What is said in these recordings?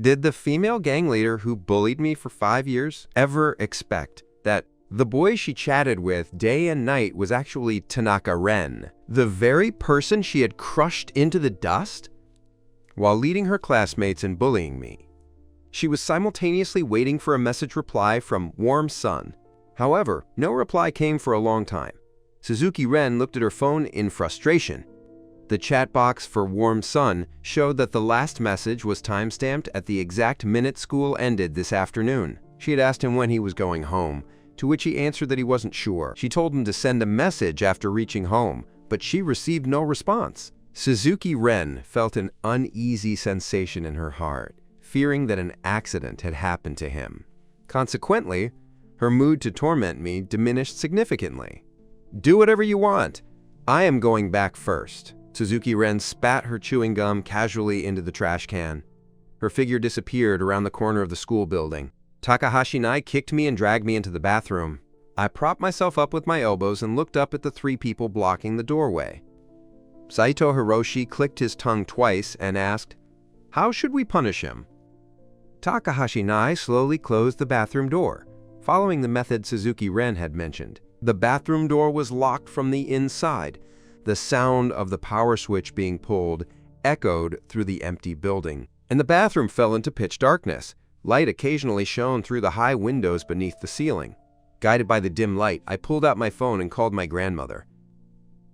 Did the female gang leader who bullied me for 5 years ever expect that the boy she chatted with day and night was actually Tanaka Ren, the very person she had crushed into the dust? While leading her classmates in bullying me, she was simultaneously waiting for a message reply from Warm Sun. However, no reply came for a long time. Suzuki Ren looked at her phone in frustration. The chat box for Warm Sun showed that the last message was timestamped at the exact minute school ended this afternoon. She had asked him when he was going home, to which he answered that he wasn't sure. She told him to send a message after reaching home, but she received no response. Suzuki Ren felt an uneasy sensation in her heart, fearing that an accident had happened to him. Consequently, her mood to torment me diminished significantly. "Do whatever you want. I am going back first." Suzuki Ren spat her chewing gum casually into the trash can. Her figure disappeared around the corner of the school building. Takahashi and I kicked me and dragged me into the bathroom. I propped myself up with my elbows and looked up at the 3 people blocking the doorway. Saito Hiroshi clicked his tongue twice and asked, "How should we punish him?" Takahashi and I slowly closed the bathroom door, following the method Suzuki Ren had mentioned. The bathroom door was locked from the inside. The sound of the power switch being pulled echoed through the empty building, and the bathroom fell into pitch darkness. Light occasionally shone through the high windows beneath the ceiling. Guided by the dim light, I pulled out my phone and called my grandmother.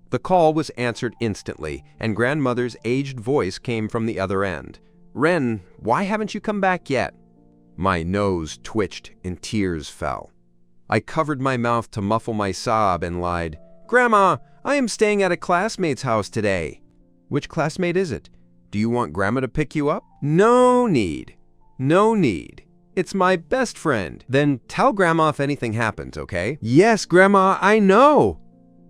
The call was answered instantly, and grandmother's aged voice came from the other end. "Ren, why haven't you come back yet?" My nose twitched and tears fell. I covered my mouth to muffle my sob and lied, "Grandma, I am staying at a classmate's house today." "Which classmate is it? Do you want Grandma to pick you up?" "No need. No need. It's my best friend." "Then tell Grandma if anything happens, okay?" "Yes, Grandma, I know."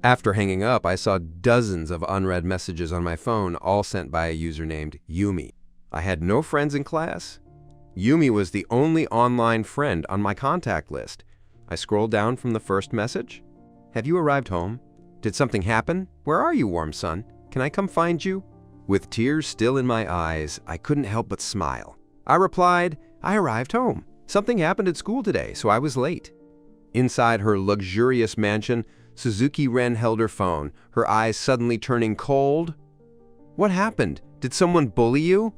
After hanging up, I saw dozens of unread messages on my phone, all sent by a user named Yumi. I had no friends in class. Yumi was the only online friend on my contact list. I scrolled down from the first message. "Have you arrived home? Did something happen? Where are you, Warm Sun? Can I come find you?" With tears still in my eyes, I couldn't help but smile. I replied, "I arrived home. Something happened at school today, so I was late." Inside her luxurious mansion, Suzuki Ren held her phone, her eyes suddenly turning cold. "What happened? Did someone bully you?"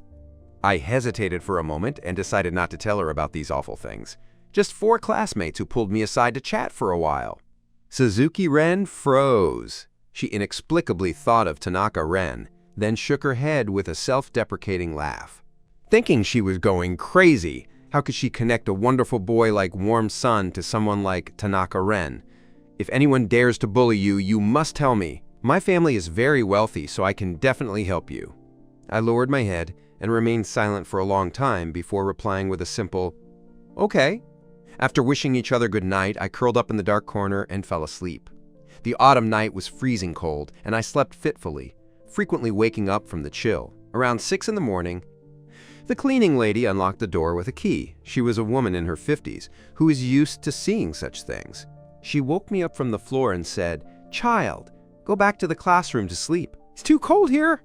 I hesitated for a moment and decided not to tell her about these awful things. Just 4 classmates who pulled me aside to chat for a while. Suzuki Ren froze. She inexplicably thought of Tanaka Ren, then shook her head with a self-deprecating laugh. Thinking she was going crazy, how could she connect a wonderful boy like Warm Sun to someone like Tanaka Ren? "If anyone dares to bully you, you must tell me. My family is very wealthy, so I can definitely help you." I lowered my head and remained silent for a long time before replying with a simple, "Okay." After wishing each other good night, I curled up in the dark corner and fell asleep. The autumn night was freezing cold, and I slept fitfully, frequently waking up from the chill. Around 6 in the morning, the cleaning lady unlocked the door with a key. She was a woman in her 50s who was used to seeing such things. She woke me up from the floor and said, "Child, go back to the classroom to sleep. It's too cold here."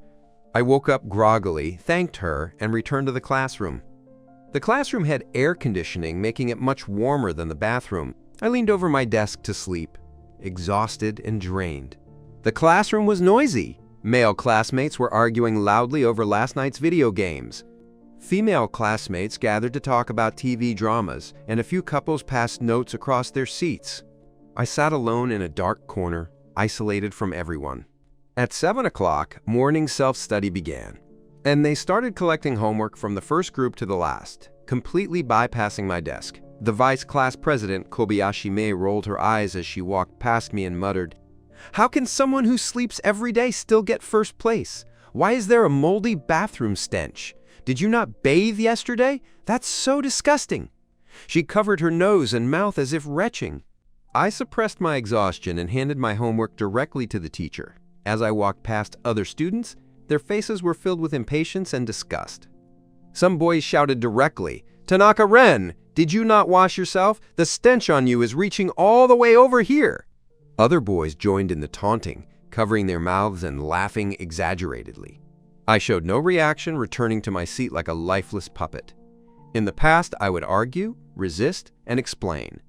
I woke up groggily, thanked her, and returned to the classroom. The classroom had air conditioning, making it much warmer than the bathroom. I leaned over my desk to sleep, exhausted and drained. The classroom was noisy. Male classmates were arguing loudly over last night's video games. Female classmates gathered to talk about TV dramas, and a few couples passed notes across their seats. I sat alone in a dark corner, isolated from everyone. At 7 o'clock, morning self-study began, and they started collecting homework from the first group to the last, completely bypassing my desk. The vice class president, Kobayashi Mei, rolled her eyes as she walked past me and muttered, "How can someone who sleeps every day still get first place? Why is there a moldy bathroom stench? Did you not bathe yesterday? That's so disgusting." She covered her nose and mouth as if retching. I suppressed my exhaustion and handed my homework directly to the teacher. As I walked past other students, their faces were filled with impatience and disgust. Some boys shouted directly, "Tanaka Ren, did you not wash yourself? The stench on you is reaching all the way over here." Other boys joined in the taunting, covering their mouths and laughing exaggeratedly. I showed no reaction, returning to my seat like a lifeless puppet. In the past, I would argue, resist, and explain.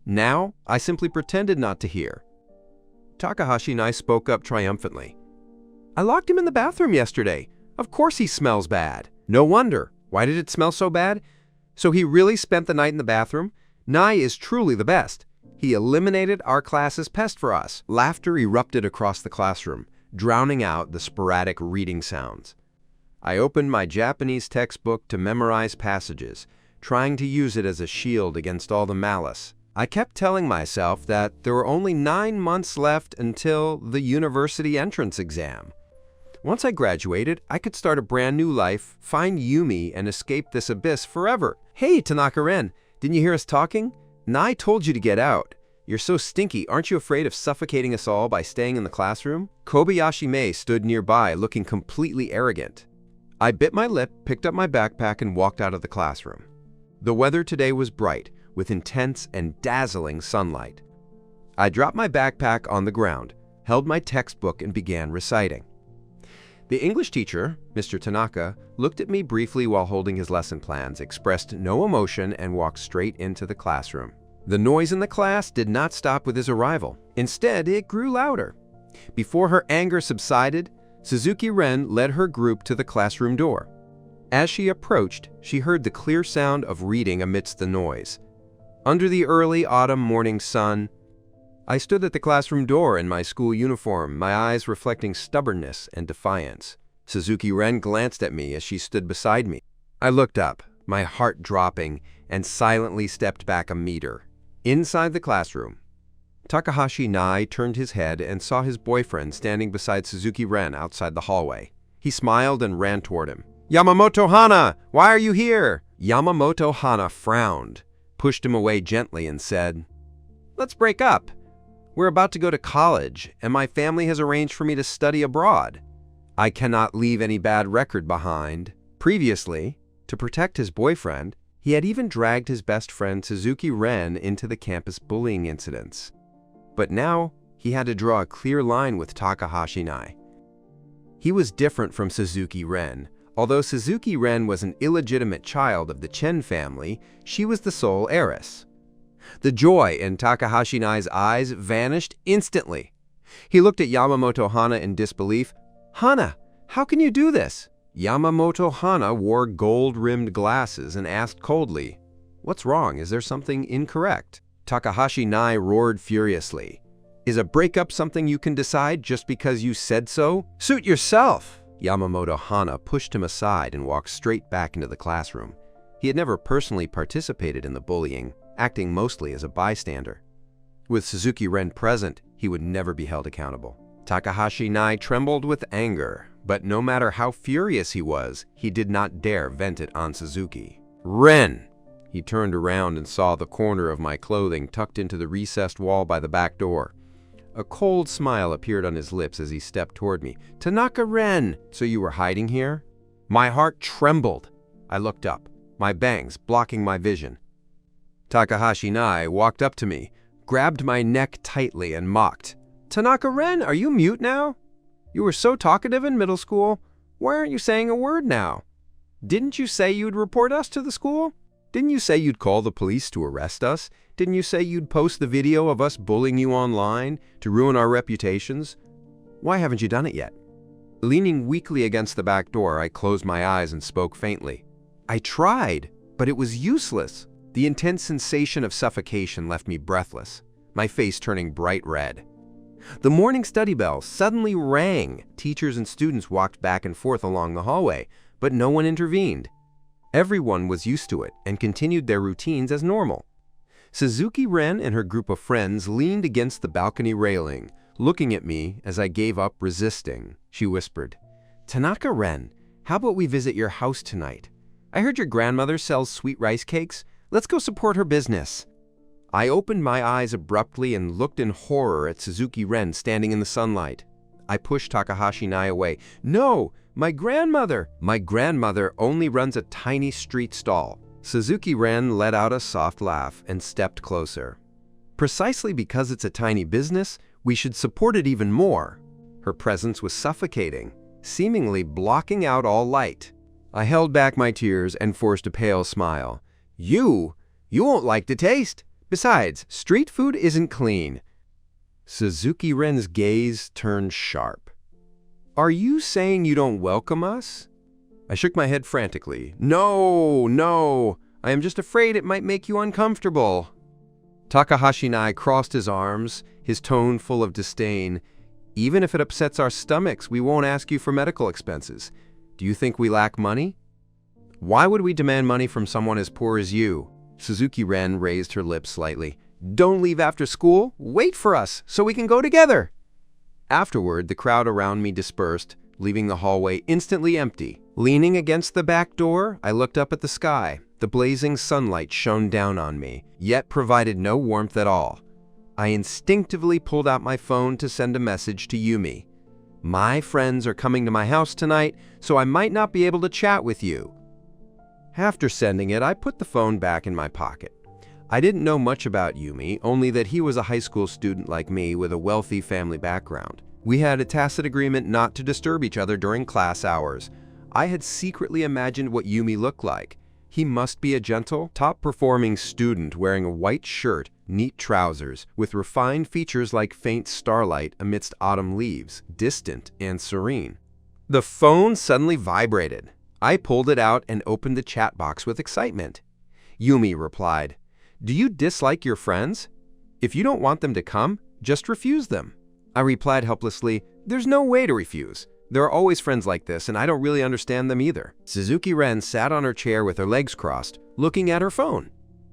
Now, I simply pretended not to hear. Takahashi and I spoke up triumphantly. I locked him in the bathroom yesterday. Of course he smells bad. No wonder. Why did it smell so bad? So he really spent the night in the bathroom? Nai is truly the best. He eliminated our class's pest for us. Laughter erupted across the classroom, drowning out the sporadic reading sounds. I opened my Japanese textbook to memorize passages, trying to use it as a shield against all the malice. I kept telling myself that there were only 9 months left until the university entrance exam. Once I graduated, I could start a brand new life, find Yumi, and escape this abyss forever. Hey, Tanaka-ren, didn't you hear us talking? Nai told you to get out. You're so stinky, aren't you afraid of suffocating us all by staying in the classroom? Kobayashi-Mei stood nearby, looking completely arrogant. I bit my lip, picked up my backpack, and walked out of the classroom. The weather today was bright, with intense and dazzling sunlight. I dropped my backpack on the ground, held my textbook, and began reciting. The English teacher, Mr. Tanaka, looked at me briefly while holding his lesson plans, expressed no emotion, and walked straight into the classroom. The noise in the class did not stop with his arrival. Instead, it grew louder. Before her anger subsided, Suzuki-Ren led her group to the classroom door. As she approached, she heard the clear sound of reading amidst the noise. Under the early autumn morning sun, I stood at the classroom door in my school uniform, my eyes reflecting stubbornness and defiance. Suzuki-Ren glanced at me as she stood beside me. I looked up, my heart dropping, and silently stepped back a meter. Inside the classroom, Takahashi Nai turned his head and saw his boyfriend standing beside Suzuki-Ren outside the hallway. He smiled and ran toward him. "Yamamoto Hana, why are you here?" Yamamoto Hana frowned, pushed him away gently, and said, "Let's break up. We're about to go to college, and my family has arranged for me to study abroad. I cannot leave any bad record behind." Previously, to protect his boyfriend, he had even dragged his best friend Suzuki-Ren into the campus bullying incidents. But now, he had to draw a clear line with Takahashi Nai. He was different from Suzuki-Ren. Although Suzuki-Ren was an illegitimate child of the Chen family, she was the sole heiress. The joy in Takahashi Nai's eyes vanished instantly. He looked at Yamamoto Hana in disbelief. "Hana, how can you do this?" Yamamoto Hana wore gold-rimmed glasses and asked coldly, "What's wrong? Is there something incorrect?" Takahashi Nai roared furiously. "Is a breakup something you can decide just because you said so? Suit yourself!" Yamamoto Hana pushed him aside and walked straight back into the classroom. He had never personally participated in the bullying, acting mostly as a bystander. With Suzuki-Ren present, he would never be held accountable. Takahashi Nai trembled with anger, but no matter how furious he was, he did not dare vent it on Suzuki. "Ren!" He turned around and saw the corner of my clothing tucked into the recessed wall by the back door. A cold smile appeared on his lips as he stepped toward me. "Tanaka-Ren, so you were hiding here?" My heart trembled. I looked up, my bangs blocking my vision. Takahashi Nai walked up to me, grabbed my neck tightly, and mocked. "Tanaka-Ren, are you mute now? You were so talkative in middle school. Why aren't you saying a word now? Didn't you say you'd report us to the school? Didn't you say you'd call the police to arrest us? Didn't you say you'd post the video of us bullying you online to ruin our reputations? Why haven't you done it yet?" Leaning weakly against the back door, I closed my eyes and spoke faintly. "I tried, but it was useless." The intense sensation of suffocation left me breathless, my face turning bright red. The morning study bell suddenly rang. Teachers and students walked back and forth along the hallway, but no one intervened. Everyone was used to it and continued their routines as normal. Suzuki-Ren and her group of friends leaned against the balcony railing, looking at me as I gave up resisting. She whispered, "Tanaka-Ren, how about we visit your house tonight? I heard your grandmother sells sweet rice cakes. Let's go support her business." I opened my eyes abruptly and looked in horror at Suzuki-Ren standing in the sunlight. I pushed Takahashi Nai away. "No, my grandmother! My grandmother only runs a tiny street stall." Suzuki-Ren let out a soft laugh and stepped closer. "Precisely because it's a tiny business, we should support it even more." Her presence was suffocating, seemingly blocking out all light. I held back my tears and forced a pale smile. You won't like the taste. Besides, street food isn't clean. Suzuki Ren's gaze turned sharp. Are you saying you don't welcome us? I shook my head frantically. No. I am just afraid it might make you uncomfortable. Takahashi Nai crossed his arms, his tone full of disdain. Even if it upsets our stomachs, we won't ask you for medical expenses. Do you think we lack money? Why would we demand money from someone as poor as you? Suzuki Ren raised her lips slightly. Don't leave after school. Wait for us so we can go together. Afterward, the crowd around me dispersed, leaving the hallway instantly empty. Leaning against the back door, I looked up at the sky. The blazing sunlight shone down on me, yet provided no warmth at all. I instinctively pulled out my phone to send a message to Yumi. My friends are coming to my house tonight, so I might not be able to chat with you. After sending it, I put the phone back in my pocket. I didn't know much about Yumi, only that he was a high school student like me with a wealthy family background. We had a tacit agreement not to disturb each other during class hours. I had secretly imagined what Yumi looked like. He must be a gentle, top-performing student wearing a white shirt, neat trousers, with refined features like faint starlight amidst autumn leaves, distant and serene. The phone suddenly vibrated. I pulled it out and opened the chat box with excitement. Yumi replied, "Do you dislike your friends? If you don't want them to come, just refuse them." I replied helplessly, "There's no way to refuse. There are always friends like this, and I don't really understand them either." Suzuki Ren sat on her chair with her legs crossed, looking at her phone.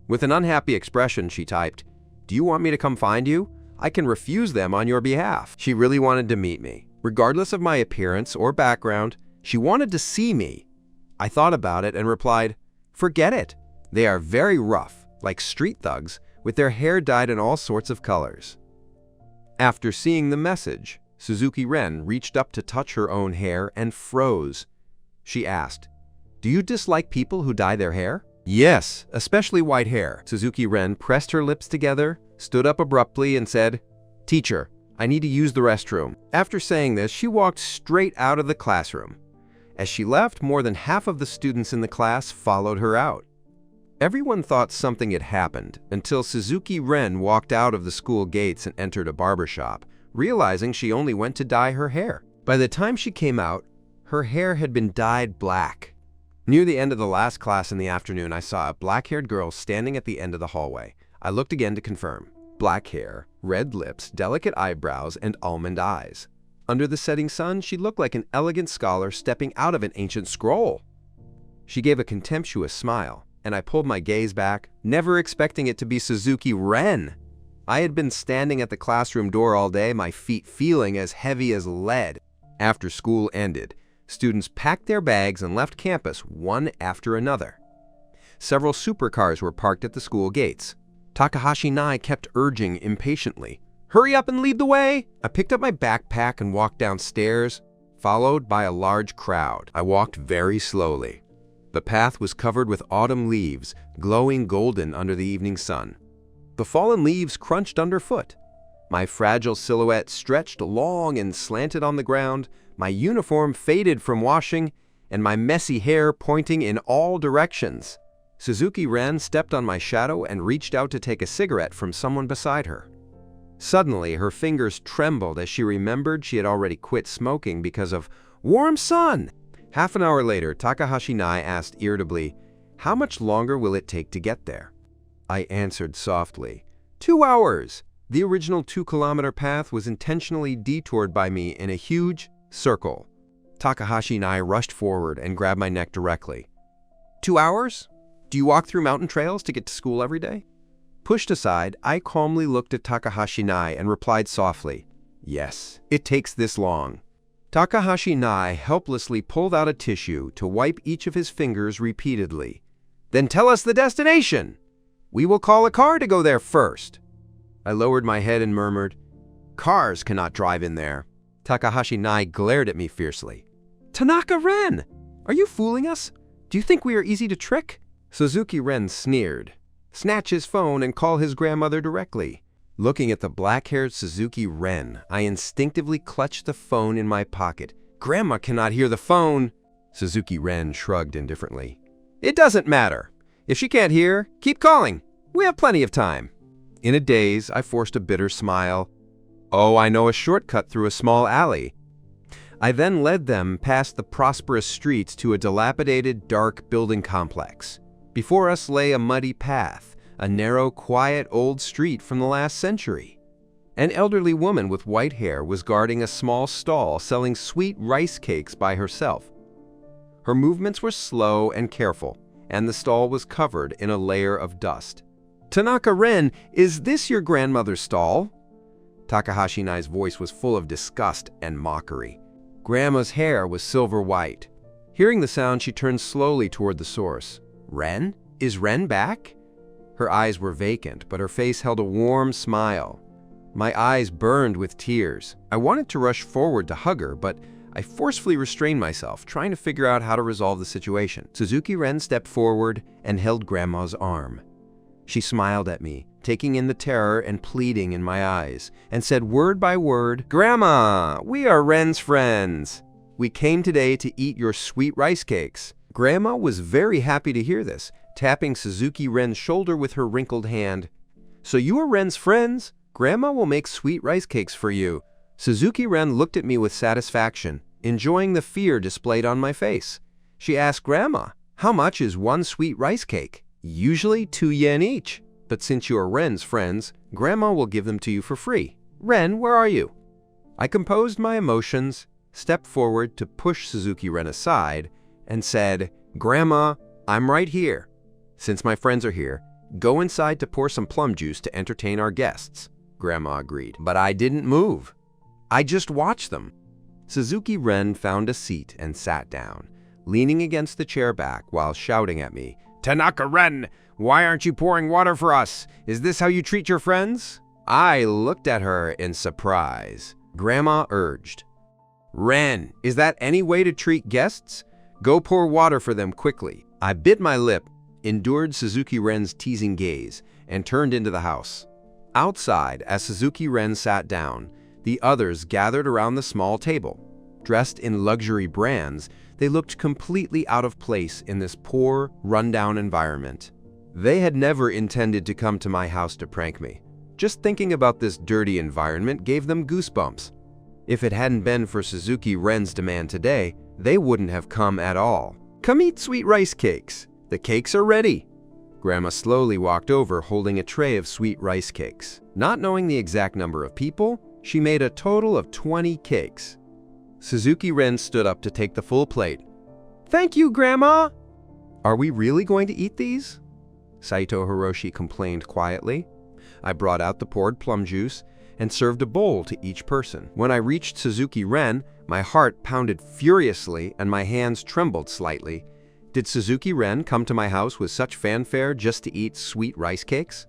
With an unhappy expression, she typed, "Do you want me to come find you? I can refuse them on your behalf." She really wanted to meet me. Regardless of my appearance or background, she wanted to see me. I thought about it and replied, "Forget it. They are very rough, like street thugs, with their hair dyed in all sorts of colors." After seeing the message, Suzuki Ren reached up to touch her own hair and froze. She asked, "Do you dislike people who dye their hair?" "Yes, especially white hair." Suzuki Ren pressed her lips together, stood up abruptly, and said, "Teacher, I need to use the restroom." After saying this, she walked straight out of the classroom. As she left, more than half of the students in the class followed her out. Everyone thought something had happened until Suzuki Ren walked out of the school gates and entered a barbershop, realizing she only went to dye her hair. By the time she came out, her hair had been dyed black. Near the end of the last class in the afternoon, I saw a black-haired girl standing at the end of the hallway. I looked again to confirm. Black hair, red lips, delicate eyebrows, and almond eyes. Under the setting sun, she looked like an elegant scholar stepping out of an ancient scroll. She gave a contemptuous smile, and I pulled my gaze back, never expecting it to be Suzuki Ren. I had been standing at the classroom door all day, my feet feeling as heavy as lead. After school ended, students packed their bags and left campus one after another. Several supercars were parked at the school gates. Takahashi Nai kept urging impatiently, "Hurry up and lead the way!" I picked up my backpack and walked downstairs, followed by a large crowd. I walked very slowly. The path was covered with autumn leaves, glowing golden under the evening sun. The fallen leaves crunched underfoot. My fragile silhouette stretched long and slanted on the ground, my uniform faded from washing, and my messy hair pointing in all directions. Suzuki Ren stepped on my shadow and reached out to take a cigarette from someone beside her. Suddenly, her fingers trembled as she remembered she had already quit smoking because of warm sun. Half an hour later, Takahashi Nai asked irritably, "How much longer will it take to get there?" I answered softly, 2 hours. The original 2-kilometer path was intentionally detoured by me in a huge circle. Takahashi Nai rushed forward and grabbed my neck directly. 2 hours? Do you walk through mountain trails to get to school every day? Pushed aside, I calmly looked at Takahashi Nai and replied softly, "Yes, it takes this long." Takahashi Nai helplessly pulled out a tissue to wipe each of his fingers repeatedly. "Then tell us the destination! We will call a car to go there first." I lowered my head and murmured, "Cars cannot drive in there." Takahashi Nai glared at me fiercely. "Tanaka Ren! Are you fooling us? Do you think we are easy to trick?" Suzuki Ren sneered. "Snatch his phone and call his grandmother directly." Looking at the black-haired Suzuki Ren, I instinctively clutched the phone in my pocket. "Grandma cannot hear the phone." Suzuki Ren shrugged indifferently. It doesn't matter. If she can't hear, keep calling. We have plenty of time. In a daze, I forced a bitter smile. Oh, I know a shortcut through a small alley. I then led them past the prosperous streets to a dilapidated, dark building complex. Before us lay a muddy path, a narrow, quiet old street from the last century. An elderly woman with white hair was guarding a small stall selling sweet rice cakes by herself. Her movements were slow and careful, and the stall was covered in a layer of dust. Tanaka Ren, is this your grandmother's stall? Takahashi Nai's voice was full of disgust and mockery. Grandma's hair was silver white. Hearing the sound, she turned slowly toward the source. Ren? Is Ren back? Her eyes were vacant, but her face held a warm smile. My eyes burned with tears. I wanted to rush forward to hug her, but I forcefully restrained myself, trying to figure out how to resolve the situation. Suzuki Ren stepped forward and held Grandma's arm. She smiled at me, taking in the terror and pleading in my eyes, and said word by word, Grandma, we are Ren's friends. We came today to eat your sweet rice cakes. Grandma was very happy to hear this, tapping Suzuki Ren's shoulder with her wrinkled hand. So you are Ren's friends? Grandma will make sweet rice cakes for you. Suzuki Ren looked at me with satisfaction, enjoying the fear displayed on my face. She asked Grandma, how much is one sweet rice cake? Usually 2 yen each, but since you are Ren's friends, Grandma will give them to you for free. Ren, where are you? I composed my emotions, stepped forward to push Suzuki Ren aside, and said, Grandma, I'm right here. Since my friends are here, go inside to pour some plum juice to entertain our guests. Grandma agreed, but I didn't move. I just watched them. Suzuki Ren found a seat and sat down, leaning against the chair back while shouting at me, Tanaka Ren, why aren't you pouring water for us? Is this how you treat your friends? I looked at her in surprise. Grandma urged, Ren, is that any way to treat guests? Go pour water for them quickly. I bit my lip, endured Suzuki Ren's teasing gaze, and turned into the house. Outside, as Suzuki Ren sat down, the others gathered around the small table. Dressed in luxury brands, they looked completely out of place in this poor, run-down environment. They had never intended to come to my house to prank me. Just thinking about this dirty environment gave them goosebumps. If it hadn't been for Suzuki Ren's demand today, they wouldn't have come at all. Come eat sweet rice cakes. The cakes are ready. Grandma slowly walked over holding a tray of sweet rice cakes. Not knowing the exact number of people, she made a total of 20 cakes. Suzuki Ren stood up to take the full plate. Thank you, Grandma! Are we really going to eat these? Saito Hiroshi complained quietly. I brought out the poured plum juice and served a bowl to each person. When I reached Suzuki Ren, my heart pounded furiously and my hands trembled slightly. Did Suzuki Ren come to my house with such fanfare just to eat sweet rice cakes?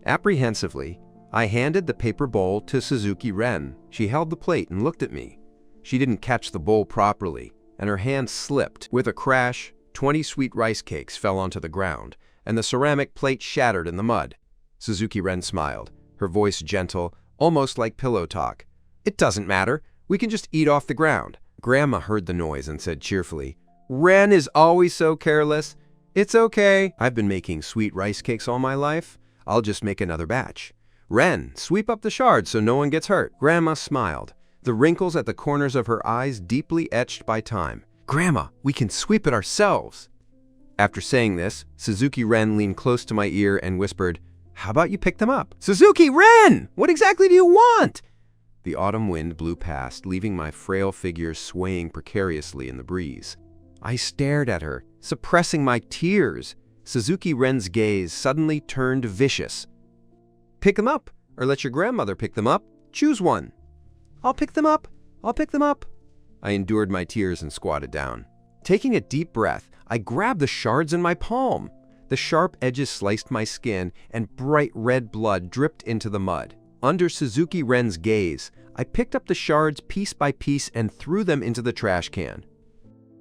Apprehensively, I handed the paper bowl to Suzuki Ren. She held the plate and looked at me. She didn't catch the bowl properly, and her hand slipped. With a crash, 20 sweet rice cakes fell onto the ground, and the ceramic plate shattered in the mud. Suzuki Ren smiled, her voice gentle, almost like pillow talk. It doesn't matter. We can just eat off the ground. Grandma heard the noise and said cheerfully, Ren is always so careless. It's okay. I've been making sweet rice cakes all my life. I'll just make another batch. Ren, sweep up the shards so no one gets hurt. Grandma smiled, the wrinkles at the corners of her eyes deeply etched by time. Grandma, we can sweep it ourselves. After saying this, Suzuki Ren leaned close to my ear and whispered, How about you pick them up? Suzuki Ren! What exactly do you want? The autumn wind blew past, leaving my frail figure swaying precariously in the breeze. I stared at her, suppressing my tears. Suzuki Ren's gaze suddenly turned vicious. Pick them up, or let your grandmother pick them up. Choose one. I'll pick them up. I'll pick them up. I endured my tears and squatted down. Taking a deep breath, I grabbed the shards in my palm. The sharp edges sliced my skin, and bright red blood dripped into the mud. Under Suzuki Ren's gaze, I picked up the shards piece by piece and threw them into the trash can.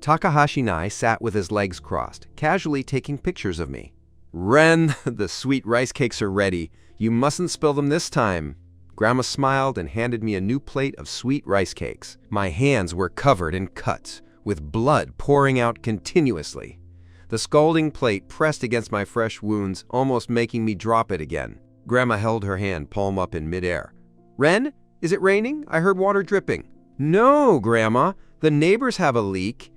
Takahashi Nai sat with his legs crossed, casually taking pictures of me. Ren, the sweet rice cakes are ready. You mustn't spill them this time. Grandma smiled and handed me a new plate of sweet rice cakes. My hands were covered in cuts, with blood pouring out continuously. The scalding plate pressed against my fresh wounds, almost making me drop it again. Grandma held her hand palm up in midair. "Ren, is it raining? I heard water dripping." "No, Grandma, the neighbors have a leak."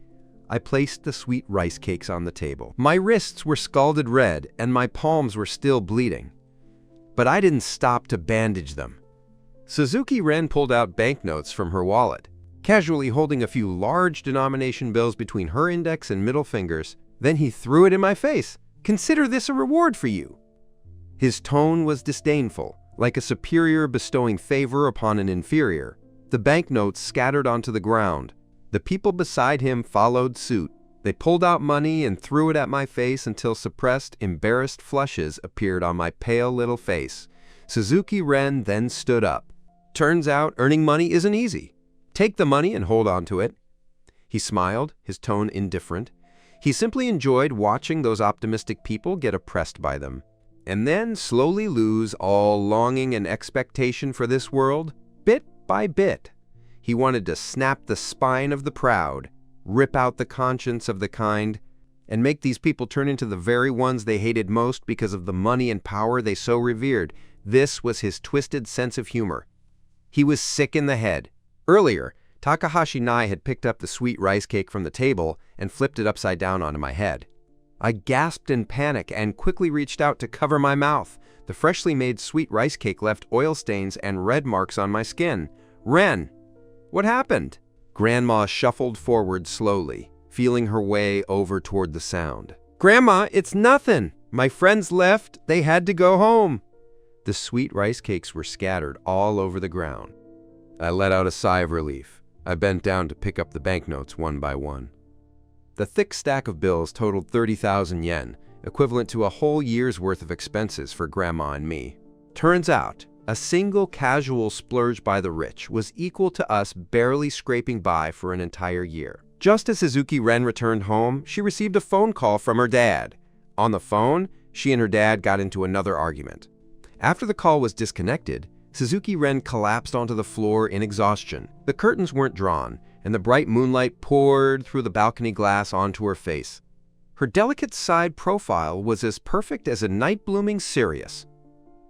I placed the sweet rice cakes on the table. My wrists were scalded red and my palms were still bleeding. But I didn't stop to bandage them. Suzuki Ren pulled out banknotes from her wallet, casually holding a few large denomination bills between her index and middle fingers. Then he threw it in my face. "Consider this a reward for you." His tone was disdainful, like a superior bestowing favor upon an inferior. The banknotes scattered onto the ground. The people beside him followed suit. They pulled out money and threw it at my face until suppressed, embarrassed flushes appeared on my pale little face. Suzuki Ren then stood up. "Turns out earning money isn't easy. Take the money and hold on to it." He smiled, his tone indifferent. He simply enjoyed watching those optimistic people get oppressed by them, and then slowly lose all longing and expectation for this world, bit by bit. He wanted to snap the spine of the proud, rip out the conscience of the kind, and make these people turn into the very ones they hated most because of the money and power they so revered. This was his twisted sense of humor. He was sick in the head. Earlier, Takahashi Nai had picked up the sweet rice cake from the table and flipped it upside down onto my head. I gasped in panic and quickly reached out to cover my mouth. The freshly made sweet rice cake left oil stains and red marks on my skin. "Ren, what happened?" Grandma shuffled forward slowly, feeling her way over toward the sound. "Grandma, it's nothing. My friends left. They had to go home." The sweet rice cakes were scattered all over the ground. I let out a sigh of relief. I bent down to pick up the banknotes one by one. The thick stack of bills totaled 30,000 yen, equivalent to a whole year's worth of expenses for Grandma and me. Turns out, a single casual splurge by the rich was equal to us barely scraping by for an entire year. Just as Suzuki Ren returned home, she received a phone call from her dad. On the phone, she and her dad got into another argument. After the call was disconnected, Suzuki Ren collapsed onto the floor in exhaustion. The curtains weren't drawn, and the bright moonlight poured through the balcony glass onto her face. Her delicate side profile was as perfect as a night-blooming cereus.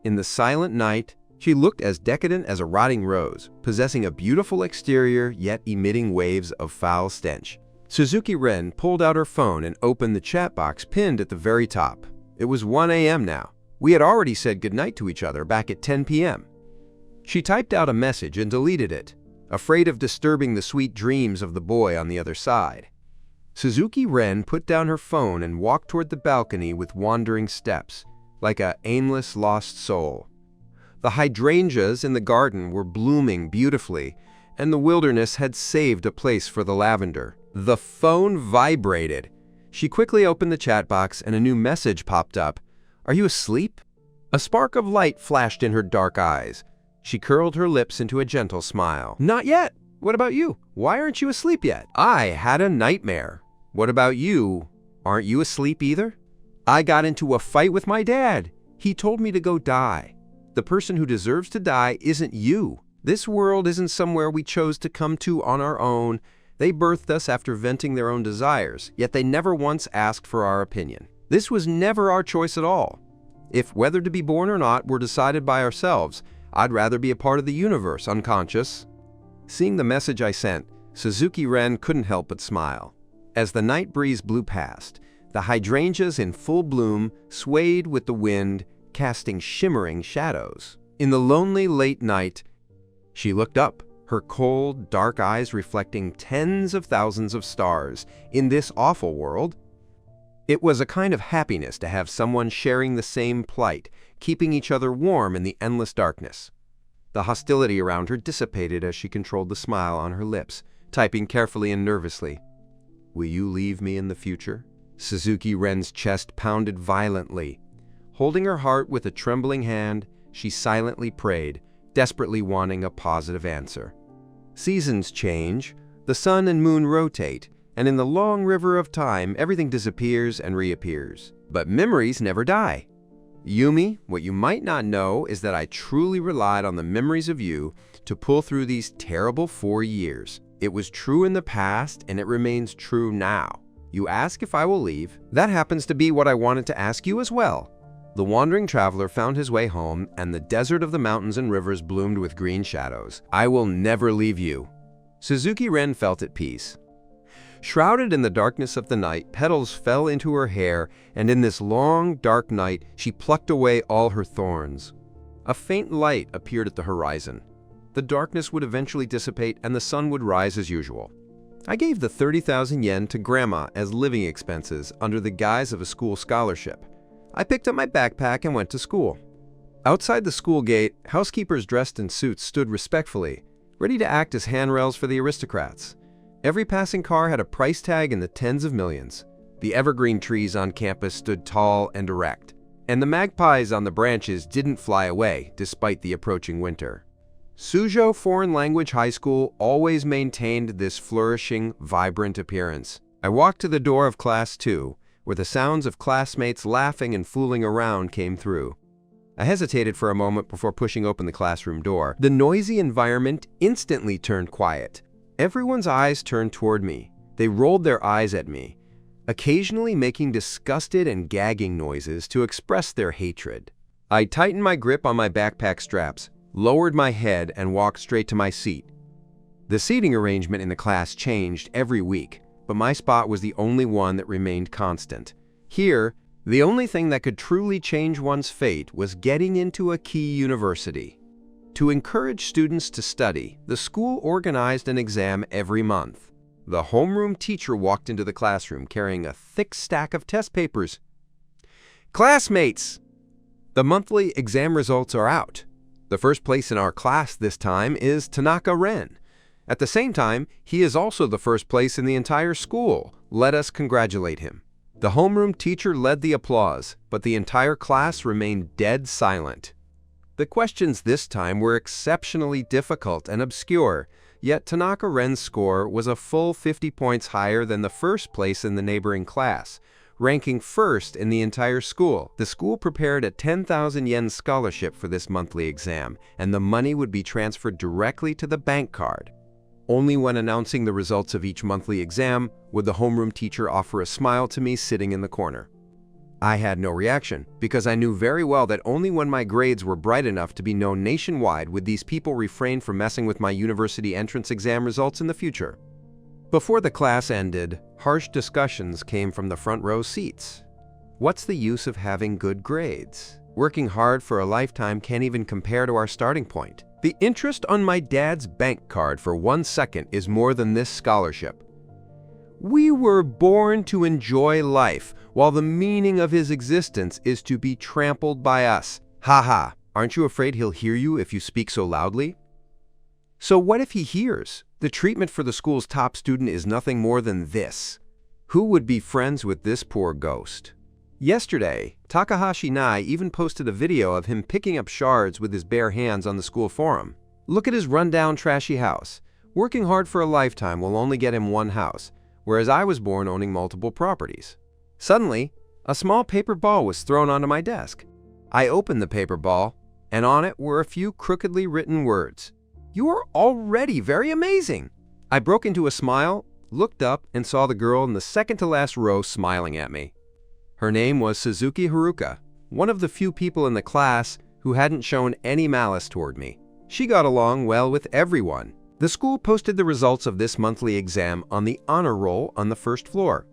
In the silent night, she looked as decadent as a rotting rose, possessing a beautiful exterior yet emitting waves of foul stench. Suzuki Ren pulled out her phone and opened the chat box pinned at the very top. It was 1 a.m. now. We had already said goodnight to each other back at 10 p.m. She typed out a message and deleted it, afraid of disturbing the sweet dreams of the boy on the other side. Suzuki Ren put down her phone and walked toward the balcony with wandering steps, like an aimless lost soul. The hydrangeas in the garden were blooming beautifully, and the wilderness had saved a place for the lavender. The phone vibrated. She quickly opened the chat box and a new message popped up. "Are you asleep?" A spark of light flashed in her dark eyes. She curled her lips into a gentle smile. "Not yet. What about you? Why aren't you asleep yet?" "I had a nightmare." "What about you? Aren't you asleep either?" "I got into a fight with my dad. He told me to go die. The person who deserves to die isn't you. This world isn't somewhere we chose to come to on our own. They birthed us after venting their own desires, yet they never once asked for our opinion. This was never our choice at all. If whether to be born or not were decided by ourselves, I'd rather be a part of the universe, unconscious." Seeing the message I sent, Suzuki Ren couldn't help but smile. As the night breeze blew past, the hydrangeas in full bloom swayed with the wind, casting shimmering shadows. In the lonely late night, she looked up, her cold, dark eyes reflecting tens of thousands of stars. In this awful world, it was a kind of happiness to have someone sharing the same plight, keeping each other warm in the endless darkness. The hostility around her dissipated as she controlled the smile on her lips, typing carefully and nervously. "Will you leave me in the future?" Suzuki Ren's chest pounded violently. Holding her heart with a trembling hand, she silently prayed, desperately wanting a positive answer. Seasons change, the sun and moon rotate, and in the long river of time, everything disappears and reappears. But memories never die. Yumi, what you might not know is that I truly relied on the memories of you to pull through these terrible 4 years. It was true in the past, and it remains true now. You ask if I will leave. That happens to be what I wanted to ask you as well. The wandering traveler found his way home, and the desert of the mountains and rivers bloomed with green shadows. I will never leave you. Suzuki Ren felt at peace. Shrouded in the darkness of the night, petals fell into her hair, and in this long, dark night, she plucked away all her thorns. A faint light appeared at the horizon. The darkness would eventually dissipate, and the sun would rise as usual. I gave the 30,000 yen to Grandma as living expenses under the guise of a school scholarship. I picked up my backpack and went to school. Outside the school gate, housekeepers dressed in suits stood respectfully, ready to act as handrails for the aristocrats. Every passing car had a price tag in the tens of millions. The evergreen trees on campus stood tall and erect, and the magpies on the branches didn't fly away despite the approaching winter. Suzhou Foreign Language High School always maintained this flourishing, vibrant appearance. I walked to the door of Class 2, where the sounds of classmates laughing and fooling around came through. I hesitated for a moment before pushing open the classroom door. The noisy environment instantly turned quiet. Everyone's eyes turned toward me. They rolled their eyes at me, occasionally making disgusted and gagging noises to express their hatred. I tightened my grip on my backpack straps, lowered my head, and walked straight to my seat. The seating arrangement in the class changed every week, but my spot was the only one that remained constant. Here, the only thing that could truly change one's fate was getting into a key university. To encourage students to study, the school organized an exam every month. The homeroom teacher walked into the classroom carrying a thick stack of test papers. "Classmates! The monthly exam results are out. The first place in our class this time is Tanaka Ren. At the same time, he is also the first place in the entire school. Let us congratulate him." The homeroom teacher led the applause, but the entire class remained dead silent. The questions this time were exceptionally difficult and obscure, yet Tanaka Ren's score was a full 50 points higher than the first place in the neighboring class, ranking first in the entire school. The school prepared a 10,000 yen scholarship for this monthly exam, and the money would be transferred directly to the bank card. Only when announcing the results of each monthly exam would the homeroom teacher offer a smile to me sitting in the corner. I had no reaction, because I knew very well that only when my grades were bright enough to be known nationwide would these people refrain from messing with my university entrance exam results in the future. Before the class ended, harsh discussions came from the front row seats. What's the use of having good grades? Working hard for a lifetime can't even compare to our starting point. The interest on my dad's bank card for 1 second is more than this scholarship. We were born to enjoy life, while the meaning of his existence is to be trampled by us. Ha ha, aren't you afraid he'll hear you if you speak so loudly? So what if he hears? The treatment for the school's top student is nothing more than this. Who would be friends with this poor ghost? Yesterday, Takahashi Nai even posted a video of him picking up shards with his bare hands on the school forum. Look at his rundown, trashy house. Working hard for a lifetime will only get him one house, whereas I was born owning multiple properties. Suddenly, a small paper ball was thrown onto my desk. I opened the paper ball, and on it were a few crookedly written words. "You are already very amazing." I broke into a smile, looked up, and saw the girl in the second-to-last row smiling at me. Her name was Suzuki Haruka, one of the few people in the class who hadn't shown any malice toward me. She got along well with everyone. The school posted the results of this monthly exam on the honor roll on the first floor.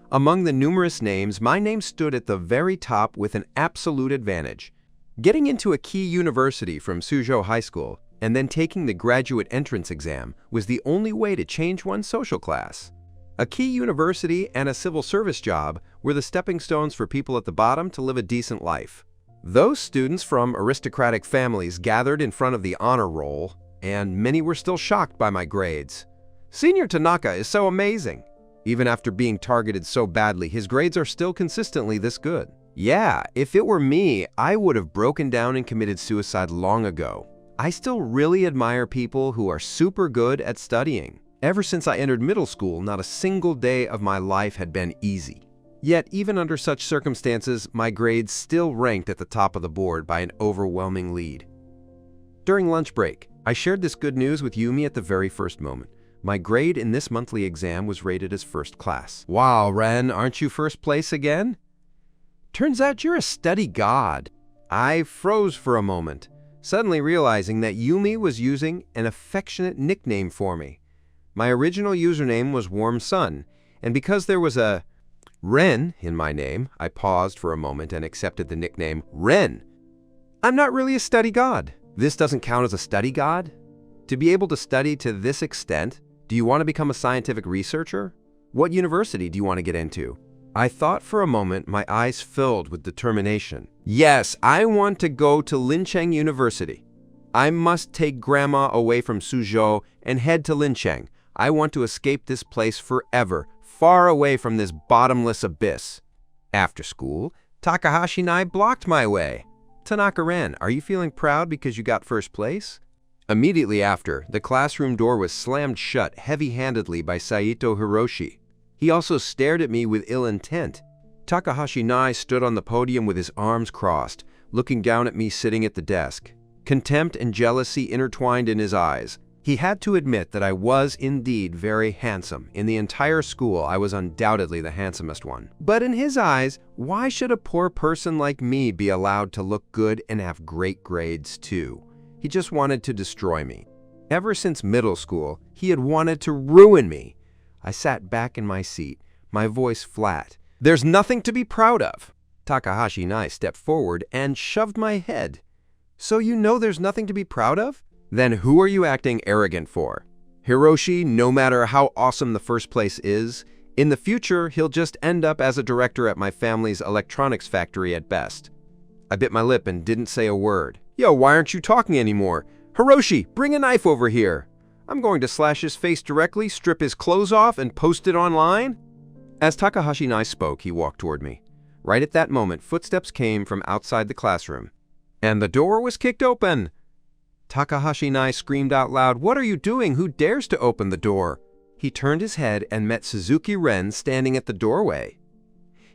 Among the numerous names, my name stood at the very top with an absolute advantage. Getting into a key university from Suzhou High School and then taking the graduate entrance exam was the only way to change one's social class. A key university and a civil service job were the stepping stones for people at the bottom to live a decent life. Those students from aristocratic families gathered in front of the honor roll, and many were still shocked by my grades. "Senior Tanaka is so amazing. Even after being targeted so badly, his grades are still consistently this good." Yeah, if it were me, I would have broken down and committed suicide long ago. I still really admire people who are super good at studying. Ever since I entered middle school, not a single day of my life had been easy. Yet, even under such circumstances, my grades still ranked at the top of the board by an overwhelming lead. During lunch break, I shared this good news with Yumi at the very first moment. My grade in this monthly exam was rated as first class. Wow, Ren, aren't you first place again? Turns out you're a study god. I froze for a moment, suddenly realizing that Yumi was using an affectionate nickname for me. My original username was Warm Sun, and because there was a Ren in my name, I paused for a moment and accepted the nickname Ren. I'm not really a study god. This doesn't count as a study god? To be able to study to this extent, do you want to become a scientific researcher? What university do you want to get into? I thought for a moment, my eyes filled with determination. Yes, I want to go to Lincheng University. I must take Grandma away from Suzhou and head to Lincheng. I want to escape this place forever, far away from this bottomless abyss. After school, Takahashi and I blocked my way. Tanaka-ren, are you feeling proud because you got first place? Immediately after, the classroom door was slammed shut heavy-handedly by Saito Hiroshi. He also stared at me with ill intent. Takahashi and I stood on the podium with his arms crossed, looking down at me sitting at the desk. Contempt and jealousy intertwined in his eyes. He had to admit that I was indeed very handsome. In the entire school, I was undoubtedly the handsomest one. But in his eyes, why should a poor person like me be allowed to look good and have great grades too? He just wanted to destroy me. Ever since middle school, he had wanted to ruin me. I sat back in my seat, my voice flat. There's nothing to be proud of. Takahashi and I stepped forward and shoved my head. So you know there's nothing to be proud of? Then who are you acting arrogant for? Hiroshi, no matter how awesome the first place is, in the future he'll just end up as a director at my family's electronics factory at best. I bit my lip and didn't say a word. Yo, why aren't you talking anymore? Hiroshi, bring a knife over here. I'm going to slash his face directly, strip his clothes off, and post it online. As Takahashi and I spoke, he walked toward me. Right at that moment, footsteps came from outside the classroom, and the door was kicked open. Takahashi and I screamed out loud, "What are you doing? Who dares to open the door?" He turned his head and met Suzuki Ren standing at the doorway.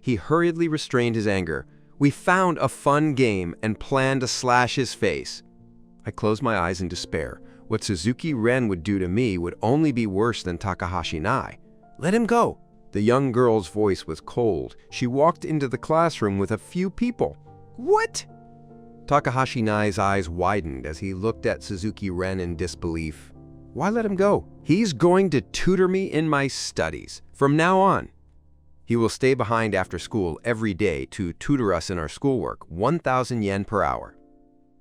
He hurriedly restrained his anger. We found a fun game and planned to slash his face. I closed my eyes in despair. What Suzuki Ren would do to me would only be worse than Takahashi and I. Let him go. The young girl's voice was cold. She walked into the classroom with a few people. What? Takahashi and I's eyes widened as he looked at Suzuki Ren in disbelief. Why let him go? He's going to tutor me in my studies. From now on, he will stay behind after school every day to tutor us in our schoolwork, 1,000 yen per hour.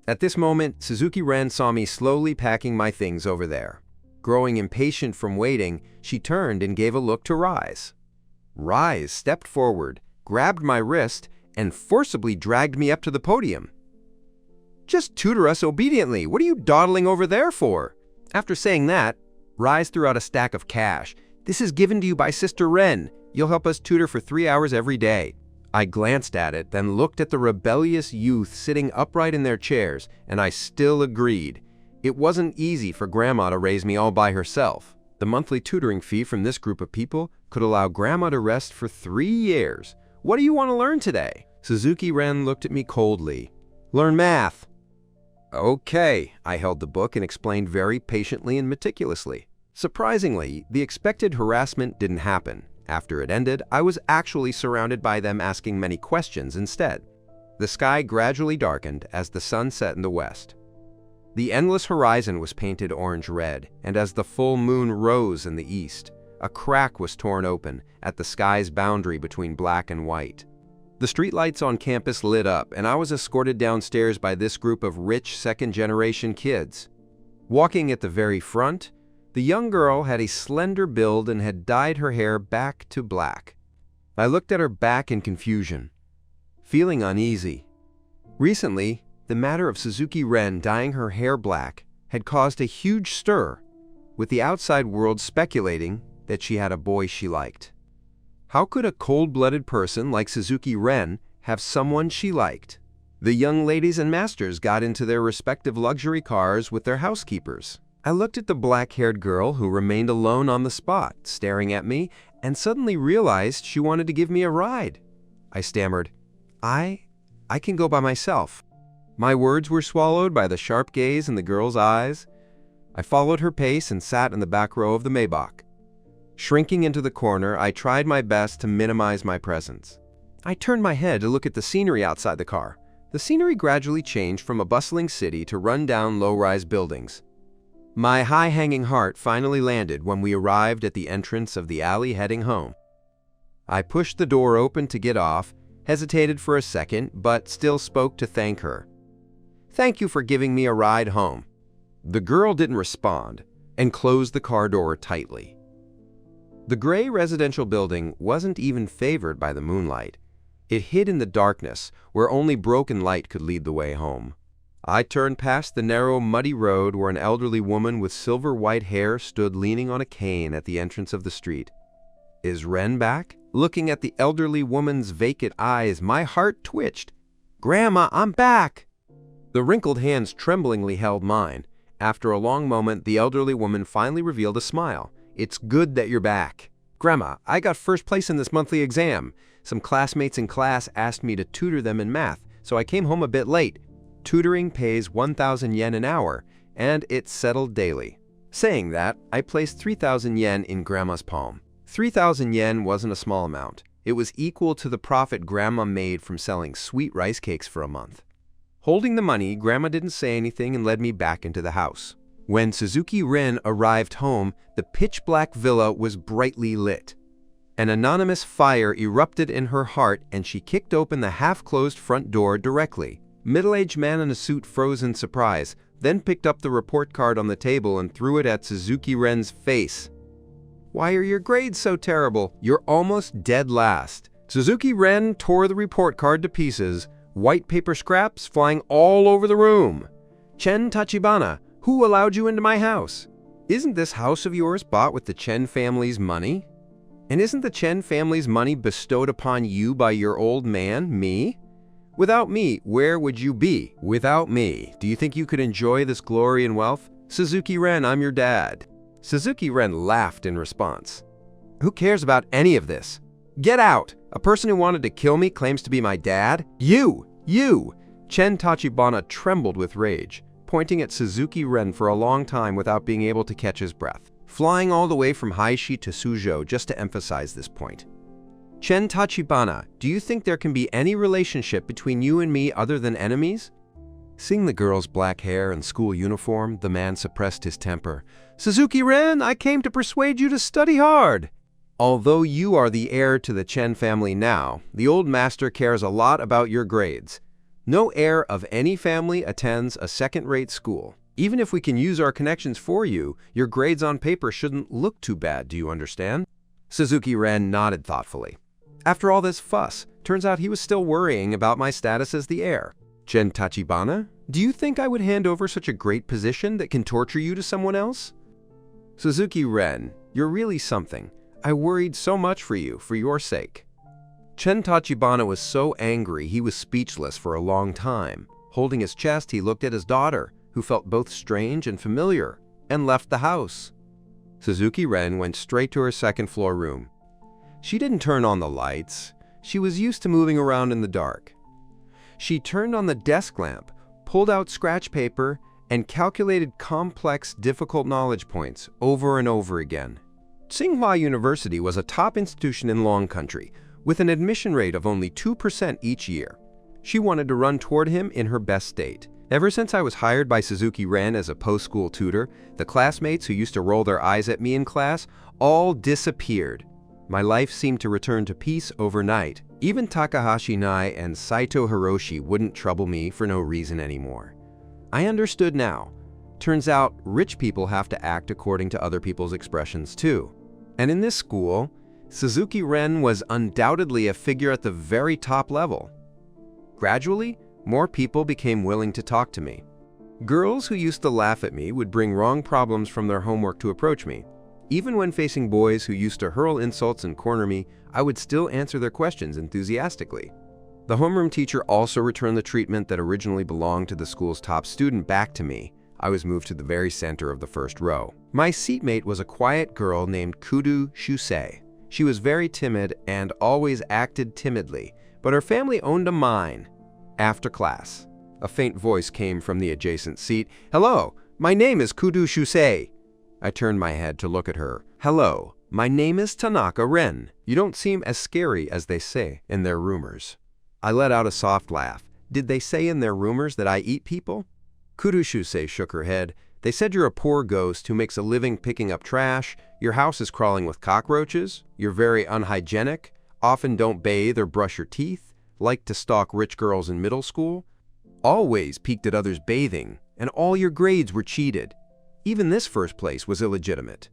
At this moment, Suzuki Ren saw me slowly packing my things over there. Growing impatient from waiting, she turned and gave a look to Rise. Rise stepped forward, grabbed my wrist, and forcibly dragged me up to the podium. Just tutor us obediently. What are you dawdling over there for? After saying that, Rise threw out a stack of cash. This is given to you by Sister Ren. You'll help us tutor for 3 hours every day. I glanced at it, then looked at the rebellious youth sitting upright in their chairs, and I still agreed. It wasn't easy for Grandma to raise me all by herself. The monthly tutoring fee from this group of people could allow Grandma to rest for 3 years. What do you want to learn today? Suzuki Ren looked at me coldly. Learn math. Okay, I held the book and explained very patiently and meticulously. Surprisingly, the expected harassment didn't happen. After it ended, I was actually surrounded by them asking many questions instead. The sky gradually darkened as the sun set in the west. The endless horizon was painted orange-red, and as the full moon rose in the east, a crack was torn open at the sky's boundary between black and white. The streetlights on campus lit up, and I was escorted downstairs by this group of rich second-generation kids. Walking at the very front, the young girl had a slender build and had dyed her hair back to black. I looked at her back in confusion, feeling uneasy. Recently, the matter of Suzuki Ren dyeing her hair black had caused a huge stir, with the outside world speculating that she had a boy she liked. How could a cold-blooded person like Suzuki Ren have someone she liked? The young ladies and masters got into their respective luxury cars with their housekeepers. I looked at the black-haired girl who remained alone on the spot, staring at me, and suddenly realized she wanted to give me a ride. I stammered, I can go by myself. My words were swallowed by the sharp gaze in the girl's eyes. I followed her pace and sat in the back row of the Maybach. Shrinking into the corner, I tried my best to minimize my presence. I turned my head to look at the scenery outside the car. The scenery gradually changed from a bustling city to run-down, low-rise buildings. My high-hanging heart finally landed when we arrived at the entrance of the alley heading home. I pushed the door open to get off, hesitated for a second, but still spoke to thank her. "Thank you for giving me a ride home." The girl didn't respond and closed the car door tightly. The gray residential building wasn't even favored by the moonlight. It hid in the darkness, where only broken light could lead the way home. I turned past the narrow, muddy road where an elderly woman with silver-white hair stood leaning on a cane at the entrance of the street. Is Ren back? Looking at the elderly woman's vacant eyes, my heart twitched. "Grandma, I'm back!" The wrinkled hands tremblingly held mine. After a long moment, the elderly woman finally revealed a smile. "It's good that you're back. Grandma, I got first place in this monthly exam. Some classmates in class asked me to tutor them in math, so I came home a bit late. Tutoring pays 1,000 yen an hour, and it's settled daily." Saying that, I placed 3,000 yen in Grandma's palm. 3,000 yen wasn't a small amount. It was equal to the profit Grandma made from selling sweet rice cakes for a month. Holding the money, Grandma didn't say anything and led me back into the house. When Suzuki Ren arrived home, the pitch-black villa was brightly lit. An anonymous fire erupted in her heart, and she kicked open the half-closed front door directly. Middle-aged man in a suit froze in surprise, then picked up the report card on the table and threw it at Suzuki Ren's face. "Why are your grades so terrible? You're almost dead last." Suzuki Ren tore the report card to pieces, white paper scraps flying all over the room. "Chen Tachibana, who allowed you into my house? Isn't this house of yours bought with the Chen family's money? And isn't the Chen family's money bestowed upon you by your old man, me? Without me, where would you be? Without me, do you think you could enjoy this glory and wealth? Suzuki Ren, I'm your dad." Suzuki Ren laughed in response. "Who cares about any of this? Get out! A person who wanted to kill me claims to be my dad? You! You!" Chen Tachibana trembled with rage, pointing at Suzuki Ren for a long time without being able to catch his breath, flying all the way from Haishi to Suzhou just to emphasize this point. "Chen Tachibana, do you think there can be any relationship between you and me other than enemies?" Seeing the girl's black hair and school uniform, the man suppressed his temper. "Suzuki Ren, I came to persuade you to study hard." Although you are the heir to the Chen family now, the old master cares a lot about your grades. No heir of any family attends a second-rate school. Even if we can use our connections for you, your grades on paper shouldn't look too bad, do you understand? Suzuki Ren nodded thoughtfully. After all this fuss, turns out he was still worrying about my status as the heir. "Chen Tachibana, do you think I would hand over such a great position that can torture you to someone else?" "Suzuki Ren, you're really something. I worried so much for you, for your sake." Chen Tachibana was so angry he was speechless for a long time. Holding his chest, he looked at his daughter, who felt both strange and familiar, and left the house. Suzuki Ren went straight to her second-floor room. She didn't turn on the lights. She was used to moving around in the dark. She turned on the desk lamp, pulled out scratch paper, and calculated complex, difficult knowledge points over and over again. Tsinghua University was a top institution in Long Country, with an admission rate of only 2% each year. She wanted to run toward him in her best state. Ever since I was hired by Suzuki Ren as a post-school tutor, the classmates who used to roll their eyes at me in class all disappeared. My life seemed to return to peace overnight. Even Takahashi Nai and Saito Hiroshi wouldn't trouble me for no reason anymore. I understood now. Turns out, rich people have to act according to other people's expressions too. And in this school, Suzuki Ren was undoubtedly a figure at the very top level. Gradually, more people became willing to talk to me. Girls who used to laugh at me would bring wrong problems from their homework to approach me. Even when facing boys who used to hurl insults and corner me, I would still answer their questions enthusiastically. The homeroom teacher also returned the treatment that originally belonged to the school's top student back to me. I was moved to the very center of the first row. My seatmate was a quiet girl named Kudo Shusei. She was very timid and always acted timidly, but her family owned a mine. After class, a faint voice came from the adjacent seat. "Hello, My name is Kudu Shusei." I turned my head to look at her. "Hello, my name is Tanaka Ren. You don't seem as scary as they say in their rumors." I let out a soft laugh. "Did they say in their rumors that I eat people?" Kudu Shusei shook her head. "They said you're a poor ghost who makes a living picking up trash, your house is crawling with cockroaches, you're very unhygienic, often don't bathe or brush your teeth, like to stalk rich girls in middle school, always peeked at others bathing, and all your grades were cheated. Even this first place was illegitimate."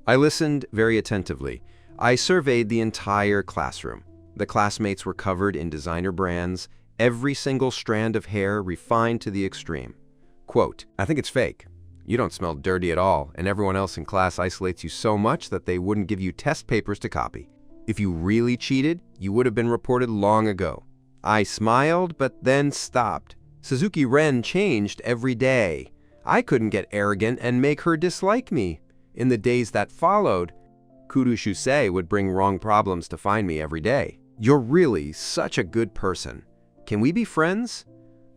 I listened very attentively. I surveyed the entire classroom. The classmates were covered in designer brands, every single strand of hair refined to the extreme. Quote, "I think it's fake. You don't smell dirty at all, and everyone else in class isolates you so much that they wouldn't give you test papers to copy. If you really cheated, you would have been reported long ago." I smiled, but then stopped. Suzuki Ren changed every day. I couldn't get arrogant and make her dislike me. In the days that followed, Kudu Shusei would bring wrong problems to find me every day. "You're really such a good person. Can we be friends?"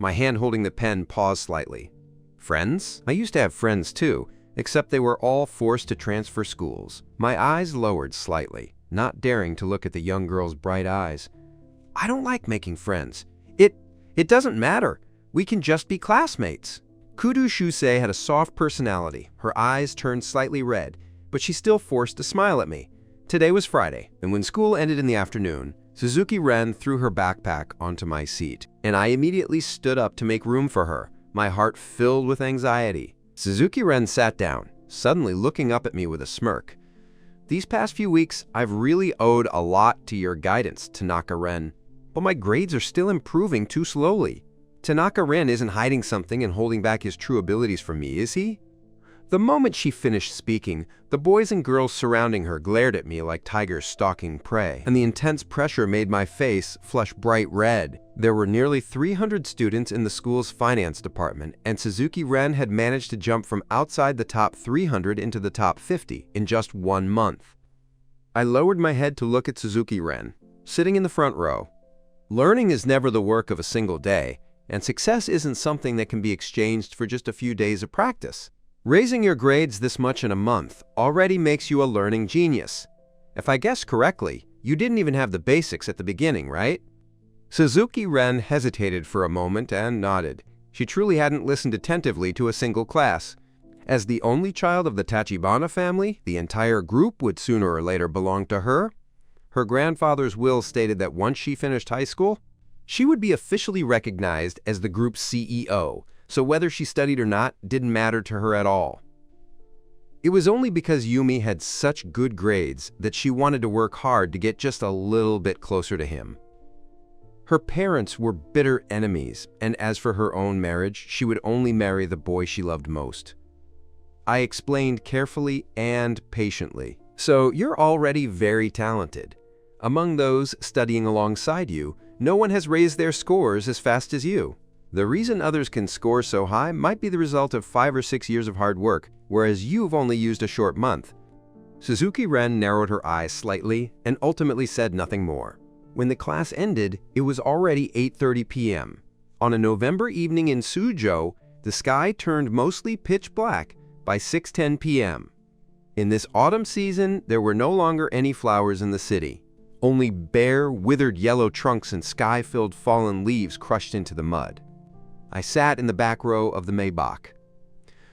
My hand holding the pen paused slightly. Friends? I used to have friends too, except they were all forced to transfer schools. My eyes lowered slightly, not daring to look at the young girl's bright eyes. "I don't like making friends. It doesn't matter. We can just be classmates." Kudu Shusei had a soft personality. Her eyes turned slightly red, but she still forced a smile at me. Today was Friday, and when school ended in the afternoon, Suzuki Ren threw her backpack onto my seat, and I immediately stood up to make room for her, my heart filled with anxiety. Suzuki Ren sat down, suddenly looking up at me with a smirk. "These past few weeks, I've really owed a lot to your guidance, Tanaka Ren, but my grades are still improving too slowly." Tanaka Ren isn't hiding something and holding back his true abilities from me, is he? The moment she finished speaking, the boys and girls surrounding her glared at me like tigers stalking prey, and the intense pressure made my face flush bright red. There were nearly 300 students in the school's finance department, and Suzuki Ren had managed to jump from outside the top 300 into the top 50 in just 1 month. I lowered my head to look at Suzuki Ren, sitting in the front row. Learning is never the work of a single day, and success isn't something that can be exchanged for just a few days of practice. Raising your grades this much in a month already makes you a learning genius. If I guessed correctly, you didn't even have the basics at the beginning, right? Suzuki Ren hesitated for a moment and nodded. She truly hadn't listened attentively to a single class. As the only child of the Tachibana family, the entire group would sooner or later belong to her. Her grandfather's will stated that once she finished high school, she would be officially recognized as the group's CEO, so whether she studied or not didn't matter to her at all. It was only because Yumi had such good grades that she wanted to work hard to get just a little bit closer to him. Her parents were bitter enemies, and as for her own marriage, she would only marry the boy she loved most. I explained carefully and patiently. "So you're already very talented. Among those studying alongside you, no one has raised their scores as fast as you. The reason others can score so high might be the result of 5 or 6 years of hard work, whereas you've only used a short month." Suzuki Ren narrowed her eyes slightly and ultimately said nothing more. When the class ended, it was already 8:30 p.m. On a November evening in Suzhou, the sky turned mostly pitch black by 6:10 p.m. In this autumn season, there were no longer any flowers in the city. Only bare, withered yellow trunks and sky-filled fallen leaves crushed into the mud. I sat in the back row of the Maybach.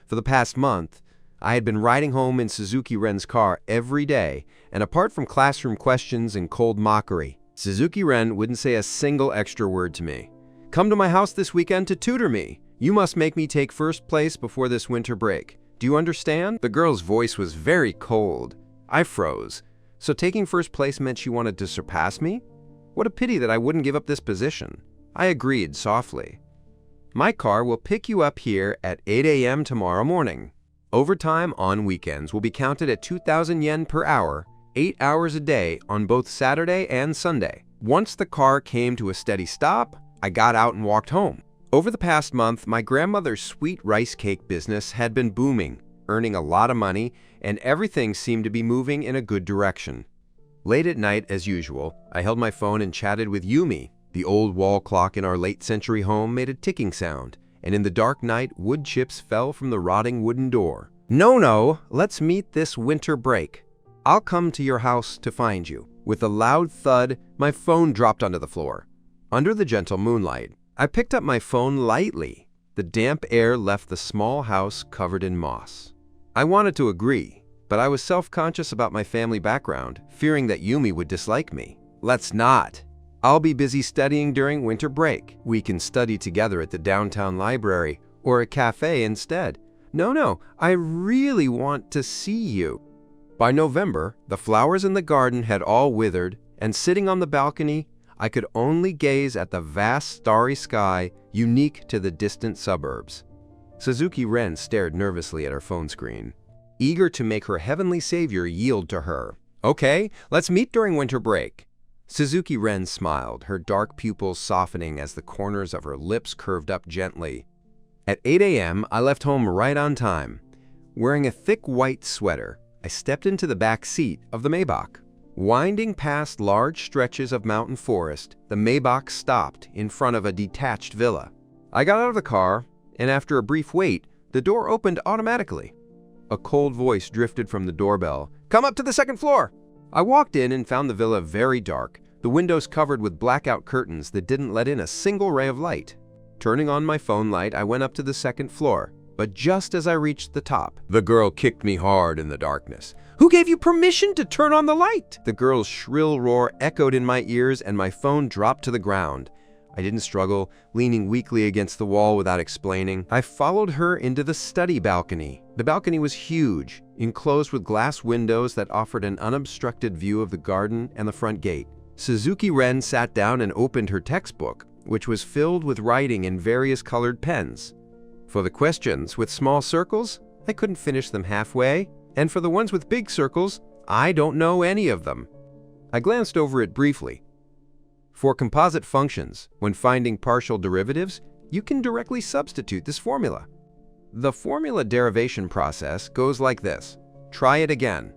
For the past month, I had been riding home in Suzuki Ren's car every day, and apart from classroom questions and cold mockery, Suzuki Ren wouldn't say a single extra word to me. "Come to my house this weekend to tutor me. You must make me take first place before this winter break. Do you understand?" The girl's voice was very cold. I froze. So taking first place meant she wanted to surpass me? What a pity that I wouldn't give up this position. I agreed softly. "My car will pick you up here at 8 a.m. tomorrow morning. Overtime on weekends will be counted at 2,000 yen per hour, 8 hours a day on both Saturday and Sunday." Once the car came to a steady stop, I got out and walked home. Over the past month, my grandmother's sweet rice cake business had been booming, earning a lot of money, and everything seemed to be moving in a good direction. Late at night, as usual, I held my phone and chatted with Yumi. The old wall clock in our late-century home made a ticking sound, and in the dark night, wood chips fell from the rotting wooden door. No, let's meet this winter break. I'll come to your house to find you. With a loud thud, my phone dropped onto the floor. Under the gentle moonlight, I picked up my phone lightly. The damp air left the small house covered in moss. I wanted to agree, but I was self-conscious about my family background, fearing that Yumi would dislike me. Let's not. I'll be busy studying during winter break. We can study together at the downtown library or a cafe instead. No, I really want to see you. By November, the flowers in the garden had all withered, and sitting on the balcony, I could only gaze at the vast starry sky unique to the distant suburbs. Suzuki Ren stared nervously at her phone screen, eager to make her heavenly savior yield to her. Okay, let's meet during winter break. Suzuki Ren smiled, her dark pupils softening as the corners of her lips curved up gently. At 8 a.m., I left home right on time. Wearing a thick white sweater, I stepped into the back seat of the Maybach. Winding past large stretches of mountain forest, the Maybach stopped in front of a detached villa. I got out of the car, and after a brief wait, the door opened automatically. A cold voice drifted from the doorbell. "Come up to the second floor!" I walked in and found the villa very dark, the windows covered with blackout curtains that didn't let in a single ray of light. Turning on my phone light, I went up to the second floor, but just as I reached the top, the girl kicked me hard in the darkness. "Who gave you permission to turn on the light?" The girl's shrill roar echoed in my ears and my phone dropped to the ground. I didn't struggle, leaning weakly against the wall without explaining. I followed her into the study balcony. The balcony was huge, enclosed with glass windows that offered an unobstructed view of the garden and the front gate. Suzuki Ren sat down and opened her textbook, which was filled with writing in various colored pens. For the questions with small circles, I couldn't finish them halfway, and for the ones with big circles, I don't know any of them. I glanced over it briefly. For composite functions, when finding partial derivatives, you can directly substitute this formula. The formula derivation process goes like this. Try it again.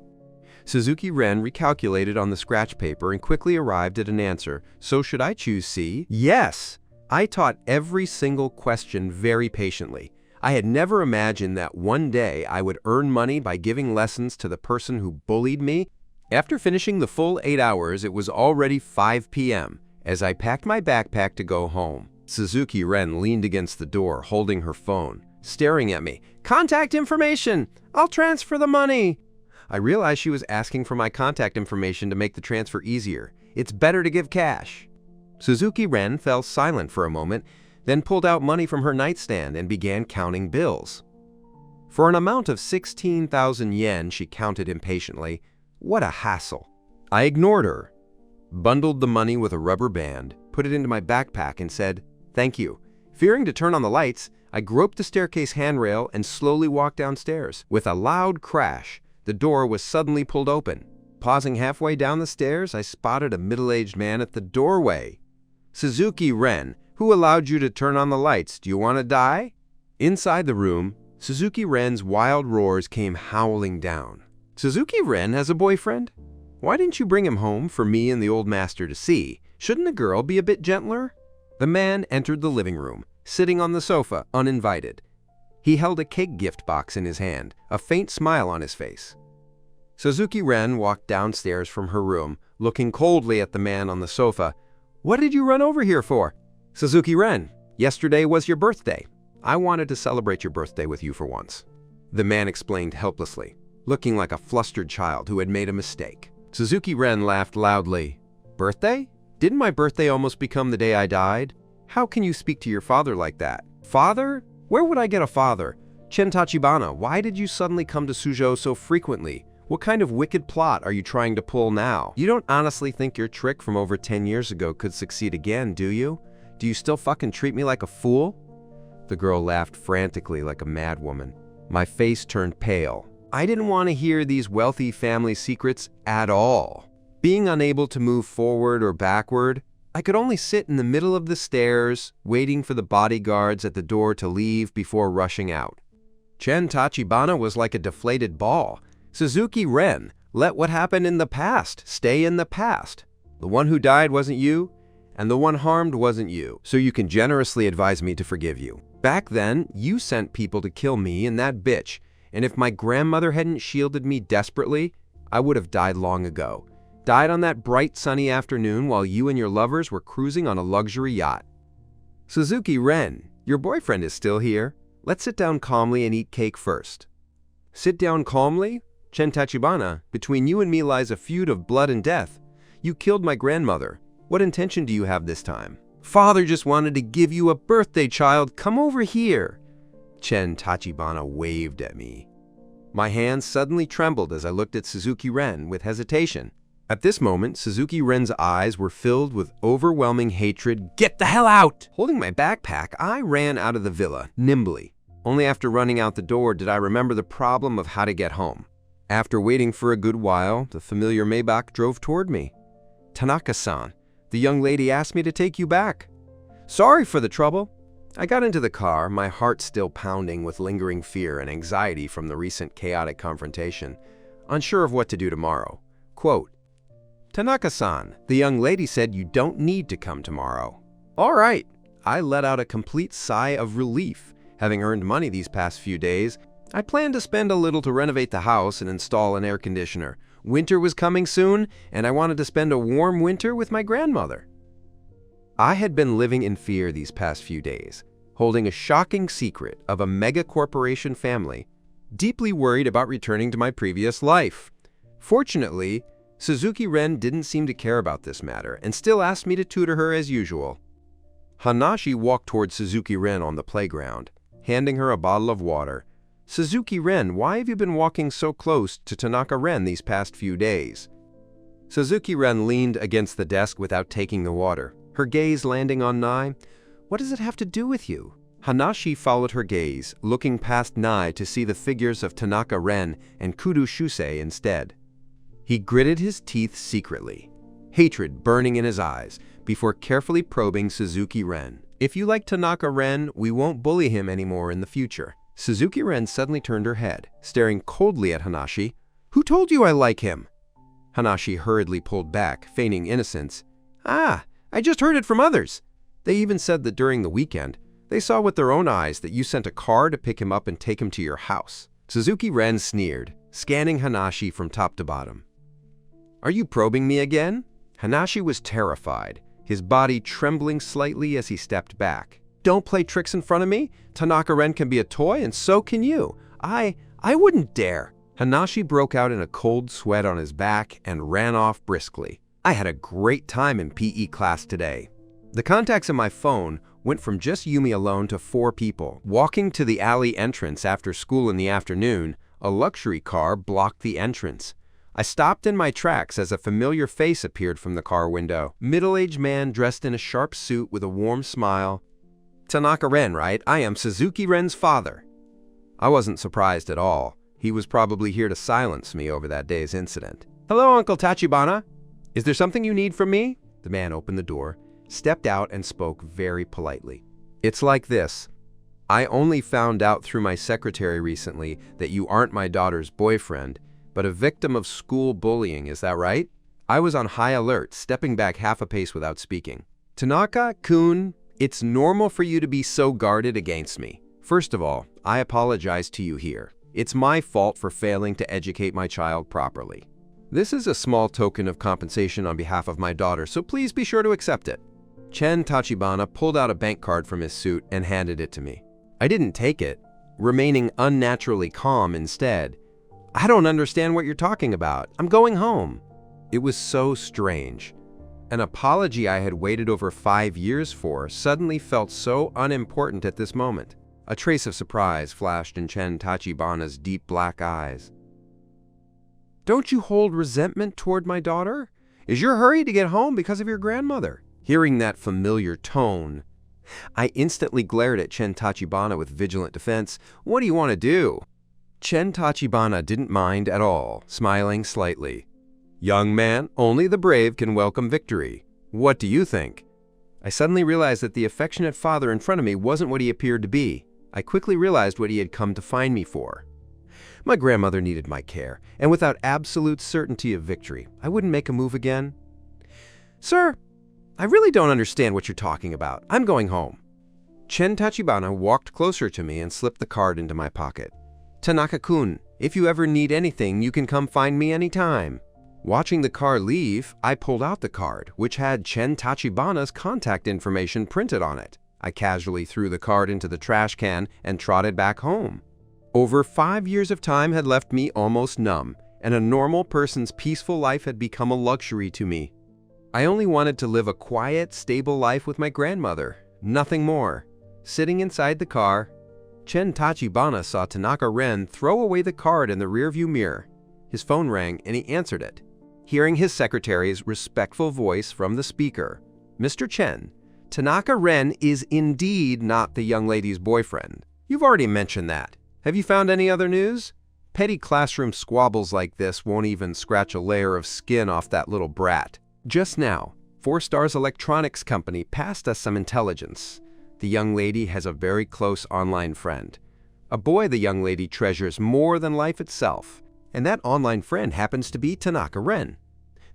Suzuki Ren recalculated on the scratch paper and quickly arrived at an answer. So should I choose C? Yes! I taught every single question very patiently. I had never imagined that one day I would earn money by giving lessons to the person who bullied me. After finishing the full 8 hours, it was already 5 p.m. as I packed my backpack to go home. Suzuki Ren leaned against the door, holding her phone, staring at me. "Contact information! I'll transfer the money!" I realized she was asking for my contact information to make the transfer easier. It's better to give cash. Suzuki Ren fell silent for a moment, then pulled out money from her nightstand and began counting bills. For an amount of 16,000 yen, she counted impatiently. What a hassle. I ignored her, bundled the money with a rubber band, put it into my backpack and said, "Thank you." Fearing to turn on the lights, I groped the staircase handrail and slowly walked downstairs. With a loud crash, the door was suddenly pulled open. Pausing halfway down the stairs, I spotted a middle-aged man at the doorway. "Suzuki Ren, who allowed you to turn on the lights? Do you want to die?" Inside the room, Suzuki Ren's wild roars came howling down. "Suzuki Ren has a boyfriend? Why didn't you bring him home for me and the old master to see? Shouldn't a girl be a bit gentler?" The man entered the living room, sitting on the sofa, uninvited. He held a cake gift box in his hand, a faint smile on his face. Suzuki Ren walked downstairs from her room, looking coldly at the man on the sofa. "What did you run over here for?" "Suzuki Ren, yesterday was your birthday. I wanted to celebrate your birthday with you for once." The man explained helplessly, looking like a flustered child who had made a mistake. Suzuki Ren laughed loudly. "Birthday? Didn't my birthday almost become the day I died? How can you speak to your father like that?" "Father? Where would I get a father? Chen Tachibana, why did you suddenly come to Suzhou so frequently? What kind of wicked plot are you trying to pull now? You don't honestly think your trick from over 10 years ago could succeed again, do you? Do you still fucking treat me like a fool?" The girl laughed frantically like a madwoman. My face turned pale. I didn't want to hear these wealthy family secrets at all. Being unable to move forward or backward, I could only sit in the middle of the stairs, waiting for the bodyguards at the door to leave before rushing out. Chen Tachibana was like a deflated ball. "Suzuki Ren, let what happened in the past stay in the past. The one who died wasn't you, and the one harmed wasn't you, so you can generously advise me to forgive you." Back then, you sent people to kill me and that bitch, and if my grandmother hadn't shielded me desperately, I would have died long ago. Died on that bright sunny afternoon while you and your lovers were cruising on a luxury yacht. Suzuki Ren, your boyfriend is still here. Let's sit down calmly and eat cake first. Sit down calmly? Chen Tachibana, between you and me lies a feud of blood and death. You killed my grandmother. What intention do you have this time? Father just wanted to give you a birthday, child. Come over here. Chen Tachibana waved at me. My hands suddenly trembled as I looked at Suzuki Ren with hesitation. At this moment, Suzuki Ren's eyes were filled with overwhelming hatred. Get the hell out! Holding my backpack, I ran out of the villa, nimbly. Only after running out the door did I remember the problem of how to get home. After waiting for a good while, the familiar Maybach drove toward me. Tanaka-san, the young lady asked me to take you back. Sorry for the trouble. I got into the car, my heart still pounding with lingering fear and anxiety from the recent chaotic confrontation, unsure of what to do tomorrow. Quote, Tanaka-san, the young lady said you don't need to come tomorrow. All right. I let out a complete sigh of relief. Having earned money these past few days, I planned to spend a little to renovate the house and install an air conditioner. Winter was coming soon, and I wanted to spend a warm winter with my grandmother. I had been living in fear these past few days, holding a shocking secret of a mega-corporation family, deeply worried about returning to my previous life. Fortunately, Suzuki Ren didn't seem to care about this matter and still asked me to tutor her as usual. Hanashi walked toward Suzuki Ren on the playground, handing her a bottle of water. Suzuki Ren, why have you been walking so close to Tanaka Ren these past few days? Suzuki Ren leaned against the desk without taking the water, her gaze landing on Nai. What does it have to do with you? Hanashi followed her gaze, looking past Nai to see the figures of Tanaka Ren and Kudo Shusei instead. He gritted his teeth secretly, hatred burning in his eyes, before carefully probing Suzuki Ren. If you like Tanaka Ren, we won't bully him anymore in the future. Suzuki Ren suddenly turned her head, staring coldly at Hanashi. Who told you I like him? Hanashi hurriedly pulled back, feigning innocence. Ah, I just heard it from others. They even said that during the weekend, they saw with their own eyes that you sent a car to pick him up and take him to your house. Suzuki Ren sneered, scanning Hanashi from top to bottom. Are you probing me again? Hanashi was terrified, his body trembling slightly as he stepped back. Don't play tricks in front of me. Tanaka Ren can be a toy, and so can you. I wouldn't dare. Hanashi broke out in a cold sweat on his back and ran off briskly. I had a great time in PE class today. The contacts in my phone went from just Yumi alone to 4 people. Walking to the alley entrance after school in the afternoon, a luxury car blocked the entrance. I stopped in my tracks as a familiar face appeared from the car window. Middle-aged man dressed in a sharp suit with a warm smile. Tanaka Ren, right? I am Suzuki Ren's father. I wasn't surprised at all. He was probably here to silence me over that day's incident. Hello, Uncle Tachibana. Is there something you need from me? The man opened the door, stepped out, and spoke very politely. It's like this. I only found out through my secretary recently that you aren't my daughter's boyfriend, but a victim of school bullying, is that right? I was on high alert, stepping back half a pace without speaking. Tanaka-kun, it's normal for you to be so guarded against me. First of all, I apologize to you here. It's my fault for failing to educate my child properly. This is a small token of compensation on behalf of my daughter, so please be sure to accept it. Chen Tachibana pulled out a bank card from his suit and handed it to me. I didn't take it, remaining unnaturally calm instead. I don't understand what you're talking about. I'm going home. It was so strange. An apology I had waited over 5 years for suddenly felt so unimportant at this moment. A trace of surprise flashed in Chen Tachibana's deep black eyes. Don't you hold resentment toward my daughter? Is your hurry to get home because of your grandmother? Hearing that familiar tone, I instantly glared at Chen Tachibana with vigilant defense. What do you want to do? Chen Tachibana didn't mind at all, smiling slightly. Young man, only the brave can welcome victory. What do you think? I suddenly realized that the affectionate father in front of me wasn't what he appeared to be. I quickly realized what he had come to find me for. My grandmother needed my care, and without absolute certainty of victory, I wouldn't make a move again. Sir, I really don't understand what you're talking about. I'm going home. Chen Tachibana walked closer to me and slipped the card into my pocket. "Tanaka-kun, if you ever need anything, you can come find me anytime." Watching the car leave, I pulled out the card, which had Chen Tachibana's contact information printed on it. I casually threw the card into the trash can and trotted back home. Over 5 years of time had left me almost numb, and a normal person's peaceful life had become a luxury to me. I only wanted to live a quiet, stable life with my grandmother, nothing more. Sitting inside the car, Chen Tachibana saw Tanaka Ren throw away the card in the rearview mirror. His phone rang and he answered it. Hearing his secretary's respectful voice from the speaker, "Mr. Chen, Tanaka Ren is indeed not the young lady's boyfriend. You've already mentioned that. Have you found any other news? Petty classroom squabbles like this won't even scratch a layer of skin off that little brat. Just now, 4 Stars Electronics Company passed us some intelligence. The young lady has a very close online friend. A boy the young lady treasures more than life itself. And that online friend happens to be Tanaka Ren.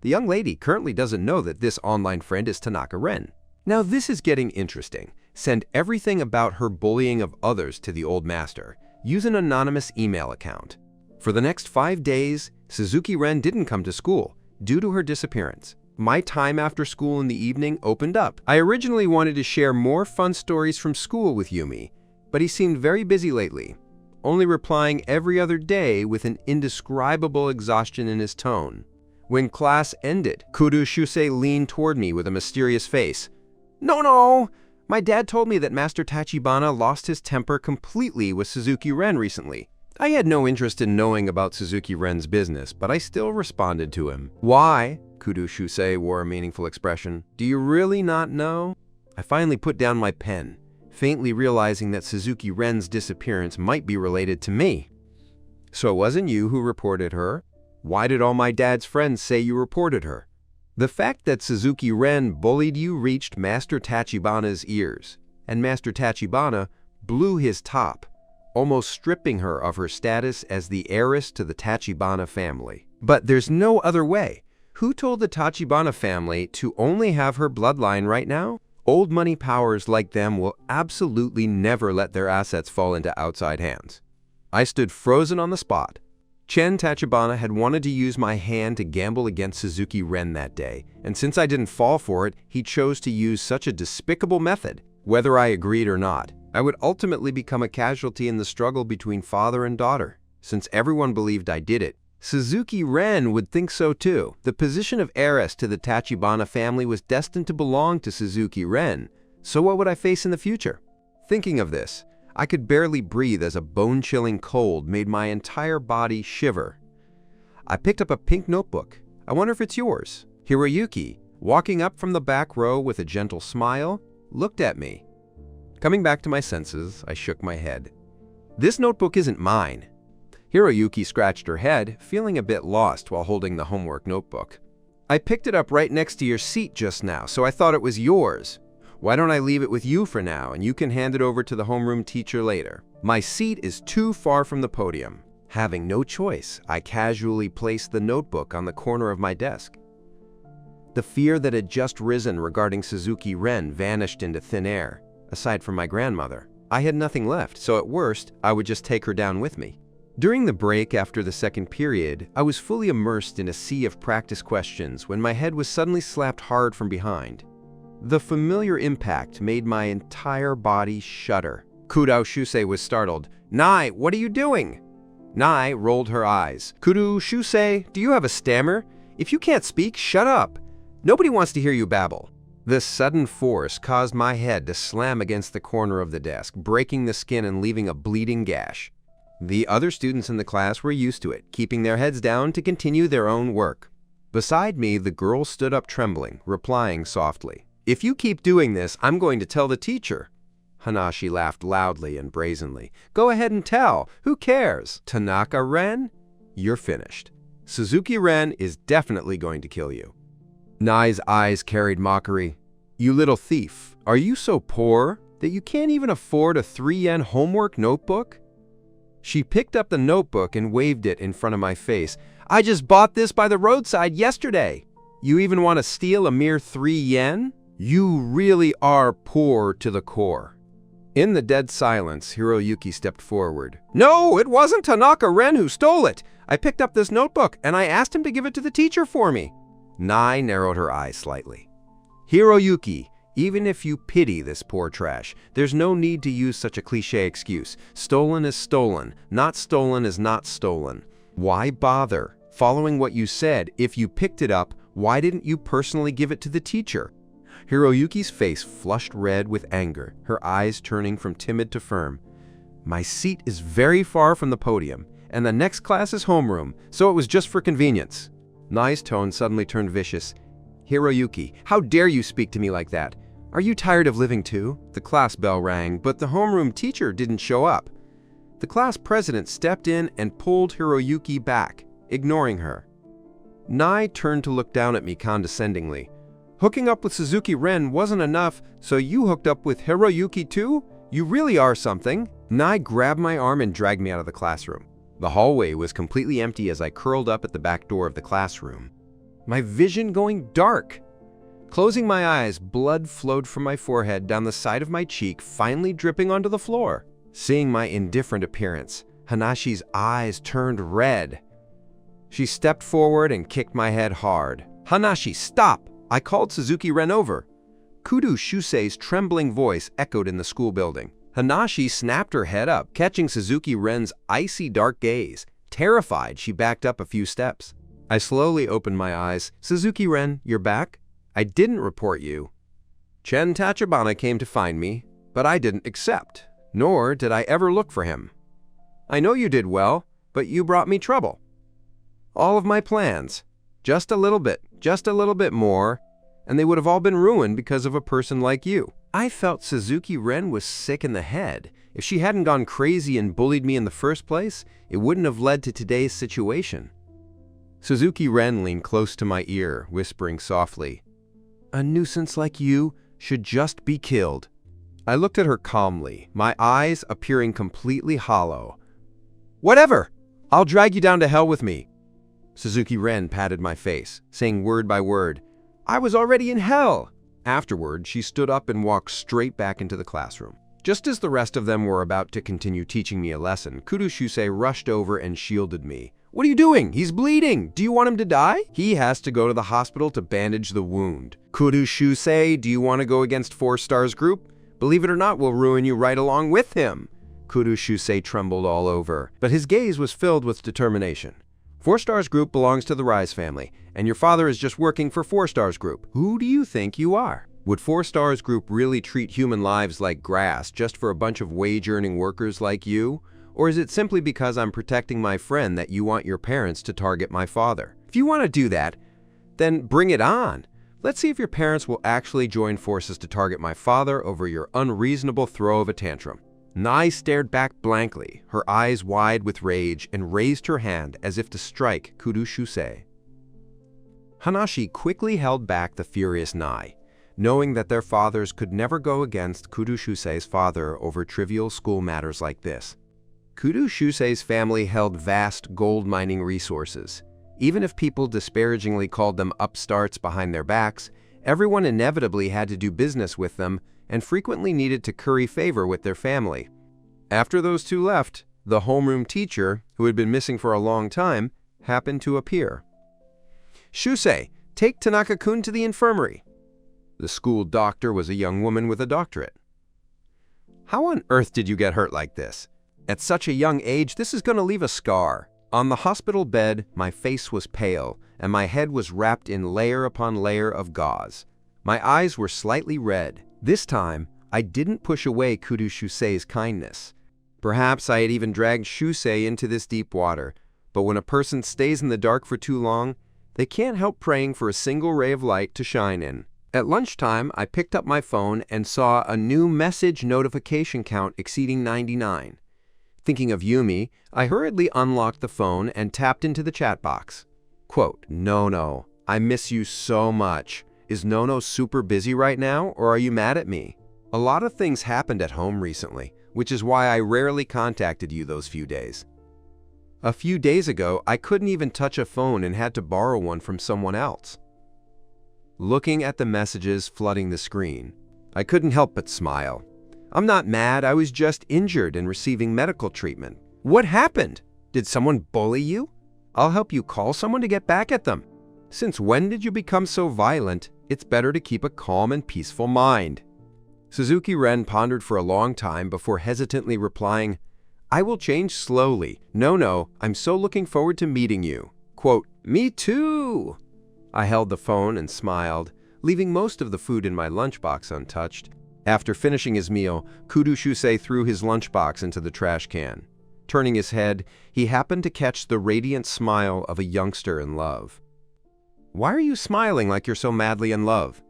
The young lady currently doesn't know that this online friend is Tanaka Ren. Now this is getting interesting. Send everything about her bullying of others to the old master. Use an anonymous email account. For the next 5 days, Suzuki Ren didn't come to school due to her disappearance. My time after school in the evening opened up. I originally wanted to share more fun stories from school with Yumi, but he seemed very busy lately, only replying every other day with an indescribable exhaustion in his tone. When class ended, Kuru Shusei leaned toward me with a mysterious face. No, my dad told me that Master Tachibana lost his temper completely with Suzuki Ren recently. I had no interest in knowing about Suzuki Ren's business, but I still responded to him. Why? Kuru Shusei wore a meaningful expression. Do you really not know? I finally put down my pen, faintly realizing that Suzuki Ren's disappearance might be related to me. So it wasn't you who reported her? Why did all my dad's friends say you reported her? The fact that Suzuki Ren bullied you reached Master Tachibana's ears, and Master Tachibana blew his top, almost stripping her of her status as the heiress to the Tachibana family. But there's no other way. Who told the Tachibana family to only have her bloodline right now? Old money powers like them will absolutely never let their assets fall into outside hands. I stood frozen on the spot. Chen Tachibana had wanted to use my hand to gamble against Suzuki Ren that day, and since I didn't fall for it, he chose to use such a despicable method. Whether I agreed or not, I would ultimately become a casualty in the struggle between father and daughter. Since everyone believed I did it, Suzuki Ren would think so too. The position of heiress to the Tachibana family was destined to belong to Suzuki Ren, so what would I face in the future? Thinking of this, I could barely breathe as a bone-chilling cold made my entire body shiver. I picked up a pink notebook. I wonder if it's yours. Hiroyuki, walking up from the back row with a gentle smile, looked at me. Coming back to my senses, I shook my head. This notebook isn't mine. Hiroyuki scratched her head, feeling a bit lost while holding the homework notebook. I picked it up right next to your seat just now, so I thought it was yours. Why don't I leave it with you for now, and you can hand it over to the homeroom teacher later? My seat is too far from the podium. Having no choice, I casually placed the notebook on the corner of my desk. The fear that had just risen regarding Suzuki Ren vanished into thin air. Aside from my grandmother, I had nothing left, so at worst, I would just take her down with me. During the break after the second period, I was fully immersed in a sea of practice questions when my head was suddenly slapped hard from behind. The familiar impact made my entire body shudder. Kuru Shusei was startled. "Nai, what are you doing?" Nai rolled her eyes. "Kuru Shusei, do you have a stammer? If you can't speak, shut up. Nobody wants to hear you babble." This sudden force caused my head to slam against the corner of the desk, breaking the skin and leaving a bleeding gash. The other students in the class were used to it, keeping their heads down to continue their own work. Beside me, the girl stood up trembling, replying softly, "If you keep doing this, I'm going to tell the teacher." Hanashi laughed loudly and brazenly. "Go ahead and tell. Who cares? Tanaka Ren? You're finished. Suzuki Ren is definitely going to kill you." Nai's eyes carried mockery. "You little thief, are you so poor that you can't even afford a 3-yen homework notebook?" She picked up the notebook and waved it in front of my face. "I just bought this by the roadside yesterday. You even want to steal a mere 3 yen? You really are poor to the core." In the dead silence, Hiroyuki stepped forward. "No, it wasn't Tanaka Ren who stole it! I picked up this notebook, and I asked him to give it to the teacher for me." Nai narrowed her eyes slightly. "Hiroyuki, even if you pity this poor trash, there's no need to use such a cliché excuse. Stolen is stolen. Not stolen is not stolen. Why bother? Following what you said, if you picked it up, why didn't you personally give it to the teacher?" Hiroyuki's face flushed red with anger, her eyes turning from timid to firm. "My seat is very far from the podium, and the next class is homeroom, so it was just for convenience." Nai's tone suddenly turned vicious. "Hiroyuki, how dare you speak to me like that? Are you tired of living too?" The class bell rang, but the homeroom teacher didn't show up. The class president stepped in and pulled Hiroyuki back, ignoring her. Nai turned to look down at me condescendingly. "Hooking up with Suzuki Ren wasn't enough, so you hooked up with Hiroyuki too? You really are something." Nai grabbed my arm and dragged me out of the classroom. The hallway was completely empty as I curled up at the back door of the classroom, my vision going dark. Closing my eyes, blood flowed from my forehead down the side of my cheek, finally dripping onto the floor. Seeing my indifferent appearance, Hanashi's eyes turned red. She stepped forward and kicked my head hard. "Hanashi, stop! I called Suzuki Ren over." Kudo Shusei's trembling voice echoed in the school building. Hanashi snapped her head up, catching Suzuki Ren's icy dark gaze. Terrified, she backed up a few steps. I slowly opened my eyes. "Suzuki Ren, you're back? I didn't report you. Chen Tachibana came to find me, but I didn't accept, nor did I ever look for him. I know you did well, but you brought me trouble. All of my plans, just a little bit more, and they would have all been ruined because of a person like you." I felt Suzuki Ren was sick in the head. If she hadn't gone crazy and bullied me in the first place, it wouldn't have led to today's situation. Suzuki Ren leaned close to my ear, whispering softly, "A nuisance like you should just be killed." I looked at her calmly, my eyes appearing completely hollow. "Whatever! I'll drag you down to hell with me." Suzuki Ren patted my face, saying word by word, "I was already in hell." Afterward, she stood up and walked straight back into the classroom. Just as the rest of them were about to continue teaching me a lesson, Kudo Shusei rushed over and shielded me. "What are you doing? He's bleeding! Do you want him to die? He has to go to the hospital to bandage the wound." "Kudo Shusei, do you want to go against 4 Stars Group? Believe it or not, we'll ruin you right along with him." Kudo Shusei trembled all over, but his gaze was filled with determination. 4 Stars Group belongs to the Rise family, and your father is just working for 4 Stars Group. Who do you think you are? Would 4 Stars Group really treat human lives like grass just for a bunch of wage-earning workers like you? Or is it simply because I'm protecting my friend that you want your parents to target my father? If you want to do that, then bring it on. Let's see if your parents will actually join forces to target my father over your unreasonable throw of a tantrum." Nai stared back blankly, her eyes wide with rage, and raised her hand as if to strike Kudo Shusei. Hanashi quickly held back the furious Nai, knowing that their fathers could never go against Kudo Shusei's father over trivial school matters like this. Kudo Shusei's family held vast gold mining resources. Even if people disparagingly called them upstarts behind their backs, everyone inevitably had to do business with them and frequently needed to curry favor with their family. After those two left, the homeroom teacher, who had been missing for a long time, happened to appear. "Shusei, take Tanaka-kun to the infirmary." The school doctor was a young woman with a doctorate. "How on earth did you get hurt like this? At such a young age, this is going to leave a scar." On the hospital bed, my face was pale, and my head was wrapped in layer upon layer of gauze. My eyes were slightly red. This time, I didn't push away Kudo Shusei's kindness. Perhaps I had even dragged Shusei into this deep water, but when a person stays in the dark for too long, they can't help praying for a single ray of light to shine in. At lunchtime, I picked up my phone and saw a new message notification count exceeding 99. Thinking of Yumi, I hurriedly unlocked the phone and tapped into the chat box. Quote, "Nono, I miss you so much. Is Nono super busy right now, or are you mad at me? A lot of things happened at home recently, which is why I rarely contacted you those few days. A few days ago, I couldn't even touch a phone and had to borrow one from someone else." Looking at the messages flooding the screen, I couldn't help but smile. I'm not mad, I was just injured and receiving medical treatment. What happened? Did someone bully you? I'll help you call someone to get back at them. Since when did you become so violent? It's better to keep a calm and peaceful mind. Suzuki Ren pondered for a long time before hesitantly replying, I will change slowly. No, I'm so looking forward to meeting you. Quote, me too. I held the phone and smiled, leaving most of the food in my lunchbox untouched. After finishing his meal, Kudo Shusei threw his lunchbox into the trash can. Turning his head, he happened to catch the radiant smile of a youngster in love. Why are you smiling like you're so madly in love?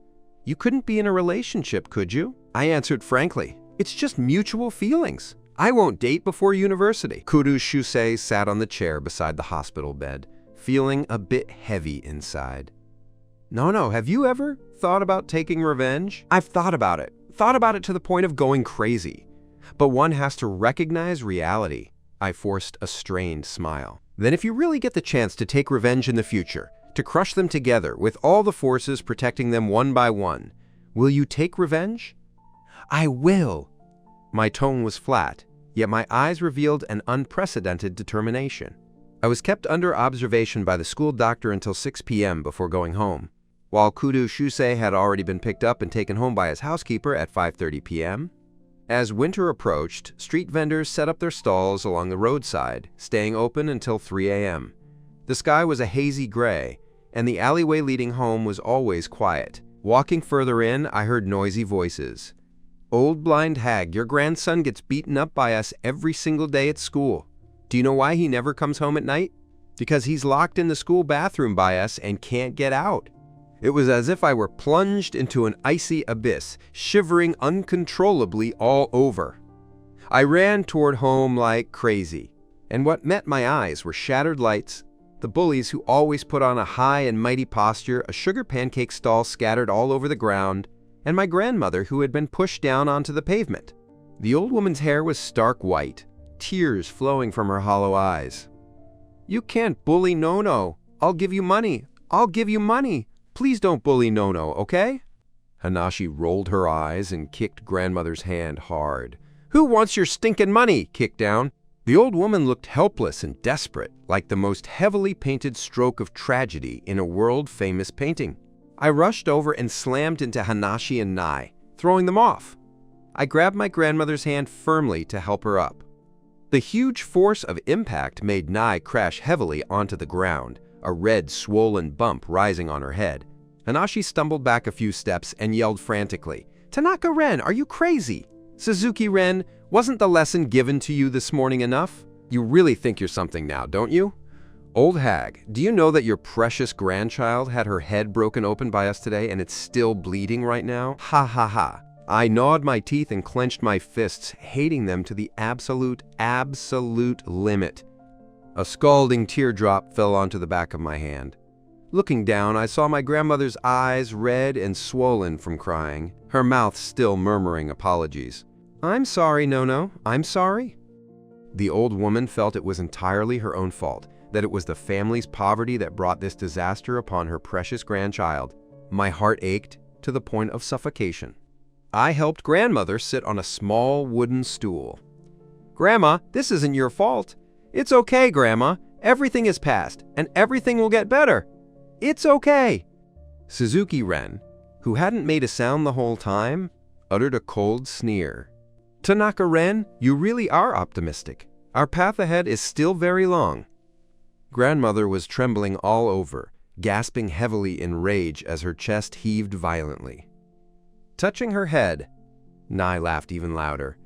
You couldn't be in a relationship, could you? I answered frankly, it's just mutual feelings. I won't date before university. Kudo Shusei sat on the chair beside the hospital bed, feeling a bit heavy inside. No, have you ever thought about taking revenge? I've thought about it to the point of going crazy. But one has to recognize reality. I forced a strained smile. Then if you really get the chance to take revenge in the future, to crush them together with all the forces protecting them one by one, will you take revenge? I will. My tone was flat, yet my eyes revealed an unprecedented determination. I was kept under observation by the school doctor until 6 p.m. before going home. While Kudo Shusei had already been picked up and taken home by his housekeeper at 5:30 p.m. As winter approached, street vendors set up their stalls along the roadside, staying open until 3 a.m. The sky was a hazy gray, and the alleyway leading home was always quiet. Walking further in, I heard noisy voices. Old blind hag, your grandson gets beaten up by us every single day at school. Do you know why he never comes home at night? Because he's locked in the school bathroom by us and can't get out. It was as if I were plunged into an icy abyss, shivering uncontrollably all over. I ran toward home like crazy, and what met my eyes were shattered lights, the bullies who always put on a high and mighty posture, a sugar pancake stall scattered all over the ground, and my grandmother who had been pushed down onto the pavement. The old woman's hair was stark white, tears flowing from her hollow eyes. You can't bully Nono. I'll give you money. I'll give you money. Please don't bully Nono, okay? Hanashi rolled her eyes and kicked grandmother's hand hard. Who wants your stinking money? Kicked down. The old woman looked helpless and desperate, like the most heavily painted stroke of tragedy in a world-famous painting. I rushed over and slammed into Hanashi and Nai, throwing them off. I grabbed my grandmother's hand firmly to help her up. The huge force of impact made Nai crash heavily onto the ground, a red, swollen bump rising on her head. Hanashi stumbled back a few steps and yelled frantically, Tanaka Ren, are you crazy? Suzuki Ren, wasn't the lesson given to you this morning enough? You really think you're something now, don't you? Old hag, do you know that your precious grandchild had her head broken open by us today and it's still bleeding right now? Ha ha ha. I gnawed my teeth and clenched my fists, hating them to the absolute limit. A scalding teardrop fell onto the back of my hand. Looking down, I saw my grandmother's eyes red and swollen from crying, her mouth still murmuring apologies. I'm sorry, Nono. I'm sorry. The old woman felt it was entirely her own fault, that it was the family's poverty that brought this disaster upon her precious grandchild. My heart ached to the point of suffocation. I helped grandmother sit on a small wooden stool. Grandma, this isn't your fault. It's okay, Grandma. Everything is past, and everything will get better. It's okay. Suzuki Ren, who hadn't made a sound the whole time, uttered a cold sneer. Tanaka Ren, you really are optimistic. Our path ahead is still very long. Grandmother was trembling all over, gasping heavily in rage as her chest heaved violently. Touching her head, Nai laughed even louder.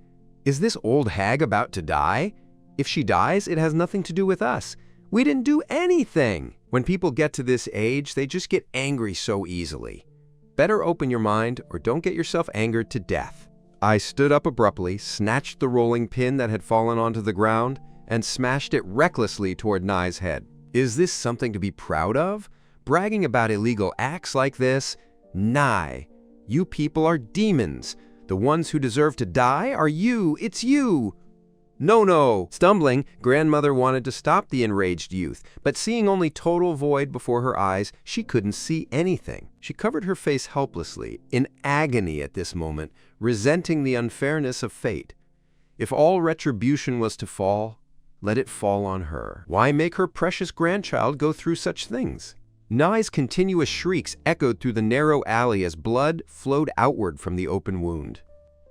Is this old hag about to die? If she dies, it has nothing to do with us. We didn't do anything. When people get to this age, they just get angry so easily. Better open your mind or don't get yourself angered to death. I stood up abruptly, snatched the rolling pin that had fallen onto the ground, and smashed it recklessly toward Nai's head. Is this something to be proud of? Bragging about illegal acts like this? Nai, you people are demons. The ones who deserve to die are you. It's you. No, no! Stumbling, grandmother wanted to stop the enraged youth, but seeing only total void before her eyes, she couldn't see anything. She covered her face helplessly, in agony at this moment, resenting the unfairness of fate. If all retribution was to fall, let it fall on her. Why make her precious grandchild go through such things? Nai's continuous shrieks echoed through the narrow alley as blood flowed outward from the open wound.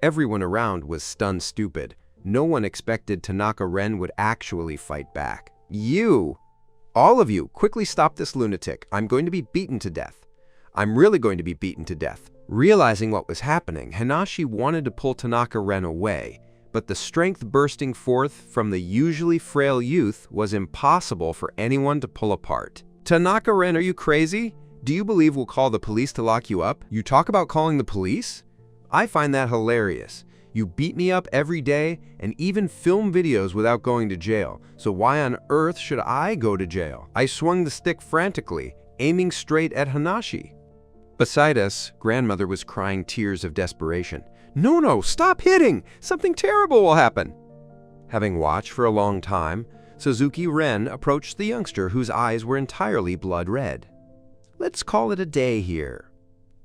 Everyone around was stunned stupid. No one expected Tanaka-Ren would actually fight back. You! All of you, quickly stop this lunatic. I'm going to be beaten to death. I'm really going to be beaten to death. Realizing what was happening, Hanashi wanted to pull Tanaka-Ren away, but the strength bursting forth from the usually frail youth was impossible for anyone to pull apart. Tanaka-Ren, are you crazy? Do you believe we'll call the police to lock you up? You talk about calling the police? I find that hilarious. You beat me up every day and even film videos without going to jail, so why on earth should I go to jail? I swung the stick frantically, aiming straight at Hanashi. Beside us, grandmother was crying tears of desperation. No, no, stop hitting! Something terrible will happen! Having watched for a long time, Suzuki Ren approached the youngster whose eyes were entirely blood red. Let's call it a day here.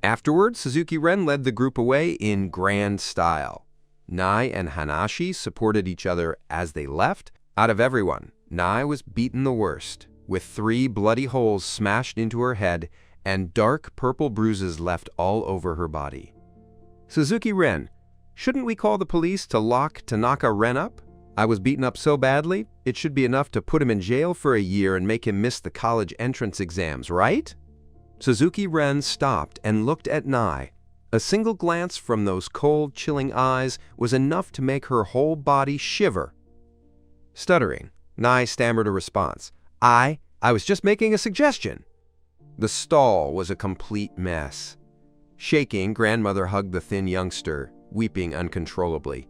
Afterward, Suzuki Ren led the group away in grand style. Nai and Hanashi supported each other as they left. Out of everyone, Nai was beaten the worst, with 3 bloody holes smashed into her head and dark purple bruises left all over her body. Suzuki Ren, shouldn't we call the police to lock Tanaka-Ren up? I was beaten up so badly, it should be enough to put him in jail for a year and make him miss the college entrance exams, right? Suzuki Ren stopped and looked at Nai. A single glance from those cold, chilling eyes was enough to make her whole body shiver. Stuttering, Nai stammered a response. I was just making a suggestion. The stall was a complete mess. Shaking, grandmother hugged the thin youngster, weeping uncontrollably.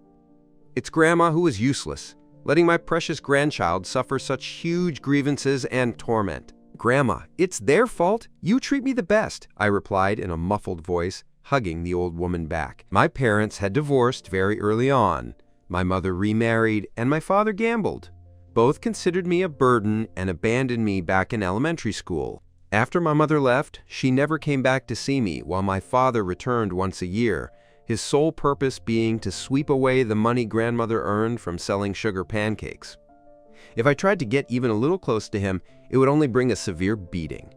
It's Grandma who is useless, letting my precious grandchild suffer such huge grievances and torment. Grandma, it's their fault. You treat me the best, I replied in a muffled voice, hugging the old woman back. My parents had divorced very early on. My mother remarried, and my father gambled. Both considered me a burden and abandoned me back in elementary school. After my mother left, she never came back to see me, while my father returned once a year, his sole purpose being to sweep away the money grandmother earned from selling sugar pancakes. If I tried to get even a little close to him, it would only bring a severe beating.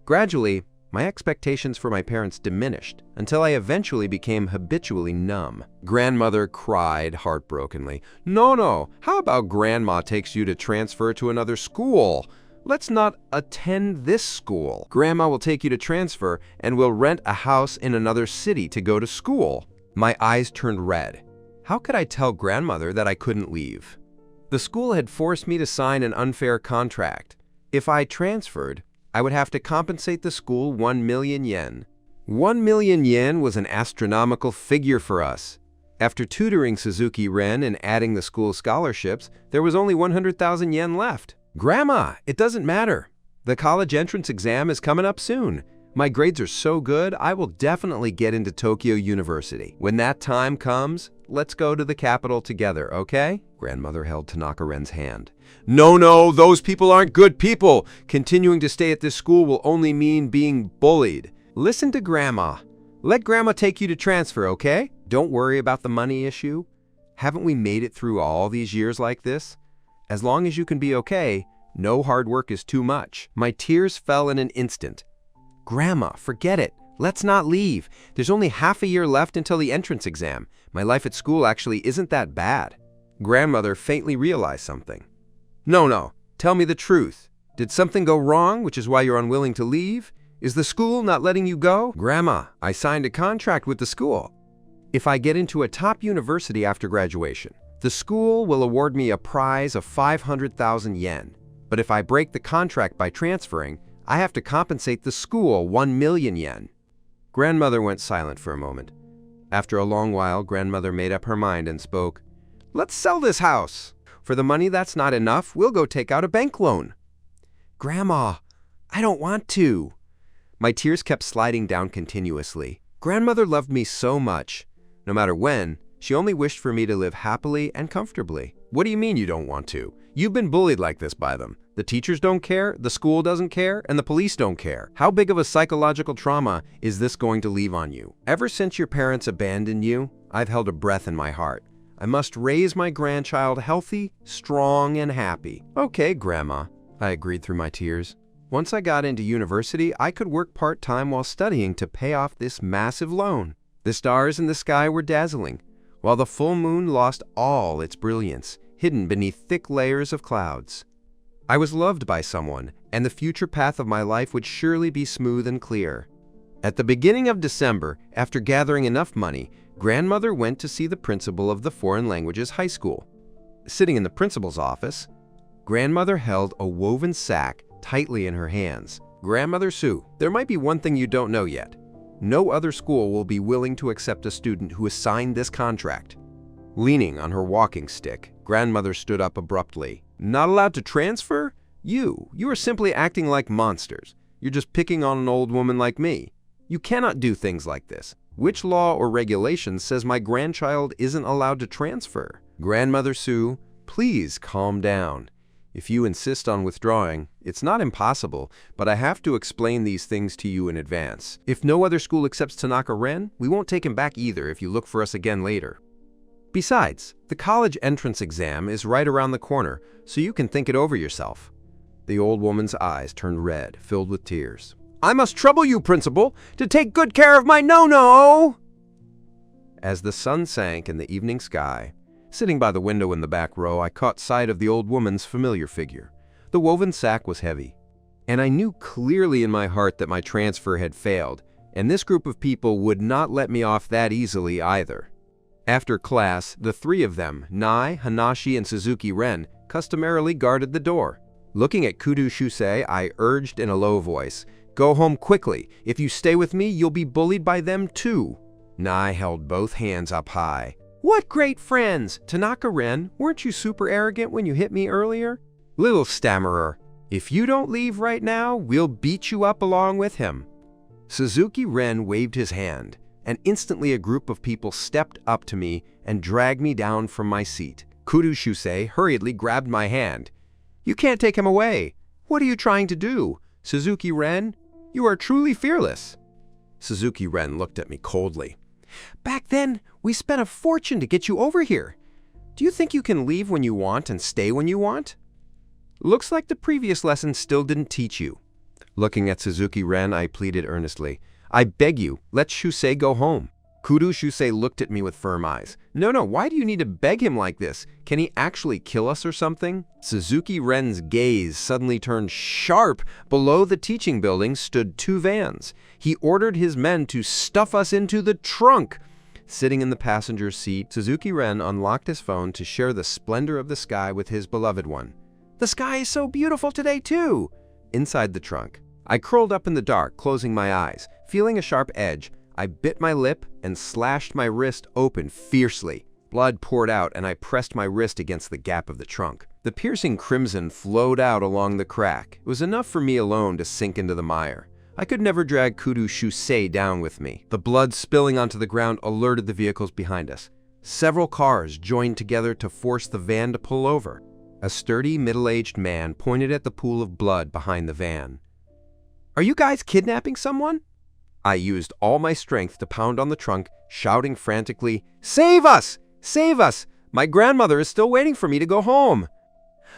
Gradually, my expectations for my parents diminished until I eventually became habitually numb. Grandmother cried heartbrokenly. No, no, how about Grandma takes you to transfer to another school? Let's not attend this school. Grandma will take you to transfer and we'll rent a house in another city to go to school. My eyes turned red. How could I tell grandmother that I couldn't leave? The school had forced me to sign an unfair contract. If I transferred, I would have to compensate the school 1 million yen. 1 million yen was an astronomical figure for us. After tutoring Suzuki Ren and adding the school scholarships, there was only 100,000 yen left. Grandma, it doesn't matter. The college entrance exam is coming up soon. My grades are so good, I will definitely get into Tokyo University. When that time comes, let's go to the capital together, okay? Grandmother held Tanaka-Ren's hand. No, no, those people aren't good people. Continuing to stay at this school will only mean being bullied. Listen to Grandma. Let Grandma take you to transfer, okay? Don't worry about the money issue. Haven't we made it through all these years like this? As long as you can be okay, no hard work is too much. My tears fell in an instant. Grandma, forget it. Let's not leave. There's only half a year left until the entrance exam. My life at school actually isn't that bad. Grandmother faintly realized something. No, no. Tell me the truth. Did something go wrong, which is why you're unwilling to leave? Is the school not letting you go? Grandma, I signed a contract with the school. If I get into a top university after graduation, the school will award me a prize of 500,000 yen. But if I break the contract by transferring, I have to compensate the school 1 million yen. Grandmother went silent for a moment. After a long while, grandmother made up her mind and spoke. Let's sell this house. For the money that's not enough, we'll go take out a bank loan. Grandma, I don't want to. My tears kept sliding down continuously. Grandmother loved me so much. No matter when, she only wished for me to live happily and comfortably. What do you mean you don't want to? You've been bullied like this by them. The teachers don't care, the school doesn't care, and the police don't care. How big of a psychological trauma is this going to leave on you? Ever since your parents abandoned you, I've held a breath in my heart. I must raise my grandchild healthy, strong, and happy. Okay, Grandma, I agreed through my tears. Once I got into university, I could work part-time while studying to pay off this massive loan. The stars in the sky were dazzling, while the full moon lost all its brilliance, hidden beneath thick layers of clouds. I was loved by someone, and the future path of my life would surely be smooth and clear. At the beginning of December, after gathering enough money, Grandmother went to see the principal of the Foreign Languages High School. Sitting in the principal's office, Grandmother held a woven sack tightly in her hands. Grandmother Sue, there might be one thing you don't know yet. No other school will be willing to accept a student who has signed this contract. Leaning on her walking stick, Grandmother stood up abruptly. Not allowed to transfer? You are simply acting like monsters. You're just picking on an old woman like me. You cannot do things like this. Which law or regulation says my grandchild isn't allowed to transfer? Grandmother Sue, please calm down. If you insist on withdrawing, it's not impossible, but I have to explain these things to you in advance. If no other school accepts Tanaka Ren, we won't take him back either if you look for us again later. Besides, the college entrance exam is right around the corner, so you can think it over yourself. The old woman's eyes turned red, filled with tears. I must trouble you, Principal, to take good care of my no-no! As the sun sank in the evening sky, sitting by the window in the back row, I caught sight of the old woman's familiar figure. The woven sack was heavy, and I knew clearly in my heart that my transfer had failed, and this group of people would not let me off that easily either. After class, the three of them, Nai, Hanashi, and Suzuki Ren, customarily guarded the door. Looking at Kudo Shusei, I urged in a low voice, "Go home quickly. If you stay with me, you'll be bullied by them too." Nai held both hands up high. What great friends! Tanaka Ren, weren't you super arrogant when you hit me earlier? Little stammerer, if you don't leave right now, we'll beat you up along with him. Suzuki Ren waved his hand, and instantly a group of people stepped up to me and dragged me down from my seat. Kudo Shusei hurriedly grabbed my hand. You can't take him away. What are you trying to do? Suzuki Ren, you are truly fearless. Suzuki Ren looked at me coldly. Back then, we spent a fortune to get you over here. Do you think you can leave when you want and stay when you want? Looks like the previous lesson still didn't teach you. Looking at Suzuki Ren, I pleaded earnestly. I beg you, let Shusei go home. Kudo Shusei looked at me with firm eyes. No, why do you need to beg him like this? Can he actually kill us or something? Suzuki Ren's gaze suddenly turned sharp. Below the teaching building stood two vans. He ordered his men to stuff us into the trunk. Sitting in the passenger seat, Suzuki Ren unlocked his phone to share the splendor of the sky with his beloved one. The sky is so beautiful today too! Inside the trunk, I curled up in the dark, closing my eyes. Feeling a sharp edge, I bit my lip and slashed my wrist open fiercely. Blood poured out and I pressed my wrist against the gap of the trunk. The piercing crimson flowed out along the crack. It was enough for me alone to sink into the mire. I could never drag Kudo Shusei down with me. The blood spilling onto the ground alerted the vehicles behind us. Several cars joined together to force the van to pull over. A sturdy, middle-aged man pointed at the pool of blood behind the van. Are you guys kidnapping someone? I used all my strength to pound on the trunk, shouting frantically, Save us! Save us! My grandmother is still waiting for me to go home!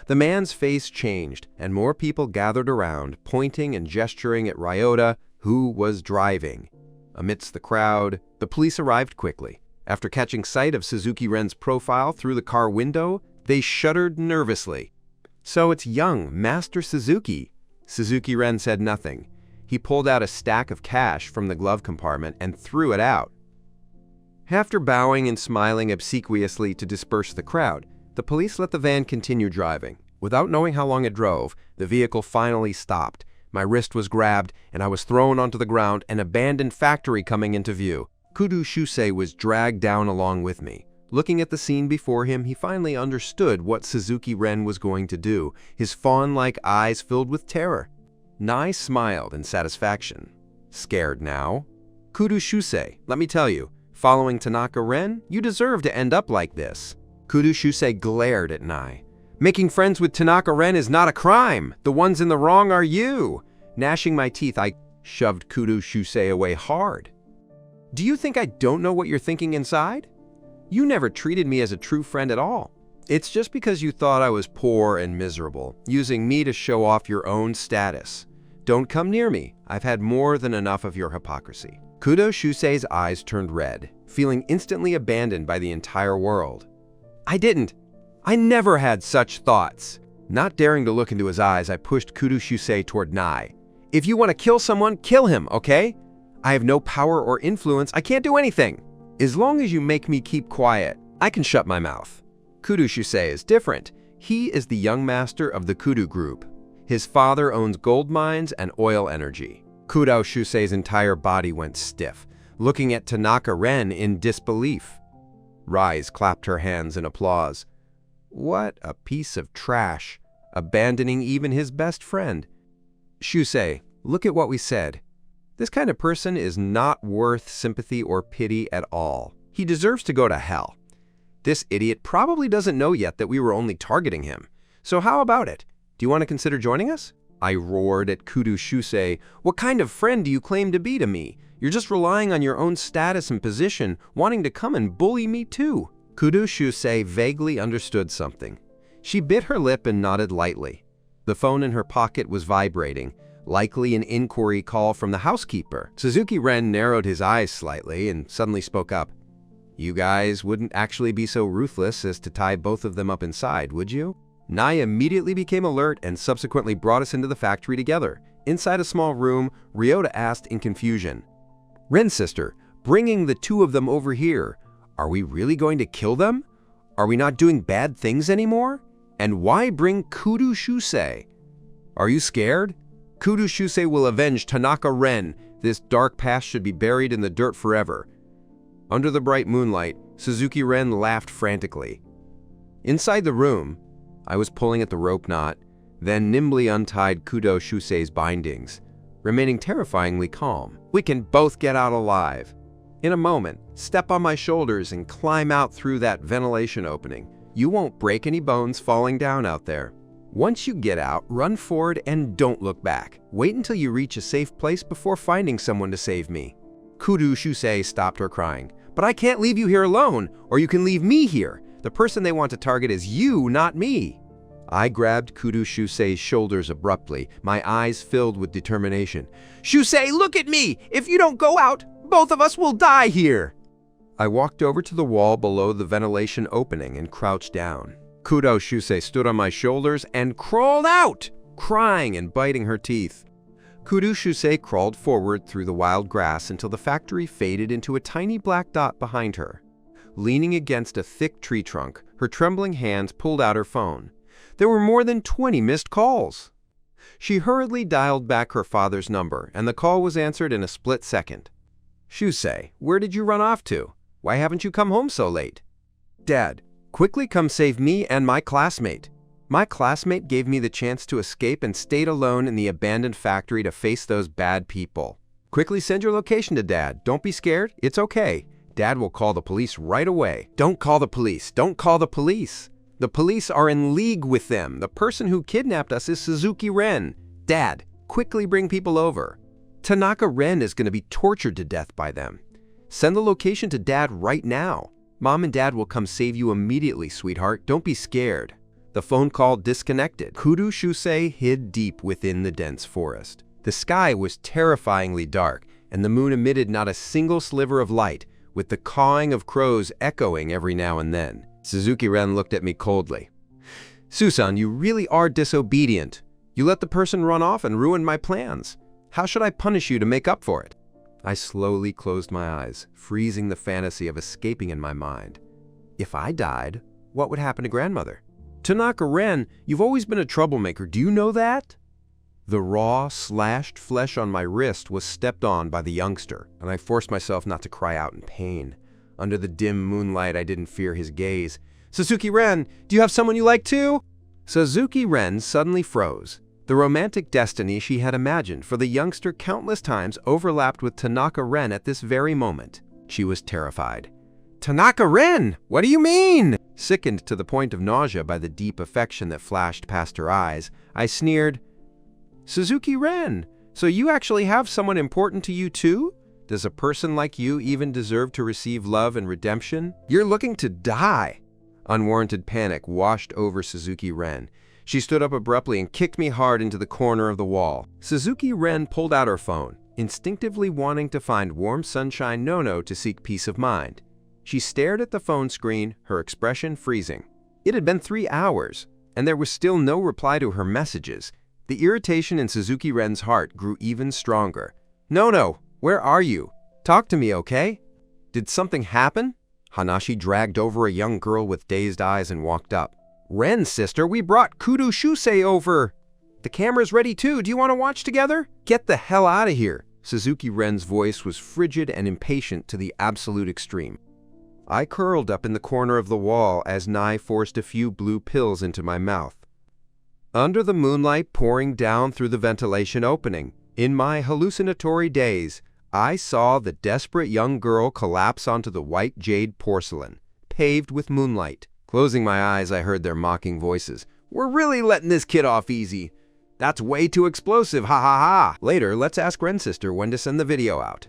The man's face changed, and more people gathered around, pointing and gesturing at Ryota, who was driving. Amidst the crowd, the police arrived quickly. After catching sight of Suzuki Ren's profile through the car window, they shuddered nervously. So it's young Master Suzuki. Suzuki Ren said nothing. He pulled out a stack of cash from the glove compartment and threw it out. After bowing and smiling obsequiously to disperse the crowd, the police let the van continue driving. Without knowing how long it drove, the vehicle finally stopped. My wrist was grabbed, and I was thrown onto the ground, an abandoned factory coming into view. Kudo Shusei was dragged down along with me. Looking at the scene before him, he finally understood what Suzuki Ren was going to do, his fawn-like eyes filled with terror. Nai smiled in satisfaction. Scared now? Kudo Shusei, let me tell you, following Tanaka Ren, you deserve to end up like this. Kudo Shusei glared at Nai. Making friends with Tanaka Ren is not a crime. The ones in the wrong are you. Gnashing my teeth, I shoved Kudo Shusei away hard. Do you think I don't know what you're thinking inside? You never treated me as a true friend at all. It's just because you thought I was poor and miserable, using me to show off your own status. Don't come near me. I've had more than enough of your hypocrisy. Kudo Shusei's eyes turned red, feeling instantly abandoned by the entire world. I didn't. I never had such thoughts. Not daring to look into his eyes, I pushed Kudo Shusei toward Nai. If you want to kill someone, kill him, okay? I have no power or influence. I can't do anything. As long as you make me keep quiet, I can shut my mouth. Kudo Shusei is different. He is the young master of the Kudo Group. His father owns gold mines and oil energy. Kudo Shusei's entire body went stiff, looking at Tanaka Ren in disbelief. Rise clapped her hands in applause. What a piece of trash, abandoning even his best friend. Shusei, look at what we said. This kind of person is not worth sympathy or pity at all. He deserves to go to hell. This idiot probably doesn't know yet that we were only targeting him. So how about it? Do you want to consider joining us? I roared at Kudo Shusei. What kind of friend do you claim to be to me? You're just relying on your own status and position, wanting to come and bully me too. Kudo Shusei vaguely understood something. She bit her lip and nodded lightly. The phone in her pocket was vibrating, likely an inquiry call from the housekeeper. Suzuki Ren narrowed his eyes slightly and suddenly spoke up. You guys wouldn't actually be so ruthless as to tie both of them up inside, would you? Nai immediately became alert and subsequently brought us into the factory together. Inside a small room, Ryota asked in confusion. Ren sister, bringing the two of them over here, are we really going to kill them? Are we not doing bad things anymore? And why bring Kudo Shusei? Are you scared? Kudo Shusei will avenge Tanaka Ren. This dark past should be buried in the dirt forever. Under the bright moonlight, Suzuki Ren laughed frantically. Inside the room, I was pulling at the rope knot, then nimbly untied Kudo Shusei's bindings, remaining terrifyingly calm. We can both get out alive. In a moment, step on my shoulders and climb out through that ventilation opening. You won't break any bones falling down out there. Once you get out, run forward and don't look back. Wait until you reach a safe place before finding someone to save me. Kudo Shusei stopped her crying. But I can't leave you here alone, or you can leave me here. The person they want to target is you, not me. I grabbed Kudo Shusei's shoulders abruptly, my eyes filled with determination. Shusei, look at me! If you don't go out, both of us will die here! I walked over to the wall below the ventilation opening and crouched down. Kudo Shusei stood on my shoulders and crawled out, crying and biting her teeth. Kudo Shusei crawled forward through the wild grass until the factory faded into a tiny black dot behind her. Leaning against a thick tree trunk, her trembling hands pulled out her phone. There were more than 20 missed calls. She hurriedly dialed back her father's number, and the call was answered in a split second. Shusei, where did you run off to? Why haven't you come home so late? Dad, quickly come save me and my classmate. My classmate gave me the chance to escape and stayed alone in the abandoned factory to face those bad people. Quickly send your location to Dad. Don't be scared. It's okay. Dad will call the police right away. Don't call the police. Don't call the police. The police are in league with them. The person who kidnapped us is Suzuki Ren. Dad, quickly bring people over. Tanaka Ren is going to be tortured to death by them. Send the location to Dad right now. Mom and Dad will come save you immediately, sweetheart. Don't be scared. The phone call disconnected. Kudo Shusei hid deep within the dense forest. The sky was terrifyingly dark, and the moon emitted not a single sliver of light, with the cawing of crows echoing every now and then. Suzuki Ren looked at me coldly. Susan, you really are disobedient. You let the person run off and ruin my plans. How should I punish you to make up for it? I slowly closed my eyes, freezing the fantasy of escaping in my mind. If I died, what would happen to grandmother? Tanaka Ren, you've always been a troublemaker. Do you know that? The raw, slashed flesh on my wrist was stepped on by the youngster, and I forced myself not to cry out in pain. Under the dim moonlight, I didn't fear his gaze. Suzuki Ren, do you have someone you like too? Suzuki Ren suddenly froze. The romantic destiny she had imagined for the youngster countless times overlapped with Tanaka Ren at this very moment. She was terrified. Tanaka Ren! What do you mean? Sickened to the point of nausea by the deep affection that flashed past her eyes, I sneered, Suzuki Ren, so you actually have someone important to you too? Does a person like you even deserve to receive love and redemption? You're looking to die. Unwarranted panic washed over Suzuki Ren. She stood up abruptly and kicked me hard into the corner of the wall. Suzuki Ren pulled out her phone, instinctively wanting to find warm sunshine Nono to seek peace of mind. She stared at the phone screen, her expression freezing. It had been 3 hours, and there was still no reply to her messages. The irritation in Suzuki Ren's heart grew even stronger. Nono, where are you? Talk to me, okay? Did something happen? Hanashi dragged over a young girl with dazed eyes and walked up. Ren, sister, we brought Kudo Shusei over. The camera's ready too. Do you want to watch together? Get the hell out of here. Suzuki Ren's voice was frigid and impatient to the absolute extreme. I curled up in the corner of the wall as Nai forced a few blue pills into my mouth. Under the moonlight pouring down through the ventilation opening, in my hallucinatory daze, I saw the desperate young girl collapse onto the white jade porcelain, paved with moonlight. Closing my eyes, I heard their mocking voices. We're really letting this kid off easy. That's way too explosive, ha ha ha. Later, let's ask Ren's sister when to send the video out.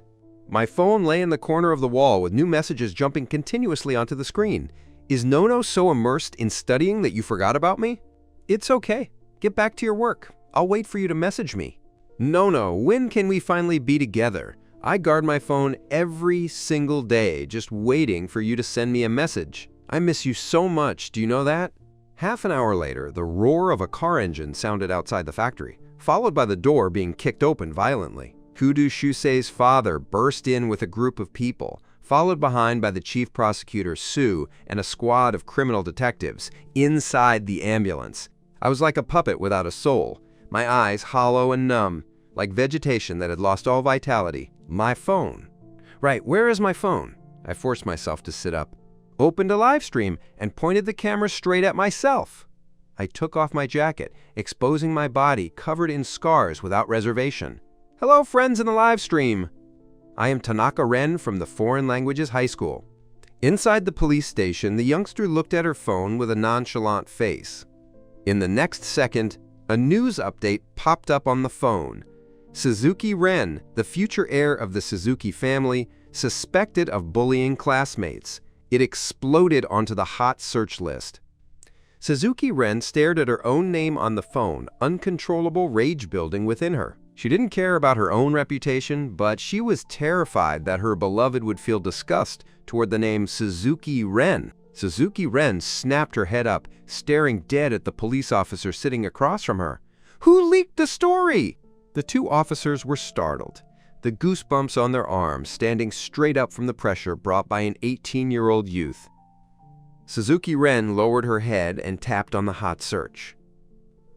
My phone lay in the corner of the wall with new messages jumping continuously onto the screen. Is Nono so immersed in studying that you forgot about me? It's okay. Get back to your work. I'll wait for you to message me. Nono, when can we finally be together? I guard my phone every single day, just waiting for you to send me a message. I miss you so much, do you know that? Half an hour later, the roar of a car engine sounded outside the factory, followed by the door being kicked open violently. Kudo Shusei's father burst in with a group of people, followed behind by the chief prosecutor Sue and a squad of criminal detectives inside the ambulance. I was like a puppet without a soul, my eyes hollow and numb, like vegetation that had lost all vitality. My phone. Right, where is my phone? I forced myself to sit up, opened a live stream, and pointed the camera straight at myself. I took off my jacket, exposing my body covered in scars without reservation. Hello, friends in the live stream. I am Tanaka Ren from the Foreign Languages High School. Inside the police station, the youngster looked at her phone with a nonchalant face. In the next second, a news update popped up on the phone. Suzuki Ren, the future heir of the Suzuki family, suspected of bullying classmates. It exploded onto the hot search list. Suzuki Ren stared at her own name on the phone, uncontrollable rage building within her. She didn't care about her own reputation, but she was terrified that her beloved would feel disgust toward the name Suzuki Ren. Suzuki Ren snapped her head up, staring dead at the police officer sitting across from her. Who leaked the story? The two officers were startled, the goosebumps on their arms standing straight up from the pressure brought by an 18-year-old youth. Suzuki Ren lowered her head and tapped on the hot search.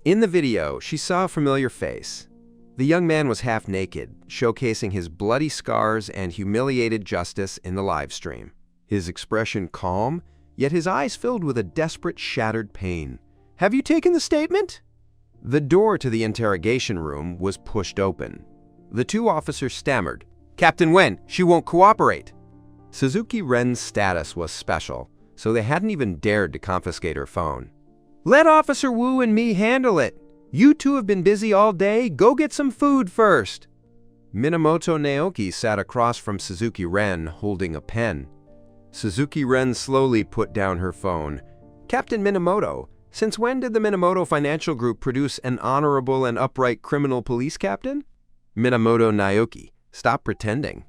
In the video, she saw a familiar face. The young man was half naked, showcasing his bloody scars and humiliated justice in the live stream. His expression calm, yet his eyes filled with a desperate, shattered pain. Have you taken the statement? The door to the interrogation room was pushed open. The two officers stammered, Captain Wen, she won't cooperate. Suzuki Ren's status was special, so they hadn't even dared to confiscate her phone. Let Officer Wu and me handle it. You two have been busy all day. Go get some food first. Minamoto Naoki sat across from Suzuki Ren, holding a pen. Suzuki Ren slowly put down her phone. Captain Minamoto, since when did the Minamoto Financial Group produce an honorable and upright criminal police captain? Minamoto Naoki, stop pretending.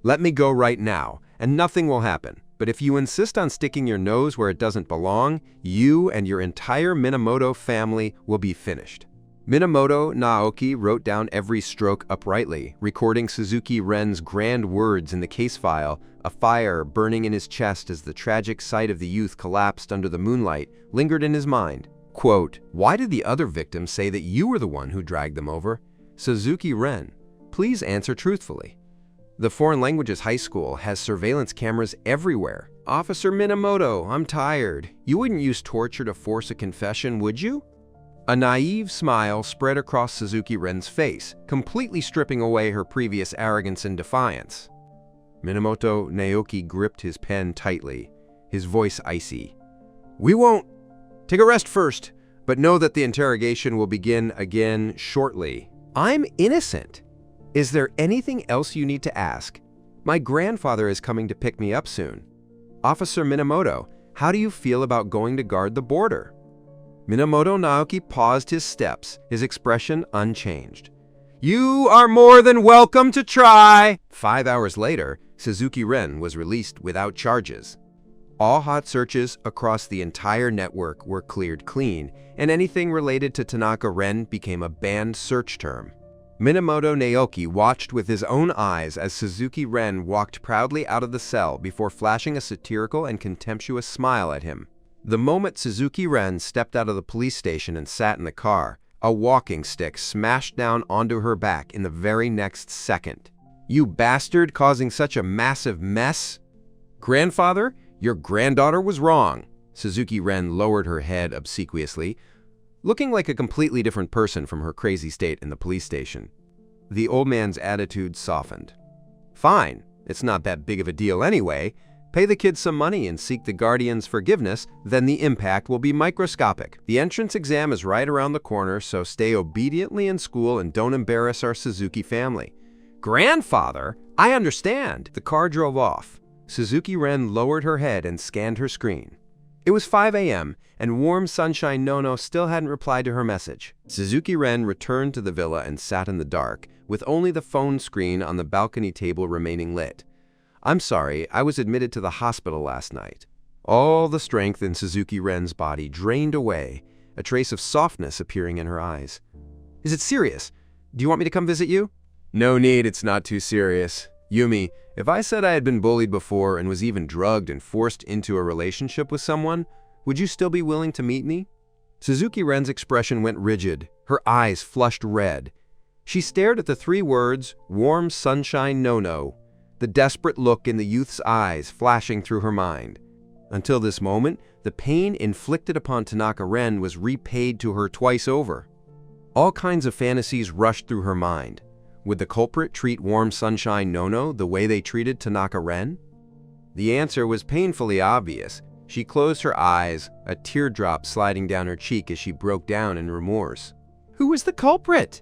Let me go right now, and nothing will happen. But if you insist on sticking your nose where it doesn't belong, you and your entire Minamoto family will be finished. Minamoto Naoki wrote down every stroke uprightly, recording Suzuki Ren's grand words in the case file, a fire burning in his chest as the tragic sight of the youth collapsed under the moonlight lingered in his mind. Quote, why did the other victims say that you were the one who dragged them over? Suzuki Ren, please answer truthfully. The Foreign Languages High School has surveillance cameras everywhere. Officer Minamoto, I'm tired. You wouldn't use torture to force a confession, would you? A naive smile spread across Suzuki Ren's face, completely stripping away her previous arrogance and defiance. Minamoto Naoki gripped his pen tightly, his voice icy. "We won't. Take a rest first, but know that the interrogation will begin again shortly." "I'm innocent. Is there anything else you need to ask? My grandfather is coming to pick me up soon. Officer Minamoto, how do you feel about going to guard the border?" Minamoto Naoki paused his steps, his expression unchanged. "You are more than welcome to try." 5 hours later, Suzuki Ren was released without charges. All hot searches across the entire network were cleared clean, and anything related to Tanaka Ren became a banned search term. Minamoto Naoki watched with his own eyes as Suzuki Ren walked proudly out of the cell before flashing a satirical and contemptuous smile at him. The moment Suzuki Ren stepped out of the police station and sat in the car, a walking stick smashed down onto her back in the very next second. "You bastard, causing such a massive mess!" "Grandfather, your granddaughter was wrong." Suzuki Ren lowered her head obsequiously, looking like a completely different person from her crazy state in the police station. The old man's attitude softened. "Fine, it's not that big of a deal anyway. Pay the kids some money and seek the guardian's forgiveness, then the impact will be microscopic. The entrance exam is right around the corner, so stay obediently in school and don't embarrass our Suzuki family." "Grandfather, I understand." The car drove off. Suzuki Ren lowered her head and scanned her screen. It was 5 a.m., and warm sunshine Nono still hadn't replied to her message. Suzuki Ren returned to the villa and sat in the dark, with only the phone screen on the balcony table remaining lit. "I'm sorry, I was admitted to the hospital last night." All the strength in Suzuki Ren's body drained away, a trace of softness appearing in her eyes. "Is it serious? Do you want me to come visit you?" "No need, it's not too serious. Yumi, if I said I had been bullied before and was even drugged and forced into a relationship with someone, would you still be willing to meet me?" Suzuki Ren's expression went rigid, her eyes flushed red. She stared at the 3 words, "Warm sunshine no-no," the desperate look in the youth's eyes flashing through her mind. Until this moment, the pain inflicted upon Tanaka Ren was repaid to her twice over. All kinds of fantasies rushed through her mind. Would the culprit treat Warm Sunshine Nono the way they treated Tanaka Ren? The answer was painfully obvious. She closed her eyes, a teardrop sliding down her cheek as she broke down in remorse. "Who was the culprit?"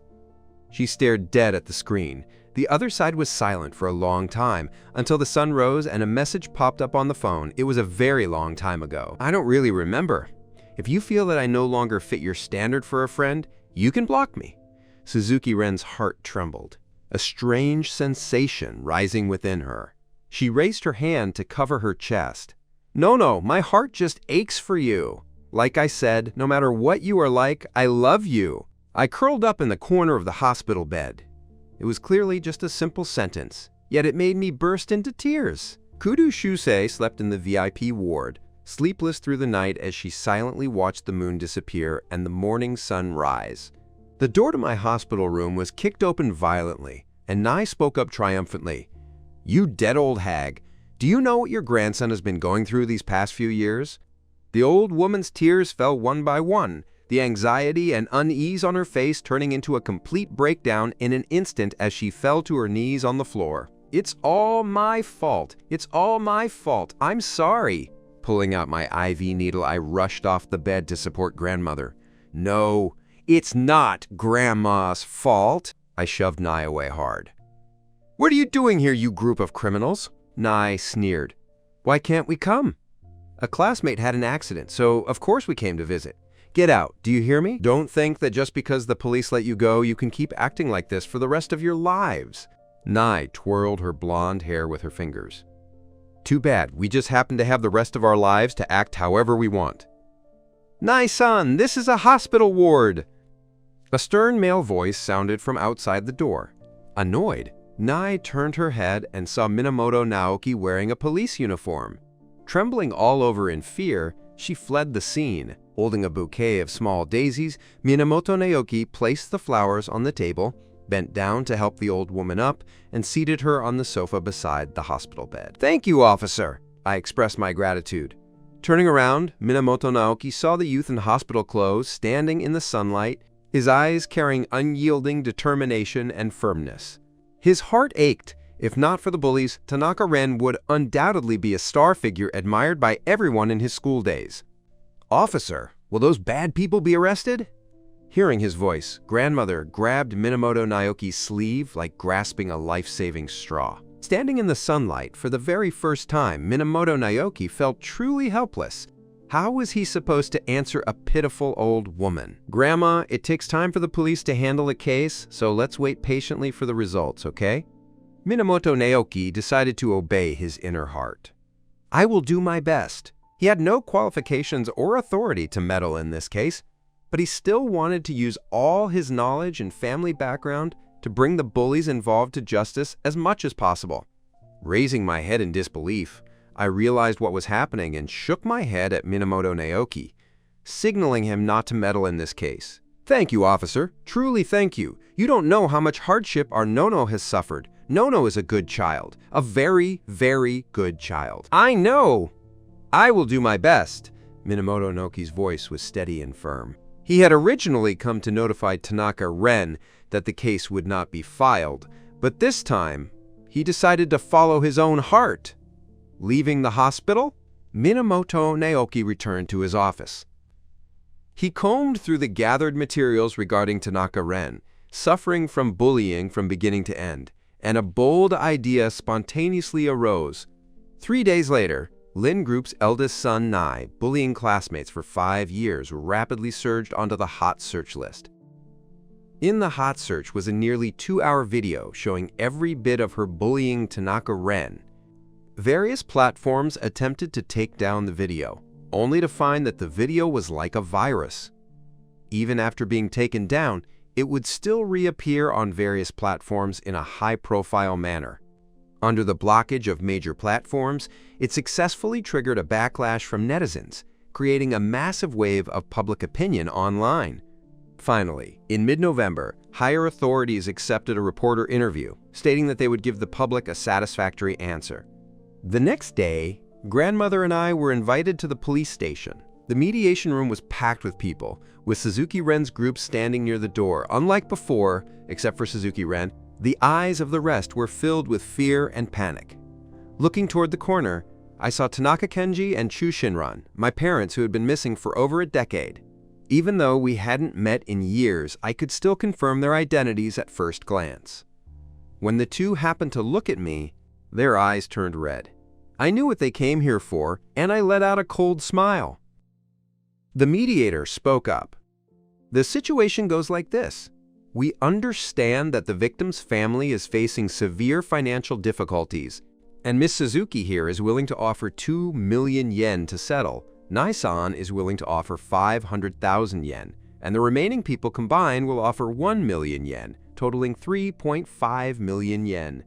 She stared dead at the screen. The other side was silent for a long time, until the sun rose and a message popped up on the phone. It was a very long time ago. "I don't really remember. If you feel that I no longer fit your standard for a friend, you can block me." Suzuki Ren's heart trembled, a strange sensation rising within her. She raised her hand to cover her chest. "No, my heart just aches for you. Like I said, no matter what you are like, I love you." I curled up in the corner of the hospital bed. It was clearly just a simple sentence, yet it made me burst into tears. Kudo Shusei slept in the VIP ward, sleepless through the night as she silently watched the moon disappear and the morning sun rise. The door to my hospital room was kicked open violently, and Nai spoke up triumphantly. "You dead old hag, do you know what your grandson has been going through these past few years?" The old woman's tears fell one by one, the anxiety and unease on her face turning into a complete breakdown in an instant as she fell to her knees on the floor. "It's all my fault. It's all my fault. I'm sorry." Pulling out my IV needle, I rushed off the bed to support grandmother. "No, it's not Grandma's fault." I shoved Nai away hard. "What are you doing here, you group of criminals?" Nai sneered. "Why can't we come?" "A classmate had an accident, so of course we came to visit. Get out, do you hear me? Don't think that just because the police let you go, you can keep acting like this for the rest of your lives." Nai twirled her blonde hair with her fingers. "Too bad, we just happen to have the rest of our lives to act however we want." "Nai-san, this is a hospital ward." A stern male voice sounded from outside the door. Annoyed, Nai turned her head and saw Minamoto Naoki wearing a police uniform. Trembling all over in fear, she fled the scene. Holding a bouquet of small daisies, Minamoto Naoki placed the flowers on the table, bent down to help the old woman up, and seated her on the sofa beside the hospital bed. "Thank you, officer," I expressed my gratitude. Turning around, Minamoto Naoki saw the youth in hospital clothes standing in the sunlight, his eyes carrying unyielding determination and firmness. His heart ached, If not for the bullies, Tanaka Ren would undoubtedly be a star figure admired by everyone in his school days. "Officer, will those bad people be arrested?" Hearing his voice, grandmother grabbed Minamoto Naoki's sleeve like grasping a life-saving straw. Standing in the sunlight for the very first time, Minamoto Naoki felt truly helpless. How was he supposed to answer a pitiful old woman? "Grandma, it takes time for the police to handle a case, so let's wait patiently for the results, okay?" Minamoto Naoki decided to obey his inner heart. "I will do my best." He had no qualifications or authority to meddle in this case, but he still wanted to use all his knowledge and family background to bring the bullies involved to justice as much as possible. Raising my head in disbelief, I realized what was happening and shook my head at Minamoto Naoki, signaling him not to meddle in this case. "Thank you, officer. Truly thank you. You don't know how much hardship our Nono has suffered. Nono is a good child. A very, very good child." "I know. I will do my best." Minamoto Naoki's voice was steady and firm. He had originally come to notify Tanaka Ren that the case would not be filed, but this time, he decided to follow his own heart. Leaving the hospital, Minamoto Naoki returned to his office. He combed through the gathered materials regarding Tanaka Ren, suffering from bullying from beginning to end, and a bold idea spontaneously arose. 3 days later, Lin Group's eldest son, Nai, bullying classmates for 5 years, rapidly surged onto the hot search list. In the hot search was a nearly 2-hour video showing every bit of her bullying Tanaka Ren. Various platforms attempted to take down the video, only to find that the video was like a virus. Even after being taken down, it would still reappear on various platforms in a high-profile manner. Under the blockage of major platforms, it successfully triggered a backlash from netizens, creating a massive wave of public opinion online. Finally, in mid-November, higher authorities accepted a reporter interview, stating that they would give the public a satisfactory answer. The next day, grandmother and I were invited to the police station. The mediation room was packed with people, with Suzuki Ren's group standing near the door. Unlike before, except for Suzuki Ren, the eyes of the rest were filled with fear and panic. Looking toward the corner, I saw Tanaka Kenji and Chu Shinran, my parents who had been missing for over a decade. Even though we hadn't met in years, I could still confirm their identities at first glance. When the two happened to look at me, their eyes turned red. I knew what they came here for, and I let out a cold smile. The mediator spoke up. "The situation goes like this. We understand that the victim's family is facing severe financial difficulties, and Miss Suzuki here is willing to offer 2 million yen to settle. Nai-san is willing to offer 500,000 yen, and the remaining people combined will offer 1 million yen, totaling 3.5 million yen.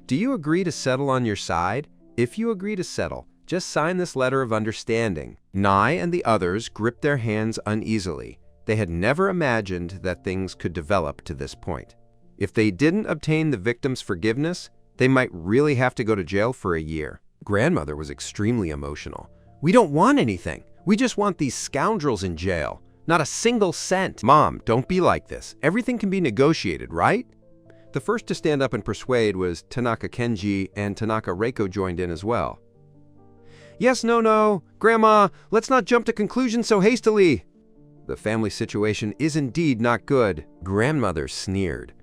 Do you agree to settle on your side? If you agree to settle, just sign this letter of understanding." Nai and the others gripped their hands uneasily. They had never imagined that things could develop to this point. If they didn't obtain the victim's forgiveness, they might really have to go to jail for a year. Grandmother was extremely emotional. "We don't want anything. We just want these scoundrels in jail. Not a single cent." "Mom, don't be like this. Everything can be negotiated, right?" The first to stand up and persuade was Tanaka Kenji, and Tanaka Reiko joined in as well. "Yes, no, Grandma, let's not jump to conclusions so hastily. The family situation is indeed not good." Grandmother sneered.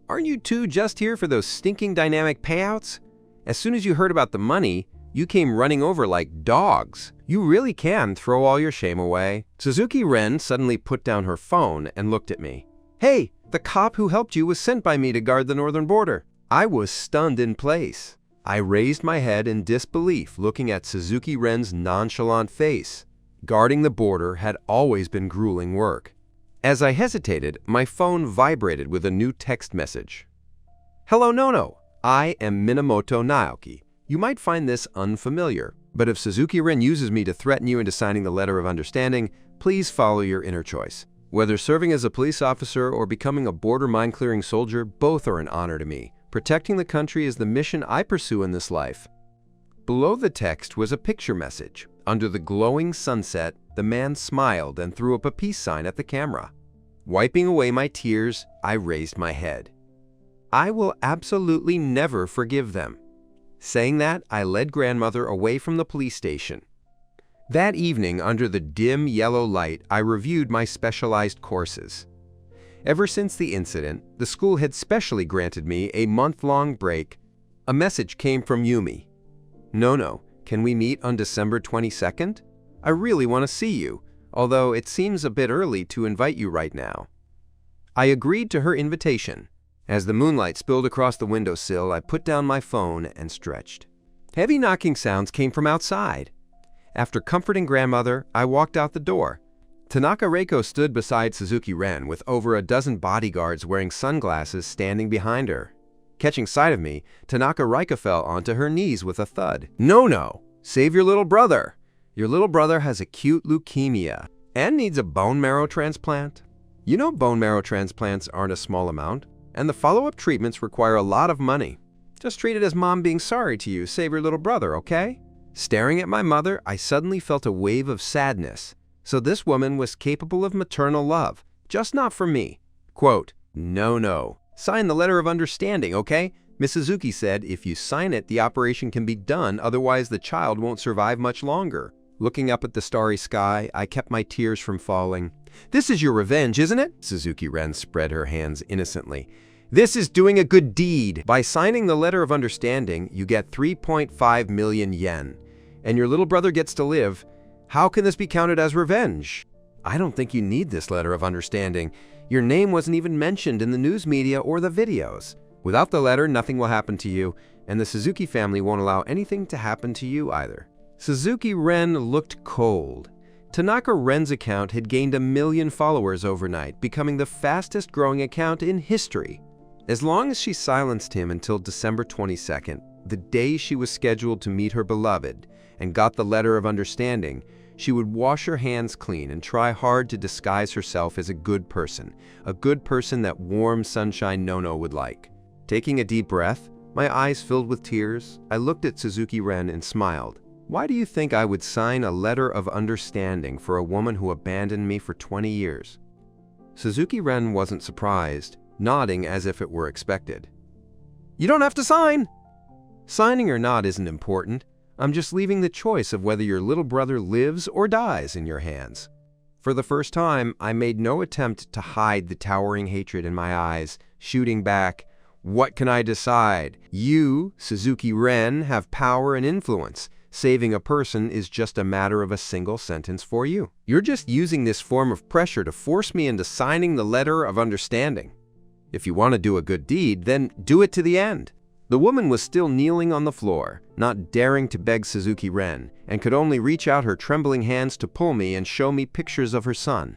"Aren't you two just here for those stinking dynamic payouts? As soon as you heard about the money, you came running over like dogs. You really can throw all your shame away." Suzuki Ren suddenly put down her phone and looked at me. "Hey, the cop who helped you was sent by me to guard the northern border." I was stunned in place. I raised my head in disbelief, looking at Suzuki Ren's nonchalant face. Guarding the border had always been grueling work. As I hesitated, my phone vibrated with a new text message. "Hello, Nono. I am Minamoto Naoki. You might find this unfamiliar, but if Suzuki Ren uses me to threaten you into signing the letter of understanding, please follow your inner choice. Whether serving as a police officer or becoming a border mine-clearing soldier, both are an honor to me. Protecting the country is the mission I pursue in this life." Below the text was a picture message. Under the glowing sunset, the man smiled and threw up a peace sign at the camera. Wiping away my tears, I raised my head. I will absolutely never forgive them. Saying that, I led grandmother away from the police station. That evening, under the dim yellow light, I reviewed my specialized courses. Ever since the incident, the school had specially granted me a month-long break. A message came from Yumi. "No, can we meet on December 22nd? I really want to see you, although it seems a bit early to invite you right now." I agreed to her invitation. As the moonlight spilled across the windowsill, I put down my phone and stretched. Heavy knocking sounds came from outside. After comforting grandmother, I walked out the door. Tanaka Reiko stood beside Suzuki Ren with over a dozen bodyguards wearing sunglasses standing behind her. Catching sight of me, Tanaka Reiko fell onto her knees with a thud. No, save your little brother. Your little brother has acute leukemia and needs a bone marrow transplant. You know bone marrow transplants aren't a small amount, and the follow-up treatments require a lot of money. Just treat it as mom being sorry to you, save your little brother, okay? Staring at my mother, I suddenly felt a wave of sadness. So this woman was capable of maternal love, just not for me. Quote, No. Sign the letter of understanding, okay? Miss Suzuki said if you sign it, the operation can be done, otherwise the child won't survive much longer. Looking up at the starry sky, I kept my tears from falling. This is your revenge, isn't it? Suzuki Ren spread her hands innocently. This is doing a good deed. By signing the letter of understanding, you get 3.5 million yen, and your little brother gets to live. How can this be counted as revenge? I don't think you need this letter of understanding. Your name wasn't even mentioned in the news media or the videos. Without the letter, nothing will happen to you, and the Suzuki family won't allow anything to happen to you either. Suzuki Ren looked cold. Tanaka Ren's account had gained 1 million followers overnight, becoming the fastest growing account in history. As long as she silenced him until December 22nd, the day she was scheduled to meet her beloved, and got the letter of understanding, she would wash her hands clean and try hard to disguise herself as a good person that warm sunshine Nono would like. Taking a deep breath, my eyes filled with tears, I looked at Suzuki Ren and smiled. Why do you think I would sign a letter of understanding for a woman who abandoned me for 20 years? Suzuki Ren wasn't surprised, nodding as if it were expected. You don't have to sign! Signing or not isn't important. I'm just leaving the choice of whether your little brother lives or dies in your hands. For the first time, I made no attempt to hide the towering hatred in my eyes, shooting back, What can I decide? You, Suzuki Ren, have power and influence. Saving a person is just a matter of a single sentence for you. You're just using this form of pressure to force me into signing the letter of understanding. If you want to do a good deed, then do it to the end. The woman was still kneeling on the floor, not daring to beg Suzuki Ren, and could only reach out her trembling hands to pull me and show me pictures of her son.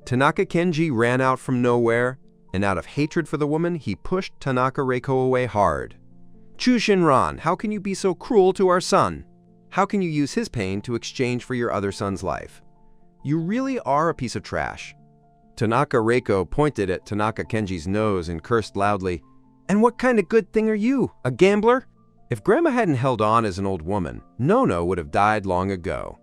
Tanaka Kenji ran out from nowhere, and out of hatred for the woman, he pushed Tanaka Reiko away hard. Chushinran, how can you be so cruel to our son? How can you use his pain to exchange for your other son's life? You really are a piece of trash. Tanaka Reiko pointed at Tanaka Kenji's nose and cursed loudly. And what kind of good thing are you, a gambler? If Grandma hadn't held on as an old woman, Nono would have died long ago.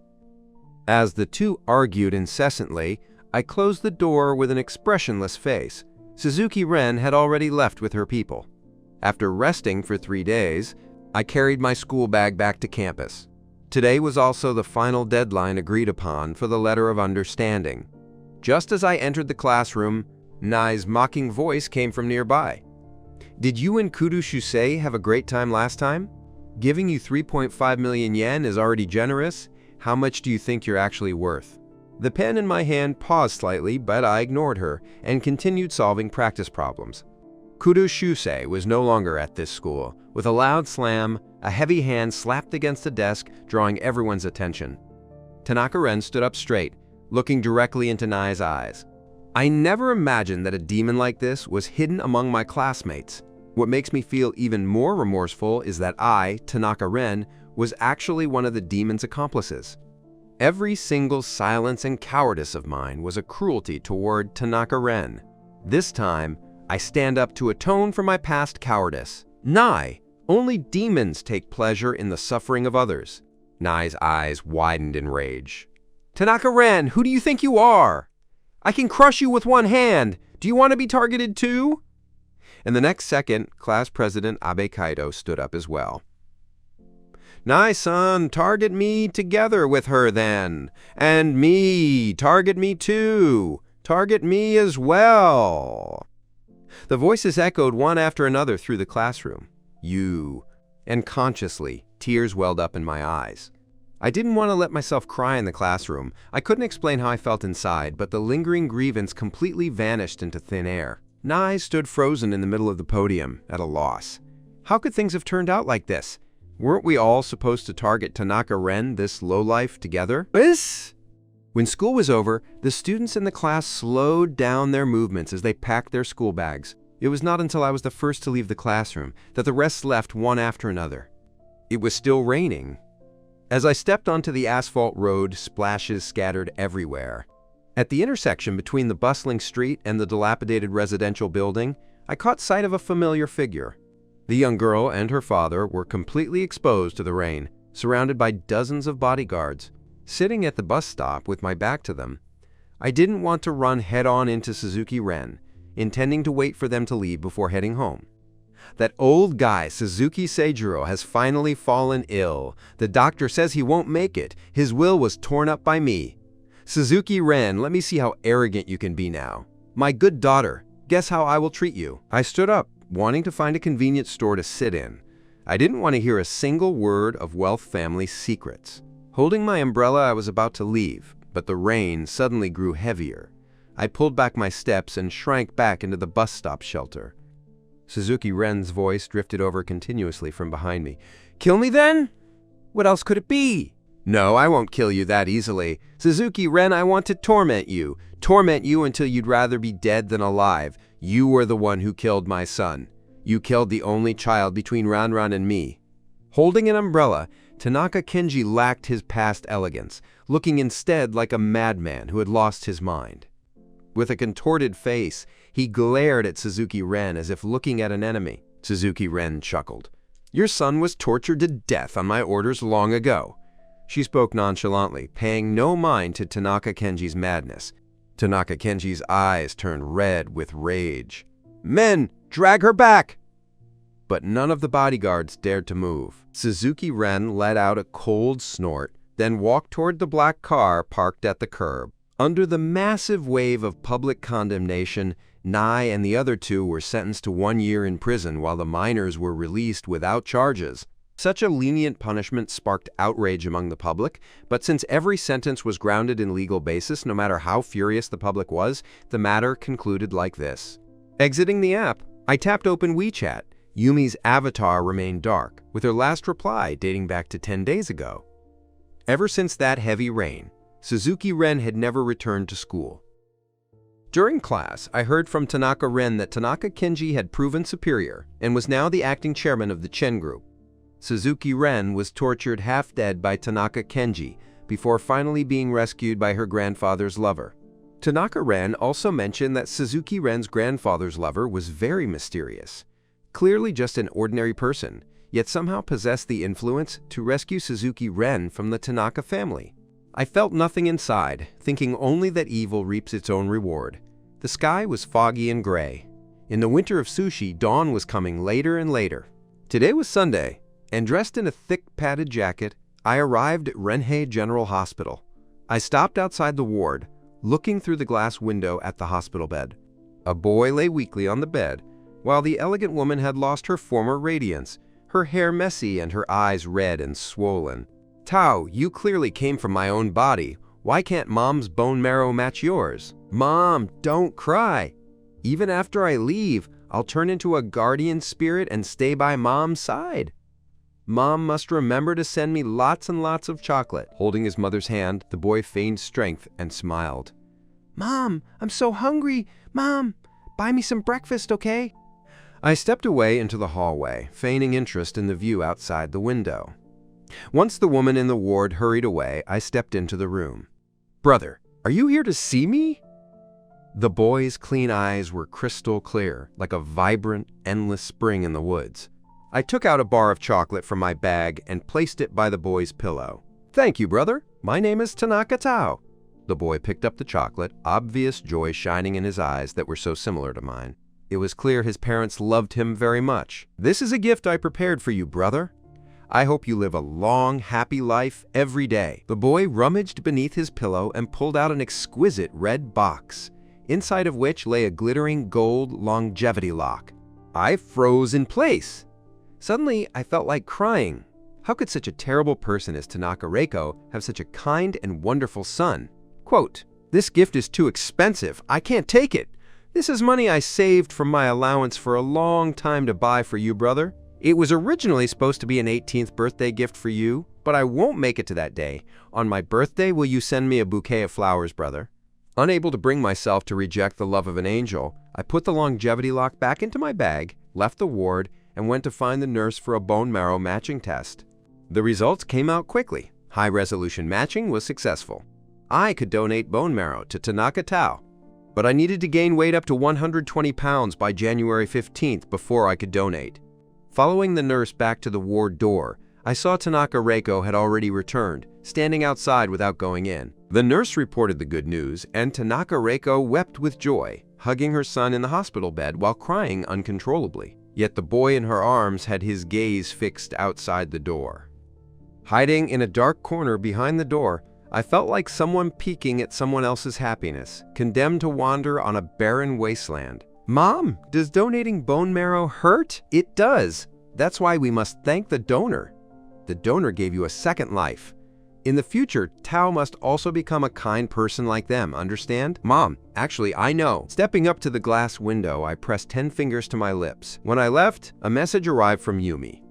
As the two argued incessantly, I closed the door with an expressionless face. Suzuki Ren had already left with her people. After resting for 3 days, I carried my school bag back to campus. Today was also the final deadline agreed upon for the letter of understanding. Just as I entered the classroom, Nai's mocking voice came from nearby. Did you and Kudo Shusei have a great time last time? Giving you 3.5 million yen is already generous. How much do you think you're actually worth? The pen in my hand paused slightly, but I ignored her and continued solving practice problems. Kudo Shusei was no longer at this school. With a loud slam, a heavy hand slapped against the desk, drawing everyone's attention. Tanaka Ren stood up straight, looking directly into Nai's eyes. I never imagined that a demon like this was hidden among my classmates. What makes me feel even more remorseful is that I, Tanaka Ren, was actually one of the demon's accomplices. Every single silence and cowardice of mine was a cruelty toward Tanaka Ren. This time, I stand up to atone for my past cowardice. Nai, only demons take pleasure in the suffering of others. Nai's eyes widened in rage. Tanaka Ren, who do you think you are? I can crush you with one hand. Do you want to be targeted too? And the next second, class president Abe Kaido stood up as well. "Nice, son, target me together with her then. And me, target me too. Target me as well." The voices echoed one after another through the classroom. "You." And consciously, tears welled up in my eyes. I didn't want to let myself cry in the classroom. I couldn't explain how I felt inside, but the lingering grievance completely vanished into thin air. Nai stood frozen in the middle of the podium, at a loss. How could things have turned out like this? Weren't we all supposed to target Tanaka Ren, this lowlife, together? When school was over, the students in the class slowed down their movements as they packed their school bags. It was not until I was the first to leave the classroom that the rest left one after another. It was still raining. As I stepped onto the asphalt road, splashes scattered everywhere. At the intersection between the bustling street and the dilapidated residential building, I caught sight of a familiar figure. The young girl and her father were completely exposed to the rain, surrounded by dozens of bodyguards. Sitting at the bus stop with my back to them, I didn't want to run head-on into Suzuki Ren, intending to wait for them to leave before heading home. That old guy, Suzuki Seijiro, has finally fallen ill. The doctor says he won't make it. His will was torn up by me. Suzuki Ren, let me see how arrogant you can be now. My good daughter, guess how I will treat you. I stood up, wanting to find a convenient store to sit in. I didn't want to hear a single word of Wealth family secrets. Holding my umbrella, I was about to leave, but the rain suddenly grew heavier. I pulled back my steps and shrank back into the bus stop shelter. Suzuki Ren's voice drifted over continuously from behind me. "Kill me then? What else could it be?" "No, I won't kill you that easily. Suzuki Ren, I want to torment you. Torment you until you'd rather be dead than alive. You were the one who killed my son. You killed the only child between Ranran and me." Holding an umbrella, Tanaka Kenji lacked his past elegance, looking instead like a madman who had lost his mind. With a contorted face, he glared at Suzuki Ren as if looking at an enemy. Suzuki Ren chuckled. "Your son was tortured to death on my orders long ago." She spoke nonchalantly, paying no mind to Tanaka Kenji's madness. Tanaka Kenji's eyes turned red with rage. "Men, drag her back!" But none of the bodyguards dared to move. Suzuki Ren let out a cold snort, then walked toward the black car parked at the curb. Under the massive wave of public condemnation, Nai and the other two were sentenced to 1 year in prison while the minors were released without charges. Such a lenient punishment sparked outrage among the public, but since every sentence was grounded in legal basis, no matter how furious the public was, the matter concluded like this. Exiting the app, I tapped open WeChat. Yumi's avatar remained dark, with her last reply dating back to 10 days ago. Ever since that heavy rain, Suzuki Ren had never returned to school. During class, I heard from Tanaka Ren that Tanaka Kenji had proven superior and was now the acting chairman of the Chen Group. Suzuki Ren was tortured half-dead by Tanaka Kenji before finally being rescued by her grandfather's lover. Tanaka Ren also mentioned that Suzuki Ren's grandfather's lover was very mysterious. Clearly just an ordinary person, yet somehow possessed the influence to rescue Suzuki Ren from the Tanaka family. I felt nothing inside, thinking only that evil reaps its own reward. The sky was foggy and gray. In the winter of sushi, dawn was coming later and later. Today was Sunday, and dressed in a thick padded jacket, I arrived at Renhei General Hospital. I stopped outside the ward, looking through the glass window at the hospital bed. A boy lay weakly on the bed, while the elegant woman had lost her former radiance, her hair messy and her eyes red and swollen. "Tao, you clearly came from my own body. Why can't Mom's bone marrow match yours? Mom, don't cry. Even after I leave, I'll turn into a guardian spirit and stay by Mom's side. Mom must remember to send me lots and lots of chocolate." Holding his mother's hand, the boy feigned strength and smiled. "Mom, I'm so hungry. Mom, buy me some breakfast, okay?" I stepped away into the hallway, feigning interest in the view outside the window. Once the woman in the ward hurried away, I stepped into the room. "Brother, are you here to see me?" The boy's clean eyes were crystal clear, like a vibrant, endless spring in the woods. I took out a bar of chocolate from my bag and placed it by the boy's pillow. "Thank you, brother. My name is Tanaka Tao." The boy picked up the chocolate, obvious joy shining in his eyes that were so similar to mine. It was clear his parents loved him very much. "This is a gift I prepared for you, brother. I hope you live a long, happy life every day." The boy rummaged beneath his pillow and pulled out an exquisite red box, inside of which lay a glittering gold longevity lock. I froze in place. Suddenly, I felt like crying. How could such a terrible person as Tanaka Reiko have such a kind and wonderful son? Quote, "This gift is too expensive. I can't take it. This is money I saved from my allowance for a long time to buy for you, brother. It was originally supposed to be an 18th birthday gift for you, but I won't make it to that day. On my birthday, will you send me a bouquet of flowers, brother?" Unable to bring myself to reject the love of an angel, I put the longevity lock back into my bag, left the ward, and went to find the nurse for a bone marrow matching test. The results came out quickly. High-resolution matching was successful. I could donate bone marrow to Tanaka Tao, but I needed to gain weight up to 120 pounds by January 15th before I could donate. Following the nurse back to the ward door, I saw Tanaka Reiko had already returned, standing outside without going in. The nurse reported the good news, and Tanaka Reiko wept with joy, hugging her son in the hospital bed while crying uncontrollably. Yet the boy in her arms had his gaze fixed outside the door. Hiding in a dark corner behind the door, I felt like someone peeking at someone else's happiness, condemned to wander on a barren wasteland. "Mom, does donating bone marrow hurt?" "It does. That's why we must thank the donor. The donor gave you a second life. In the future, Tao must also become a kind person like them, understand?" "Mom, actually, I know." Stepping up to the glass window, I pressed 10 fingers to my lips. When I left, a message arrived from Yumi.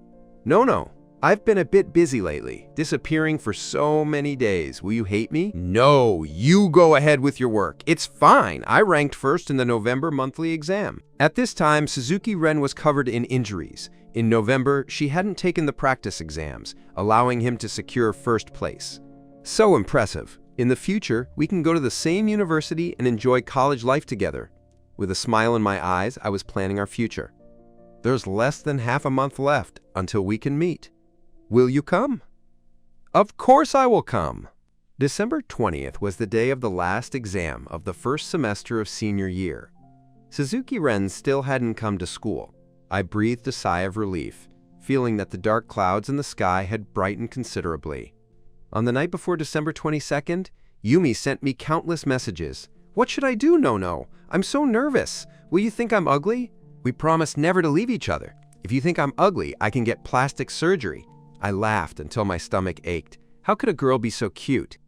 "No. I've been a bit busy lately, disappearing for so many days. Will you hate me?" "No, you go ahead with your work. It's fine. I ranked first in the November monthly exam." At this time, Suzuki Ren was covered in injuries. In November, she hadn't taken the practice exams, allowing him to secure first place. So impressive. In the future, we can go to the same university and enjoy college life together. With a smile in my eyes, I was planning our future. There's less than half a month left until we can meet. Will you come? Of course I will come. December 20th was the day of the last exam of the first semester of senior year. Suzuki Ren still hadn't come to school. I breathed a sigh of relief, feeling that the dark clouds in the sky had brightened considerably. On the night before December 22nd, Yumi sent me countless messages. "What should I do, No? I'm so nervous. Will you think I'm ugly? We promised never to leave each other. If you think I'm ugly, I can get plastic surgery." I laughed until my stomach ached. How could a girl be so cute?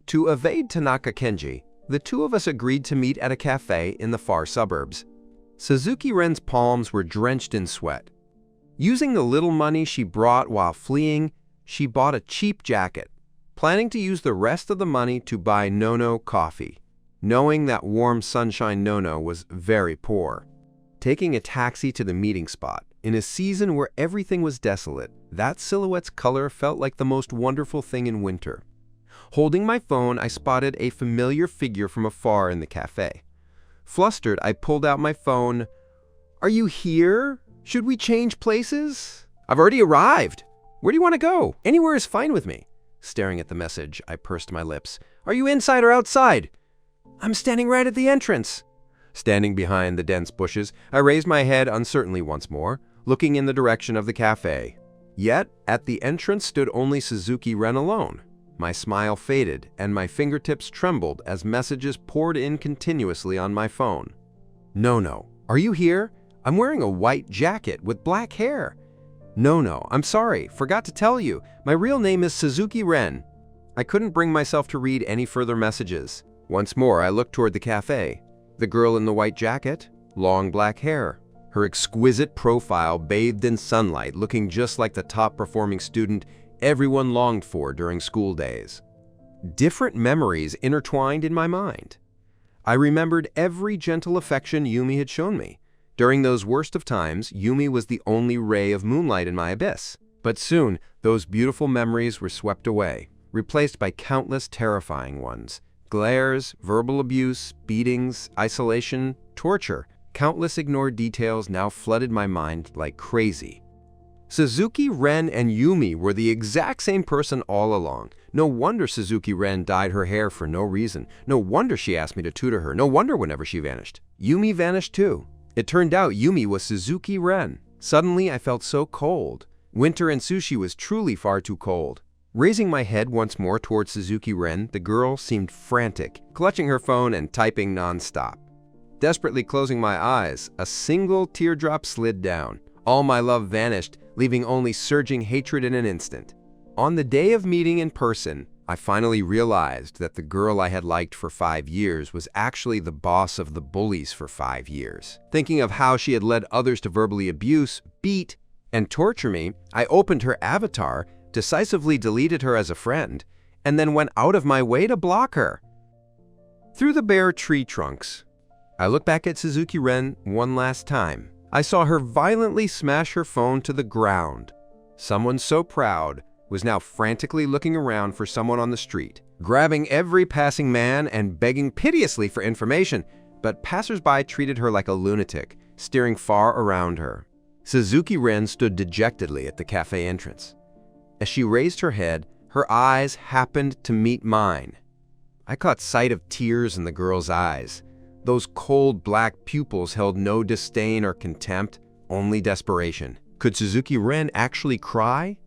To evade Tanaka Kenji, the two of us agreed to meet at a cafe in the far suburbs. Suzuki Ren's palms were drenched in sweat. Using the little money she brought while fleeing, she bought a cheap jacket, planning to use the rest of the money to buy Nono coffee, knowing that warm sunshine Nono was very poor. Taking a taxi to the meeting spot, in a season where everything was desolate, that silhouette's color felt like the most wonderful thing in winter. Holding my phone, I spotted a familiar figure from afar in the cafe. Flustered, I pulled out my phone. "Are you here? Should we change places?" "I've already arrived. Where do you want to go?" "Anywhere is fine with me." Staring at the message, I pursed my lips. "Are you inside or outside?" "I'm standing right at the entrance." Standing behind the dense bushes, I raised my head uncertainly once more, looking in the direction of the cafe. Yet, at the entrance stood only Suzuki Ren alone. My smile faded, and my fingertips trembled as messages poured in continuously on my phone. No, are you here? I'm wearing a white jacket with black hair." No, I'm sorry, forgot to tell you. My real name is Suzuki Ren." I couldn't bring myself to read any further messages. Once more, I looked toward the cafe. The girl in the white jacket, long black hair, her exquisite profile bathed in sunlight, looking just like the top-performing student everyone longed for during school days. Different memories intertwined in my mind. I remembered every gentle affection Yumi had shown me. During those worst of times, Yumi was the only ray of moonlight in my abyss. But soon, those beautiful memories were swept away, replaced by countless terrifying ones. Glares, verbal abuse, beatings, isolation, torture. Countless ignored details now flooded my mind like crazy. Suzuki Ren and Yumi were the exact same person all along. No wonder Suzuki Ren dyed her hair for no reason. No wonder she asked me to tutor her. No wonder whenever she vanished. Yumi vanished too. It turned out Yumi was Suzuki Ren. Suddenly, I felt so cold. Winter in sushi was truly far too cold. Raising my head once more towards Suzuki Ren, the girl seemed frantic, clutching her phone and typing non-stop. Desperately closing my eyes, a single teardrop slid down. All my love vanished, leaving only surging hatred in an instant. On the day of meeting in person, I finally realized that the girl I had liked for 5 years was actually the boss of the bullies for 5 years. Thinking of how she had led others to verbally abuse, beat, and torture me, I opened her avatar, decisively deleted her as a friend, and then went out of my way to block her. Through the bare tree trunks, I looked back at Suzuki Ren one last time. I saw her violently smash her phone to the ground. Someone so proud was now frantically looking around for someone on the street, grabbing every passing man and begging piteously for information, but passersby treated her like a lunatic, steering far around her. Suzuki Ren stood dejectedly at the cafe entrance. As she raised her head, her eyes happened to meet mine. I caught sight of tears in the girl's eyes. Those cold black pupils held no disdain or contempt, only desperation. Could Suzuki Ren actually cry?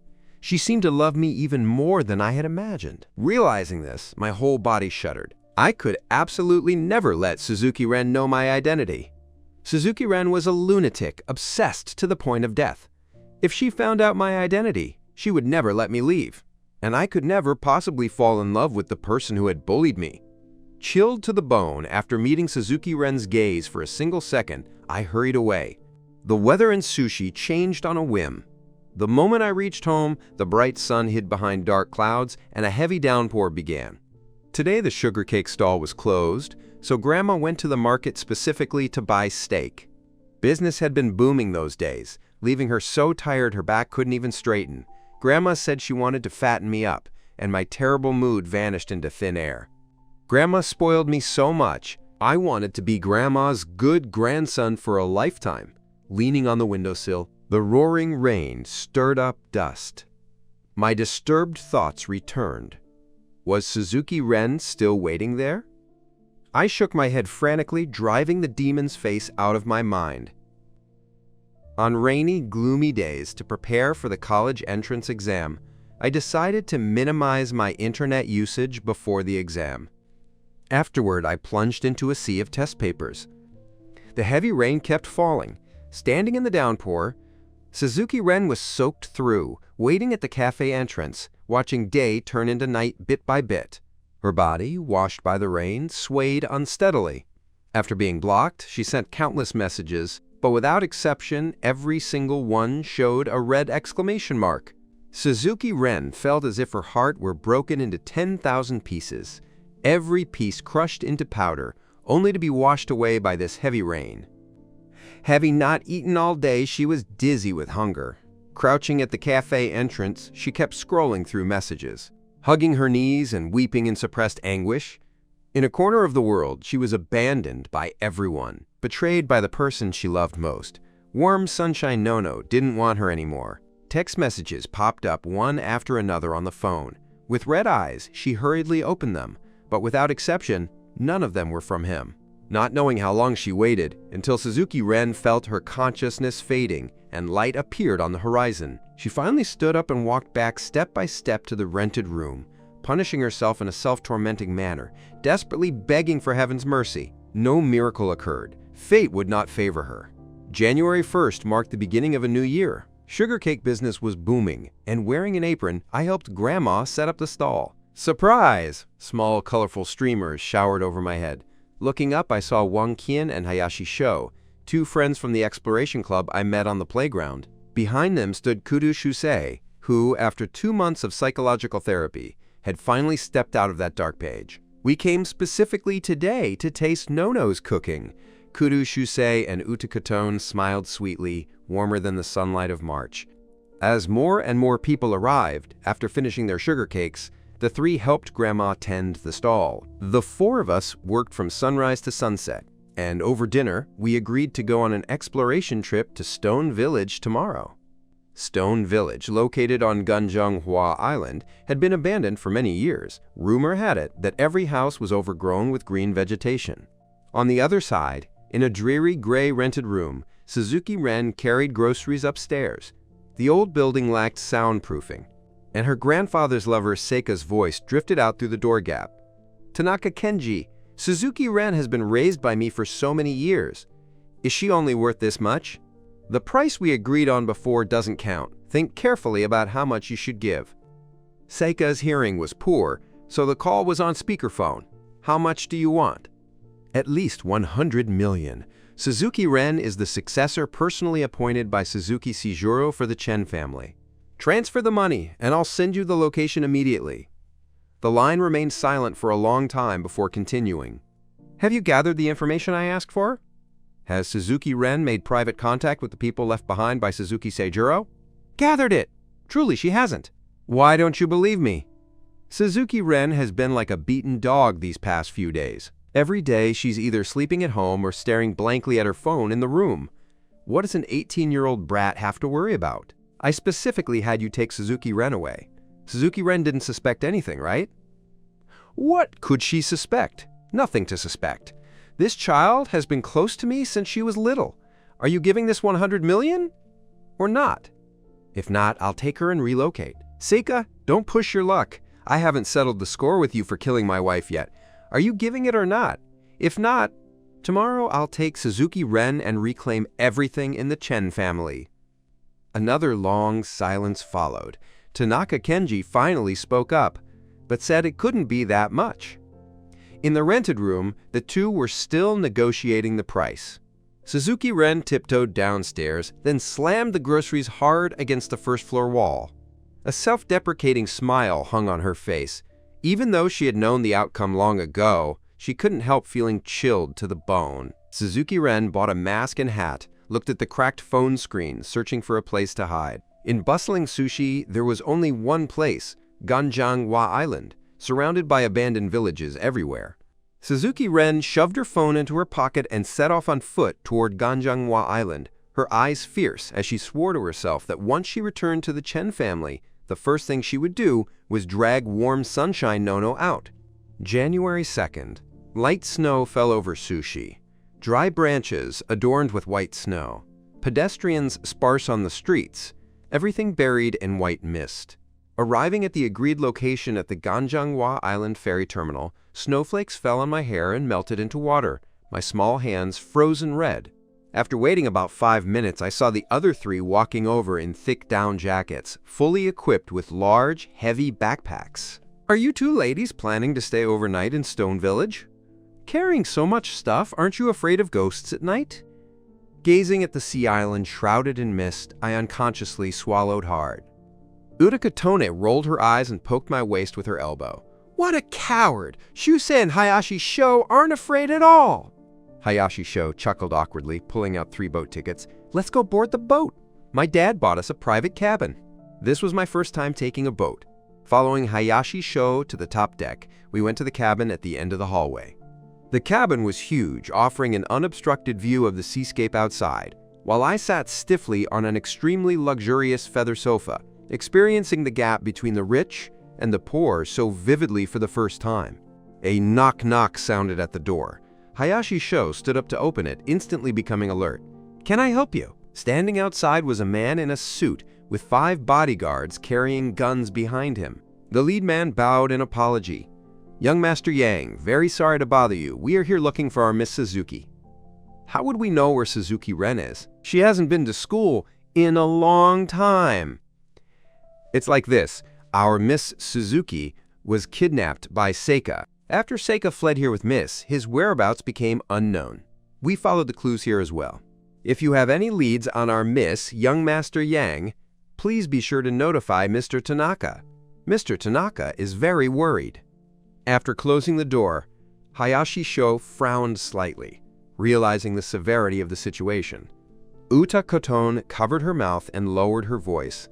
She seemed to love me even more than I had imagined. Realizing this, my whole body shuddered. I could absolutely never let Suzuki Ren know my identity. Suzuki Ren was a lunatic, obsessed to the point of death. If she found out my identity, she would never let me leave, and I could never possibly fall in love with the person who had bullied me. Chilled to the bone after meeting Suzuki Ren's gaze for a single second, I hurried away. The weather in sushi changed on a whim. The moment I reached home, the bright sun hid behind dark clouds and a heavy downpour began. Today the sugar cake stall was closed, so Grandma went to the market specifically to buy steak. Business had been booming those days, leaving her so tired her back couldn't even straighten. Grandma said she wanted to fatten me up, and my terrible mood vanished into thin air. Grandma spoiled me so much, I wanted to be Grandma's good grandson for a lifetime. Leaning on the windowsill, the roaring rain stirred up dust. My disturbed thoughts returned. Was Suzuki Ren still waiting there? I shook my head frantically, driving the demon's face out of my mind. On rainy, gloomy days to prepare for the college entrance exam, I decided to minimize my internet usage before the exam. Afterward, I plunged into a sea of test papers. The heavy rain kept falling. Standing in the downpour, Suzuki Ren was soaked through, waiting at the cafe entrance, watching day turn into night bit by bit. Her body, washed by the rain, swayed unsteadily. After being blocked, she sent countless messages, but without exception, every single one showed a red exclamation mark. Suzuki Ren felt as if her heart were broken into 10,000 pieces, every piece crushed into powder, only to be washed away by this heavy rain. Having not eaten all day, she was dizzy with hunger. Crouching at the cafe entrance, she kept scrolling through messages, hugging her knees and weeping in suppressed anguish. In a corner of the world, she was abandoned by everyone, betrayed by the person she loved most. Warm Sunshine Nono didn't want her anymore. Text messages popped up one after another on the phone. With red eyes, she hurriedly opened them, but without exception, none of them were from him. Not knowing how long she waited, until Suzuki Ren felt her consciousness fading and light appeared on the horizon. She finally stood up and walked back step by step to the rented room, punishing herself in a self-tormenting manner, desperately begging for heaven's mercy. No miracle occurred. Fate would not favor her. January 1st marked the beginning of a new year. Sugar cake business was booming, and wearing an apron, I helped Grandma set up the stall. Surprise! Small, colorful streamers showered over my head. Looking up, I saw Wang Qian and Hayashi Sho, two friends from the exploration club I met on the playground. Behind them stood Kudo Shusei, who, after 2 months of psychological therapy, had finally stepped out of that dark page. We came specifically today to taste Nono's cooking. Kudo Shusei and Utakatone smiled sweetly, warmer than the sunlight of March. As more and more people arrived, after finishing their sugar cakes, the three helped Grandma tend the stall. The 4 of us worked from sunrise to sunset, and over dinner, we agreed to go on an exploration trip to Stone Village tomorrow. Stone Village, located on Ganzhonghua Island, had been abandoned for many years. Rumor had it that every house was overgrown with green vegetation. On the other side, In a dreary gray rented room, Suzuki Ren carried groceries upstairs. The old building lacked soundproofing, and her grandfather's lover Seika's voice drifted out through the door gap. "Tanaka Kenji, Suzuki Ren has been raised by me for so many years. Is she only worth this much? The price we agreed on before doesn't count. Think carefully about how much you should give." Seika's hearing was poor, so the call was on speakerphone. "How much do you want?" "At least 100 million. Suzuki Ren is the successor personally appointed by Suzuki Seijuro for the Chen family. Transfer the money, and I'll send you the location immediately." The line remained silent for a long time before continuing. "Have you gathered the information I asked for? Has Suzuki Ren made private contact with the people left behind by Suzuki Seijuro?" "Gathered it. Truly, she hasn't." "Why don't you believe me?" "Suzuki Ren has been like a beaten dog these past few days. Every day she's either sleeping at home or staring blankly at her phone in the room. What does an 18-year-old brat have to worry about? I specifically had you take Suzuki Ren away. Suzuki Ren didn't suspect anything, right?" "What could she suspect? Nothing to suspect. This child has been close to me since she was little. Are you giving this 100 million? Or not? If not, I'll take her and relocate. Seika, don't push your luck. I haven't settled the score with you for killing my wife yet. Are you giving it or not? If not, tomorrow I'll take Suzuki Ren and reclaim everything in the Chen family." Another long silence followed. Tanaka Kenji finally spoke up, but said it couldn't be that much. In the rented room, the two were still negotiating the price. Suzuki Ren tiptoed downstairs, then slammed the groceries hard against the first-floor wall. A self-deprecating smile hung on her face. Even though she had known the outcome long ago, she couldn't help feeling chilled to the bone. Suzuki Ren bought a mask and hat, looked at the cracked phone screen, searching for a place to hide. In bustling Sushi, there was only one place, Ganjiangwa Island, surrounded by abandoned villages everywhere. Suzuki Ren shoved her phone into her pocket and set off on foot toward Ganjiangwa Island, her eyes fierce as she swore to herself that once she returned to the Chen family, the first thing she would do was drag Warm Sunshine Nono out. January 2nd. Light snow fell over Sushi. Dry branches adorned with white snow. Pedestrians sparse on the streets. Everything buried in white mist. Arriving at the agreed location at the Ganjiangwa Island ferry terminal, snowflakes fell on my hair and melted into water, my small hands frozen red. After waiting about 5 minutes, I saw the other three walking over in thick down jackets, fully equipped with large, heavy backpacks. "Are you two ladies planning to stay overnight in Stone Village? Carrying so much stuff, aren't you afraid of ghosts at night?" Gazing at the sea island shrouded in mist, I unconsciously swallowed hard. Uraka Tone rolled her eyes and poked my waist with her elbow. "What a coward! Shusei and Hayashi Sho aren't afraid at all!" Hayashi Sho chuckled awkwardly, pulling out 3 boat tickets. "Let's go board the boat. My dad bought us a private cabin." This was my first time taking a boat. Following Hayashi Sho to the top deck, we went to the cabin at the end of the hallway. The cabin was huge, offering an unobstructed view of the seascape outside, while I sat stiffly on an extremely luxurious feather sofa, experiencing the gap between the rich and the poor so vividly for the first time. A knock-knock sounded at the door. Hayashi Sho stood up to open it, instantly becoming alert. "Can I help you?" Standing outside was a man in a suit with 5 bodyguards carrying guns behind him. The lead man bowed in apology. "Young Master Yang, very sorry to bother you. We are here looking for our Miss Suzuki." "How would we know where Suzuki Ren is? She hasn't been to school in a long time." "It's like this. Our Miss Suzuki was kidnapped by Seika. After Seika fled here with Miss, his whereabouts became unknown. We followed the clues here as well. If you have any leads on our Miss, Young Master Yang, please be sure to notify Mr. Tanaka. Mr. Tanaka is very worried." After closing the door, Hayashi Sho frowned slightly, realizing the severity of the situation. Uta Koton covered her mouth and lowered her voice.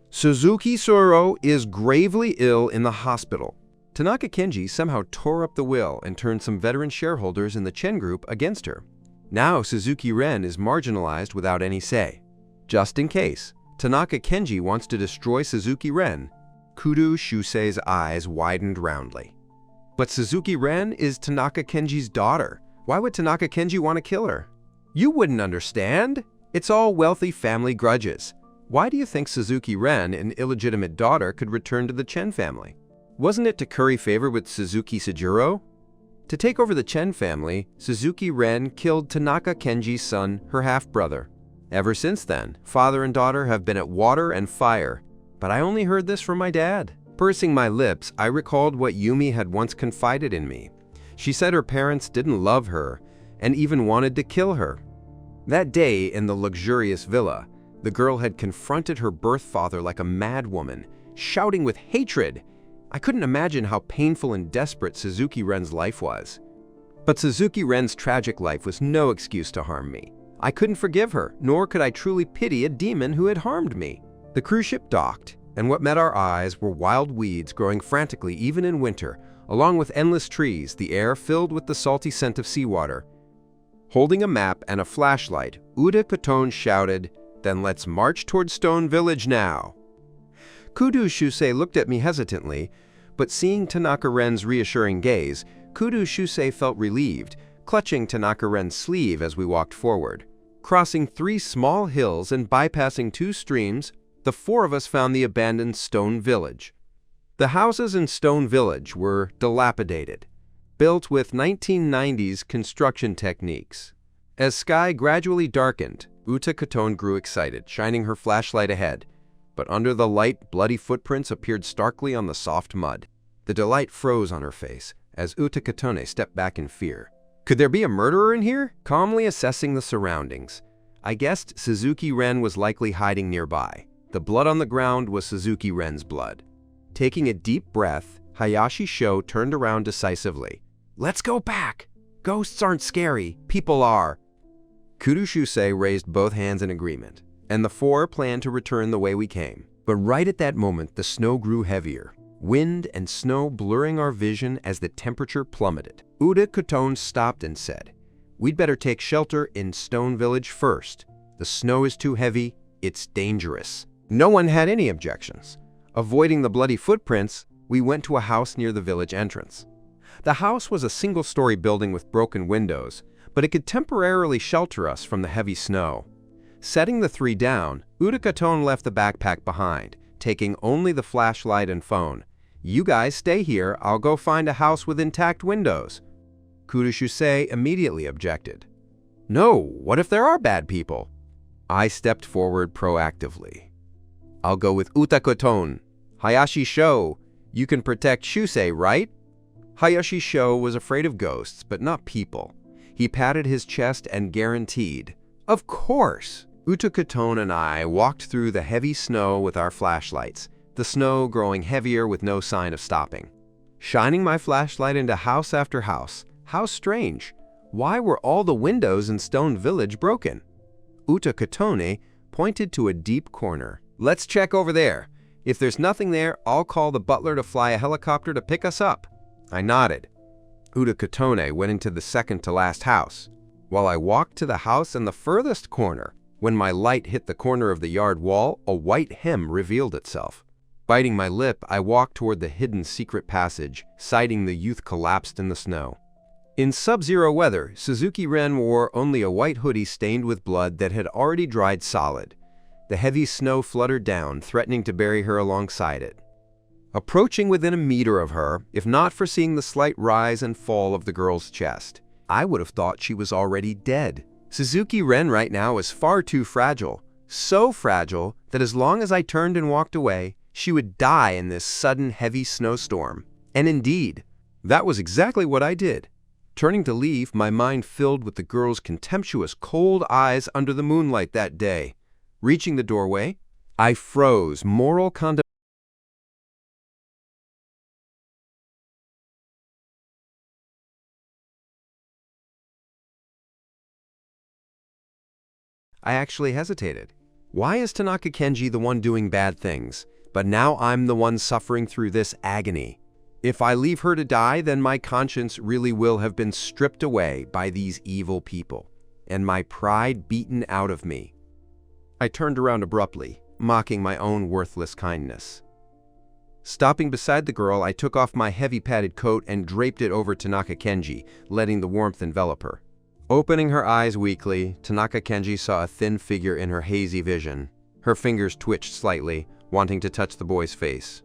"Suzuki Soro is gravely ill in the hospital." Tanaka Kenji somehow tore up the will and turned some veteran shareholders in the Chen Group against her. Now Suzuki Ren is marginalized without any say. Just in case, Tanaka Kenji wants to destroy Suzuki Ren. Kudo Shusei's eyes widened roundly. "But Suzuki Ren is Tanaka Kenji's daughter. Why would Tanaka Kenji want to kill her? You wouldn't understand. It's all wealthy family grudges. Why do you think Suzuki Ren, an illegitimate daughter, could return to the Chen family? Wasn't it to curry favor with Suzuki Sejiro? To take over the Chen family, Suzuki Ren killed Tanaka Kenji's son, her half-brother. Ever since then, father and daughter have been at water and fire. But I only heard this from my dad. Pursing my lips, I recalled what Yumi had once confided in me. She said her parents didn't love her and even wanted to kill her. That day in the luxurious villa, the girl had confronted her birth father like a madwoman, shouting with hatred. I couldn't imagine how painful and desperate Suzuki Ren's life was. But Suzuki Ren's tragic life was no excuse to harm me. I couldn't forgive her, nor could I truly pity a demon who had harmed me. The cruise ship docked, and what met our eyes were wild weeds growing frantically even in winter, along with endless trees, the air filled with the salty scent of seawater. Holding a map and a flashlight, Uda Katone shouted, "Then let's march toward Stone Village now." Kudu Shusei looked at me hesitantly, but seeing Tanaka Ren's reassuring gaze, Kudu Shusei felt relieved, clutching Tanaka Ren's sleeve as we walked forward. Crossing 3 small hills and bypassing 2 streams, the 4 of us found the abandoned Stone Village. The houses in Stone Village were dilapidated, built with 1990s construction techniques. As sky gradually darkened, Uta Katone grew excited, shining her flashlight ahead. But under the light, bloody footprints appeared starkly on the soft mud. The delight froze on her face as Uta Katone stepped back in fear. Could there be a murderer in here? Calmly assessing the surroundings, I guessed Suzuki Ren was likely hiding nearby. The blood on the ground was Suzuki Ren's blood. Taking a deep breath, Hayashi Sho turned around decisively. "Let's go back! Ghosts aren't scary, people are." Kudu Shusei raised both hands in agreement, and the 4 planned to return the way we came. But right at that moment, the snow grew heavier, wind and snow blurring our vision as the temperature plummeted. Uda Katone stopped and said, "We'd better take shelter in Stone Village first. The snow is too heavy, it's dangerous." No one had any objections. Avoiding the bloody footprints, we went to a house near the village entrance. The house was a single-story building with broken windows, but it could temporarily shelter us from the heavy snow. Setting the 3 down, Uda Katone left the backpack behind, taking only the flashlight and phone. "You guys stay here, I'll go find a house with intact windows." Kudu Shusei immediately objected. "No, what if there are bad people?" I stepped forward proactively. "I'll go with Uta Katone. Hayashi Sho, you can protect Shusei, right?" Hayashi Sho was afraid of ghosts, but not people. He patted his chest and guaranteed, "Of course." Uta Katone and I walked through the heavy snow with our flashlights, the snow growing heavier with no sign of stopping. Shining my flashlight into house after house. How strange. Why were all the windows in Stone Village broken? Uta Katone pointed to a deep corner. "Let's check over there. If there's nothing there, I'll call the butler to fly a helicopter to pick us up." I nodded. Uta Katone went into the second-to-last house, while I walked to the house in the furthest corner. When my light hit the corner of the yard wall, a white hem revealed itself. Biting my lip, I walked toward the hidden secret passage, sighting the youth collapsed in the snow. In sub-zero weather, Suzuki Ren wore only a white hoodie stained with blood that had already dried solid. The heavy snow fluttered down, threatening to bury her alongside it. Approaching within a meter of her, if not for seeing the slight rise and fall of the girl's chest, I would have thought she was already dead. Suzuki Ren right now is far too fragile. So fragile that as long as I turned and walked away, she would die in this sudden heavy snowstorm. And indeed, that was exactly what I did. Turning to leave, my mind filled with the girl's contemptuous, cold eyes under the moonlight that day. Reaching the doorway, I froze, moral condemnation. I actually hesitated. Why is Tanaka Kenji the one doing bad things, but now I'm the one suffering through this agony? If I leave her to die, then my conscience really will have been stripped away by these evil people, and my pride beaten out of me. I turned around abruptly, mocking my own worthless kindness. Stopping beside the girl, I took off my heavy padded coat and draped it over Tanaka Kenji, letting the warmth envelop her. Opening her eyes weakly, Tanaka Kenji saw a thin figure in her hazy vision. Her fingers twitched slightly, wanting to touch the boy's face.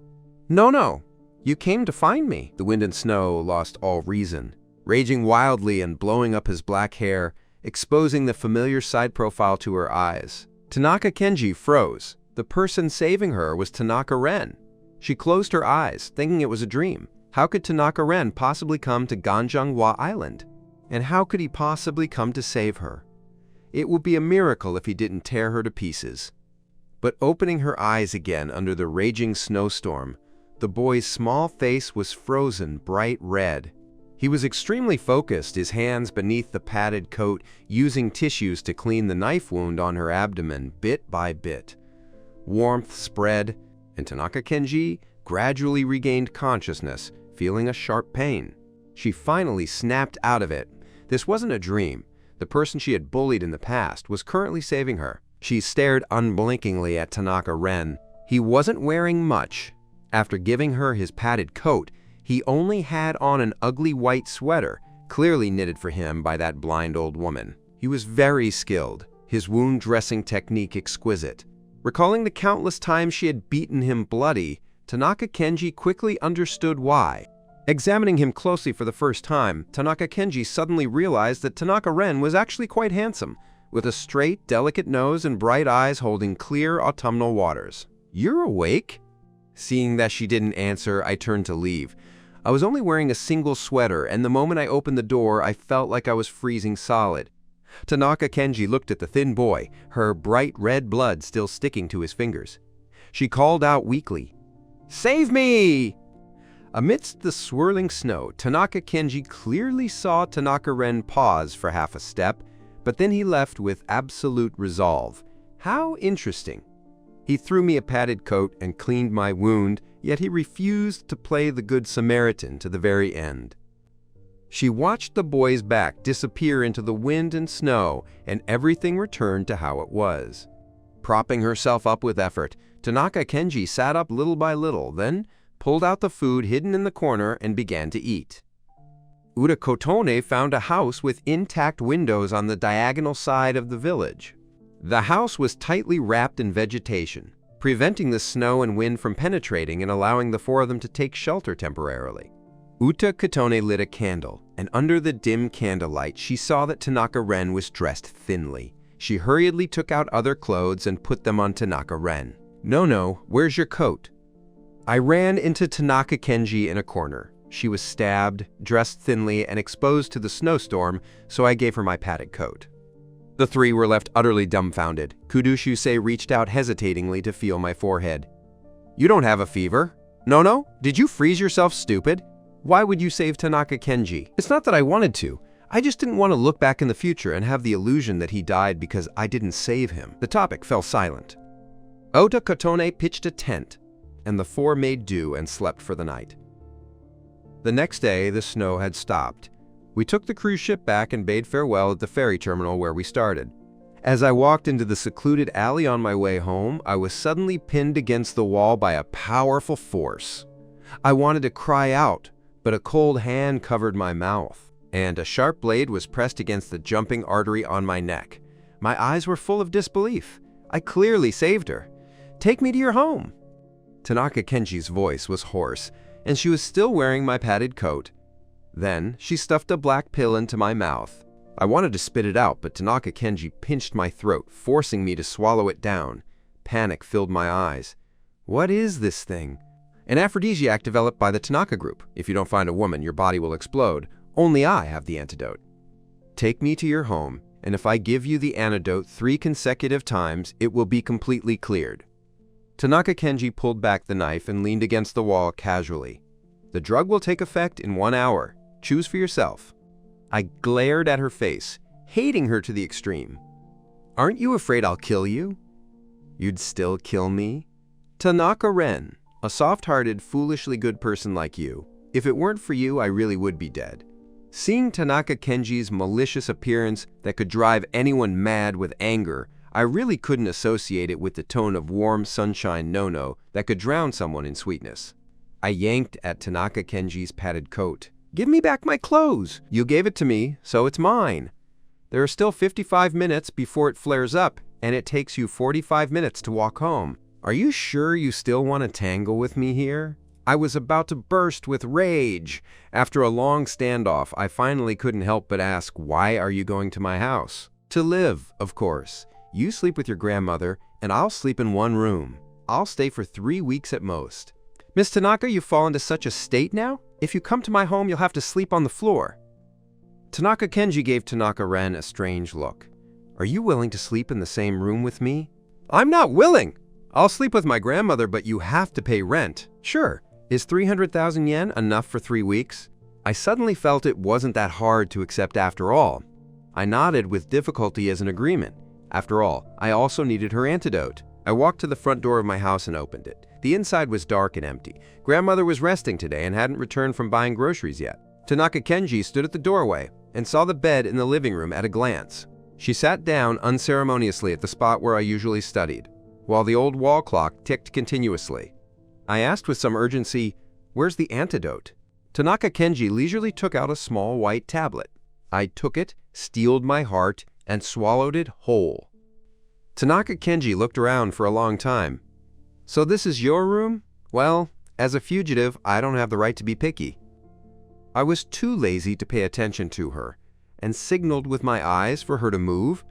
No, you came to find me." The wind and snow lost all reason, raging wildly and blowing up his black hair, exposing the familiar side profile to her eyes. Tanaka Kenji froze. The person saving her was Tanaka Ren. She closed her eyes, thinking it was a dream. How could Tanaka Ren possibly come to Ganjanghwa Island? And how could he possibly come to save her? It would be a miracle if he didn't tear her to pieces. But opening her eyes again under the raging snowstorm, the boy's small face was frozen bright red. He was extremely focused, his hands beneath the padded coat, using tissues to clean the knife wound on her abdomen bit by bit. Warmth spread, and Tanaka Kenji gradually regained consciousness, feeling a sharp pain. She finally snapped out of it. This wasn't a dream. The person she had bullied in the past was currently saving her. She stared unblinkingly at Tanaka Ren. He wasn't wearing much. After giving her his padded coat, he only had on an ugly white sweater, clearly knitted for him by that blind old woman. He was very skilled, his wound dressing technique exquisite. Recalling the countless times she had beaten him bloody, Tanaka Kenji quickly understood why. Examining him closely for the first time, Tanaka Kenji suddenly realized that Tanaka Ren was actually quite handsome, with a straight, delicate nose and bright eyes holding clear autumnal waters. "You're awake?" Seeing that she didn't answer, I turned to leave. I was only wearing a single sweater, and the moment I opened the door, I felt like I was freezing solid. Tanaka Kenji looked at the thin boy, her bright red blood still sticking to his fingers. She called out weakly, "Save me!" Amidst the swirling snow, Tanaka Kenji clearly saw Tanaka Ren pause for half a step, but then he left with absolute resolve. How interesting. He threw me a padded coat and cleaned my wound, yet he refused to play the Good Samaritan to the very end. She watched the boy's back disappear into the wind and snow, and everything returned to how it was. Propping herself up with effort, Tanaka Kenji sat up little by little, then pulled out the food hidden in the corner and began to eat. Uda Kotone found a house with intact windows on the diagonal side of the village. The house was tightly wrapped in vegetation, preventing the snow and wind from penetrating and allowing the four of them to take shelter temporarily. Uta Kotone lit a candle, and under the dim candlelight, she saw that Tanaka Ren was dressed thinly. She hurriedly took out other clothes and put them on Tanaka Ren. "No, where's your coat?" I ran into Tanaka Kenji in a corner. She was stabbed, dressed thinly, and exposed to the snowstorm, so I gave her my padded coat. The three were left utterly dumbfounded. Kudushusei reached out hesitatingly to feel my forehead. "You don't have a fever." "No, did you freeze yourself, stupid? Why would you save Tanaka Kenji?" "It's not that I wanted to. I just didn't want to look back in the future and have the illusion that he died because I didn't save him." The topic fell silent. Uta Kotone pitched a tent, and the four made do and slept for the night. The next day, the snow had stopped. We took the cruise ship back and bade farewell at the ferry terminal where we started. As I walked into the secluded alley on my way home, I was suddenly pinned against the wall by a powerful force. I wanted to cry out, but a cold hand covered my mouth, and a sharp blade was pressed against the jumping artery on my neck. My eyes were full of disbelief. I clearly saved her. "Take me to your home." Tanaka Kenji's voice was hoarse, and she was still wearing my padded coat. Then she stuffed a black pill into my mouth. I wanted to spit it out, but Tanaka Kenji pinched my throat, forcing me to swallow it down. Panic filled my eyes. What is this thing? An aphrodisiac developed by the Tanaka group. If you don't find a woman, your body will explode. Only I have the antidote. Take me to your home, and if I give you the antidote 3 consecutive times, it will be completely cleared. Tanaka Kenji pulled back the knife and leaned against the wall casually. The drug will take effect in 1 hour. Choose for yourself. I glared at her face, hating her to the extreme. Aren't you afraid I'll kill you? You'd still kill me? Tanaka Ren, a soft-hearted, foolishly good person like you. If it weren't for you, I really would be dead. Seeing Tanaka Kenji's malicious appearance that could drive anyone mad with anger, I really couldn't associate it with the tone of warm sunshine no-no that could drown someone in sweetness. I yanked at Tanaka Kenji's padded coat. "Give me back my clothes! You gave it to me, so it's mine. There are still 55 minutes before it flares up, and it takes you 45 minutes to walk home. Are you sure you still want to tangle with me here?" I was about to burst with rage. After a long standoff, I finally couldn't help but ask, "Why are you going to my house?" "To live, of course. You sleep with your grandmother, and I'll sleep in one room. I'll stay for 3 weeks at most." "Miss Tanaka, you've fallen to such a state now? If you come to my home, you'll have to sleep on the floor." Tanaka Kenji gave Tanaka-ren a strange look. "Are you willing to sleep in the same room with me?" "I'm not willing! I'll sleep with my grandmother, but you have to pay rent." "Sure. Is 300,000 yen enough for 3 weeks?" I suddenly felt it wasn't that hard to accept after all. I nodded with difficulty as an agreement. After all, I also needed her antidote. I walked to the front door of my house and opened it. The inside was dark and empty. Grandmother was resting today and hadn't returned from buying groceries yet. Tanaka Kenji stood at the doorway and saw the bed in the living room at a glance. She sat down unceremoniously at the spot where I usually studied, while the old wall clock ticked continuously. I asked with some urgency, "Where's the antidote?" Tanaka Kenji leisurely took out a small white tablet. I took it, steeled my heart, and swallowed it whole. Tanaka Kenji looked around for a long time. "So this is your room? Well, as a fugitive, I don't have the right to be picky." I was too lazy to pay attention to her, and signaled with my eyes for her to move.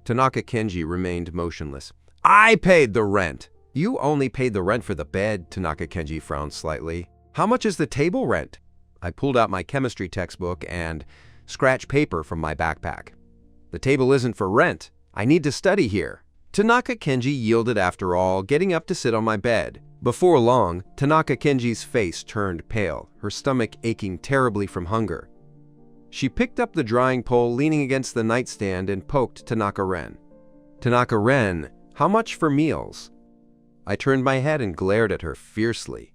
Tanaka Kenji remained motionless. "I paid the rent!" "You only paid the rent for the bed," Tanaka Kenji frowned slightly. "How much is the table rent?" I pulled out my chemistry textbook and scratch paper from my backpack. "The table isn't for rent. I need to study here." Tanaka Kenji yielded after all, getting up to sit on my bed. Before long, Tanaka Kenji's face turned pale, her stomach aching terribly from hunger. She picked up the drying pole leaning against the nightstand and poked Tanaka-ren. "Tanaka-ren, how much for meals?" I turned my head and glared at her fiercely.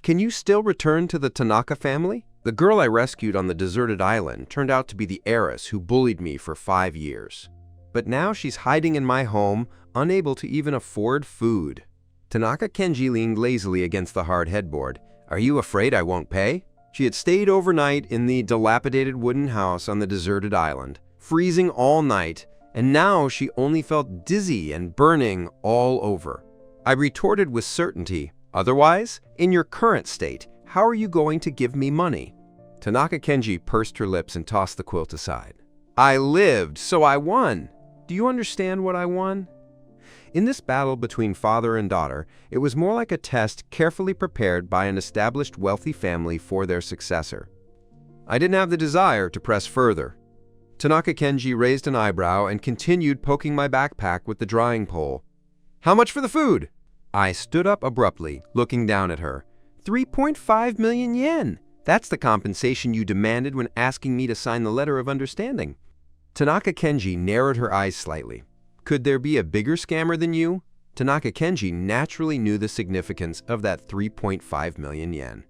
"Can you still return to the Tanaka family?" The girl I rescued on the deserted island turned out to be the heiress who bullied me for 5 years. But now she's hiding in my home, unable to even afford food. Tanaka Kenji leaned lazily against the hard headboard. "Are you afraid I won't pay?" She had stayed overnight in the dilapidated wooden house on the deserted island, freezing all night, and now she only felt dizzy and burning all over. I retorted with certainty, "Otherwise, in your current state, how are you going to give me money?" Tanaka Kenji pursed her lips and tossed the quilt aside. "I lived, so I won. Do you understand what I won?" In this battle between father and daughter, it was more like a test carefully prepared by an established wealthy family for their successor. I didn't have the desire to press further. Tanaka Kenji raised an eyebrow and continued poking my backpack with the drying pole. "How much for the food?" I stood up abruptly, looking down at her. 3.5 million yen! That's the compensation you demanded when asking me to sign the letter of understanding. Tanaka Kenji narrowed her eyes slightly. "Could there be a bigger scammer than you?" Tanaka Kenji naturally knew the significance of that 3.5 million yen.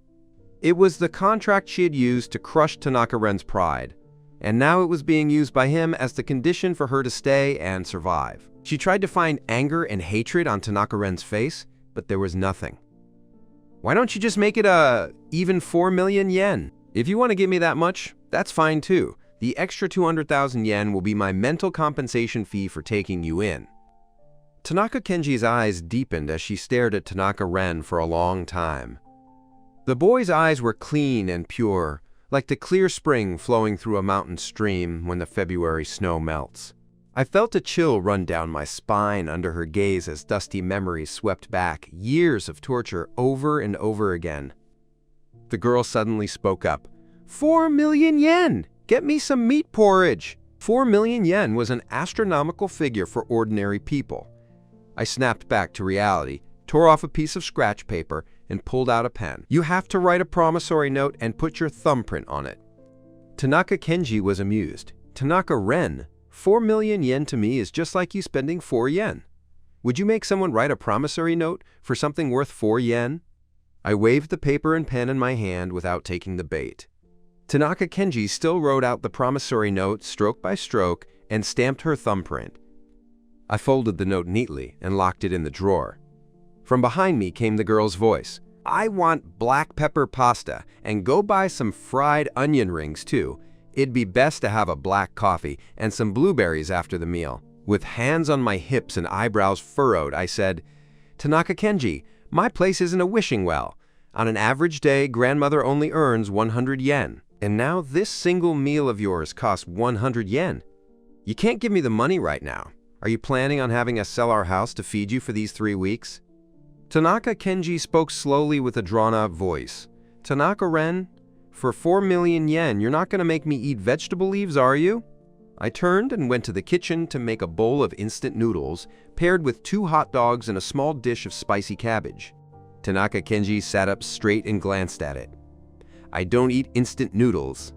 It was the contract she had used to crush Tanaka-ren's pride, and now it was being used by him as the condition for her to stay and survive. She tried to find anger and hatred on Tanaka-ren's face, but there was nothing. "Why don't you just make it even 4 million yen? If you want to give me that much, that's fine too. The extra 200,000 yen will be my mental compensation fee for taking you in." Tanaka Kenji's eyes deepened as she stared at Tanaka-ren for a long time. The boy's eyes were clean and pure, like the clear spring flowing through a mountain stream when the February snow melts. I felt a chill run down my spine under her gaze as dusty memories swept back, years of torture over and over again. The girl suddenly spoke up. 4 million yen! Get me some meat porridge! 4 million yen was an astronomical figure for ordinary people. I snapped back to reality, tore off a piece of scratch paper, and pulled out a pen. "You have to write a promissory note and put your thumbprint on it." Tanaka Kenji was amused. "Tanaka-ren, 4 million yen to me is just like you spending 4 yen. Would you make someone write a promissory note for something worth 4 yen? I waved the paper and pen in my hand without taking the bait. Tanaka Kenji still wrote out the promissory note stroke by stroke and stamped her thumbprint. I folded the note neatly and locked it in the drawer. From behind me came the girl's voice. I want black pepper pasta, and go buy some fried onion rings too. It'd be best to have a black coffee and some blueberries after the meal. With hands on my hips and eyebrows furrowed, I said, Tanaka Kenji, my place isn't a wishing well. On an average day, grandmother only earns 100 yen. And now this single meal of yours costs 100 yen. You can't give me the money right now. Are you planning on having us sell our house to feed you for these 3 weeks? Tanaka Kenji spoke slowly with a drawn-out voice. Tanaka-ren, for 4 million yen, you're not going to make me eat vegetable leaves, are you? I turned and went to the kitchen to make a bowl of instant noodles, paired with 2 hot dogs and a small dish of spicy cabbage. Tanaka Kenji sat up straight and glanced at it. I don't eat instant noodles.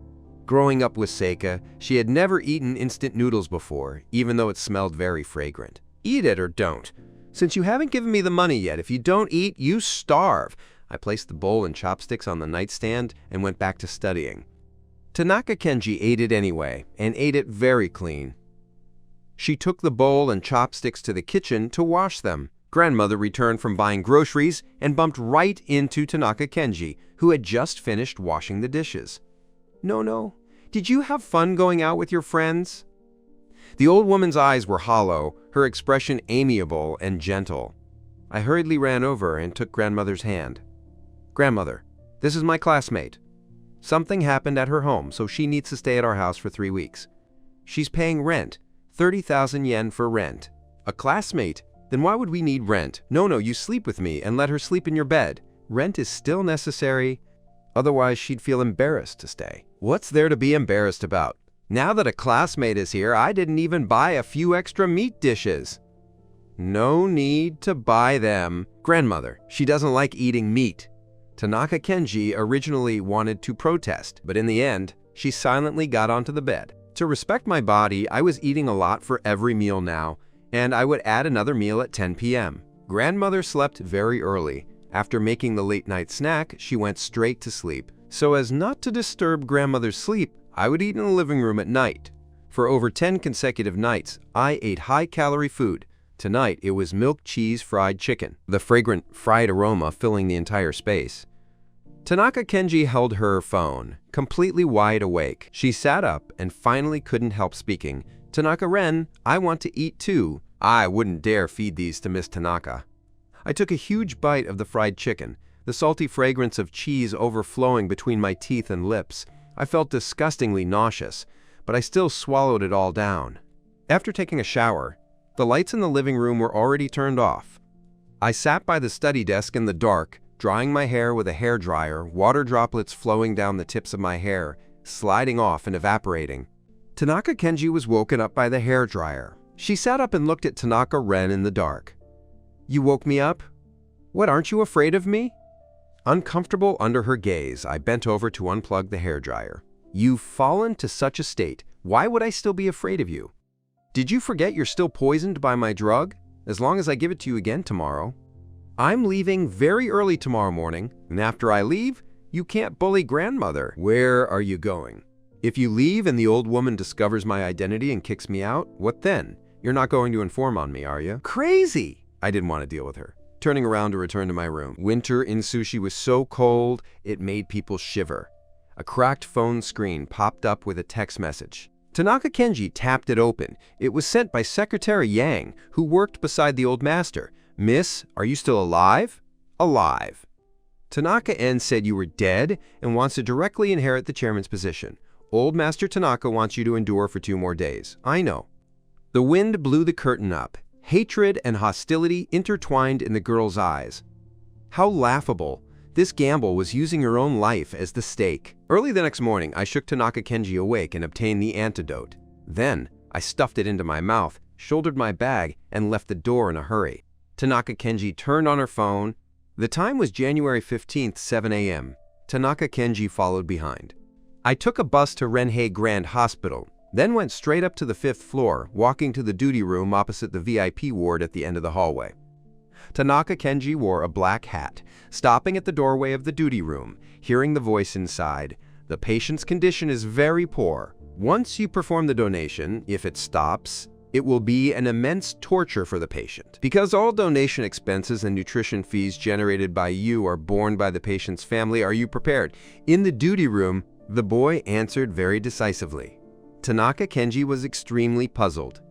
Growing up with Seika, she had never eaten instant noodles before, even though it smelled very fragrant. Eat it or don't. Since you haven't given me the money yet, if you don't eat, you starve. I placed the bowl and chopsticks on the nightstand and went back to studying. Tanaka Kenji ate it anyway, and ate it very clean. She took the bowl and chopsticks to the kitchen to wash them. Grandmother returned from buying groceries and bumped right into Tanaka Kenji, who had just finished washing the dishes. No, did you have fun going out with your friends? The old woman's eyes were hollow, her expression amiable and gentle. I hurriedly ran over and took grandmother's hand. Grandmother, this is my classmate. Something happened at her home, so she needs to stay at our house for 3 weeks. She's paying rent, 30,000 yen for rent. A classmate? Then why would we need rent? No, you sleep with me and let her sleep in your bed. Rent is still necessary. Otherwise, she'd feel embarrassed to stay. What's there to be embarrassed about? Now that a classmate is here, I didn't even buy a few extra meat dishes. No need to buy them. Grandmother, she doesn't like eating meat. Tanaka Kenji originally wanted to protest, but in the end, she silently got onto the bed. To respect my body, I was eating a lot for every meal now, and I would add another meal at 10 p.m. Grandmother slept very early. After making the late-night snack, she went straight to sleep. So as not to disturb grandmother's sleep, I would eat in the living room at night. For over 10 consecutive nights, I ate high-calorie food. Tonight, it was milk cheese fried chicken, the fragrant fried aroma filling the entire space. Tanaka Kenji held her phone, completely wide awake. She sat up and finally couldn't help speaking. Tanaka-ren, I want to eat too. I wouldn't dare feed these to Miss Tanaka. I took a huge bite of the fried chicken, the salty fragrance of cheese overflowing between my teeth and lips. I felt disgustingly nauseous, but I still swallowed it all down. After taking a shower, the lights in the living room were already turned off. I sat by the study desk in the dark, drying my hair with a hairdryer, water droplets flowing down the tips of my hair, sliding off and evaporating. Tanaka Kenji was woken up by the hairdryer. She sat up and looked at Tanaka-ren in the dark. You woke me up? What, aren't you afraid of me? Uncomfortable under her gaze, I bent over to unplug the hairdryer. You've fallen to such a state. Why would I still be afraid of you? Did you forget you're still poisoned by my drug? As long as I give it to you again tomorrow. I'm leaving very early tomorrow morning, and after I leave, you can't bully grandmother. Where are you going? If you leave and the old woman discovers my identity and kicks me out, what then? You're not going to inform on me, are you? Crazy! I didn't want to deal with her. Turning around to return to my room. Winter in sushi was so cold, it made people shiver. A cracked phone screen popped up with a text message. Tanaka Kenji tapped it open. It was sent by Secretary Yang, who worked beside the old master. Miss, are you still alive? Alive. Tanaka N said you were dead and wants to directly inherit the chairman's position. Old Master Tanaka wants you to endure for 2 more days. I know. The wind blew the curtain up. Hatred and hostility intertwined in the girl's eyes. How laughable. This gamble was using her own life as the stake. Early the next morning, I shook Tanaka Kenji awake and obtained the antidote. Then, I stuffed it into my mouth, shouldered my bag, and left the door in a hurry. Tanaka Kenji turned on her phone. The time was January 15th, 7 a.m. Tanaka Kenji followed behind. I took a bus to Renhei Grand Hospital, then went straight up to the 5th floor, walking to the duty room opposite the VIP ward at the end of the hallway. Tanaka Kenji wore a black hat, stopping at the doorway of the duty room, hearing the voice inside. The patient's condition is very poor. Once you perform the donation, if it stops, It will be an immense torture for the patient. Because all donation expenses and nutrition fees generated by you are borne by the patient's family, are you prepared? In the duty room, the boy answered very decisively. Tanaka Kenji was extremely puzzled.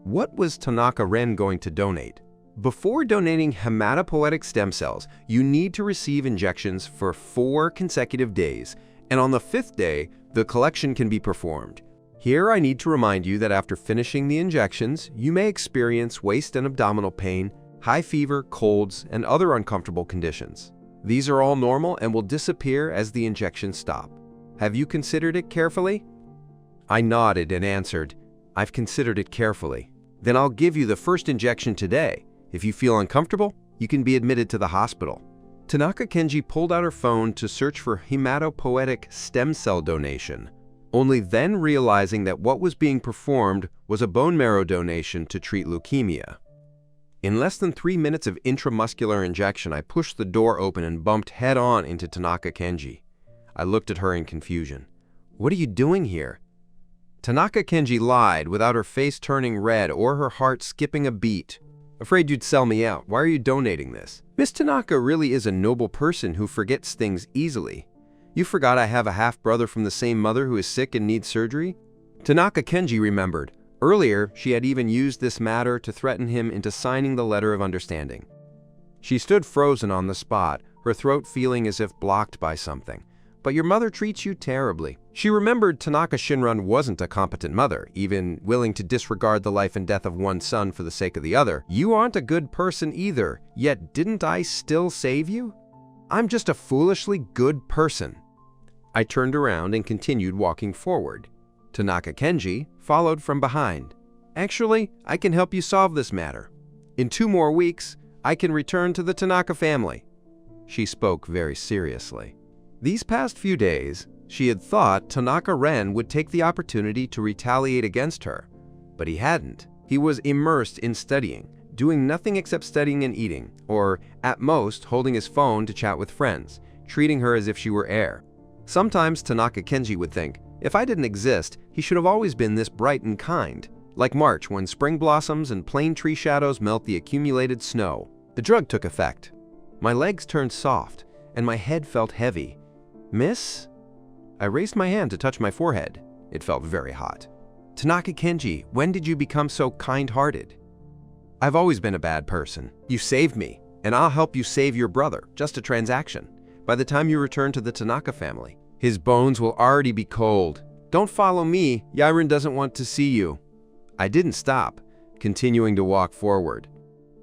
What was Tanaka Ren going to donate? Before donating hematopoietic stem cells, you need to receive injections for 4 consecutive days, and on the 5th day, the collection can be performed. Here I need to remind you that after finishing the injections, you may experience waist and abdominal pain, high fever, colds, and other uncomfortable conditions. These are all normal and will disappear as the injections stop. Have you considered it carefully? I nodded and answered, I've considered it carefully. Then I'll give you the first injection today. If you feel uncomfortable, you can be admitted to the hospital. Tanaka Kenji pulled out her phone to search for hematopoietic stem cell donation, only then realizing that what was being performed was a bone marrow donation to treat leukemia. In less than 3 minutes of intramuscular injection, I pushed the door open and bumped head-on into Tanaka Kenji. I looked at her in confusion. What are you doing here? Tanaka Kenji lied without her face turning red or her heart skipping a beat. Afraid you'd sell me out. Why are you donating this? Miss Tanaka really is a noble person who forgets things easily. You forgot I have a half-brother from the same mother who is sick and needs surgery? Tanaka Kenji remembered. Earlier, she had even used this matter to threaten him into signing the letter of understanding. She stood frozen on the spot, her throat feeling as if blocked by something. But your mother treats you terribly. She remembered Tanaka Shinran wasn't a competent mother, even willing to disregard the life and death of one son for the sake of the other. You aren't a good person either, yet didn't I still save you? I'm just a foolishly good person. I turned around and continued walking forward. Tanaka Kenji followed from behind. Actually, I can help you solve this matter. In 2 more weeks, I can return to the Tanaka family. She spoke very seriously. These past few days, she had thought Tanaka Ren would take the opportunity to retaliate against her, but he hadn't. He was immersed in studying, doing nothing except studying and eating, or at most holding his phone to chat with friends, treating her as if she were air. Sometimes Tanaka Kenji would think, if I didn't exist, he should have always been this bright and kind, like March when spring blossoms and plane tree shadows melt the accumulated snow. The drug took effect. My legs turned soft, and my head felt heavy. Miss? I raised my hand to touch my forehead. It felt very hot. Tanaka Kenji, when did you become so kind-hearted? I've always been a bad person. You saved me, and I'll help you save your brother. Just a transaction. By the time you return to the Tanaka family, his bones will already be cold. Don't follow me. Yiren doesn't want to see you. I didn't stop, continuing to walk forward.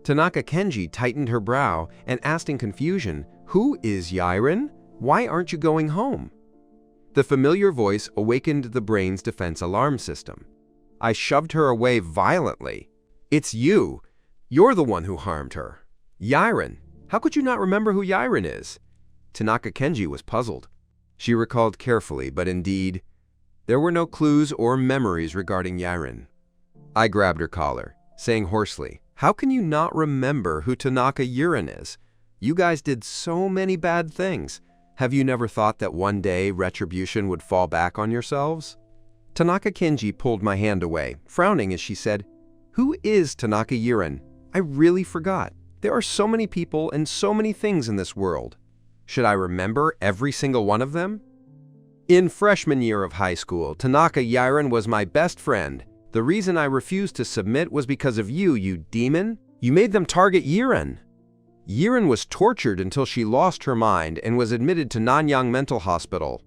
Tanaka Kenji tightened her brow and asked in confusion, Who is Yiren? Why aren't you going home? The familiar voice awakened the brain's defense alarm system. I shoved her away violently. It's you. You're the one who harmed her. Yiren. How could you not remember who Yiren is? Tanaka Kenji was puzzled. She recalled carefully, but indeed, there were no clues or memories regarding Yiren. I grabbed her collar, saying hoarsely, How can you not remember who Tanaka Yiren is? You guys did so many bad things. Have you never thought that one day retribution would fall back on yourselves? Tanaka Kenji pulled my hand away, frowning as she said, Who is Tanaka Yiren? I really forgot. There are so many people and so many things in this world. Should I remember every single one of them? In freshman year of high school, Tanaka Yiren was my best friend. The reason I refused to submit was because of you, you demon. You made them target Yiren. Yiren was tortured until she lost her mind and was admitted to Nanyang Mental Hospital.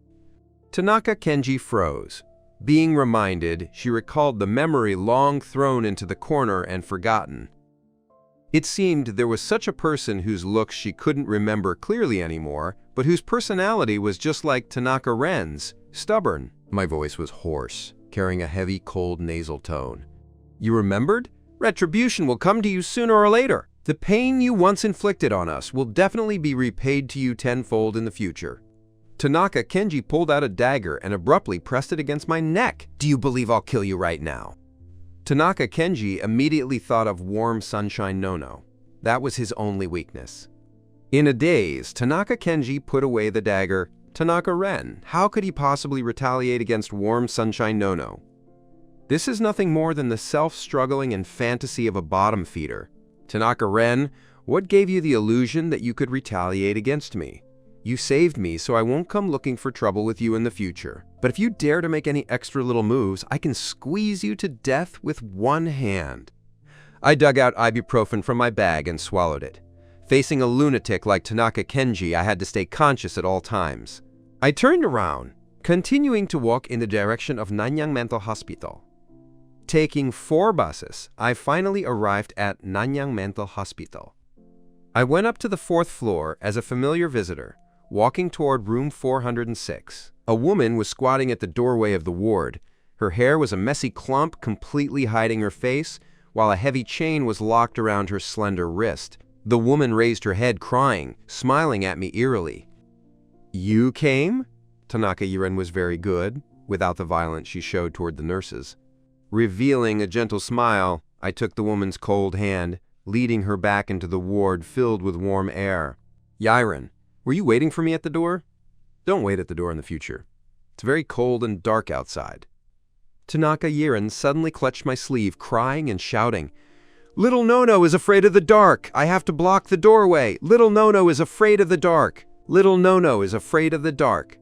Tanaka Kenji froze. Being reminded, she recalled the memory long thrown into the corner and forgotten. It seemed there was such a person whose looks she couldn't remember clearly anymore, but whose personality was just like Tanaka Ren's, stubborn. My voice was hoarse, carrying a heavy, cold nasal tone. You remembered? Retribution will come to you sooner or later. The pain you once inflicted on us will definitely be repaid to you tenfold in the future. Tanaka Kenji pulled out a dagger and abruptly pressed it against my neck. Do you believe I'll kill you right now? Tanaka Kenji immediately thought of Warm Sunshine Nono. That was his only weakness. In a daze, Tanaka Kenji put away the dagger. Tanaka Ren, how could he possibly retaliate against Warm Sunshine Nono? This is nothing more than the self-struggling and fantasy of a bottom feeder. Tanaka Ren, what gave you the illusion that you could retaliate against me? You saved me, so I won't come looking for trouble with you in the future. But if you dare to make any extra little moves, I can squeeze you to death with one hand. I dug out ibuprofen from my bag and swallowed it. Facing a lunatic like Tanaka Kenji, I had to stay conscious at all times. I turned around, continuing to walk in the direction of Nanyang Mental Hospital. Taking 4 buses, I finally arrived at Nanyang Mental Hospital. I went up to the 4th floor as a familiar visitor, walking toward room 406. A woman was squatting at the doorway of the ward. Her hair was a messy clump completely hiding her face, while a heavy chain was locked around her slender wrist. The woman raised her head crying, smiling at me eerily. "You came?" Tanaka Yiren was very good, without the violence she showed toward the nurses. Revealing a gentle smile, I took the woman's cold hand, leading her back into the ward filled with warm air. "Yiren, were you waiting for me at the door?" "Don't wait at the door in the future. It's very cold and dark outside." Tanaka Yiren suddenly clutched my sleeve, crying and shouting, "Little Nono is afraid of the dark! I have to block the doorway! Little Nono is afraid of the dark! Little Nono is afraid of the dark!"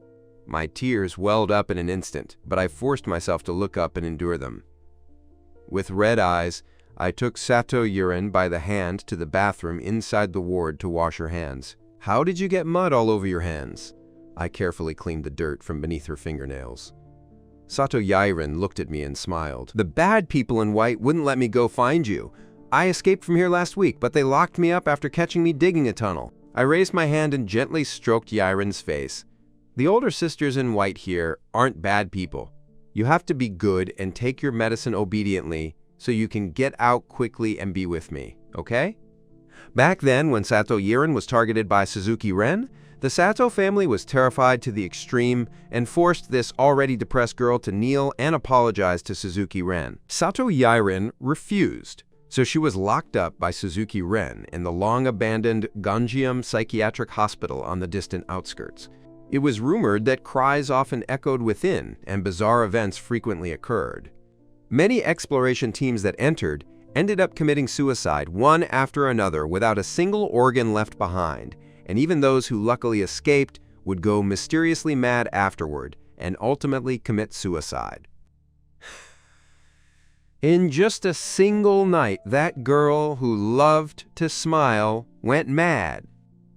My tears welled up in an instant, but I forced myself to look up and endure them. With red eyes, I took Sato Yiren by the hand to the bathroom inside the ward to wash her hands. "How did you get mud all over your hands?" I carefully cleaned the dirt from beneath her fingernails. Sato Yiren looked at me and smiled. "The bad people in white wouldn't let me go find you. I escaped from here last week, but they locked me up after catching me digging a tunnel." I raised my hand and gently stroked Yiren's face. "The older sisters in white here aren't bad people. You have to be good and take your medicine obediently so you can get out quickly and be with me, okay?" Back then, when Sato Yiren was targeted by Suzuki Ren, the Sato family was terrified to the extreme and forced this already depressed girl to kneel and apologize to Suzuki Ren. Sato Yiren refused, so she was locked up by Suzuki Ren in the long-abandoned Ganjiam Psychiatric Hospital on the distant outskirts. It was rumored that cries often echoed within and bizarre events frequently occurred. Many exploration teams that entered ended up committing suicide one after another without a single organ left behind, and even those who luckily escaped would go mysteriously mad afterward and ultimately commit suicide. In just a single night, that girl who loved to smile went mad.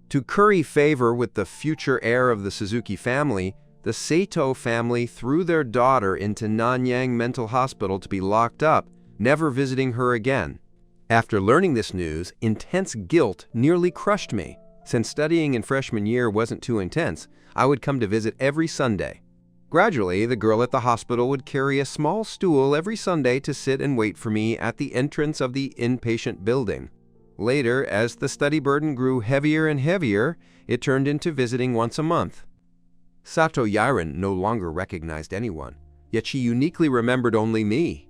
To curry favor with the future heir of the Suzuki family, the Sato family threw their daughter into Nanyang Mental Hospital to be locked up, never visiting her again. After learning this news, intense guilt nearly crushed me. Since studying in freshman year wasn't too intense, I would come to visit every Sunday. Gradually, the girl at the hospital would carry a small stool every Sunday to sit and wait for me at the entrance of the inpatient building. Later, as the study burden grew heavier and heavier, it turned into visiting once a month. Sato Yiren no longer recognized anyone, yet she uniquely remembered only me.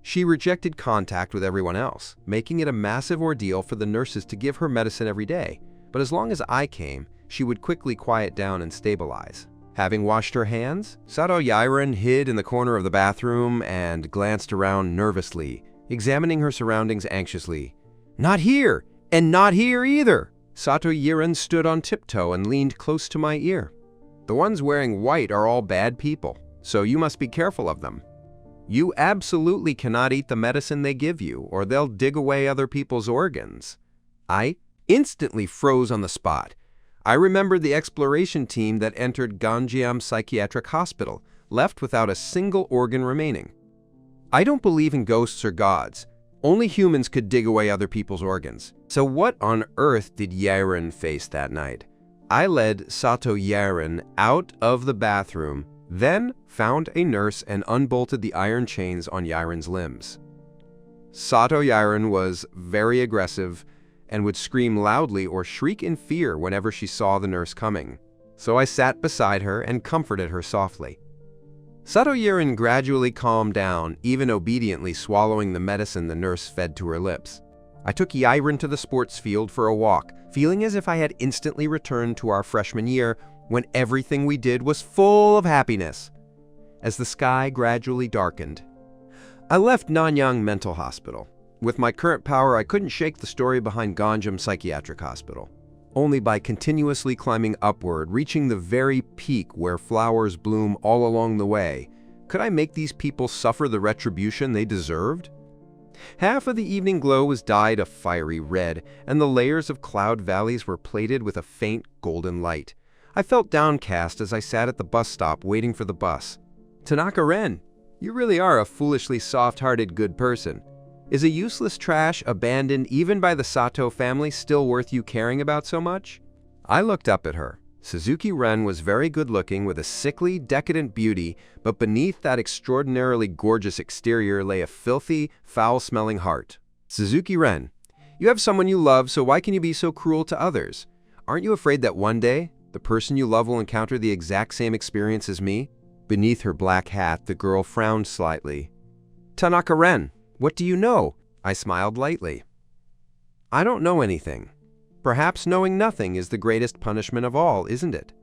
She rejected contact with everyone else, making it a massive ordeal for the nurses to give her medicine every day, but as long as I came, she would quickly quiet down and stabilize. Having washed her hands, Sato Yiren hid in the corner of the bathroom and glanced around nervously, examining her surroundings anxiously. "Not here! And not here either!" Sato Yiren stood on tiptoe and leaned close to my ear. "The ones wearing white are all bad people, so you must be careful of them. You absolutely cannot eat the medicine they give you, or they'll dig away other people's organs." I instantly froze on the spot. I remembered the exploration team that entered Ganjiam Psychiatric Hospital, left without a single organ remaining. I don't believe in ghosts or gods. Only humans could dig away other people's organs. So what on earth did Yiren face that night? I led Sato Yiren out of the bathroom, then found a nurse and unbolted the iron chains on Yiren's limbs. Sato Yiren was very aggressive and would scream loudly or shriek in fear whenever she saw the nurse coming. So I sat beside her and comforted her softly. Sato Yiren gradually calmed down, even obediently swallowing the medicine the nurse fed to her lips. I took Yiren to the sports field for a walk, feeling as if I had instantly returned to our freshman year when everything we did was full of happiness. As the sky gradually darkened, I left Nanyang Mental Hospital. With my current power, I couldn't shake the story behind Ganjam Psychiatric Hospital. Only by continuously climbing upward, reaching the very peak where flowers bloom all along the way, could I make these people suffer the retribution they deserved? Half of the evening glow was dyed a fiery red, and the layers of cloud valleys were plated with a faint golden light. I felt downcast as I sat at the bus stop waiting for the bus. Tanaka-ren, you really are a foolishly soft-hearted good person. Is a useless trash abandoned even by the Sato family still worth you caring about so much? I looked up at her. Suzuki-ren was very good-looking with a sickly, decadent beauty, but beneath that extraordinarily gorgeous exterior lay a filthy, foul-smelling heart. Suzuki-ren, you have someone you love, so why can you be so cruel to others? Aren't you afraid that one day, the person you love will encounter the exact same experience as me? Beneath her black hat, the girl frowned slightly. Tanaka-ren, what do you know? I smiled lightly. I don't know anything. Perhaps knowing nothing is the greatest punishment of all, isn't it?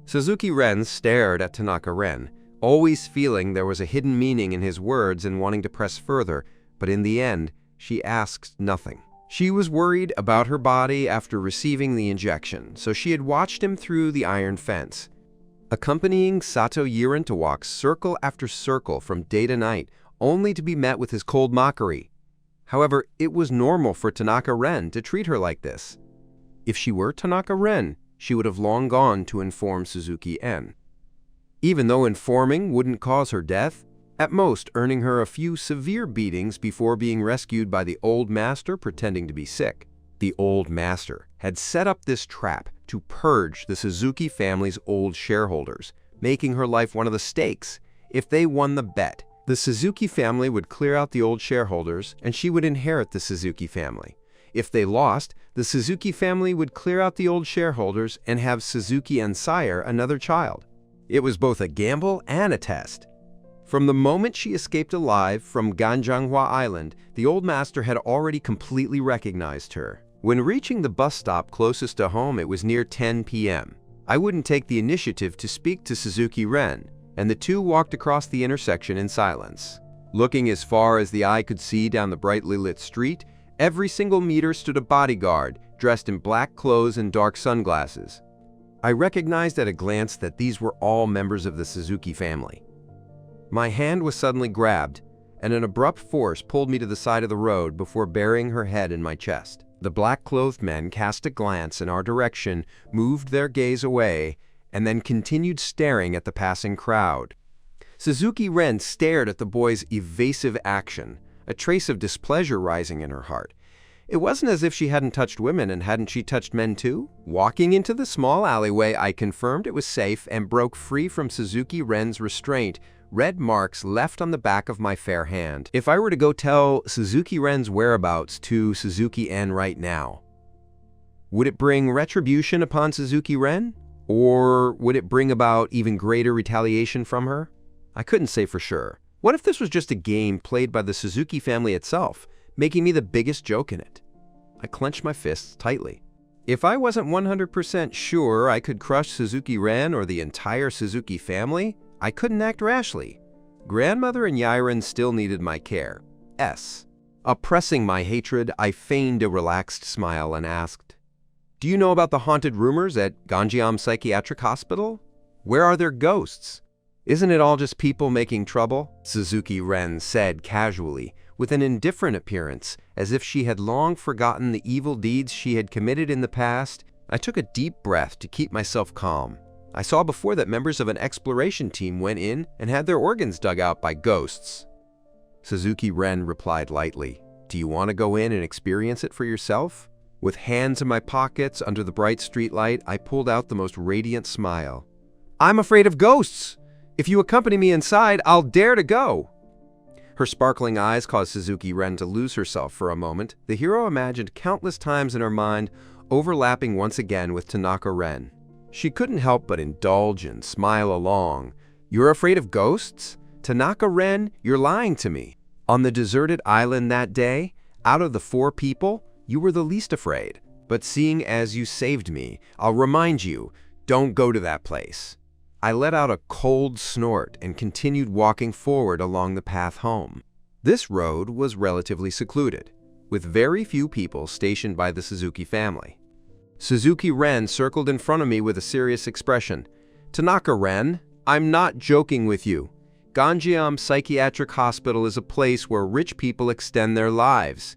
Suzuki-ren stared at Tanaka-ren, always feeling there was a hidden meaning in his words and wanting to press further, but in the end, she asked nothing. She was worried about her body after receiving the injection, so she had watched him through the iron fence, accompanying Sato Yiren to walk circle after circle from day to night, only to be met with his cold mockery. However, it was normal for Tanaka-ren to treat her like this. If she were Tanaka-ren, she would have long gone to inform Suzuki-en. Even though informing wouldn't cause her death, at most earning her a few severe beatings before being rescued by the old master pretending to be sick. The old master had set up this trap to purge the Suzuki family's old shareholders, making her life one of the stakes. If they won the bet, the Suzuki family would clear out the old shareholders and she would inherit the Suzuki family. If they lost, the Suzuki family would clear out the old shareholders and have Suzuki and sire another child. It was both a gamble and a test. From the moment she escaped alive from Ganjanghua Island, the old master had already completely recognized her. When reaching the bus stop closest to home, it was near 10 p.m. I wouldn't take the initiative to speak to Suzuki-ren, and the two walked across the intersection in silence. Looking as far as the eye could see down the brightly lit street, every single meter stood a bodyguard, dressed in black clothes and dark sunglasses. I recognized at a glance that these were all members of the Suzuki family. My hand was suddenly grabbed, and an abrupt force pulled me to the side of the road before burying her head in my chest. The black-clothed men cast a glance in our direction, moved their gaze away, and then continued staring at the passing crowd. Suzuki-ren stared at the boy's evasive action, a trace of displeasure rising in her heart. It wasn't as if she hadn't touched women, and hadn't she touched men too? Walking into the small alleyway, I confirmed it was safe and broke free from Suzuki-ren's restraint, red marks left on the back of my fair hand. If I were to go tell Suzuki-ren's whereabouts to Suzuki-en right now, would it bring retribution upon Suzuki-ren? Or would it bring about even greater retaliation from her? I couldn't say for sure. What if this was just a game played by the Suzuki family itself, making me the biggest joke in it? I clenched my fists tightly. If I wasn't 100% sure I could crush Suzuki-ren or the entire Suzuki family, I couldn't act rashly. Grandmother and Yiren still needed my care. Oppressing my hatred, I feigned a relaxed smile and asked, "Do you know about the haunted rumors at Ganjam Psychiatric Hospital? Where are their ghosts? Isn't it all just people making trouble?" Suzuki-ren said casually, with an indifferent appearance, as if she had long forgotten the evil deeds she had committed in the past. I took a deep breath to keep myself calm. I saw before that members of an exploration team went in and had their organs dug out by ghosts. Suzuki-ren replied lightly, "Do you want to go in and experience it for yourself?" With hands in my pockets under the bright streetlight, I pulled out the most radiant smile. "I'm afraid of ghosts! If you accompany me inside, I'll dare to go!" Her sparkling eyes caused Suzuki-ren to lose herself for a moment. The hero imagined countless times in her mind, overlapping once again with Tanaka-ren. She couldn't help but indulge and smile along. "You're afraid of ghosts? Tanaka-ren, you're lying to me. On the deserted island that day, out of the 4 people, you were the least afraid. But seeing as you saved me, I'll remind you, don't go to that place." I let out a cold snort and continued walking forward along the path home. This road was relatively secluded, with very few people stationed by the Suzuki family. Suzuki Ren circled in front of me with a serious expression. "Tanaka Ren, I'm not joking with you. Ganjiam Psychiatric Hospital is a place where rich people extend their lives."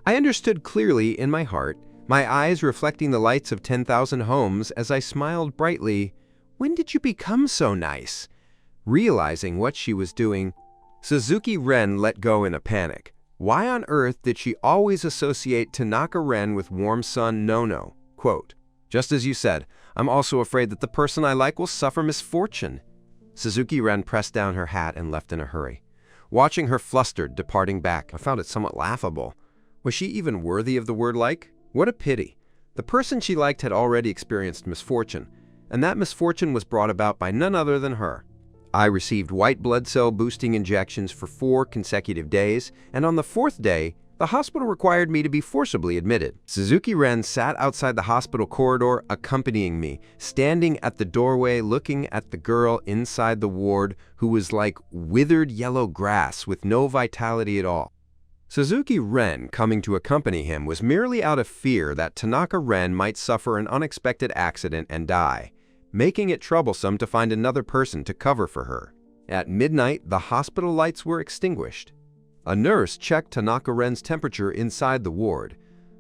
I understood clearly in my heart, my eyes reflecting the lights of 10,000 homes as I smiled brightly. "When did you become so nice?" Realizing what she was doing, Suzuki Ren let go in a panic. Why on earth did she always associate Tanaka Ren with warm sun no-no? Quote, "Just as you said, I'm also afraid that the person I like will suffer misfortune." Suzuki Ren pressed down her hat and left in a hurry. Watching her flustered, departing back, I found it somewhat laughable. Was she even worthy of the word like? What a pity. The person she liked had already experienced misfortune, and that misfortune was brought about by none other than her. I received white blood cell boosting injections for 4 consecutive days, and on the 4th day, the hospital required me to be forcibly admitted. Suzuki Ren sat outside the hospital corridor accompanying me, standing at the doorway looking at the girl inside the ward who was like withered yellow grass with no vitality at all. Suzuki Ren coming to accompany him was merely out of fear that Tanaka Ren might suffer an unexpected accident and die, making it troublesome to find another person to cover for her. At midnight, the hospital lights were extinguished. A nurse checked Tanaka Ren's temperature inside the ward.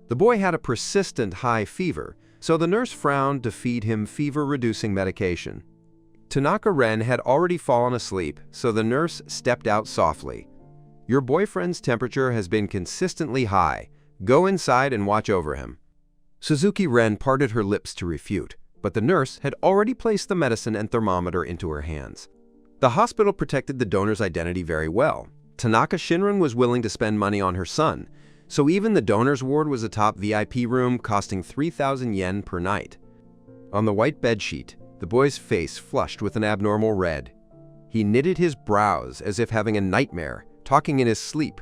The boy had a persistent high fever, so the nurse frowned to feed him fever-reducing medication. Tanaka Ren had already fallen asleep, so the nurse stepped out softly. "Your boyfriend's temperature has been consistently high. Go inside and watch over him." Suzuki Ren parted her lips to refute, but the nurse had already placed the medicine and thermometer into her hands. The hospital protected the donor's identity very well. Tanaka Shinran was willing to spend money on her son, so even the donor's ward was a top VIP room costing 3,000 yen per night. On the white bedsheet, the boy's face flushed with an abnormal red. He knitted his brows as if having a nightmare, talking in his sleep.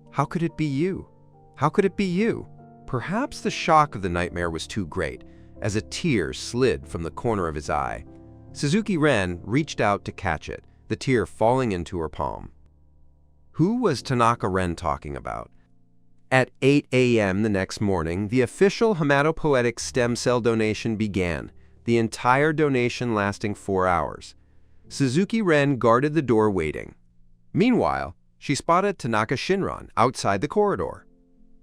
"How could it be you? How could it be you?" Perhaps the shock of the nightmare was too great, as a tear slid from the corner of his eye. Suzuki Ren reached out to catch it, the tear falling into her palm. Who was Tanaka Ren talking about? At 8 a.m. the next morning, the official hematopoietic stem cell donation began, the entire donation lasting 4 hours. Suzuki Ren guarded the door waiting. Meanwhile, she spotted Tanaka Shinran outside the corridor.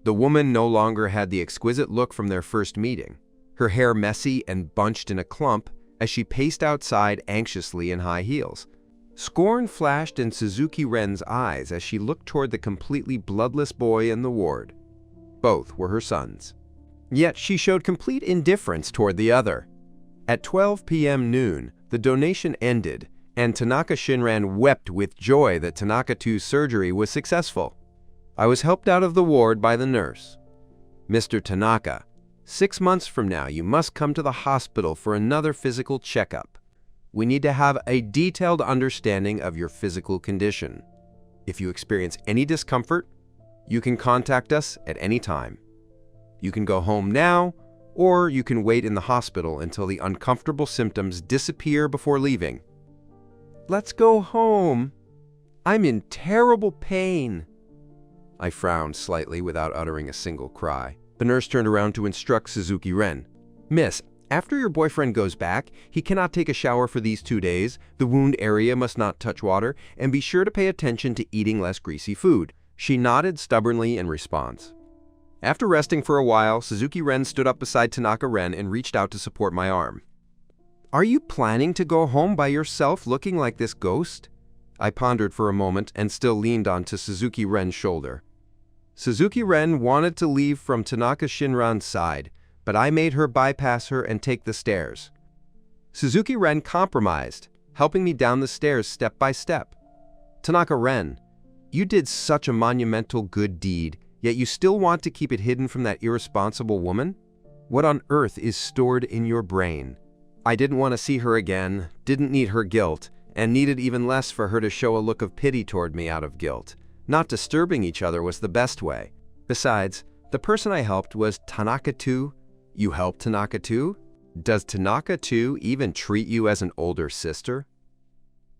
The woman no longer had the exquisite look from their first meeting, her hair messy and bunched in a clump as she paced outside anxiously in high heels. Scorn flashed in Suzuki Ren's eyes as she looked toward the completely bloodless boy in the ward. Both were her sons. Yet she showed complete indifference toward the other. At 12 p.m. noon, the donation ended, and Tanaka Shinran wept with joy that Tanaka 2's surgery was successful. I was helped out of the ward by the nurse. "Mr. Tanaka, 6 months from now you must come to the hospital for another physical checkup. We need to have a detailed understanding of your physical condition. If you experience any discomfort, you can contact us at any time. You can go home now, or you can wait in the hospital until the uncomfortable symptoms disappear before leaving." "Let's go home. I'm in terrible pain." I frowned slightly without uttering a single cry. The nurse turned around to instruct Suzuki Ren. "Miss, after your boyfriend goes back, he cannot take a shower for these 2 days, the wound area must not touch water, and be sure to pay attention to eating less greasy food." She nodded stubbornly in response. After resting for a while, Suzuki Ren stood up beside Tanaka Ren and reached out to support my arm. "Are you planning to go home by yourself looking like this ghost?" I pondered for a moment and still leaned onto Suzuki Ren's shoulder. Suzuki Ren wanted to leave from Tanaka Shinran's side, but I made her bypass her and take the stairs. Suzuki Ren compromised, helping me down the stairs step by step. "Tanaka Ren, you did such a monumental good deed, yet you still want to keep it hidden from that irresponsible woman? What on earth is stored in your brain?" I didn't want to see her again, didn't need her guilt, and needed even less for her to show a look of pity toward me out of guilt. Not disturbing each other was the best way. Besides, the person I helped was Tanaka 2. You helped Tanaka 2? Does Tanaka 2 even treat you as an older sister?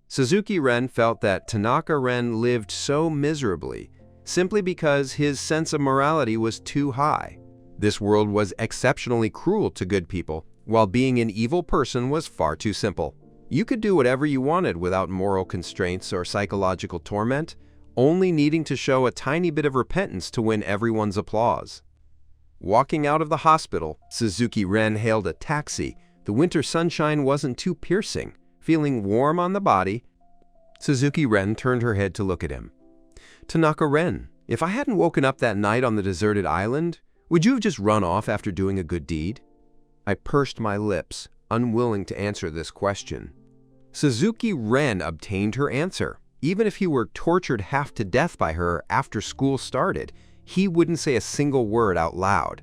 Suzuki Ren felt that Tanaka Ren lived so miserably simply because his sense of morality was too high. This world was exceptionally cruel to good people, while being an evil person was far too simple. You could do whatever you wanted without moral constraints or psychological torment, only needing to show a tiny bit of repentance to win everyone's applause. Walking out of the hospital, Suzuki Ren hailed a taxi. The winter sunshine wasn't too piercing. Feeling warm on the body, Suzuki Ren turned her head to look at him. "Tanaka Ren, if I hadn't woken up that night on the deserted island, would you have just run off after doing a good deed?" I pursed my lips, unwilling to answer this question. Suzuki Ren obtained her answer. Even if he were tortured half to death by her after school started, he wouldn't say a single word out loud.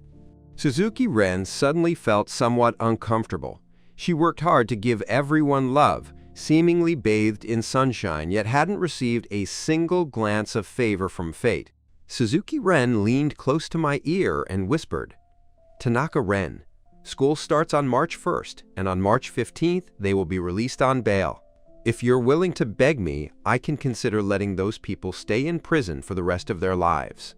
Suzuki Ren suddenly felt somewhat uncomfortable. She worked hard to give everyone love, seemingly bathed in sunshine, yet hadn't received a single glance of favor from fate. Suzuki Ren leaned close to my ear and whispered, "Tanaka Ren, school starts on March 1st, and on March 15th, they will be released on bail. If you're willing to beg me, I can consider letting those people stay in prison for the rest of their lives."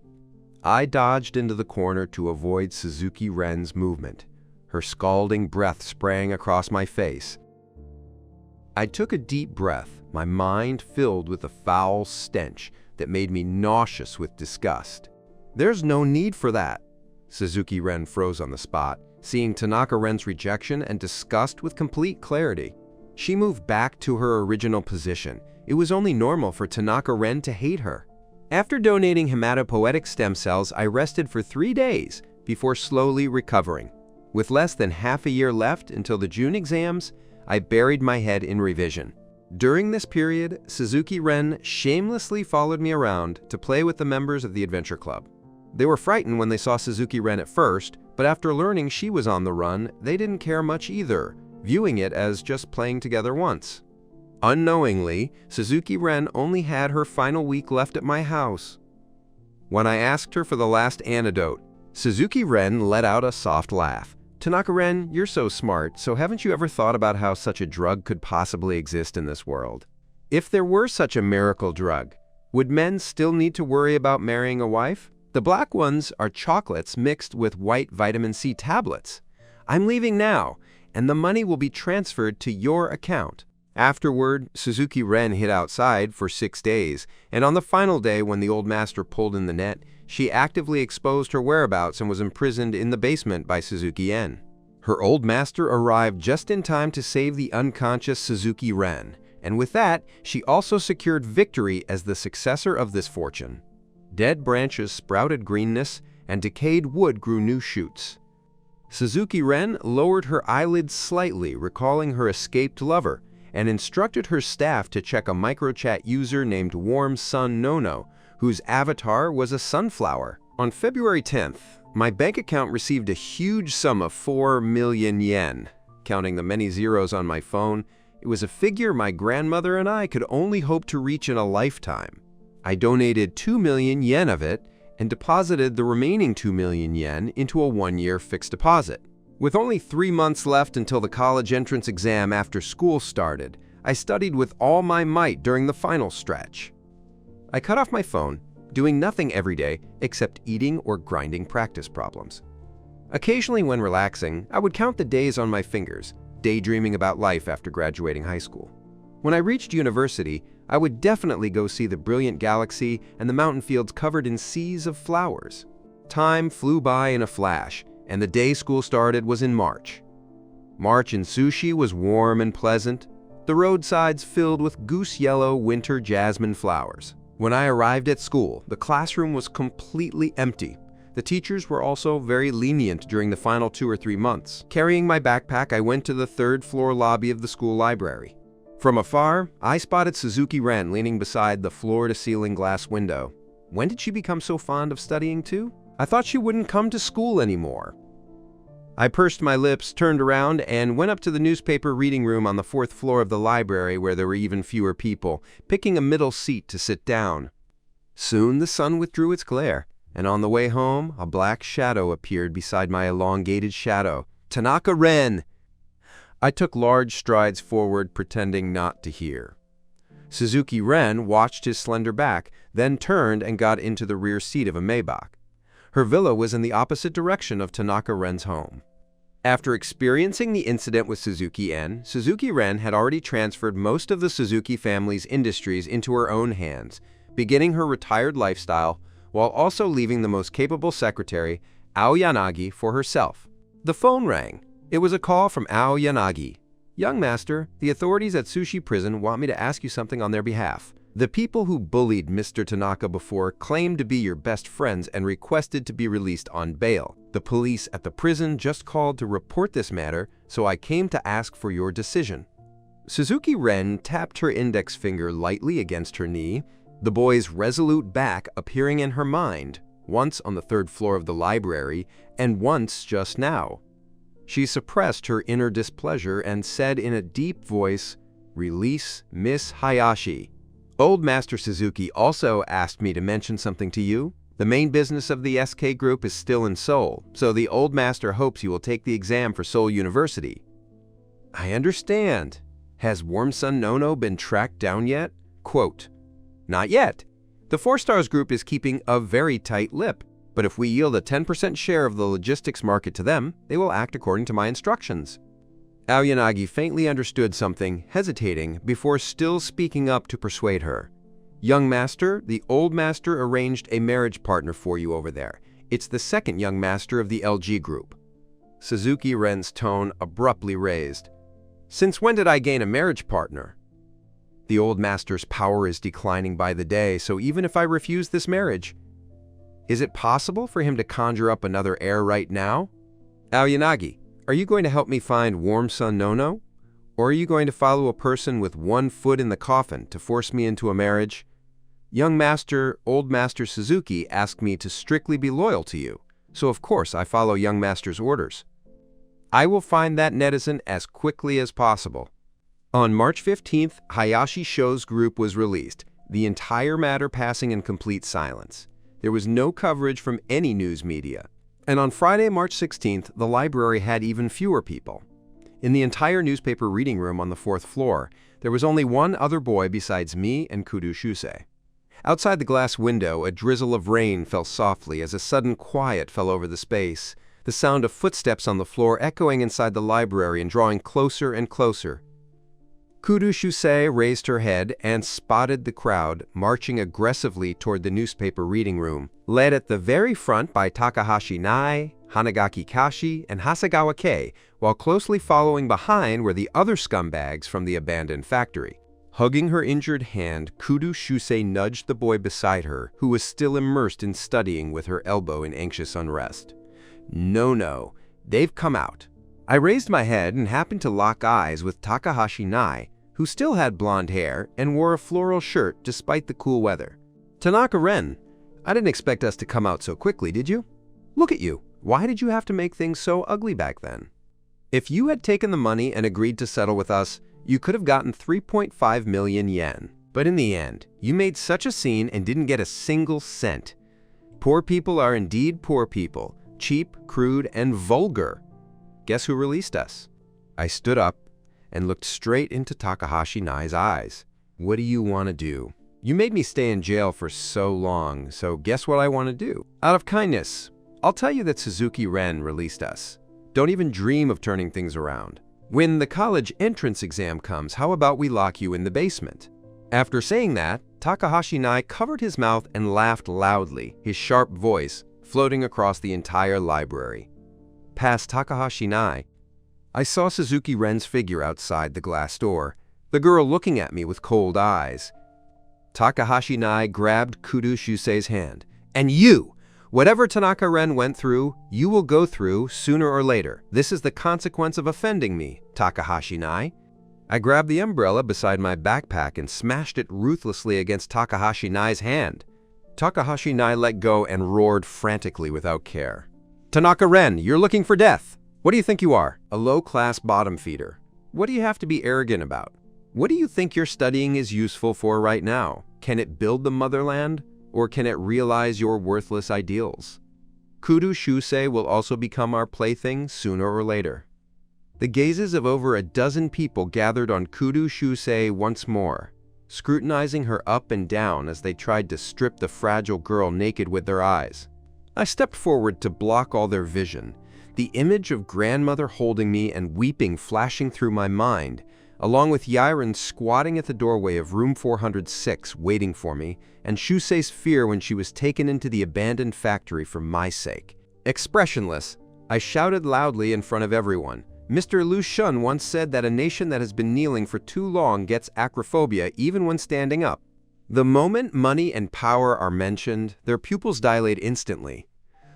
I dodged into the corner to avoid Suzuki Ren's movement. Her scalding breath sprang across my face. I took a deep breath, my mind filled with a foul stench that made me nauseous with disgust. "There's no need for that." Suzuki Ren froze on the spot, seeing Tanaka Ren's rejection and disgust with complete clarity. She moved back to her original position. It was only normal for Tanaka Ren to hate her. After donating hematopoietic stem cells, I rested for 3 days before slowly recovering. With less than half a year left until the June exams, I buried my head in revision. During this period, Suzuki Ren shamelessly followed me around to play with the members of the adventure club. They were frightened when they saw Suzuki Ren at first, but after learning she was on the run, they didn't care much either, viewing it as just playing together once. Unknowingly, Suzuki Ren only had her final week left at my house. When I asked her for the last antidote, Suzuki Ren let out a soft laugh. "Tanaka Ren, you're so smart, so haven't you ever thought about how such a drug could possibly exist in this world? If there were such a miracle drug, would men still need to worry about marrying a wife? The black ones are chocolates mixed with white vitamin C tablets. I'm leaving now, and the money will be transferred to your account." Afterward, Suzuki Ren hid outside for 6 days, and on the final day when the old master pulled in the net, she actively exposed her whereabouts and was imprisoned in the basement by Suzuki N. Her old master arrived just in time to save the unconscious Suzuki Ren, and with that, she also secured victory as the successor of this fortune. Dead branches sprouted greenness, and decayed wood grew new shoots. Suzuki Ren lowered her eyelids slightly, recalling her escaped lover, and instructed her staff to check a microchat user named Warm Sun Nono, whose avatar was a sunflower. On February 10th, my bank account received a huge sum of 4 million yen. Counting the many zeros on my phone, it was a figure my grandmother and I could only hope to reach in a lifetime. I donated 2 million yen of it and deposited the remaining 2 million yen into a 1-year fixed deposit. With only 3 months left until the college entrance exam after school started, I studied with all my might during the final stretch. I cut off my phone, doing nothing every day except eating or grinding practice problems. Occasionally when relaxing, I would count the days on my fingers, daydreaming about life after graduating high school. When I reached university, I would definitely go see the brilliant galaxy and the mountain fields covered in seas of flowers. Time flew by in a flash, and the day school started was in March. March in Sushi was warm and pleasant, the roadsides filled with goose-yellow winter jasmine flowers. When I arrived at school, the classroom was completely empty. The teachers were also very lenient during the final 2 or 3 months. Carrying my backpack, I went to the 3rd floor lobby of the school library. From afar, I spotted Suzuki Ren leaning beside the floor-to-ceiling glass window. When did she become so fond of studying too? I thought she wouldn't come to school anymore. I pursed my lips, turned around, and went up to the newspaper reading room on the 4th floor of the library where there were even fewer people, picking a middle seat to sit down. Soon the sun withdrew its glare, and on the way home, a black shadow appeared beside my elongated shadow. "Tanaka Ren!" I took large strides forward, pretending not to hear. Suzuki Ren watched his slender back, then turned and got into the rear seat of a Maybach. Her villa was in the opposite direction of Tanaka Ren's home. After experiencing the incident with Suzuki Ren had already transferred most of the Suzuki family's industries into her own hands, beginning her retired lifestyle while also leaving the most capable secretary, Ao Yanagi, for herself. The phone rang. It was a call from Ao Yanagi. "Young master, the authorities at Sushi Prison want me to ask you something on their behalf. The people who bullied Mr. Tanaka before claimed to be your best friends and requested to be released on bail. The police at the prison just called to report this matter, so I came to ask for your decision." Suzuki Ren tapped her index finger lightly against her knee, the boy's resolute back appearing in her mind, once on the third floor of the library and once just now. She suppressed her inner displeasure and said in a deep voice, "Release Miss Hayashi." "Old Master Suzuki also asked me to mention something to you. The main business of the SK Group is still in Seoul, so the Old Master hopes you will take the exam for Seoul University." "I understand. Has Warm Sun Nono been tracked down yet?" Quote, "Not yet. The Four Stars Group is keeping a very tight lip, but if we yield a 10% share of the logistics market to them, they will act according to my instructions." Ao Yanagi faintly understood something, hesitating, before still speaking up to persuade her. "Young master, the old master arranged a marriage partner for you over there. It's the second young master of the LG group." Suzuki Ren's tone abruptly raised. "Since when did I gain a marriage partner?" "The old master's power is declining by the day, so even if I refuse this marriage..." "Is it possible for him to conjure up another heir right now?" "Ao Yanagi, are you going to help me find Warm Sun Nono? Or are you going to follow a person with one foot in the coffin to force me into a marriage? Young master, old master Suzuki asked me to strictly be loyal to you, so of course I follow young master's orders. I will find that netizen as quickly as possible." On March 15th, Hayashi Sho's group was released, the entire matter passing in complete silence. There was no coverage from any news media. And on Friday, March 16th, the library had even fewer people. In the entire newspaper reading room on the 4th floor, there was only one other boy besides me and Kudo Shusei. Outside the glass window, a drizzle of rain fell softly as a sudden quiet fell over the space, the sound of footsteps on the floor echoing inside the library and drawing closer and closer. Kudo Shusei raised her head and spotted the crowd marching aggressively toward the newspaper reading room, led at the very front by Takahashi Nai, Hanagaki Kashi, and Hasegawa Kei, while closely following behind were the other scumbags from the abandoned factory. Hugging her injured hand, Kudo Shusei nudged the boy beside her, who was still immersed in studying with her elbow in anxious unrest. "No, they've come out." I raised my head and happened to lock eyes with Takahashi Nai, who still had blonde hair and wore a floral shirt despite the cool weather. "Tanaka Ren, I didn't expect us to come out so quickly, did you? Look at you. Why did you have to make things so ugly back then? If you had taken the money and agreed to settle with us, you could have gotten 3.5 million yen. But in the end, you made such a scene and didn't get a single cent. Poor people are indeed poor people, cheap, crude, and vulgar. Guess who released us?" I stood up and looked straight into Takahashi Nai's eyes. "What do you want to do? You made me stay in jail for so long, so guess what I want to do? Out of kindness, I'll tell you that Suzuki Ren released us. Don't even dream of turning things around. When the college entrance exam comes, how about we lock you in the basement?" After saying that, Takahashi Nai covered his mouth and laughed loudly, his sharp voice floating across the entire library. Past Takahashi Nai, I saw Suzuki Ren's figure outside the glass door, the girl looking at me with cold eyes. Takahashi Nai grabbed Kudo Shusei's hand. "And you! Whatever Tanaka Ren went through, you will go through sooner or later. This is the consequence of offending me, Takahashi Nai." I grabbed the umbrella beside my backpack and smashed it ruthlessly against Takahashi Nai's hand. Takahashi Nai let go and roared frantically without care. "Tanaka Ren, you're looking for death! What do you think you are? A low-class bottom feeder? What do you have to be arrogant about? What do you think your studying is useful for right now? Can it build the motherland, or can it realize your worthless ideals? Kudo Shusei will also become our plaything sooner or later." The gazes of over a dozen people gathered on Kudo Shusei once more. scrutinizing her up and down as they tried to strip the fragile girl naked with their eyes. I stepped forward to block all their vision, the image of grandmother holding me and weeping flashing through my mind, along with Yiren squatting at the doorway of room 406 waiting for me, and Shusei's fear when she was taken into the abandoned factory for my sake. Expressionless, I shouted loudly in front of everyone. Mr. Lu Shun once said that a nation that has been kneeling for too long gets acrophobia even when standing up. The moment money and power are mentioned, their pupils dilate instantly.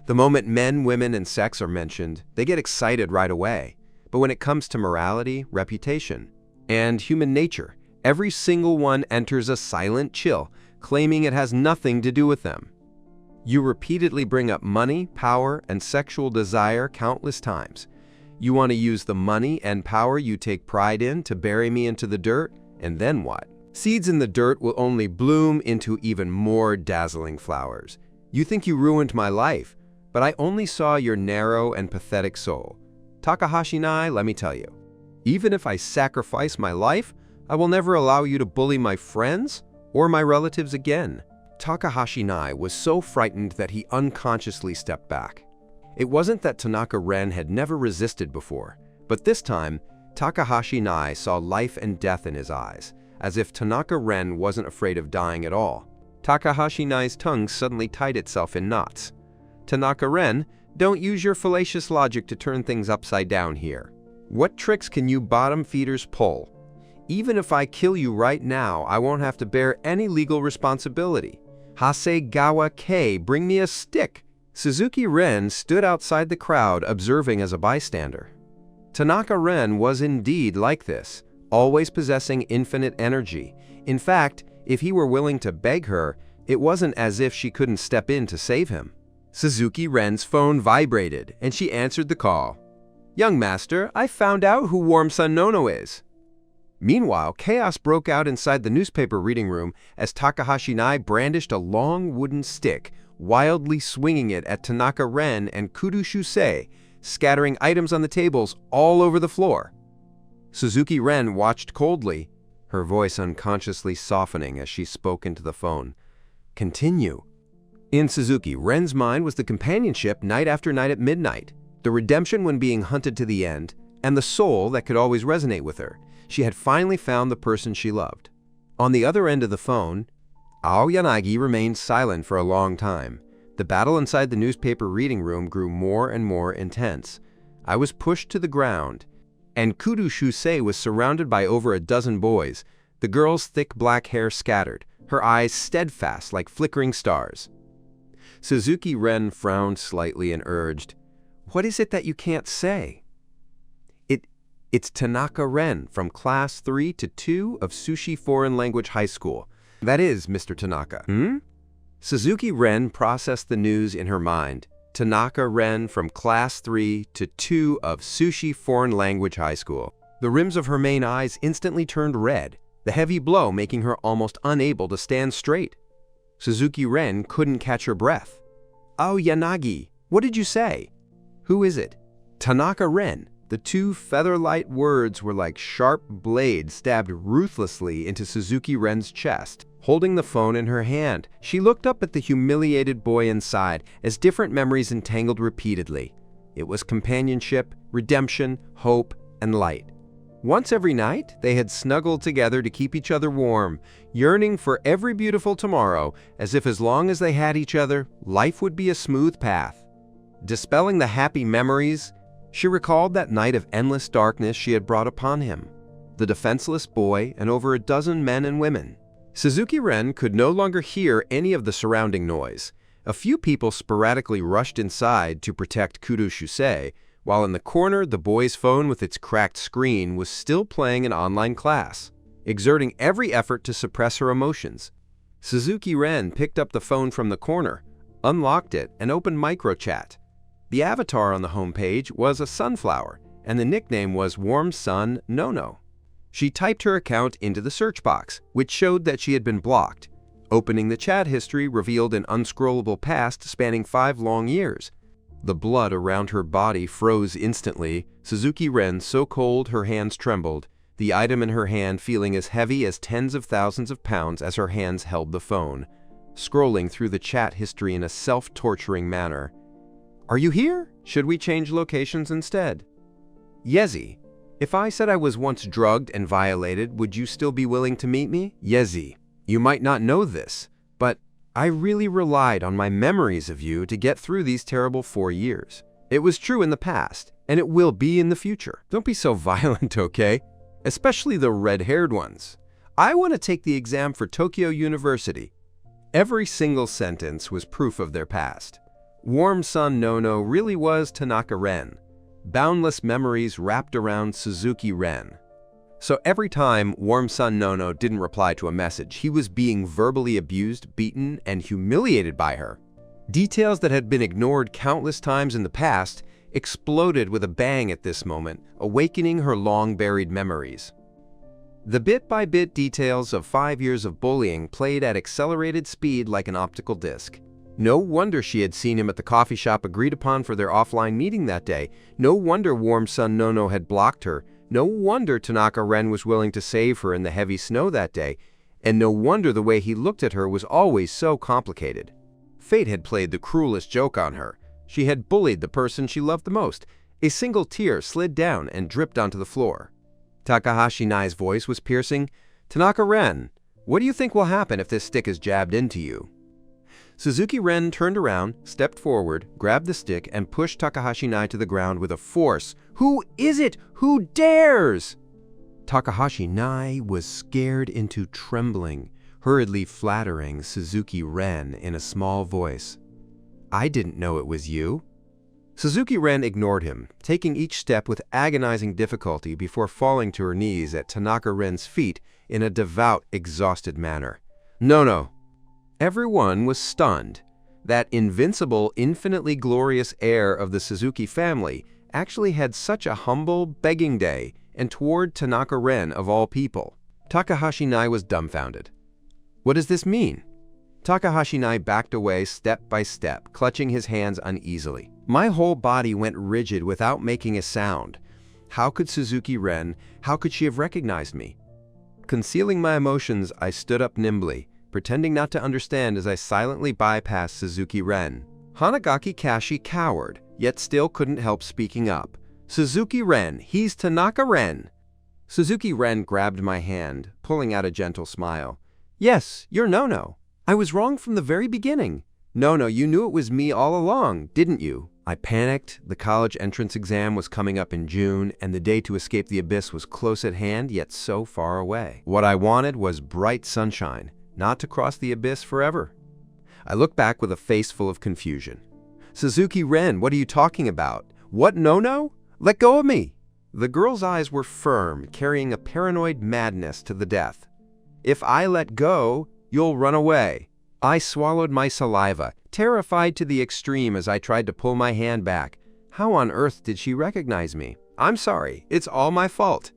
The moment men, women, and sex are mentioned, they get excited right away. But when it comes to morality, reputation, and human nature, every single one enters a silent chill, claiming it has nothing to do with them. You repeatedly bring up money, power, and sexual desire countless times. You want to use the money and power you take pride in to bury me into the dirt, and then what? Seeds in the dirt will only bloom into even more dazzling flowers. You think you ruined my life, but I only saw your narrow and pathetic soul. Takahashi Nai, let me tell you, even if I sacrifice my life, I will never allow you to bully my friends or my relatives again. Takahashi Nai was so frightened that he unconsciously stepped back. It wasn't that Tanaka Ren had never resisted before, but this time, Takahashi Nai saw life and death in his eyes, as if Tanaka Ren wasn't afraid of dying at all. Takahashi Nai's tongue suddenly tied itself in knots. Tanaka Ren, don't use your fallacious logic to turn things upside down here. What tricks can you bottom feeders pull? Even if I kill you right now, I won't have to bear any legal responsibility. Hasegawa Kei, bring me a stick. Suzuki Ren stood outside the crowd observing as a bystander. Tanaka Ren was indeed like this, always possessing infinite energy. In fact, if he were willing to beg her, it wasn't as if she couldn't step in to save him. Suzuki Ren's phone vibrated, and she answered the call. Young master, I found out who Warm Sun Nono is. Meanwhile, chaos broke out inside the newspaper reading room as Takahashi Nai brandished a long wooden stick, wildly swinging it at Tanaka Ren and Kudo Shusei, scattering items on the tables all over the floor. Suzuki Ren watched coldly, her voice unconsciously softening as she spoke into the phone. Continue. In Suzuki Ren's mind was the companionship night after night at midnight, the redemption when being hunted to the end, and the soul that could always resonate with her. She had finally found the person she loved. On the other end of the phone, Aoyanagi remained silent for a long time. The battle inside the newspaper reading room grew more and more intense. I was pushed to the ground, and Kudo Shusei was surrounded by over a dozen boys, the girl's thick black hair scattered, her eyes steadfast like flickering stars. Suzuki Ren frowned slightly and urged, What is it that you can't say? It's Tanaka Ren from Class 3 to 2 of Sushi Foreign Language High School. That is, Mr. Tanaka. Suzuki Ren processed the news in her mind. Tanaka Ren from Class 3 to 2 of Sushi Foreign Language High School. The rims of her main eyes instantly turned red, the heavy blow making her almost unable to stand straight. Suzuki Ren couldn't catch her breath. Oh, Yanagi, what did you say? Who is it? Tanaka Ren. The two feather-light words were like sharp blades stabbed ruthlessly into Suzuki Ren's chest. Holding the phone in her hand, she looked up at the humiliated boy inside as different memories entangled repeatedly. It was companionship, redemption, hope, and light. Once every night, they had snuggled together to keep each other warm, yearning for every beautiful tomorrow, as if as long as they had each other, life would be a smooth path. Dispelling the happy memories, she recalled that night of endless darkness she had brought upon him, the defenseless boy and over a dozen men and women. Suzuki Ren could no longer hear any of the surrounding noise. A few people sporadically rushed inside to protect Kudo Shusei, while in the corner the boy's phone with its cracked screen was still playing an online class, exerting every effort to suppress her emotions. Suzuki Ren picked up the phone from the corner, unlocked it, and opened microchat. The avatar on the homepage was a sunflower, and the nickname was Warm Sun Nono. She typed her account into the search box, which showed that she had been blocked. Opening the chat history revealed an unscrollable past spanning 5 long years. The blood around her body froze instantly, Suzuki Ren so cold her hands trembled, the item in her hand feeling as heavy as tens of thousands of pounds as her hands held the phone, scrolling through the chat history in a self-torturing manner. "Are you here? Should we change locations instead?" "Yezi, if I said I was once drugged and violated, would you still be willing to meet me?" "Yezi, you might not know this, but I really relied on my memories of you to get through these terrible 4 years. It was true in the past, and it will be in the future. Don't be so violent, okay? Especially the red-haired ones. I want to take the exam for Tokyo University." Every single sentence was proof of their past. Warm Sun Nono really was Tanaka Ren. Boundless memories wrapped around Suzuki Ren. So every time Warm Sun Nono didn't reply to a message, he was being verbally abused, beaten, and humiliated by her. Details that had been ignored countless times in the past exploded with a bang at this moment, awakening her long-buried memories. The bit-by-bit details of 5 years of bullying played at accelerated speed like an optical disc. No wonder she had seen him at the coffee shop agreed upon for their offline meeting that day. No wonder Warm Sun Nono had blocked her. No wonder Tanaka Ren was willing to save her in the heavy snow that day. And no wonder the way he looked at her was always so complicated. Fate had played the cruelest joke on her. She had bullied the person she loved the most. A single tear slid down and dripped onto the floor. Takahashi Nai's voice was piercing. "Tanaka Ren, what do you think will happen if this stick is jabbed into you?" Suzuki Ren turned around, stepped forward, grabbed the stick, and pushed Takahashi Nai to the ground with a force. "Who is it? Who dares?" Takahashi Nai was scared into trembling, hurriedly flattering Suzuki Ren in a small voice. "I didn't know it was you." Suzuki Ren ignored him, taking each step with agonizing difficulty before falling to her knees at Tanaka Ren's feet in a devout, exhausted manner. "No." Everyone was stunned. That invincible, infinitely glorious heir of the Suzuki family actually had such a humble, begging day, and toward Tanaka Ren of all people. Takahashi Nai was dumbfounded. "What does this mean?" Takahashi Nai backed away step by step, clutching his hands uneasily. "My whole body went rigid without making a sound. How could Suzuki Ren, how could she have recognized me?" Concealing my emotions, I stood up nimbly, pretending not to understand as I silently bypassed Suzuki Ren. Hanagaki Kashi cowered, yet still couldn't help speaking up. "Suzuki Ren, he's Tanaka Ren!" Suzuki Ren grabbed my hand, pulling out a gentle smile. "Yes, you're Nono. I was wrong from the very beginning. Nono, you knew it was me all along, didn't you?" I panicked. The college entrance exam was coming up in June, and the day to escape the abyss was close at hand, yet so far away. What I wanted was bright sunshine, not to cross the abyss forever. I looked back with a face full of confusion. "Suzuki Ren, what are you talking about? What, Nono? Let go of me!" The girl's eyes were firm, carrying a paranoid madness to the death. "If I let go, you'll run away." I swallowed my saliva, terrified to the extreme as I tried to pull my hand back. How on earth did she recognize me? "I'm sorry, it's all my fault.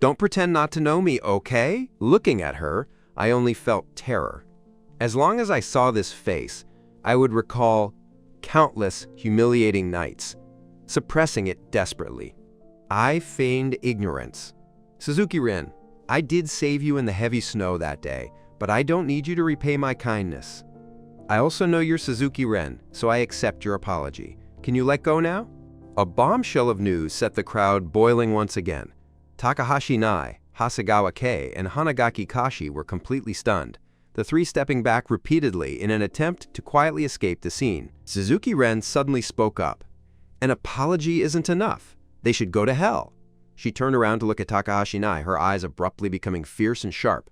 Don't pretend not to know me, okay?" Looking at her, I only felt terror. As long as I saw this face, I would recall countless humiliating nights, suppressing it desperately. I feigned ignorance. "Suzuki Ren, I did save you in the heavy snow that day, but I don't need you to repay my kindness. I also know you're Suzuki Ren, so I accept your apology. Can you let go now?" A bombshell of news set the crowd boiling once again. Takahashi Nai, Hasegawa Kei, and Hanagaki Kashi were completely stunned, the three stepping back repeatedly in an attempt to quietly escape the scene. Suzuki Ren suddenly spoke up. "An apology isn't enough. They should go to hell." She turned around to look at Takahashi Nai, her eyes abruptly becoming fierce and sharp.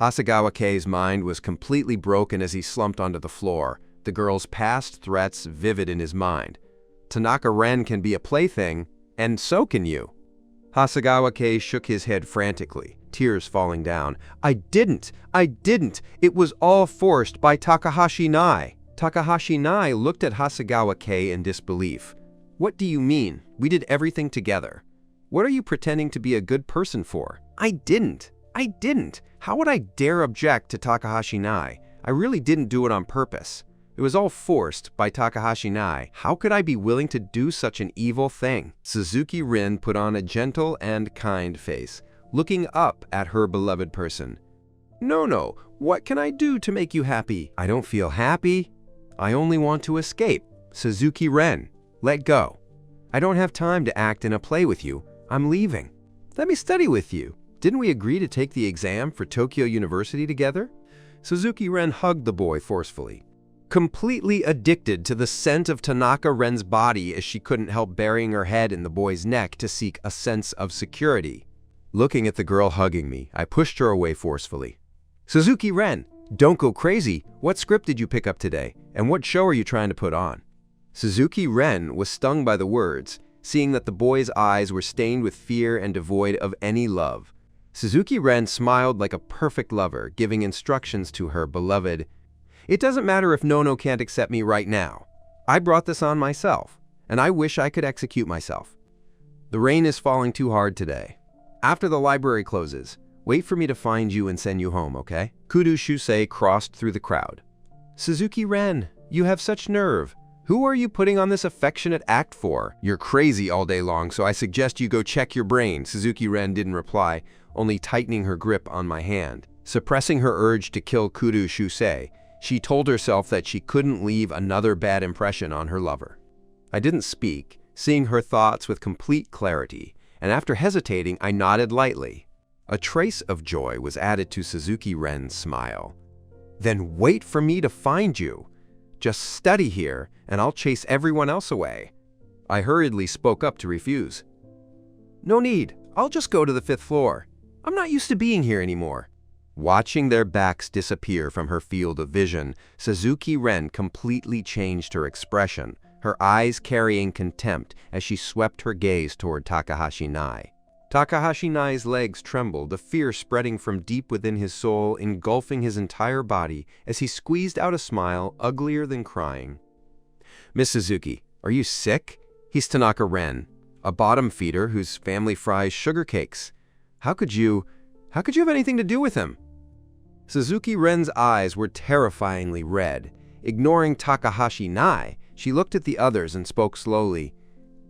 Hasegawa Kei's mind was completely broken as he slumped onto the floor, the girl's past threats vivid in his mind. "Tanaka Ren can be a plaything, and so can you." Hasegawa Kei shook his head frantically, tears falling down. I didn't! It was all forced by Takahashi Nai." Takahashi Nai looked at Hasegawa Kei in disbelief. "What do you mean? We did everything together. What are you pretending to be a good person for?" I didn't. How would I dare object to Takahashi Nai? I really didn't do it on purpose. It was all forced by Takahashi Nai. How could I be willing to do such an evil thing? Suzuki Ren put on a gentle and kind face. looking up at her beloved person. "No, what can I do to make you happy?" "I don't feel happy. I only want to escape. Suzuki Ren, let go. I don't have time to act in a play with you. I'm leaving." "Let me study with you. Didn't we agree to take the exam for Tokyo University together?" Suzuki Ren hugged the boy forcefully, completely addicted to the scent of Tanaka Ren's body as she couldn't help burying her head in the boy's neck to seek a sense of security. Looking at the girl hugging me, I pushed her away forcefully. "Suzuki Ren, don't go crazy. What script did you pick up today, and what show are you trying to put on?" Suzuki Ren was stung by the words, seeing that the boy's eyes were stained with fear and devoid of any love. Suzuki Ren smiled like a perfect lover, giving instructions to her beloved. "It doesn't matter if Nono can't accept me right now. I brought this on myself, and I wish I could execute myself. The rain is falling too hard today. After the library closes, wait for me to find you and send you home, okay?" Kudo Shusei crossed through the crowd. "Suzuki Ren, you have such nerve. Who are you putting on this affectionate act for? You're crazy all day long, so I suggest you go check your brain." Suzuki Ren didn't reply, only tightening her grip on my hand. Suppressing her urge to kill Kudo Shusei, she told herself that she couldn't leave another bad impression on her lover. I didn't speak, seeing her thoughts with complete clarity, and after hesitating, I nodded lightly. A trace of joy was added to Suzuki Ren's smile. "Then wait for me to find you. Just study here, and I'll chase everyone else away." I hurriedly spoke up to refuse. "No need. I'll just go to the 5th floor. I'm not used to being here anymore." Watching their backs disappear from her field of vision, Suzuki Ren completely changed her expression, her eyes carrying contempt as she swept her gaze toward Takahashi Nai. Takahashi Nai's legs trembled, the fear spreading from deep within his soul, engulfing his entire body as he squeezed out a smile uglier than crying. "Miss Suzuki, are you sick? He's Tanaka Ren, a bottom feeder whose family fries sugar cakes. How could you have anything to do with him?" Suzuki Ren's eyes were terrifyingly red. Ignoring Takahashi Nai, she looked at the others and spoke slowly.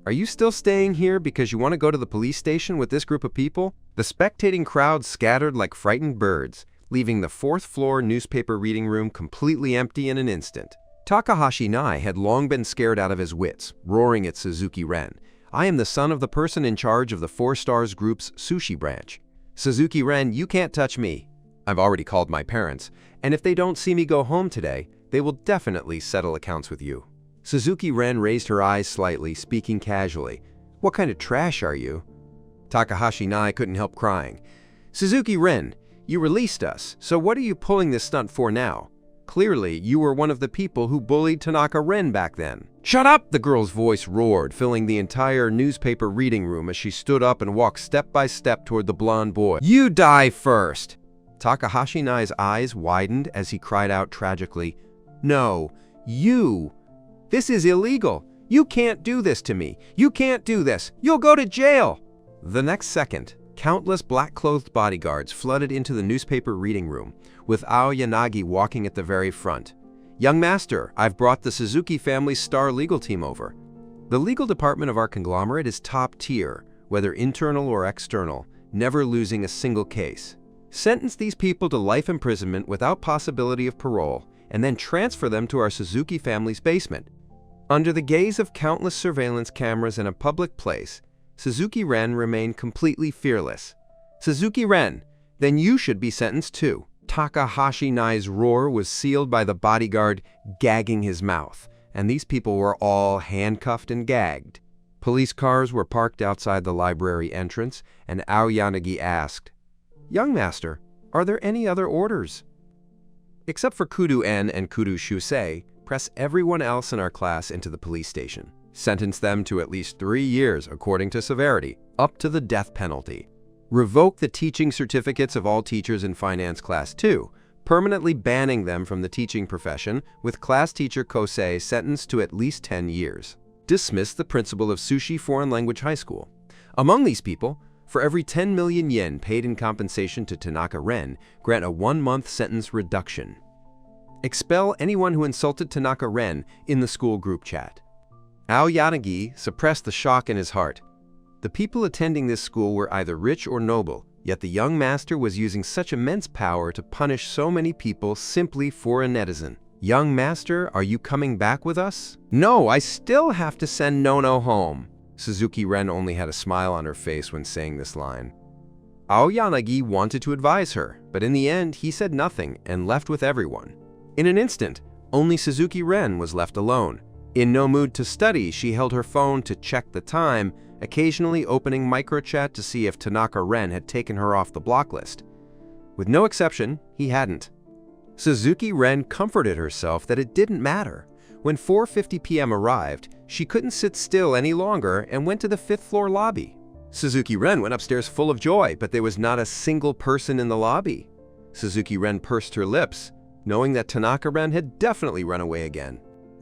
"Are you still staying here because you want to go to the police station with this group of people?" The spectating crowd scattered like frightened birds, leaving the 4th floor newspaper reading room completely empty in an instant. Takahashi Nai had long been scared out of his wits, roaring at Suzuki Ren. "I am the son of the person in charge of the 4 Stars Group's sushi branch. Suzuki Ren, you can't touch me. I've already called my parents, and if they don't see me go home today, they will definitely settle accounts with you." Suzuki Ren raised her eyes slightly, speaking casually. "What kind of trash are you?" Takahashi Nai couldn't help crying. "Suzuki Ren, you released us, so what are you pulling this stunt for now? Clearly, you were one of the people who bullied Tanaka Ren back then." "Shut up!" the girl's voice roared, filling the entire newspaper reading room as she stood up and walked step by step toward the blonde boy. "You die first!" Takahashi Nai's eyes widened as he cried out tragically, "No, you! This is illegal! You can't do this to me! You can't do this! You'll go to jail!" The next second, countless black-clothed bodyguards flooded into the newspaper reading room, with Aoyanagi walking at the very front. "Young master, I've brought the Suzuki family's star legal team over. The legal department of our conglomerate is top tier, whether internal or external, never losing a single case. Sentence these people to life imprisonment without possibility of parole, and then transfer them to our Suzuki family's basement." Under the gaze of countless surveillance cameras in a public place, Suzuki Ren remained completely fearless. "Suzuki Ren, then you should be sentenced too." Takahashi Nai's roar was sealed by the bodyguard gagging his mouth, and these people were all handcuffed and gagged. Police cars were parked outside the library entrance, and Aoyanagi asked, "Young master, are there any other orders?" "Except for Kudo-en and Kudo Shusei, press everyone else in our class into the police station. Sentence them to at least 3 years according to severity, up to the death penalty. Revoke the teaching certificates of all teachers in Finance Class 2, permanently banning them from the teaching profession, with class teacher Kosei sentenced to at least 10 years. Dismiss the principal of Sushi Foreign Language High School. Among these people, for every 10 million yen paid in compensation to Tanaka Ren, grant a 1-month sentence reduction. Expel anyone who insulted Tanaka Ren in the school group chat." Aoyanagi suppressed the shock in his heart. The people attending this school were either rich or noble, Yet the young master was using such immense power to punish so many people simply for a netizen. "Young master, are you coming back with us?" "No, I still have to send Nono home." Suzuki Ren only had a smile on her face when saying this line. Aoyanagi wanted to advise her, but in the end he said nothing and left with everyone. In an instant, only Suzuki Ren was left alone. In no mood to study, she held her phone to check the time, occasionally opening microchat to see if Tanaka Ren had taken her off the block list. With no exception, he hadn't. Suzuki Ren comforted herself that it didn't matter. When 4:50 p.m. arrived, she couldn't sit still any longer and went to the 5th floor lobby. Suzuki Ren went upstairs full of joy, but there was not a single person in the lobby. Suzuki Ren pursed her lips, knowing that Tanaka Ren had definitely run away again.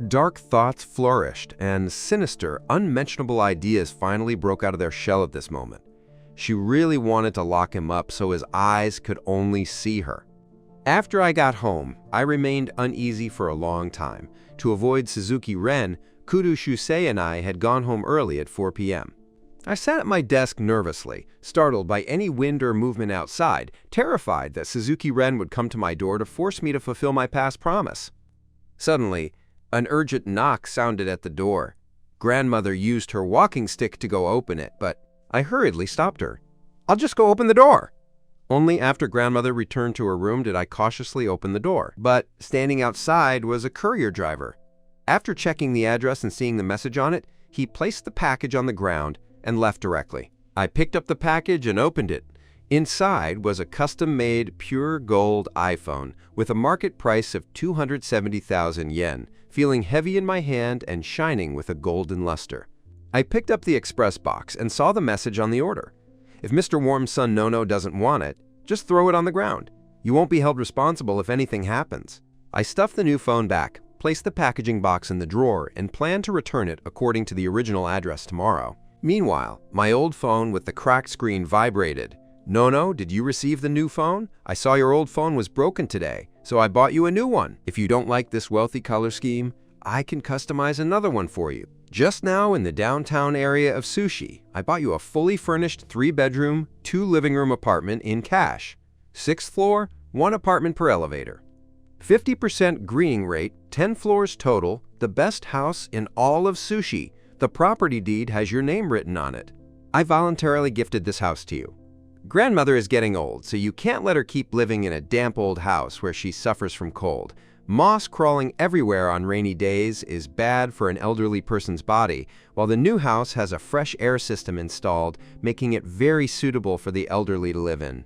Dark thoughts flourished, and sinister, unmentionable ideas finally broke out of their shell at this moment. She really wanted to lock him up so his eyes could only see her. After I got home, I remained uneasy for a long time. To avoid Suzuki Ren, Kudo Shusei and I had gone home early at 4 p.m. I sat at my desk nervously, startled by any wind or movement outside, terrified that Suzuki Ren would come to my door to force me to fulfill my past promise. Suddenly, an urgent knock sounded at the door. Grandmother used her walking stick to go open it, but I hurriedly stopped her. "I'll just go open the door." Only after Grandmother returned to her room did I cautiously open the door, but standing outside was a courier driver. After checking the address and seeing the message on it, he placed the package on the ground and left directly. I picked up the package and opened it. Inside was a custom-made pure gold iPhone with a market price of 270,000 yen, feeling heavy in my hand and shining with a golden luster. I picked up the express box and saw the message on the order. "If Mr. Warm's son Nono doesn't want it, just throw it on the ground. You won't be held responsible if anything happens." I stuffed the new phone back, placed the packaging box in the drawer, and planned to return it according to the original address tomorrow. Meanwhile, my old phone with the cracked screen vibrated. "Nono, did you receive the new phone? I saw your old phone was broken today, so I bought you a new one. If you don't like this wealthy color scheme, I can customize another one for you. Just now in the downtown area of Sushi, I bought you a fully furnished 3-bedroom, 2-living-room apartment in cash. 6th floor, 1 apartment per elevator. 50% greening rate, 10 floors total, the best house in all of Sushi. The property deed has your name written on it. I voluntarily gifted this house to you. Grandmother is getting old, so you can't let her keep living in a damp old house where she suffers from cold. Moss crawling everywhere on rainy days is bad for an elderly person's body, while the new house has a fresh air system installed, making it very suitable for the elderly to live in."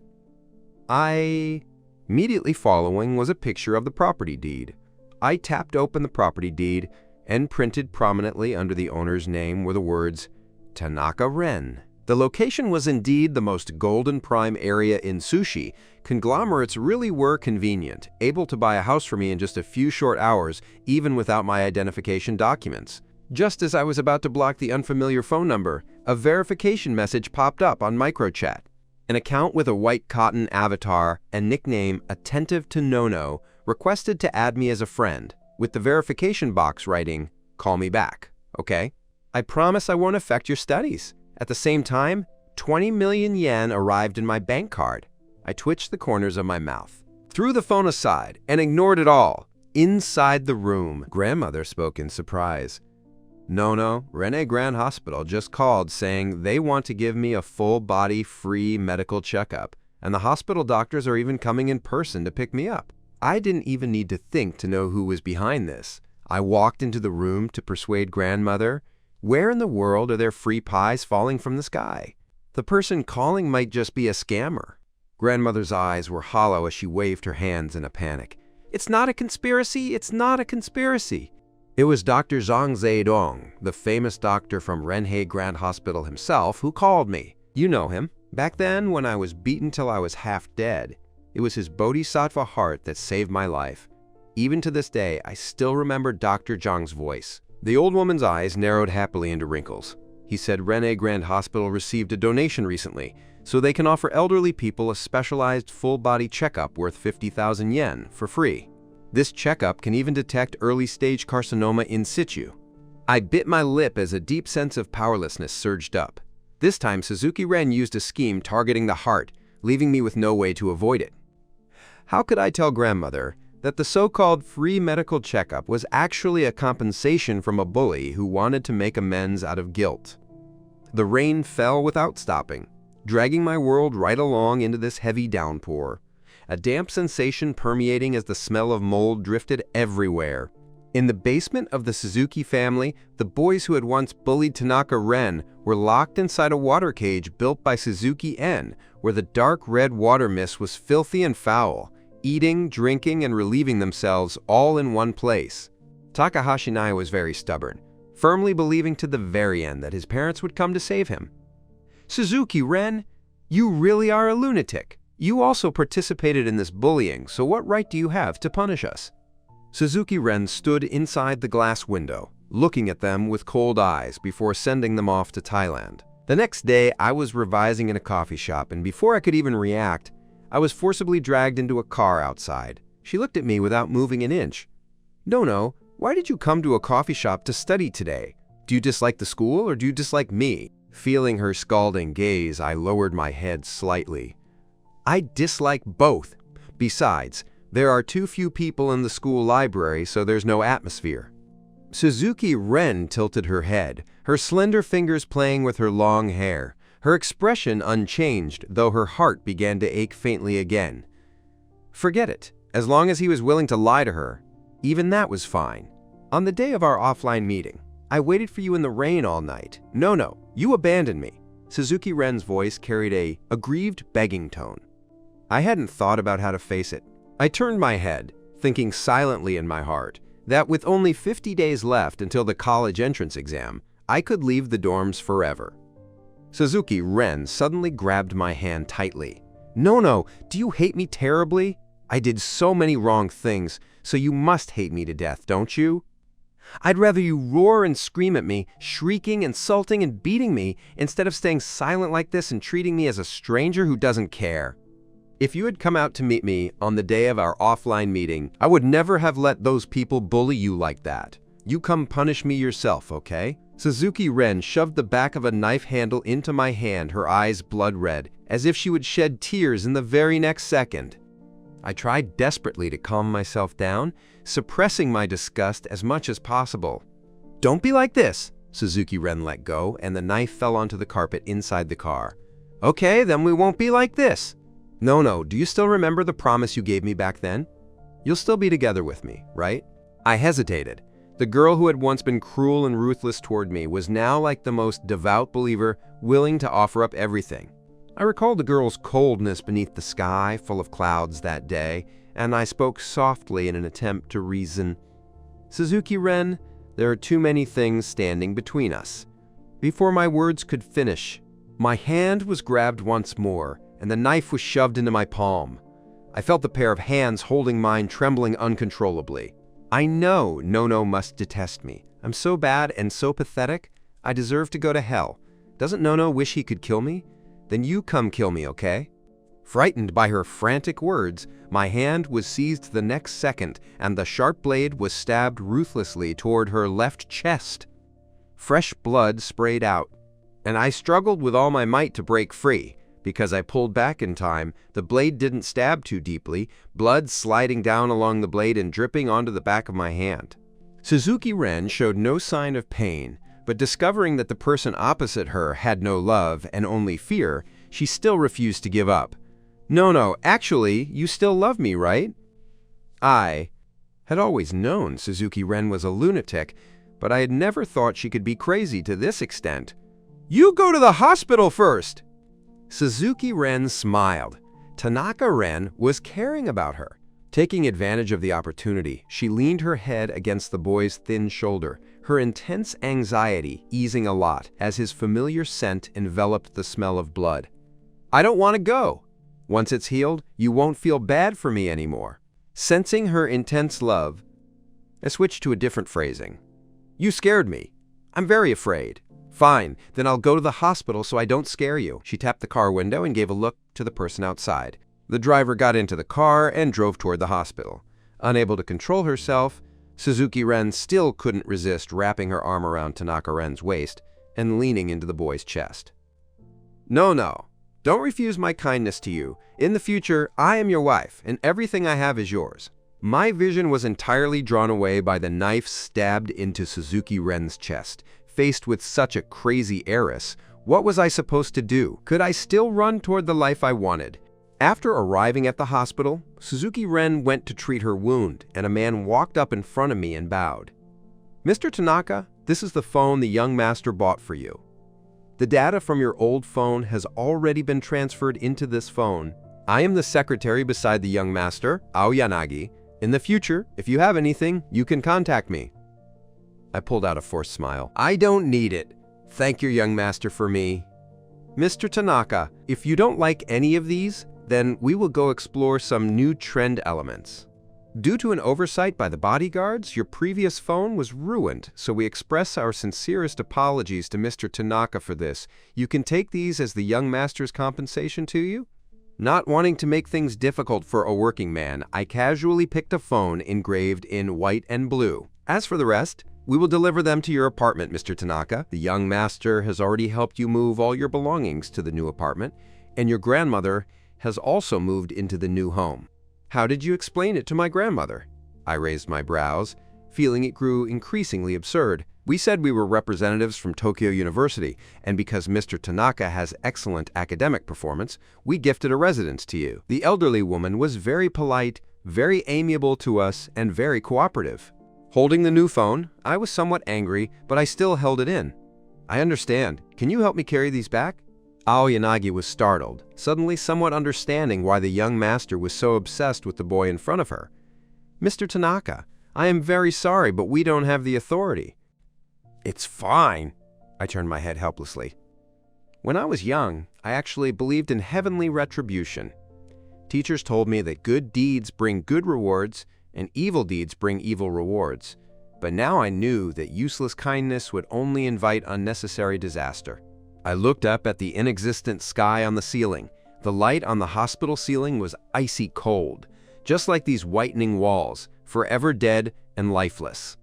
Immediately following was a picture of the property deed. I tapped open the property deed, and printed prominently under the owner's name were the words, "Tanaka Ren." The location was indeed the most golden prime area in Sushi. Conglomerates really were convenient, able to buy a house for me in just a few short hours, even without my identification documents. Just as I was about to block the unfamiliar phone number, a verification message popped up on microchat. An account with a white cotton avatar and nickname Attentive to Nono requested to add me as a friend, with the verification box writing, "Call me back, okay? I promise I won't affect your studies." At the same time, 20 million yen arrived in my bank card. I twitched the corners of my mouth, threw the phone aside, and ignored it all. Inside the room, Grandmother spoke in surprise. "Nono, Rene Grand Hospital just called saying they want to give me a full-body free medical checkup, and the hospital doctors are even coming in person to pick me up." I didn't even need to think to know who was behind this. I walked into the room to persuade Grandmother. Where in the world are there free pies falling from the sky? The person calling might just be a scammer. Grandmother's eyes were hollow as she waved her hands in a panic. "It's not a conspiracy! It's not a conspiracy!" It was Dr. Zhang Zedong, the famous doctor from Renhei Grand Hospital himself, who called me. You know him. Back then, when I was beaten till I was half dead, it was his bodhisattva heart that saved my life. Even to this day, I still remember Dr. Zhang's voice. The old woman's eyes narrowed happily into wrinkles. He said Renhei Grand Hospital received a donation recently, so they can offer elderly people a specialized full-body checkup worth 50,000 yen for free. This checkup can even detect early-stage carcinoma in situ. I bit my lip as a deep sense of powerlessness surged up. This time, Suzuki Ren used a scheme targeting the heart, leaving me with no way to avoid it. How could I tell grandmother that the so-called free medical checkup was actually a compensation from a bully who wanted to make amends out of guilt? The rain fell without stopping, dragging my world right along into this heavy downpour, a damp sensation permeating as the smell of mold drifted everywhere. In the basement of the Suzuki family, the boys who had once bullied Tanaka Ren were locked inside a water cage built by Suzuki N, where the dark red water mist was filthy and foul, eating, drinking, and relieving themselves all in one place. Takahashi Nai was very stubborn, firmly believing to the very end that his parents would come to save him. "Suzuki Ren, you really are a lunatic. You also participated in this bullying, so what right do you have to punish us?" Suzuki Ren stood inside the glass window, looking at them with cold eyes before sending them off to Thailand. The next day, I was revising in a coffee shop, and before I could even react, I was forcibly dragged into a car outside. She looked at me without moving an inch. "No, why did you come to a coffee shop to study today? Do you dislike the school or do you dislike me?" Feeling her scalding gaze, I lowered my head slightly. "I dislike both. Besides, there are too few people in the school library, so there's no atmosphere." Suzuki Ren tilted her head, her slender fingers playing with her long hair, her expression unchanged, though her heart began to ache faintly again. Forget it. As long as he was willing to lie to her, even that was fine. "On the day of our offline meeting, I waited for you in the rain all night. No, you abandoned me." Suzuki Ren's voice carried a aggrieved, begging tone. I hadn't thought about how to face it. I turned my head, thinking silently in my heart that with only 50 days left until the college entrance exam, I could leave the dorms forever. Suzuki Ren suddenly grabbed my hand tightly. No, do you hate me terribly? I did so many wrong things, so you must hate me to death, don't you? I'd rather you roar and scream at me, shrieking, insulting, and beating me, instead of staying silent like this and treating me as a stranger who doesn't care. If you had come out to meet me on the day of our offline meeting, I would never have let those people bully you like that. You come punish me yourself, okay? Suzuki Ren shoved the back of a knife handle into my hand, her eyes blood red, as if she would shed tears in the very next second. I tried desperately to calm myself down, suppressing my disgust as much as possible. "Don't be like this." Suzuki Ren let go, and the knife fell onto the carpet inside the car. "Okay, then we won't be like this." No, do you still remember the promise you gave me back then? You'll still be together with me, right?" I hesitated. The girl who had once been cruel and ruthless toward me was now like the most devout believer, willing to offer up everything. I recalled the girl's coldness beneath the sky full of clouds that day, and I spoke softly in an attempt to reason. "Suzuki Ren, there are too many things standing between us." Before my words could finish, my hand was grabbed once more, and the knife was shoved into my palm. I felt the pair of hands holding mine trembling uncontrollably. I know Nono must detest me. I'm so bad and so pathetic. I deserve to go to hell. Doesn't Nono wish he could kill me? Then you come kill me, okay? Frightened by her frantic words, my hand was seized the next second, and the sharp blade was stabbed ruthlessly toward her left chest. Fresh blood sprayed out, and I struggled with all my might to break free. Because I pulled back in time, the blade didn't stab too deeply, blood sliding down along the blade and dripping onto the back of my hand. Suzuki Ren showed no sign of pain, but discovering that the person opposite her had no love and only fear, she still refused to give up. No, actually, you still love me, right?" I had always known Suzuki Ren was a lunatic, but I had never thought she could be crazy to this extent. "You go to the hospital first!" Suzuki Ren smiled. Tanaka Ren was caring about her. Taking advantage of the opportunity, she leaned her head against the boy's thin shoulder, her intense anxiety easing a lot as his familiar scent enveloped the smell of blood. "I don't want to go. Once it's healed, you won't feel bad for me anymore." Sensing her intense love, I switched to a different phrasing. "You scared me. I'm very afraid." "Fine, then I'll go to the hospital so I don't scare you." She tapped the car window and gave a look to the person outside. The driver got into the car and drove toward the hospital. Unable to control herself, Suzuki Ren still couldn't resist wrapping her arm around Tanaka Ren's waist and leaning into the boy's chest. No, Don't refuse my kindness to you. In the future, I am your wife, and everything I have is yours." My vision was entirely drawn away by the knife stabbed into Suzuki Ren's chest. Faced with such a crazy heiress, what was I supposed to do? Could I still run toward the life I wanted? After arriving at the hospital, Suzuki Ren went to treat her wound, and a man walked up in front of me and bowed. "Mr. Tanaka, this is the phone the young master bought for you. The data from your old phone has already been transferred into this phone. I am the secretary beside the young master, Aoyanagi. In the future, if you have anything, you can contact me." I pulled out a forced smile. "I don't need it. Thank your young master for me." "Mr. Tanaka, if you don't like any of these, then we will go explore some new trend elements. Due to an oversight by the bodyguards, your previous phone was ruined, so we express our sincerest apologies to Mr. Tanaka for this. You can take these as the young master's compensation to you." Not wanting to make things difficult for a working man, I casually picked a phone engraved in white and blue. "As for the rest, we will deliver them to your apartment, Mr. Tanaka. The young master has already helped you move all your belongings to the new apartment, and your grandmother has also moved into the new home." "How did you explain it to my grandmother?" I raised my brows, feeling it grew increasingly absurd. "We said we were representatives from Tokyo University, and because Mr. Tanaka has excellent academic performance, we gifted a residence to you." The elderly woman was very polite, very amiable to us, and very cooperative. Holding the new phone, I was somewhat angry, but I still held it in. "I understand. Can you help me carry these back?" Aoyanagi was startled, suddenly somewhat understanding why the young master was so obsessed with the boy in front of her. "Mr. Tanaka, I am very sorry, but we don't have the authority." "It's fine." I turned my head helplessly. When I was young, I actually believed in heavenly retribution. Teachers told me that good deeds bring good rewards and evil deeds bring evil rewards. But now I knew that useless kindness would only invite unnecessary disaster. I looked up at the inexistent sky on the ceiling. The light on the hospital ceiling was icy cold, just like these whitening walls, forever dead and lifeless.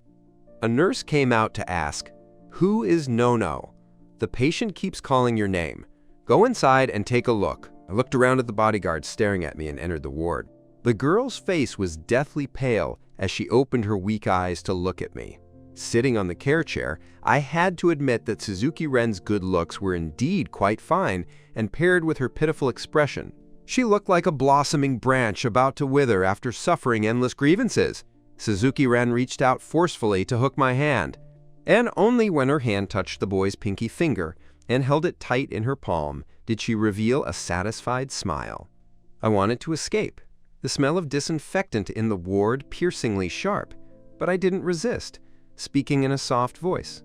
A nurse came out to ask, "Who is Nono? The patient keeps calling your name. Go inside and take a look." I looked around at the bodyguards staring at me and entered the ward. The girl's face was deathly pale as she opened her weak eyes to look at me. Sitting on the care chair, I had to admit that Suzuki Ren's good looks were indeed quite fine, and paired with her pitiful expression, she looked like a blossoming branch about to wither after suffering endless grievances. Suzuki Ren reached out forcefully to hook my hand, and only when her hand touched the boy's pinky finger and held it tight in her palm did she reveal a satisfied smile. I wanted to escape, the smell of disinfectant in the ward piercingly sharp, but I didn't resist, speaking in a soft voice.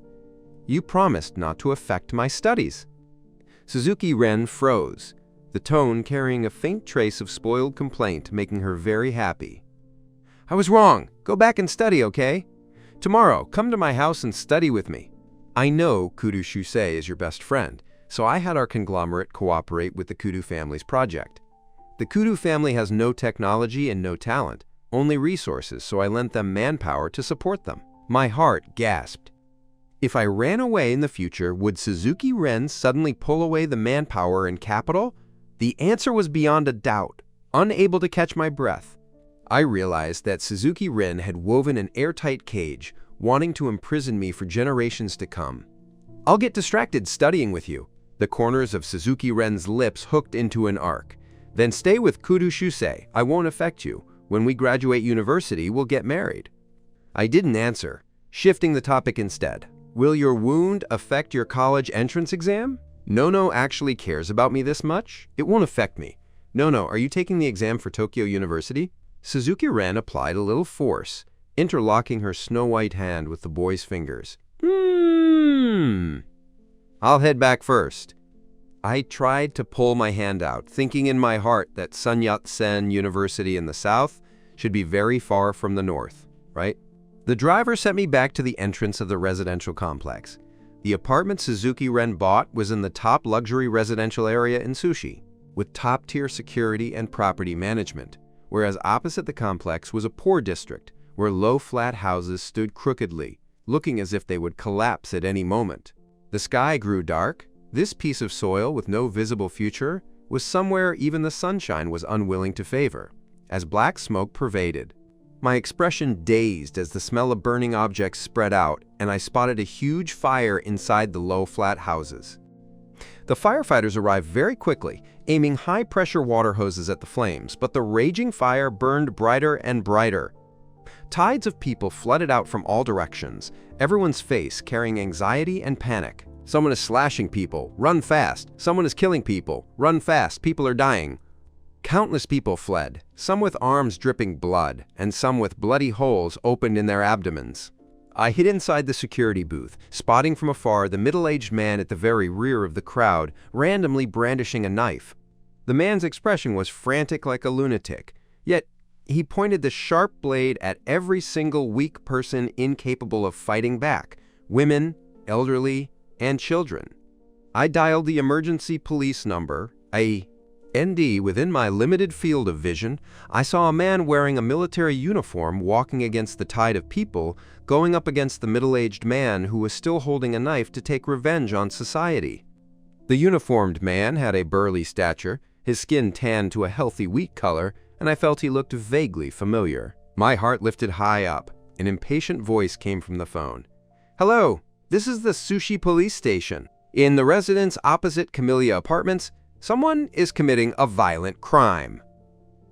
"You promised not to affect my studies." Suzuki Ren froze, the tone carrying a faint trace of spoiled complaint, making her very happy. "I was wrong. Go back and study, okay? Tomorrow, come to my house and study with me." I know Kudo Shusei is your best friend, so I had our conglomerate cooperate with the Kudo family's project. The Kudo family has no technology and no talent, only resources, so I lent them manpower to support them. My heart gasped. If I ran away in the future, would Suzuki Ren suddenly pull away the manpower and capital? The answer was beyond a doubt. Unable to catch my breath, I realized that Suzuki Ren had woven an airtight cage, wanting to imprison me for generations to come. "I'll get distracted studying with you." The corners of Suzuki Ren's lips hooked into an arc. "Then stay with Kudo Shusei. I won't affect you. When we graduate university, we'll get married." I didn't answer, shifting the topic instead. "Will your wound affect your college entrance exam?" "Nono actually cares about me this much? It won't affect me." "Nono, are you taking the exam for Tokyo University?" Suzuki Ren applied a little force, interlocking her snow-white hand with the boy's fingers. I'll head back first." I tried to pull my hand out, thinking in my heart that Sun Yat-sen University in the south should be very far from the north, right? The driver sent me back to the entrance of the residential complex. The apartment Suzuki Ren bought was in the top luxury residential area in Sushi, with top-tier security and property management, whereas opposite the complex was a poor district, where low flat houses stood crookedly, looking as if they would collapse at any moment. The sky grew dark. This piece of soil with no visible future was somewhere even the sunshine was unwilling to favor, as black smoke pervaded. My expression dazed as the smell of burning objects spread out, and I spotted a huge fire inside the low, flat houses. The firefighters arrived very quickly, aiming high-pressure water hoses at the flames, but the raging fire burned brighter and brighter. Tides of people flooded out from all directions, everyone's face carrying anxiety and panic. Someone is slashing people, run fast. Someone is killing people, run fast, people are dying. Countless people fled, some with arms dripping blood, and some with bloody holes opened in their abdomens. I hid inside the security booth, spotting from afar the middle-aged man at the very rear of the crowd, randomly brandishing a knife. The man's expression was frantic like a lunatic, yet he pointed the sharp blade at every single weak person incapable of fighting back, women, elderly, and children. I dialed the emergency police number, ND. Within my limited field of vision, I saw a man wearing a military uniform walking against the tide of people, going up against the middle-aged man who was still holding a knife to take revenge on society. The uniformed man had a burly stature, his skin tanned to a healthy wheat color, and I felt he looked vaguely familiar. My heart lifted high up. An impatient voice came from the phone. "Hello, this is the Sushi police station. In the residence opposite Camellia Apartments, someone is committing a violent crime."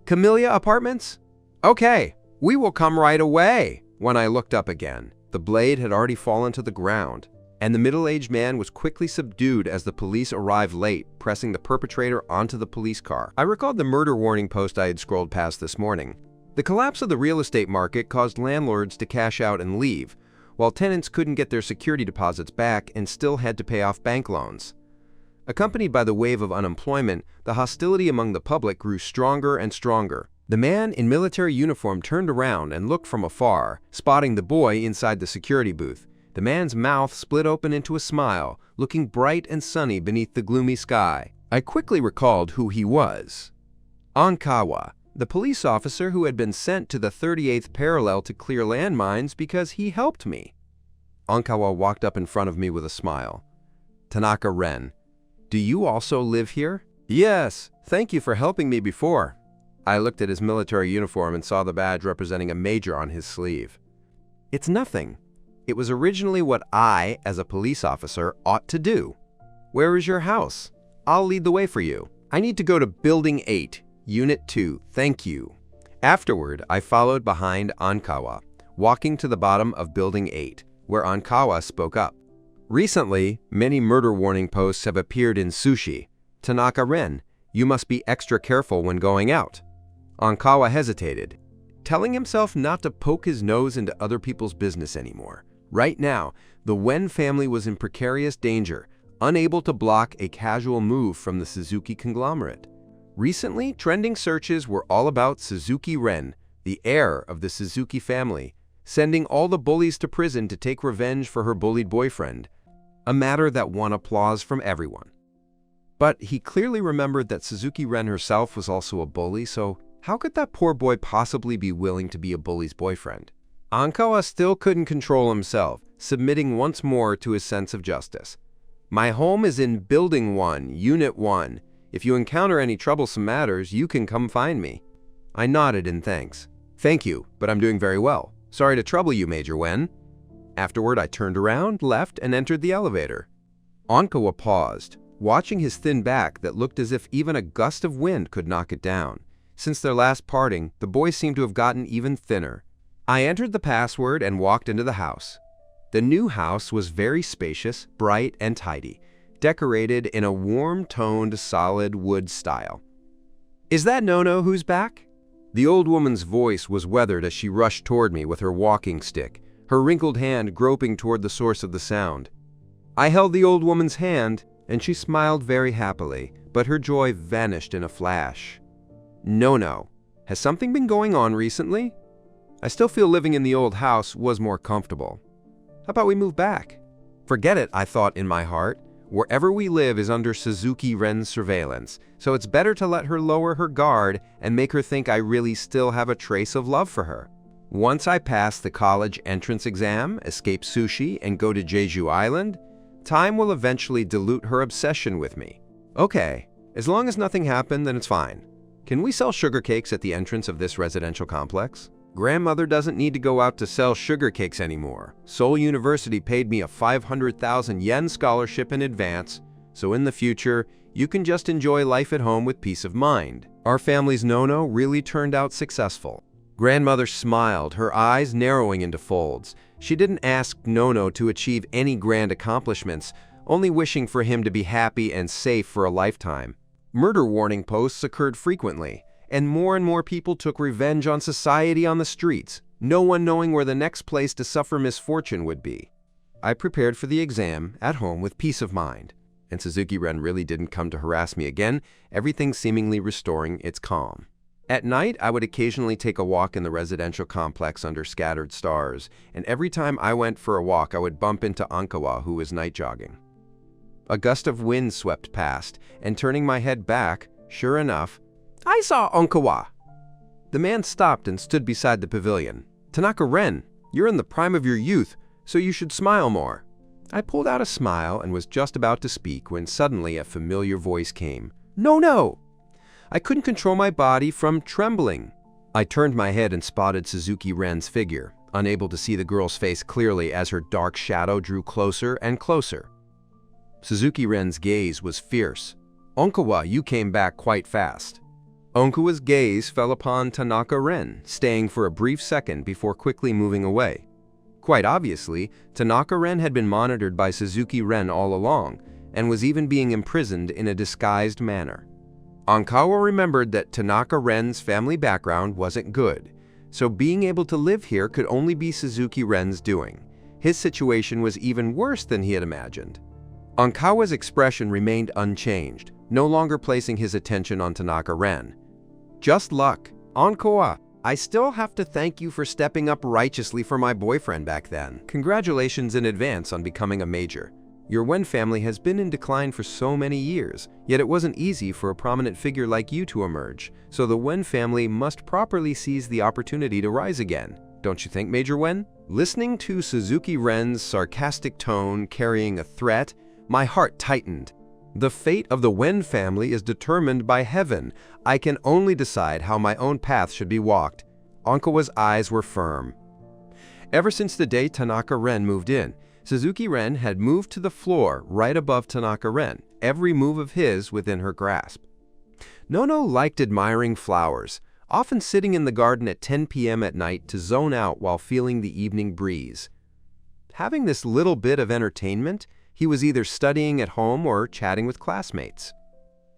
"Camellia Apartments? Okay, we will come right away." When I looked up again, the blade had already fallen to the ground, and the middle-aged man was quickly subdued as the police arrived late, pressing the perpetrator onto the police car. I recalled the murder warning post I had scrolled past this morning. The collapse of the real estate market caused landlords to cash out and leave, while tenants couldn't get their security deposits back and still had to pay off bank loans. Accompanied by the wave of unemployment, the hostility among the public grew stronger and stronger. The man in military uniform turned around and looked from afar, spotting the boy inside the security booth. The man's mouth split open into a smile, looking bright and sunny beneath the gloomy sky. I quickly recalled who he was. Onkawa, the police officer who had been sent to the 38th parallel to clear landmines because he helped me. Onkawa walked up in front of me with a smile. "Tanaka Ren, do you also live here?" "Yes, thank you for helping me before." I looked at his military uniform and saw the badge representing a major on his sleeve. "It's nothing. It was originally what I, as a police officer, ought to do." "Where is your house? I'll lead the way for you." "I need to go to Building 8, Unit 2, thank you." Afterward, I followed behind Onkawa, walking to the bottom of Building 8, where Onkawa spoke up. "Recently, many murder warning posts have appeared in Sushi. Tanaka Ren, you must be extra careful when going out." Onkawa hesitated, telling himself not to poke his nose into other people's business anymore. Right now, the Wen family was in precarious danger, unable to block a casual move from the Suzuki conglomerate. Recently, trending searches were all about Suzuki Ren, the heir of the Suzuki family, sending all the bullies to prison to take revenge for her bullied boyfriend, a matter that won applause from everyone. But he clearly remembered that Suzuki Ren herself was also a bully, so how could that poor boy possibly be willing to be a bully's boyfriend? Onkawa still couldn't control himself, submitting once more to his sense of justice. "My home is in Building 1, Unit 1. If you encounter any troublesome matters, you can come find me." I nodded in thanks. "Thank you, but I'm doing very well. Sorry to trouble you, Major Wen." Afterward, I turned around, left, and entered the elevator. Onkawa paused, watching his thin back that looked as if even a gust of wind could knock it down. Since their last parting, the boy seemed to have gotten even thinner. I entered the password and walked into the house. The new house was very spacious, bright, and tidy, decorated in a warm-toned, solid wood style. "Is that Nono who's back?" The old woman's voice was weathered as she rushed toward me with her walking stick, her wrinkled hand groping toward the source of the sound. I held the old woman's hand, and she smiled very happily, but her joy vanished in a flash. "No. Has something been going on recently? I still feel living in the old house was more comfortable. How about we move back?" "Forget it," I thought in my heart. "Wherever we live is under Suzuki Ren's surveillance, so it's better to let her lower her guard and make her think I really still have a trace of love for her. Once I pass the college entrance exam, escape Sushi, and go to Jeju Island, time will eventually dilute her obsession with me." "Okay, As long as nothing happened, then it's fine. Can we sell sugar cakes at the entrance of this residential complex? Grandmother doesn't need to go out to sell sugar cakes anymore. Seoul University paid me a 500,000 yen scholarship in advance, so in the future, you can just enjoy life at home with peace of mind. Our family's no-no really turned out successful. Grandmother smiled, her eyes narrowing into folds. She didn't ask Nono to achieve any grand accomplishments, only wishing for him to be happy and safe for a lifetime. Murder warning posts occurred frequently, and more people took revenge on society on the streets, no one knowing where the next place to suffer misfortune would be. I prepared for the exam at home with peace of mind, and Suzuki-ren really didn't come to harass me again, everything seemingly restoring its calm. At night, I would occasionally take a walk in the residential complex under scattered stars, and every time I went for a walk, I would bump into Ankawa, who was night jogging. A gust of wind swept past, and turning my head back, sure enough, I saw Ankawa. The man stopped and stood beside the pavilion. "Tanaka-ren, you're in the prime of your youth, so you should smile more." I pulled out a smile and was just about to speak when suddenly a familiar voice came. "No, no!" I couldn't control my body from trembling. I turned my head and spotted Suzuki-ren's figure, unable to see the girl's face clearly as her dark shadow drew closer and closer. Suzuki-ren's gaze was fierce. "Ankawa, you came back quite fast." Ankawa's gaze fell upon Tanaka-ren, staying for a brief second before quickly moving away. Quite obviously, Tanaka-ren had been monitored by Suzuki-ren all along, and was even being imprisoned in a disguised manner. Ankawa remembered that Tanaka-ren's family background wasn't good, so being able to live here could only be Suzuki-ren's doing. His situation was even worse than he had imagined. Ankawa's expression remained unchanged, no longer placing his attention on Tanaka-ren. "Just luck. Ankawa, I still have to thank you for stepping up righteously for my boyfriend back then. Congratulations in advance on becoming a major. Your Wen family has been in decline for so many years, yet it wasn't easy for a prominent figure like you to emerge, so the Wen family must properly seize the opportunity to rise again. Don't you think, Major Wen?" Listening to Suzuki-ren's sarcastic tone carrying a threat, my heart tightened. The fate of the Wen family is determined by heaven. I can only decide how my own path should be walked. Ankawa's eyes were firm. Ever since the day Tanaka-ren moved in, Suzuki-ren had moved to the floor right above Tanaka-ren, every move of his within her grasp. Nono liked admiring flowers, often sitting in the garden at 10 p.m. at night to zone out while feeling the evening breeze. Having this little bit of entertainment, he was either studying at home or chatting with classmates.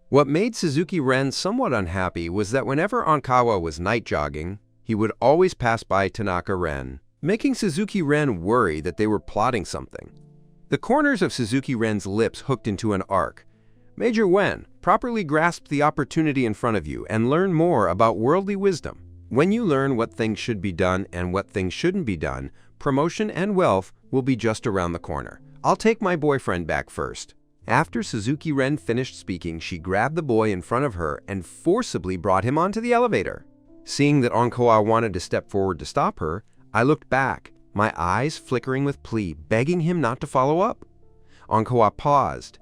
What made Suzuki-ren somewhat unhappy was that whenever Ankawa was night jogging, he would always pass by Tanaka-ren, making Suzuki-ren worry that they were plotting something. The corners of Suzuki-ren's lips hooked into an arc. "Major Wen, properly grasp the opportunity in front of you and learn more about worldly wisdom. When you learn what things should be done and what things shouldn't be done, promotion and wealth will be just around the corner. I'll take my boyfriend back first." After Suzuki-ren finished speaking, she grabbed the boy in front of her and forcibly brought him onto the elevator. Seeing that Ankawa wanted to step forward to stop her, I looked back, my eyes flickering with plea, begging him not to follow up. Ankawa paused.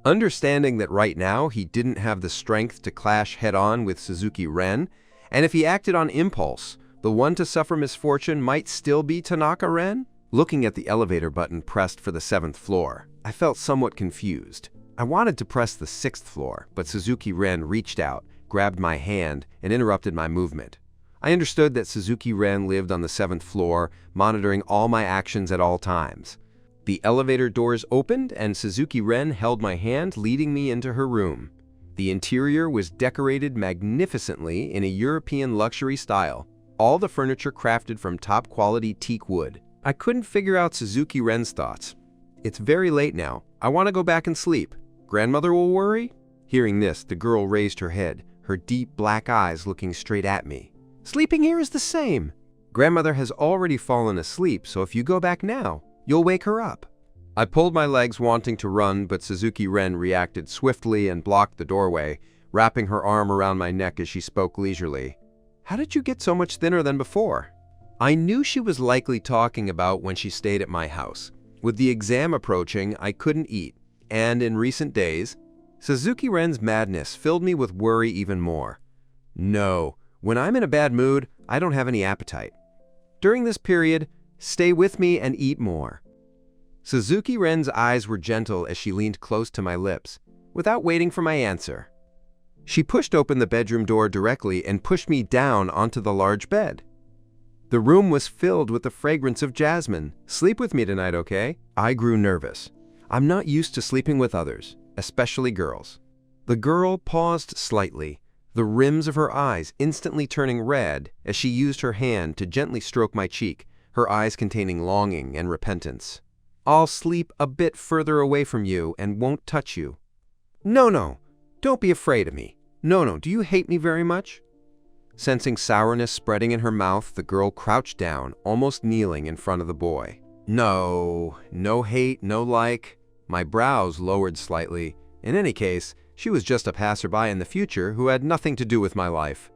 Understanding that right now he didn't have the strength to clash head-on with Suzuki-ren, and if he acted on impulse, the one to suffer misfortune might still be Tanaka-ren? Looking at the elevator button pressed for the 7th floor, I felt somewhat confused. I wanted to press the 6th floor, but Suzuki-ren reached out, grabbed my hand, and interrupted my movement. I understood that Suzuki-ren lived on the 7th floor, monitoring all my actions at all times. The elevator doors opened, and Suzuki-ren held my hand, leading me into her room. The interior was decorated magnificently in a European luxury style, all the furniture crafted from top-quality teak wood. I couldn't figure out Suzuki-ren's thoughts. "It's very late now. I want to go back and sleep. Grandmother will worry?" Hearing this, the girl raised her head, her deep black eyes looking straight at me. "Sleeping here is the same. Grandmother has already fallen asleep, so if you go back now, you'll wake her up." I pulled my legs wanting to run, but Suzuki-ren reacted swiftly and blocked the doorway, wrapping her arm around my neck as she spoke leisurely. "How did you get so much thinner than before?" I knew she was likely talking about when she stayed at my house. With the exam approaching, I couldn't eat, and in recent days, Suzuki Ren's madness filled me with worry even more. No, when I'm in a bad mood, I don't have any appetite. During this period, stay with me and eat more. Suzuki Ren's eyes were gentle as she leaned close to my lips, without waiting for my answer. She pushed open the bedroom door directly and pushed me down onto the large bed. The room was filled with the fragrance of jasmine. Sleep with me tonight, okay? I grew nervous. I'm not used to sleeping with others, especially girls. The girl paused slightly, the rims of her eyes instantly turning red as she used her hand to gently stroke my cheek, her eyes containing longing and repentance. I'll sleep a bit further away from you and won't touch you. No, don't be afraid of me. No, do you hate me very much? Sensing sourness spreading in her mouth, the girl crouched down, almost kneeling in front of the boy. No hate, no like. My brows lowered slightly. In any case, she was just a passerby in the future who had nothing to do with my life.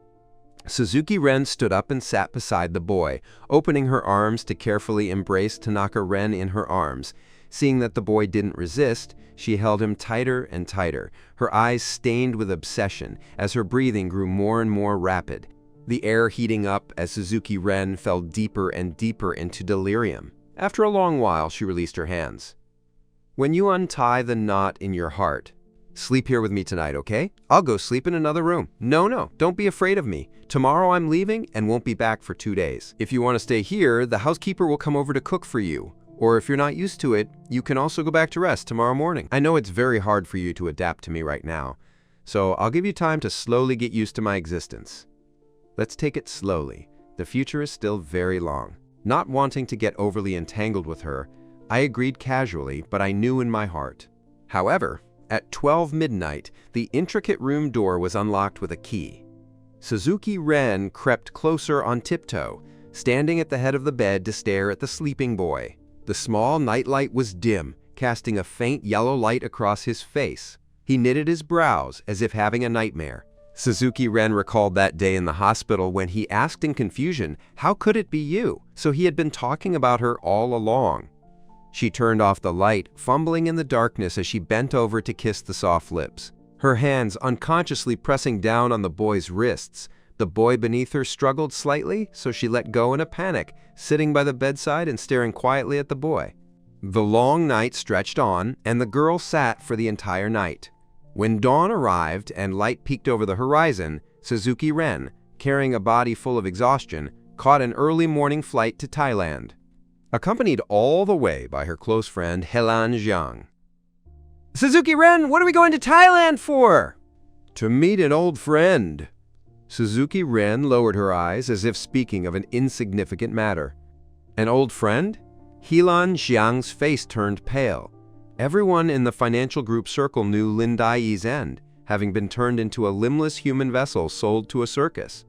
Suzuki Ren stood up and sat beside the boy, opening her arms to carefully embrace Tanaka Ren in her arms. Seeing that the boy didn't resist, she held him tighter and tighter, her eyes stained with obsession as her breathing grew more and more rapid, the air heating up as Suzuki Ren fell deeper and deeper into delirium. After a long while, she released her hands. When you untie the knot in your heart, sleep here with me tonight, okay? I'll go sleep in another room. No, don't be afraid of me. Tomorrow I'm leaving and won't be back for 2 days. If you want to stay here, the housekeeper will come over to cook for you. Or if you're not used to it, you can also go back to rest tomorrow morning. I know it's very hard for you to adapt to me right now, so I'll give you time to slowly get used to my existence. Let's take it slowly. The future is still very long. Not wanting to get overly entangled with her, I agreed casually, but I knew in my heart. However, at 12 midnight, the intricate room door was unlocked with a key. Suzuki Ren crept closer on tiptoe, standing at the head of the bed to stare at the sleeping boy. The small nightlight was dim, casting a faint yellow light across his face. He knitted his brows as if having a nightmare. Suzuki Ren recalled that day in the hospital when he asked in confusion, "How could it be you?" So he had been talking about her all along. She turned off the light, fumbling in the darkness as she bent over to kiss the soft lips. Her hands unconsciously pressing down on the boy's wrists. The boy beneath her struggled slightly, so she let go in a panic, sitting by the bedside and staring quietly at the boy. The long night stretched on, and the girl sat for the entire night. When dawn arrived and light peeked over the horizon, Suzuki Ren, carrying a body full of exhaustion, caught an early morning flight to Thailand, accompanied all the way by her close friend Helan Jiang. "Suzuki Ren, what are we going to Thailand for?" "To meet an old friend." Suzuki Ren lowered her eyes as if speaking of an insignificant matter. "An old friend?" Helan Jiang's face turned pale. Everyone in the financial group circle knew Lin Dai's end, having been turned into a limbless human vessel sold to a circus.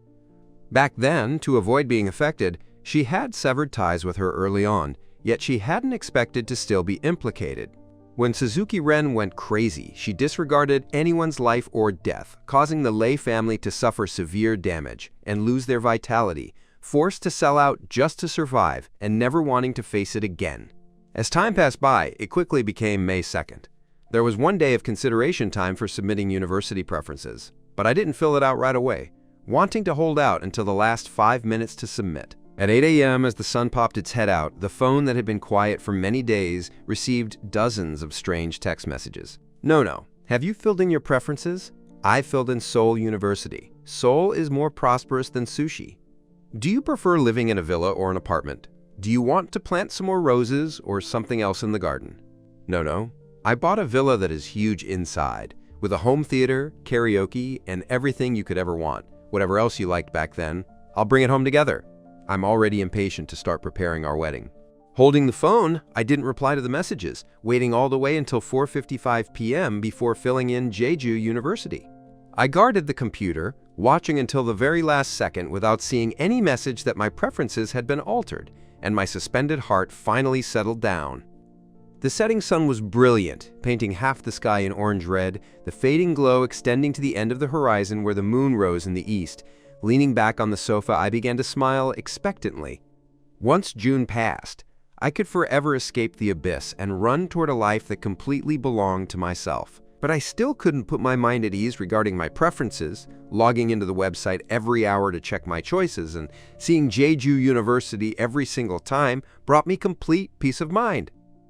Back then, to avoid being affected, she had severed ties with her early on, yet she hadn't expected to still be implicated. When Suzuki Ren went crazy, she disregarded anyone's life or death, causing the Lei family to suffer severe damage and lose their vitality, forced to sell out just to survive and never wanting to face it again. As time passed by, it quickly became May 2nd. There was 1 day of consideration time for submitting university preferences, but I didn't fill it out right away, wanting to hold out until the last 5 minutes to submit. At 8 a.m., as the sun popped its head out, the phone that had been quiet for many days received dozens of strange text messages. No. Have you filled in your preferences? I filled in Seoul University. Seoul is more prosperous than sushi. Do you prefer living in a villa or an apartment? Do you want to plant some more roses or something else in the garden? No. I bought a villa that is huge inside, with a home theater, karaoke, and everything you could ever want. Whatever else you liked back then, I'll bring it home together. I'm already impatient to start preparing our wedding. Holding the phone, I didn't reply to the messages, waiting all the way until 4:55 p.m. before filling in Jeju University. I guarded the computer, watching until the very last second without seeing any message that my preferences had been altered, and my suspended heart finally settled down. The setting sun was brilliant, painting half the sky in orange-red, the fading glow extending to the end of the horizon where the moon rose in the east. Leaning back on the sofa, I began to smile expectantly. Once June passed, I could forever escape the abyss and run toward a life that completely belonged to myself. but I still couldn't put my mind at ease regarding my preferences. Logging into the website every hour to check my choices and seeing Jeju University every single time brought me complete peace of mind.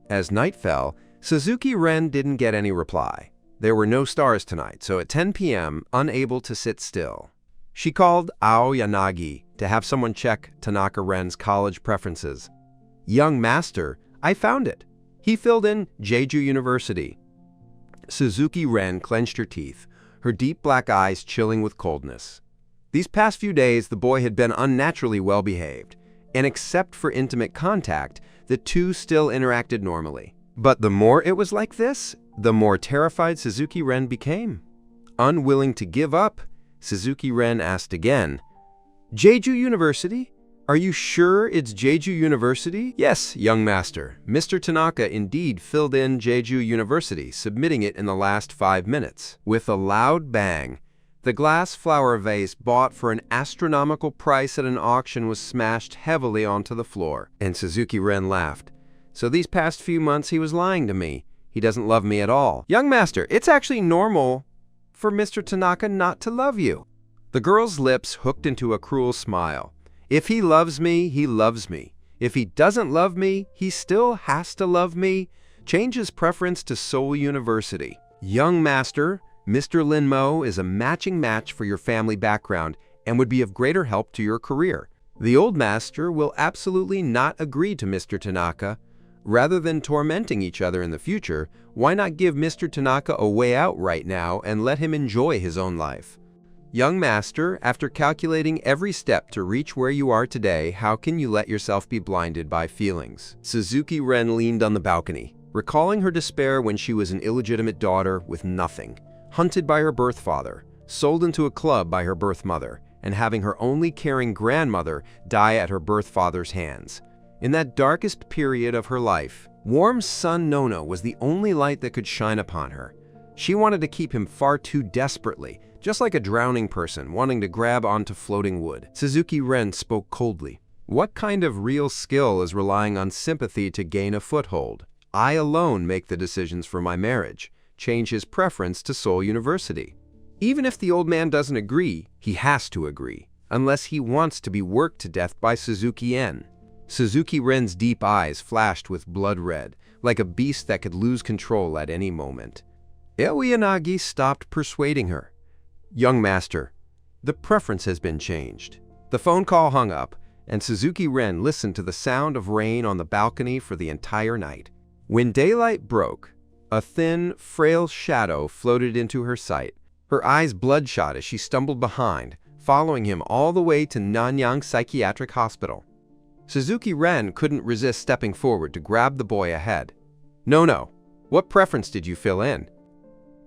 As night fell, Suzuki Ren didn't get any reply. There were no stars tonight, so at 10 p.m., unable to sit still, she called Aoyanagi to have someone check Tanaka Ren's college preferences. Young master, I found it. He filled in Jeju University. Suzuki Ren clenched her teeth, her deep black eyes chilling with coldness. These past few days, the boy had been unnaturally well-behaved, and except for intimate contact, the two still interacted normally. But the more it was like this, the more terrified Suzuki Ren became. Unwilling to give up, Suzuki Ren asked again, Jeju University? Are you sure it's Jeju University? Yes, young master. Mr. Tanaka indeed filled in Jeju University, submitting it in the last 5 minutes. With a loud bang, the glass flower vase bought for an astronomical price at an auction was smashed heavily onto the floor, and Suzuki Ren laughed. So these past few months he was lying to me. He doesn't love me at all. Young master, it's actually normal for Mr. Tanaka not to love you. The girl's lips hooked into a cruel smile. If he loves me, he loves me. If he doesn't love me, he still has to love me. Change his preference to Seoul University. Young master, Mr. Lin Mo is a matching match for your family background and would be of greater help to your career. The old master will absolutely not agree to Mr. Tanaka. Rather than tormenting each other in the future, why not give Mr. Tanaka a way out right now and let him enjoy his own life? Young master, after calculating every step to reach where you are today, how can you let yourself be blinded by feelings? Suzuki Ren leaned on the balcony, recalling her despair when she was an illegitimate daughter with nothing, hunted by her birth father, sold into a club by her birth mother, and having her only caring grandmother die at her birth father's hands. In that darkest period of her life, warm sun Nono was the only light that could shine upon her. She wanted to keep him far too desperately, just like a drowning person wanting to grab onto floating wood. Suzuki Ren spoke coldly. What kind of real skill is relying on sympathy to gain a foothold? I alone make the decisions for my marriage. Change his preference to Seoul University. Even if the old man doesn't agree, he has to agree, unless he wants to be worked to death by Suzuki N. Suzuki Ren's deep eyes flashed with blood red, like a beast that could lose control at any moment. Aoyanagi stopped persuading her. Young master, the preference has been changed. The phone call hung up, and Suzuki Ren listened to the sound of rain on the balcony for the entire night. When daylight broke, a thin, frail shadow floated into her sight, her eyes bloodshot as she stumbled behind, following him all the way to Nanyang Psychiatric Hospital. Suzuki Ren couldn't resist stepping forward to grab the boy ahead. No, what preference did you fill in?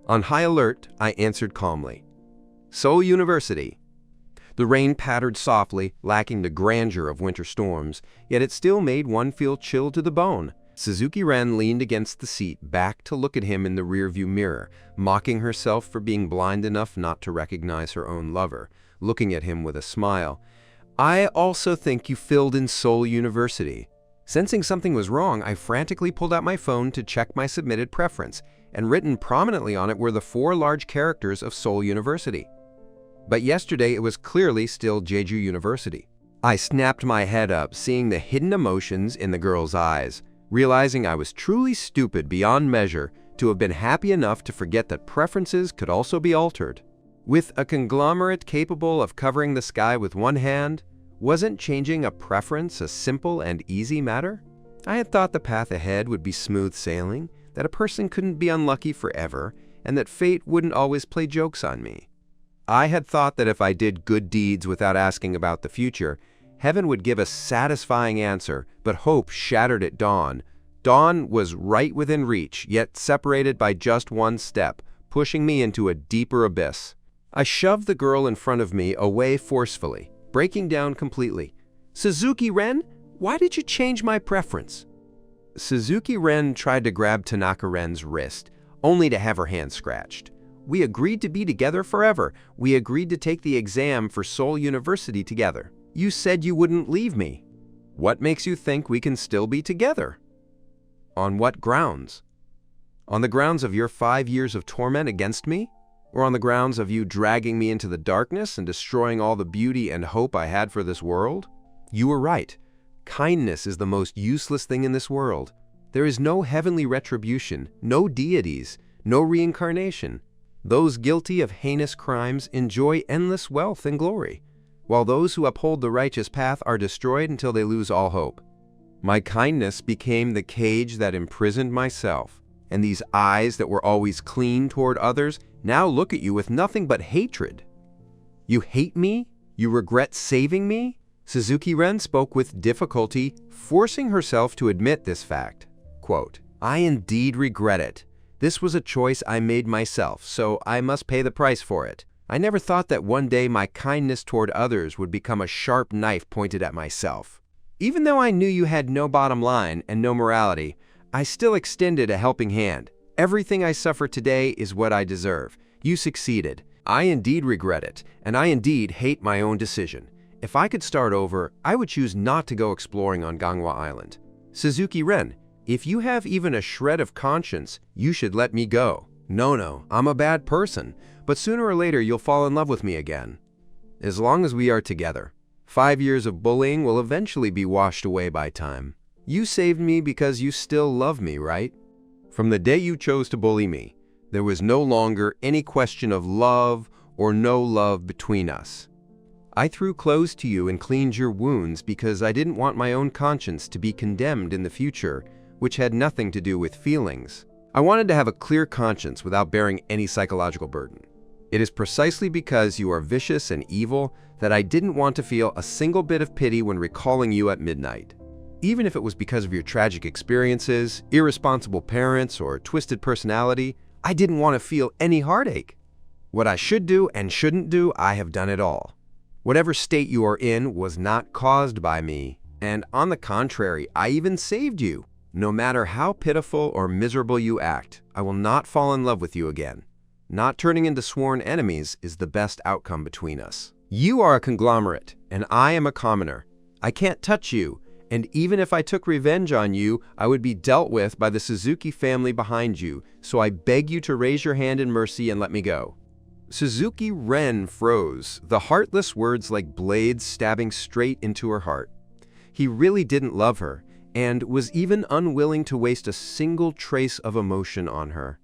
On high alert, I answered calmly. Seoul University. The rain pattered softly, lacking the grandeur of winter storms, yet it still made one feel chilled to the bone. Suzuki Ren leaned against the seat, back to look at him in the rearview mirror, mocking herself for being blind enough not to recognize her own lover, looking at him with a smile. I also think you filled in Seoul University. Sensing something was wrong, I frantically pulled out my phone to check my submitted preference, and written prominently on it were the 4 large characters of Seoul University. But yesterday it was clearly still Jeju University. I snapped my head up, seeing the hidden emotions in the girl's eyes, realizing I was truly stupid beyond measure to have been happy enough to forget that preferences could also be altered. With a conglomerate capable of covering the sky with one hand, wasn't changing a preference a simple and easy matter? I had thought the path ahead would be smooth sailing, that a person couldn't be unlucky forever, and that fate wouldn't always play jokes on me. I had thought that if I did good deeds without asking about the future, heaven would give a satisfying answer, but hope shattered at dawn. Dawn was right within reach, yet separated by just one step, pushing me into a deeper abyss. I shoved the girl in front of me away forcefully, breaking down completely. Suzuki Ren, why did you change my preference? Suzuki Ren tried to grab Tanaka Ren's wrist, only to have her hand scratched. We agreed to be together forever. We agreed to take the exam for Seoul University together. You said you wouldn't leave me. What makes you think we can still be together? On what grounds? On the grounds of your 5 years of torment against me? Or on the grounds of you dragging me into the darkness and destroying all the beauty and hope I had for this world? You were right. Kindness is the most useless thing in this world. There is no heavenly retribution, no deities, no reincarnation. Those guilty of heinous crimes enjoy endless wealth and glory, while those who uphold the righteous path are destroyed until they lose all hope. My kindness became the cage that imprisoned myself, and these eyes that were always clean toward others now look at you with nothing but hatred. You hate me? You regret saving me? Suzuki Ren spoke with difficulty, forcing herself to admit this fact. Quote, I indeed regret it. This was a choice I made myself, so I must pay the price for it. I never thought that one day my kindness toward others would become a sharp knife pointed at myself. Even though I knew you had no bottom line and no morality, I still extended a helping hand. Everything I suffer today is what I deserve. You succeeded. I indeed regret it, and I indeed hate my own decision. If I could start over, I would choose not to go exploring on Gangwa Island. Suzuki Ren, if you have even a shred of conscience, you should let me go. No, I'm a bad person, but sooner or later you'll fall in love with me again. As long as we are together. 5 years of bullying will eventually be washed away by time. You saved me because you still love me, right? From the day you chose to bully me, there was no longer any question of love or no love between us. I threw clothes to you and cleaned your wounds because I didn't want my own conscience to be condemned in the future, which had nothing to do with feelings. I wanted to have a clear conscience without bearing any psychological burden. It is precisely because you are vicious and evil that I didn't want to feel a single bit of pity when recalling you at midnight. Even if it was because of your tragic experiences, irresponsible parents, or twisted personality, I didn't want to feel any heartache. What I should do and shouldn't do, I have done it all. Whatever state you are in was not caused by me, and on the contrary, I even saved you. No matter how pitiful or miserable you act, I will not fall in love with you again. Not turning into sworn enemies is the best outcome between us. You are a conglomerate, and I am a commoner. I can't touch you, and even if I took revenge on you, I would be dealt with by the Suzuki family behind you, so I beg you to raise your hand in mercy and let me go. Suzuki Ren froze, the heartless words like blades stabbing straight into her heart. He really didn't love her, and was even unwilling to waste a single trace of emotion on her.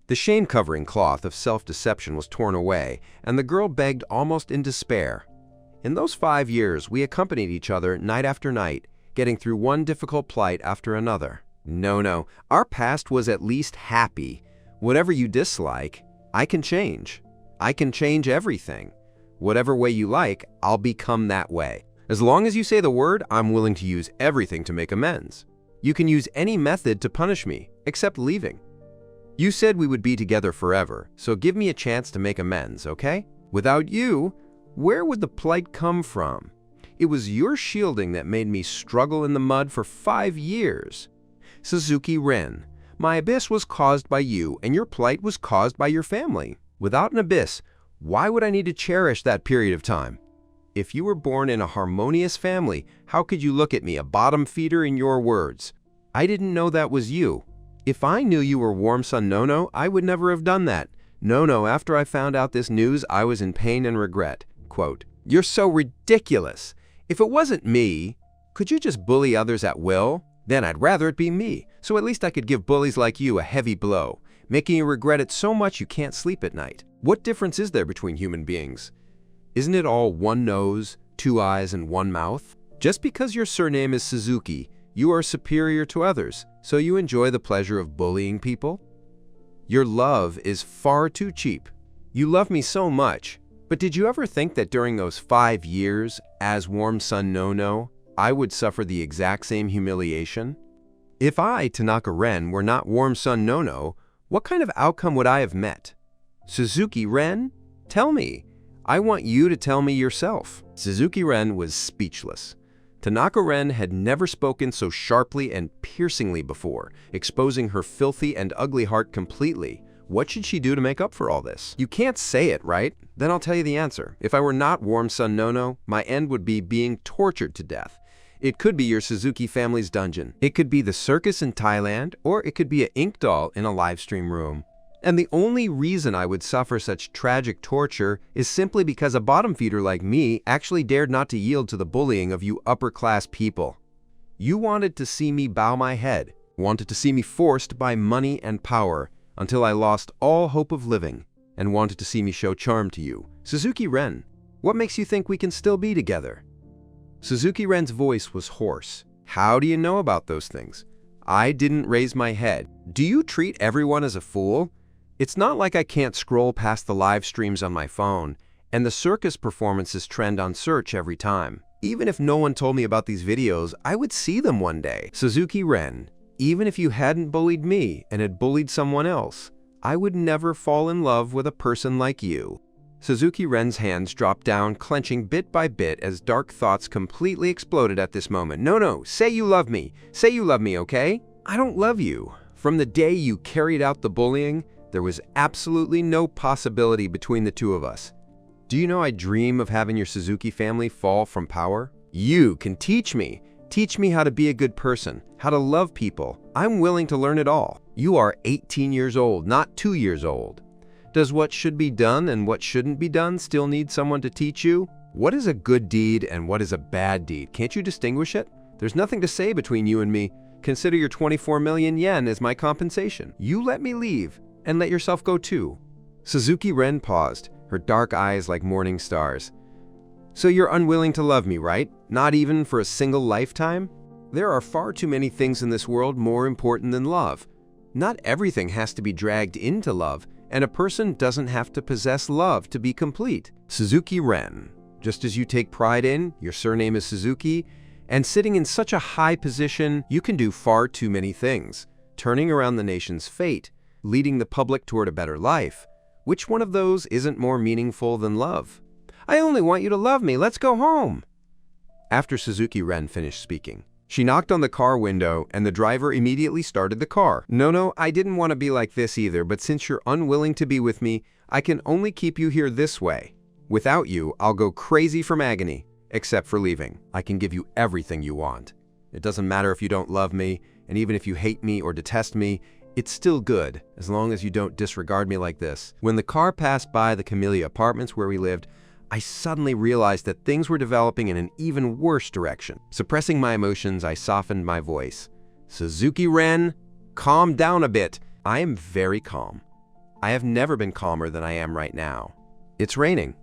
The shame-covering cloth of self-deception was torn away, and the girl begged almost in despair. In those 5 years, we accompanied each other night after night, getting through one difficult plight after another. No, our past was at least happy. Whatever you dislike, I can change. I can change everything. Whatever way you like, I'll become that way. As long as you say the word, I'm willing to use everything to make amends. You can use any method to punish me, except leaving. You said we would be together forever, so give me a chance to make amends, okay? Without you, where would the plight come from? It was your shielding that made me struggle in the mud for 5 years. Suzuki Ren, my abyss was caused by you, and your plight was caused by your family. Without an abyss, why would I need to cherish that period of time? If you were born in a harmonious family, how could you look at me, a bottom feeder in your words? I didn't know that was you. If I knew you were Warm Sun Nono, I would never have done that. No, after I found out this news, I was in pain and regret. Quote, you're so ridiculous. If it wasn't me, could you just bully others at will? Then I'd rather it be me, so at least I could give bullies like you a heavy blow, making you regret it so much you can't sleep at night. What difference is there between human beings? Isn't it all one nose, 2 eyes, and 1 mouth? Just because your surname is Suzuki, you are superior to others, so you enjoy the pleasure of bullying people? Your love is far too cheap. You love me so much, but did you ever think that during those 5 years, as Warm Sun Nono, I would suffer the exact same humiliation? If I, Tanaka Ren, were not Warm Sun Nono, what kind of outcome would I have met? Suzuki Ren? Tell me. I want you to tell me yourself. Suzuki Ren was speechless. Tanaka Ren had never spoken so sharply and piercingly before, exposing her filthy and ugly heart completely. What should she do to make up for all this? You can't say it, right? Then I'll tell you the answer. If I were not Warm Sun Nono, my end would be being tortured to death. It could be your Suzuki family's dungeon. It could be the circus in Thailand, or it could be an ink doll in a live stream room. And the only reason I would suffer such tragic torture is simply because a bottom feeder like me actually dared not to yield to the bullying of you upper-class people. You wanted to see me bow my head, wanted to see me forced by money and power until I lost all hope of living, and wanted to see me show charm to you. Suzuki Ren, what makes you think we can still be together? Suzuki Ren's voice was hoarse. How do you know about those things? I didn't raise my head. Do you treat everyone as a fool? It's not like I can't scroll past the live streams on my phone, and the circus performances trend on search every time. Even if no one told me about these videos, I would see them one day. Suzuki Ren, even if you hadn't bullied me and had bullied someone else, I would never fall in love with a person like you. Suzuki Ren's hands dropped down, clenching bit by bit as dark thoughts completely exploded at this moment. No, say you love me. Say you love me, okay? I don't love you. From the day you carried out the bullying, there was absolutely no possibility between the two of us. Do you know I dream of having your Suzuki family fall from power? You can teach me. Teach me how to be a good person, how to love people. I'm willing to learn it all. You are 18 years old, not 2 years old. Does what should be done and what shouldn't be done still need someone to teach you? What is a good deed and what is a bad deed? Can't you distinguish it? There's nothing to say between you and me. Consider your 24 million yen as my compensation. You let me leave and let yourself go too. Suzuki Ren paused, her dark eyes like morning stars. So you're unwilling to love me, right? Not even for a single lifetime? There are far too many things in this world more important than love. Not everything has to be dragged into love, and a person doesn't have to possess love to be complete. Suzuki Ren, just as you take pride in, your surname is Suzuki, and sitting in such a high position, you can do far too many things. Turning around the nation's fate, leading the public toward a better life. Which one of those isn't more meaningful than love? I only want you to love me. Let's go home. After Suzuki Ren finished speaking, she knocked on the car window and the driver immediately started the car. No, I didn't want to be like this either, but since you're unwilling to be with me, I can only keep you here this way. Without you, I'll go crazy from agony, except for leaving. I can give you everything you want. It doesn't matter if you don't love me, and even if you hate me or detest me, it's still good, as long as you don't disregard me like this. When the car passed by the Camellia Apartments where we lived, I suddenly realized that things were developing in an even worse direction. Suppressing my emotions, I softened my voice. Suzuki Ren, calm down a bit. I am very calm. I have never been calmer than I am right now. It's raining.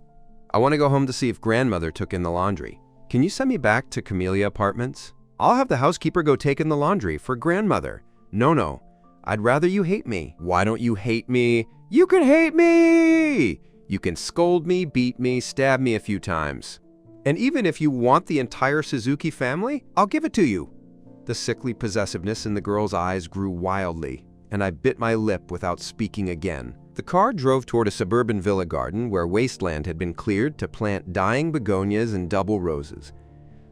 I want to go home to see if grandmother took in the laundry. Can you send me back to Camellia Apartments? I'll have the housekeeper go take in the laundry for grandmother. No. I'd rather you hate me. Why don't you hate me? You can hate me! You can scold me, beat me, stab me a few times. And even if you want the entire Suzuki family, I'll give it to you. The sickly possessiveness in the girl's eyes grew wildly, and I bit my lip without speaking again. The car drove toward a suburban villa garden where wasteland had been cleared to plant dying begonias and double roses.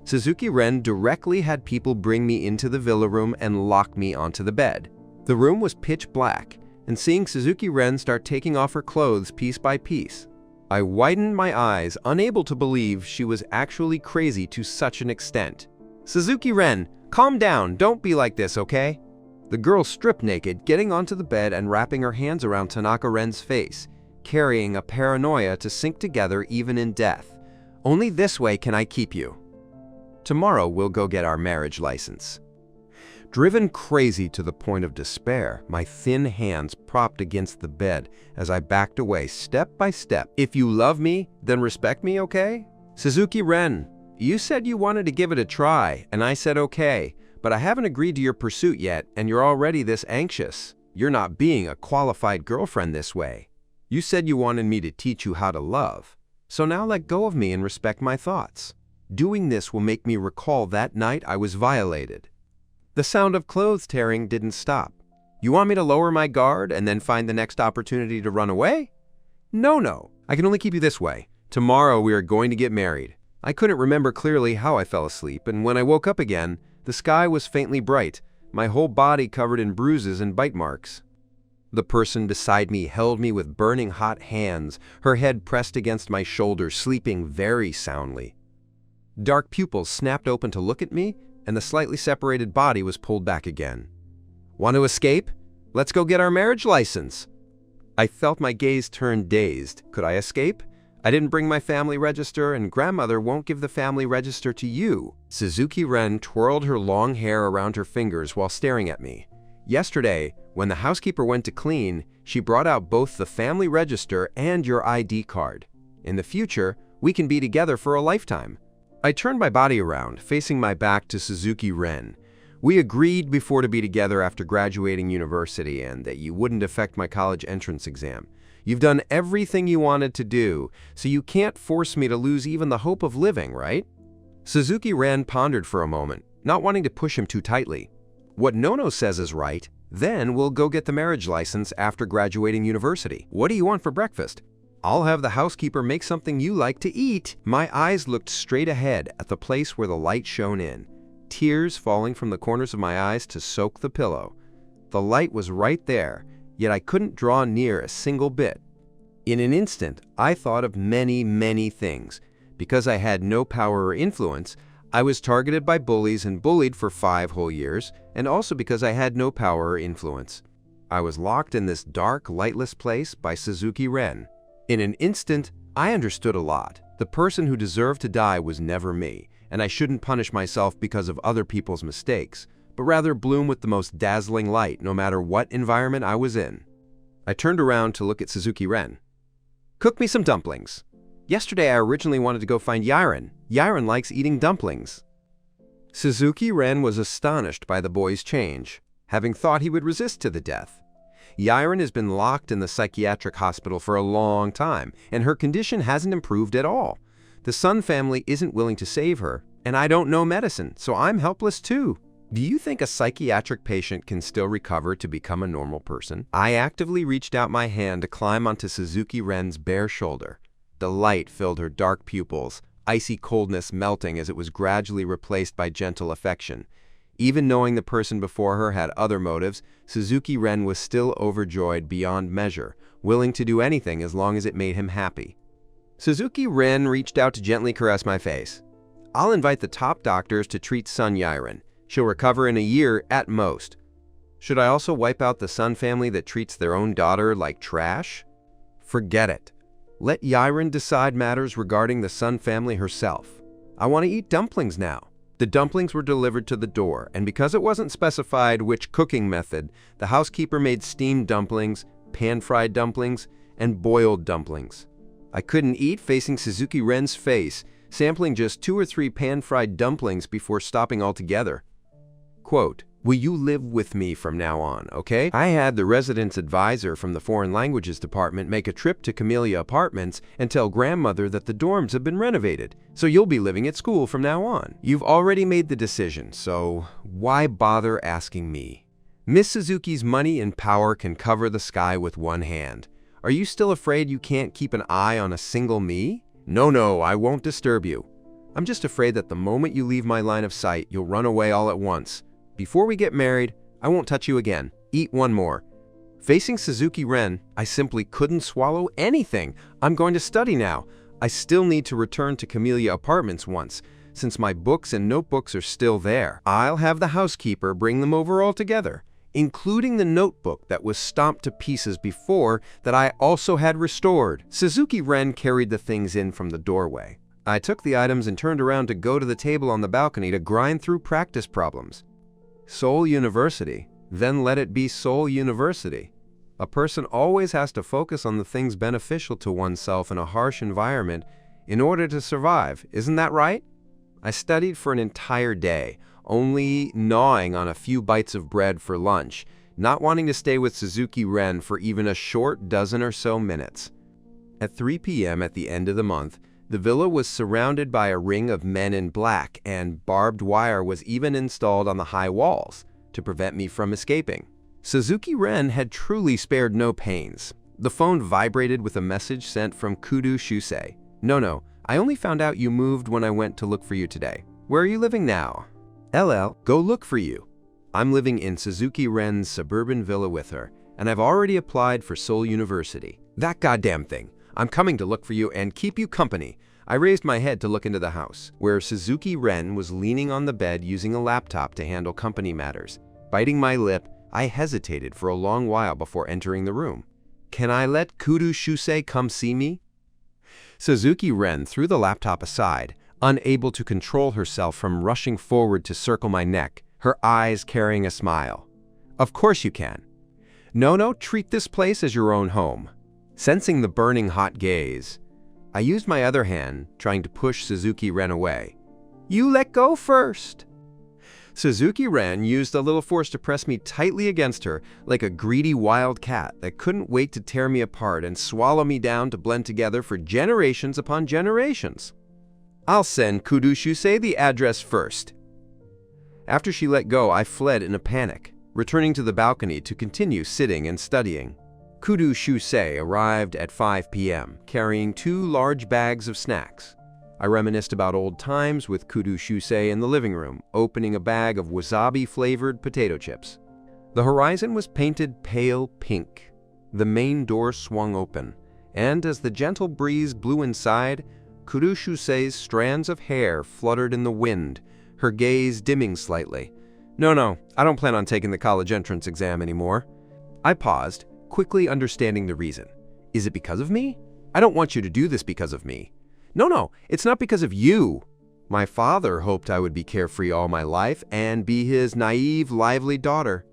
Suzuki Ren directly had people bring me into the villa room and lock me onto the bed. The room was pitch black, and seeing Suzuki Ren start taking off her clothes piece by piece, I widened my eyes, unable to believe she was actually crazy to such an extent. Suzuki Ren, calm down, don't be like this, okay? The girl stripped naked, getting onto the bed and wrapping her hands around Tanaka Ren's face, carrying a paranoia to sink together even in death. Only this way can I keep you. Tomorrow we'll go get our marriage license. Driven crazy to the point of despair, my thin hands propped against the bed as I backed away step by step. If you love me, then respect me, okay? Suzuki Ren, you said you wanted to give it a try, and I said okay, but I haven't agreed to your pursuit yet, and you're already this anxious. You're not being a qualified girlfriend this way. You said you wanted me to teach you how to love, so now let go of me and respect my thoughts. Doing this will make me recall that night I was violated. The sound of clothes tearing didn't stop. You want me to lower my guard and then find the next opportunity to run away? No. I can only keep you this way. Tomorrow we are going to get married. I couldn't remember clearly how I fell asleep, and when I woke up again, the sky was faintly bright, my whole body covered in bruises and bite marks. The person beside me held me with burning hot hands, her head pressed against my shoulder, sleeping very soundly. Dark pupils snapped open to look at me, and the slightly separated body was pulled back again. "Want to escape? Let's go get our marriage license." I felt my gaze turn dazed. Could I escape? I didn't bring my family register, and grandmother won't give the family register to you. Suzuki Ren twirled her long hair around her fingers while staring at me. Yesterday, when the housekeeper went to clean, she brought out both the family register and your ID card. In the future, we can be together for a lifetime. I turned my body around, facing my back to Suzuki Ren. We agreed before to be together after graduating university and that you wouldn't affect my college entrance exam. You've done everything you wanted to do, so you can't force me to lose even the hope of living, right? Suzuki Ren pondered for a moment, not wanting to push him too tightly. What Nono says is right. Then we'll go get the marriage license after graduating university. What do you want for breakfast? I'll have the housekeeper make something you like to eat. My eyes looked straight ahead at the place where the light shone in, tears falling from the corners of my eyes to soak the pillow. The light was right there, yet I couldn't draw near a single bit. In an instant, I thought of many, many things. Because I had no power or influence, I was targeted by bullies and bullied for 5 whole years, and also because I had no power or influence. I was locked in this dark, lightless place by Suzuki Ren. In an instant, I understood a lot. The person who deserved to die was never me, and I shouldn't punish myself because of other people's mistakes, but rather bloom with the most dazzling light no matter what environment I was in. I turned around to look at Suzuki Ren. "Cook me some dumplings." Yesterday I originally wanted to go find Yandere. Yandere likes eating dumplings. Suzuki Ren was astonished by the boy's change, having thought he would resist to the death. Yandere has been locked in the psychiatric hospital for a long time, and her condition hasn't improved at all. The Sun family isn't willing to save her, and I don't know medicine, so I'm helpless too. Do you think a psychiatric patient can still recover to become a normal person? I actively reached out my hand to climb onto Suzuki Ren's bare shoulder. The light filled her dark pupils, icy coldness melting as it was gradually replaced by gentle affection. Even knowing the person before her had other motives, Suzuki Ren was still overjoyed beyond measure, willing to do anything as long as it made him happy. Suzuki Ren reached out to gently caress my face. "I'll invite the top doctors to treat Sun Yandere. She'll recover in a year at most. Should I also wipe out the Sun family that treats their own daughter like trash? Forget it. Let Yandere decide matters regarding the Sun family herself. I want to eat dumplings now." The dumplings were delivered to the door, and because it wasn't specified which cooking method, the housekeeper made steamed dumplings, pan-fried dumplings, and boiled dumplings. I couldn't eat facing Suzuki Ren's face, sampling just 2 or 3 pan-fried dumplings before stopping altogether. Quote, "Will you live with me from now on, okay?" I had the residence advisor from the Foreign Languages Department make a trip to Camellia Apartments and tell grandmother that the dorms have been renovated, so you'll be living at school from now on. You've already made the decision, so why bother asking me? Miss Suzuki's money and power can cover the sky with one hand. Are you still afraid you can't keep an eye on a single me? No, I won't disturb you. I'm just afraid that the moment you leave my line of sight, you'll run away all at once. Before we get married, I won't touch you again. Eat one more." Facing Suzuki Ren, I simply couldn't swallow anything. I'm going to study now. I still need to return to Camellia Apartments once, since my books and notebooks are still there. I'll have the housekeeper bring them over all together, including the notebook that was stomped to pieces before that I also had restored. Suzuki Ren carried the things in from the doorway. I took the items and turned around to go to the table on the balcony to grind through practice problems. Seoul University, then let it be Seoul University. A person always has to focus on the things beneficial to oneself in a harsh environment in order to survive, isn't that right? I studied for an entire day, only gnawing on a few bites of bread for lunch, not wanting to stay with Suzuki Ren for even a short dozen or so minutes. At 3 p.m. at the end of the month, the villa was surrounded by a ring of men in black, and barbed wire was even installed on the high walls to prevent me from escaping. Suzuki Ren had truly spared no pains. The phone vibrated with a message sent from Kudo Shusei. No, I only found out you moved when I went to look for you today. Where are you living now? LL, go look for you. I'm living in Suzuki Ren's suburban villa with her, and I've already applied for Seoul University. That goddamn thing. I'm coming to look for you and keep you company. I raised my head to look into the house, where Suzuki Ren was leaning on the bed using a laptop to handle company matters. Biting my lip, I hesitated for a long while before entering the room. "Can I let Kudo Shusei come see me?" Suzuki Ren threw the laptop aside, unable to control herself from rushing forward to circle my neck, her eyes carrying a smile. "Of course you can. No, treat this place as your own home." Sensing the burning hot gaze, I used my other hand, trying to push Suzuki Ren away. "You let go first." Suzuki Ren used a little force to press me tightly against her, like a greedy wild cat that couldn't wait to tear me apart and swallow me down to blend together for generations upon generations. "I'll send Kudo Shusei the address first." After she let go, I fled in a panic, returning to the balcony to continue sitting and studying. Kudo Shusei arrived at 5 p.m., carrying 2 large bags of snacks. I reminisced about old times with Kudo Shusei in the living room, opening a bag of wasabi-flavored potato chips. The horizon was painted pale pink. The main door swung open, and as the gentle breeze blew inside, Kudo Shusei's strands of hair fluttered in the wind, her gaze dimming slightly. No, I don't plan on taking the college entrance exam anymore." I paused, quickly understanding the reason. "Is it because of me? I don't want you to do this because of me." No, it's not because of you. My father hoped I would be carefree all my life and be his naive, lively daughter.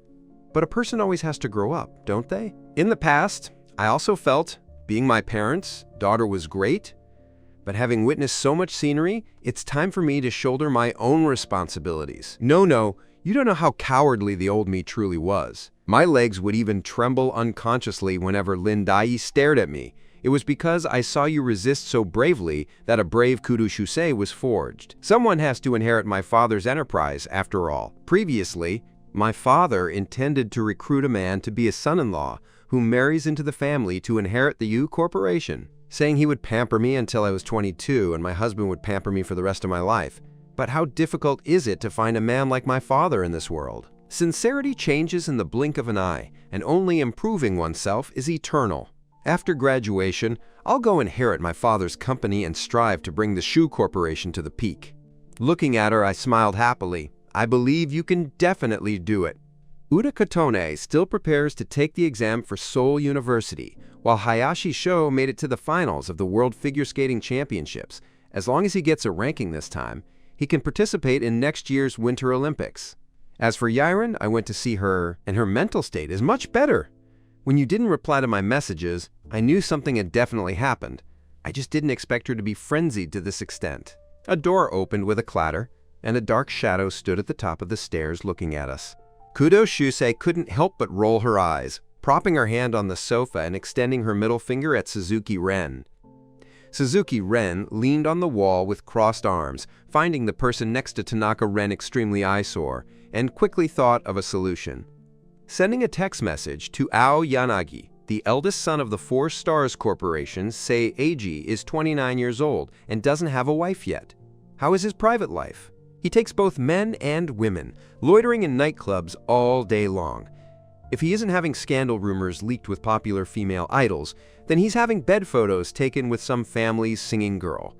But a person always has to grow up, don't they? In the past, I also felt being my parents' daughter was great, but having witnessed so much scenery, it's time for me to shoulder my own responsibilities. No, you don't know how cowardly the old me truly was. My legs would even tremble unconsciously whenever Lin Dai stared at me. It was because I saw you resist so bravely that a brave Kudo Shusei was forged. Someone has to inherit my father's enterprise, after all. Previously, my father intended to recruit a man to be his son-in-law, who marries into the family to inherit the U Corporation, saying he would pamper me until I was 22 and my husband would pamper me for the rest of my life. But how difficult is it to find a man like my father in this world? Sincerity changes in the blink of an eye, and only improving oneself is eternal. After graduation, I'll go inherit my father's company and strive to bring the Shoe Corporation to the peak. Looking at her, I smiled happily. I believe you can definitely do it. Uda Katone still prepares to take the exam for Seoul University, while Hayashi Sho made it to the finals of the World Figure Skating Championships. As long as he gets a ranking this time, he can participate in next year's Winter Olympics. As for Yiren, I went to see her, and her mental state is much better. When you didn't reply to my messages, I knew something had definitely happened. I just didn't expect her to be frenzied to this extent. A door opened with a clatter, and a dark shadow stood at the top of the stairs looking at us. Kudo Shusei couldn't help but roll her eyes, propping her hand on the sofa and extending her middle finger at Suzuki Ren. Suzuki Ren leaned on the wall with crossed arms, finding the person next to Tanaka Ren extremely eyesore, and quickly thought of a solution. Sending a text message to Ao Yanagi, the eldest son of the Four Stars Corporation, say Eiji is 29 years old and doesn't have a wife yet. How is his private life? He takes both men and women, loitering in nightclubs all day long. If he isn't having scandal rumors leaked with popular female idols, then he's having bed photos taken with some family's singing girl.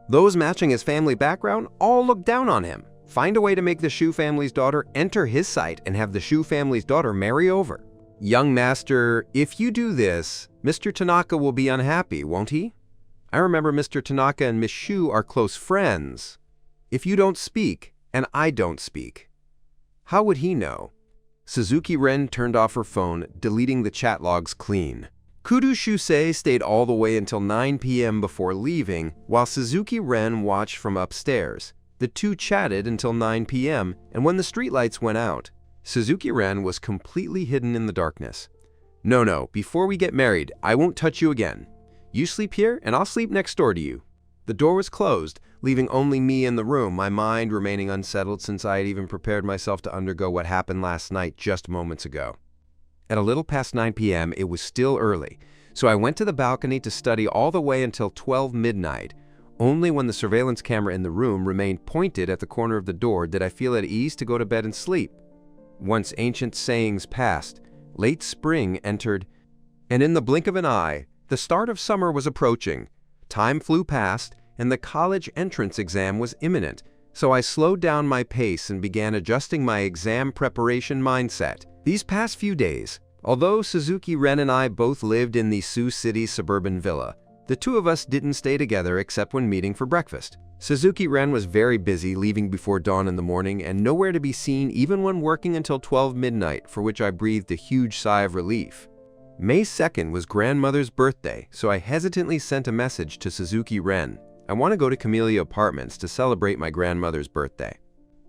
Those matching his family background all look down on him. Find a way to make the Shu family's daughter enter his site and have the Shu family's daughter marry over. Young master, if you do this, Mr. Tanaka will be unhappy, won't he? I remember Mr. Tanaka and Miss Shu are close friends. If you don't speak, and I don't speak, how would he know? Suzuki Ren turned off her phone, deleting the chat logs clean. Kudo Shusei stayed all the way until 9 p.m. before leaving, while Suzuki Ren watched from upstairs. The two chatted until 9 p.m., and when the streetlights went out, Suzuki Ren was completely hidden in the darkness. No, before we get married, I won't touch you again. You sleep here, and I'll sleep next door to you. The door was closed, leaving only me in the room, my mind remaining unsettled since I had even prepared myself to undergo what happened last night just moments ago. At a little past 9 p.m., it was still early, so I went to the balcony to study all the way until 12 midnight. Only when the surveillance camera in the room remained pointed at the corner of the door did I feel at ease to go to bed and sleep. Once ancient sayings passed, late spring entered, and in the blink of an eye, the start of summer was approaching. Time flew past, and the college entrance exam was imminent, so I slowed down my pace and began adjusting my exam preparation mindset. These past few days, although Suzuki Ren and I both lived in the Sioux City suburban villa, the two of us didn't stay together except when meeting for breakfast. Suzuki Ren was very busy, leaving before dawn in the morning and nowhere to be seen even when working until 12 midnight, for which I breathed a huge sigh of relief. May 2nd was grandmother's birthday, so I hesitantly sent a message to Suzuki Ren. I want to go to Camellia Apartments to celebrate my grandmother's birthday.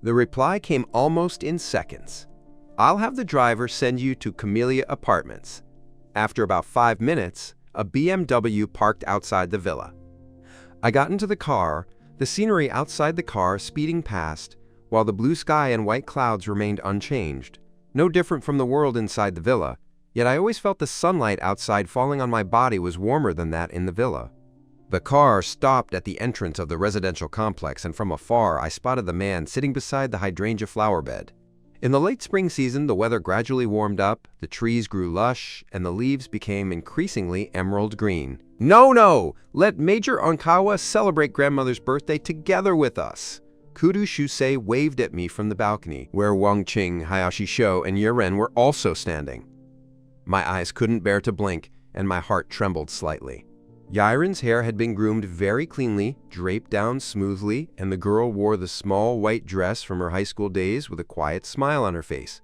The reply came almost in seconds. I'll have the driver send you to Camellia Apartments. After about 5 minutes, a BMW parked outside the villa. I got into the car, the scenery outside the car speeding past, while the blue sky and white clouds remained unchanged, no different from the world inside the villa, yet I always felt the sunlight outside falling on my body was warmer than that in the villa. The car stopped at the entrance of the residential complex, and from afar I spotted the man sitting beside the hydrangea flower bed. In the late spring season, the weather gradually warmed up, the trees grew lush, and the leaves became increasingly emerald green. No! Let Major Onkawa celebrate grandmother's birthday together with us! Kudo Shusei waved at me from the balcony, where Wang Qing, Hayashi Sho, and Yuren were also standing. My eyes couldn't bear to blink, and my heart trembled slightly. Yiren's hair had been groomed very cleanly, draped down smoothly, and the girl wore the small white dress from her high school days with a quiet smile on her face.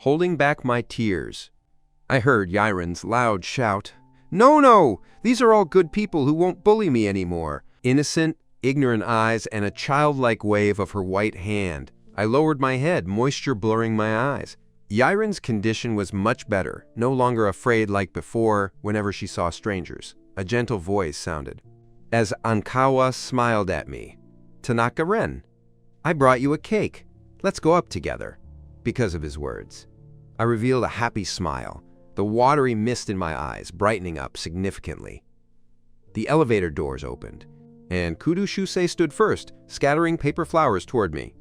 Holding back my tears, I heard Yiren's loud shout, No! These are all good people who won't bully me anymore." Innocent, ignorant eyes and a childlike wave of her white hand. I lowered my head, moisture blurring my eyes. Yiren's condition was much better, no longer afraid like before whenever she saw strangers. A gentle voice sounded. As Onkawa smiled at me, "Tanaka Ren, I brought you a cake. Let's go up together." Because of his words, I revealed a happy smile, the watery mist in my eyes brightening up significantly. The elevator doors opened, and Kudo Shusei stood first, scattering paper flowers toward me.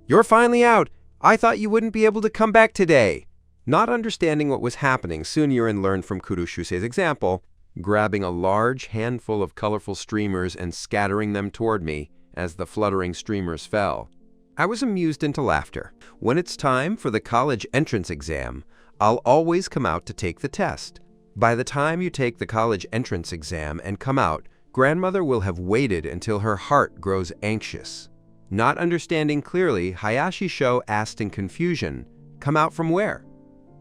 "You're finally out! I thought you wouldn't be able to come back today!" Not understanding what was happening, soon Yuren learned from Kudo Shusei's example, grabbing a large handful of colorful streamers and scattering them toward me as the fluttering streamers fell. I was amused into laughter. When it's time for the college entrance exam, I'll always come out to take the test. By the time you take the college entrance exam and come out, grandmother will have waited until her heart grows anxious. Not understanding clearly, Hayashi Sho asked in confusion, "Come out from where?"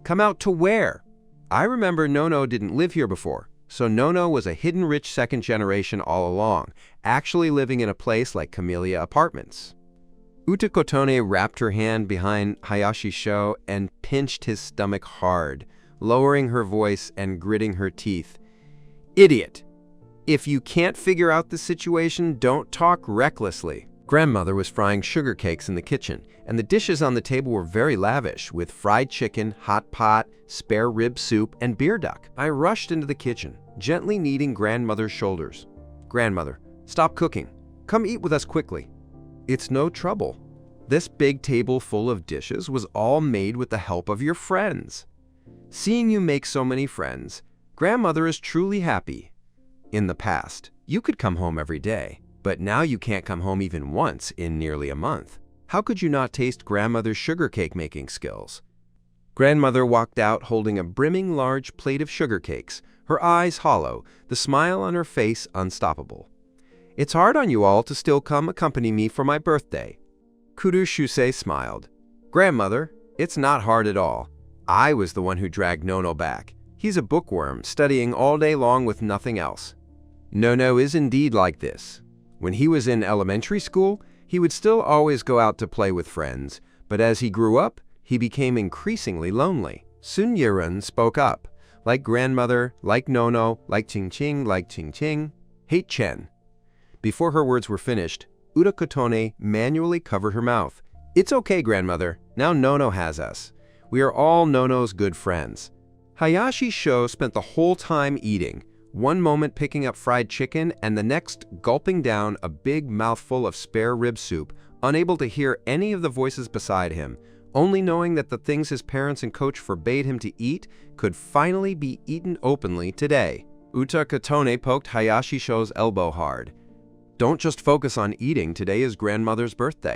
"Come out to where?" I remember Nono didn't live here before, so Nono was a hidden rich second generation all along, actually living in a place like Camellia Apartments. Uta Kotone wrapped her hand behind Hayashi Sho and pinched his stomach hard, lowering her voice and gritting her teeth. "Idiot! If you can't figure out the situation, don't talk recklessly." Grandmother was frying sugar cakes in the kitchen, and the dishes on the table were very lavish, with fried chicken, hot pot, spare rib soup, and beer duck. I rushed into the kitchen, gently kneading grandmother's shoulders. "Grandmother, stop cooking. Come eat with us quickly." "It's no trouble. This big table full of dishes was all made with the help of your friends. Seeing you make so many friends, grandmother is truly happy. In the past, you could come home every day, but now you can't come home even once in nearly a month. How could you not taste grandmother's sugar cake making skills?" Grandmother walked out holding a brimming large plate of sugar cakes, her eyes hollow, the smile on her face unstoppable. "It's hard on you all to still come accompany me for my birthday." Kudo Shusei smiled. "Grandmother, it's not hard at all. I was the one who dragged Nono back. He's a bookworm, studying all day long with nothing else." Nono is indeed like this. When he was in elementary school, he would still always go out to play with friends, but as he grew up, he became increasingly lonely. Sun Yiren spoke up. "Like grandmother, like Nono, like Qing, hate Chen." Before her words were finished, Uta Kotone manually covered her mouth. "It's okay, grandmother. Now Nono has us. We are all Nono's good friends." Hayashi Sho spent the whole time eating, one moment picking up fried chicken and the next gulping down a big mouthful of spare rib soup, unable to hear any of the voices beside him, only knowing that the things his parents and coach forbade him to eat could finally be eaten openly today. Uta Kotone poked Hayashi Sho's elbow hard. Don't just focus on eating. Today is grandmother's birthday.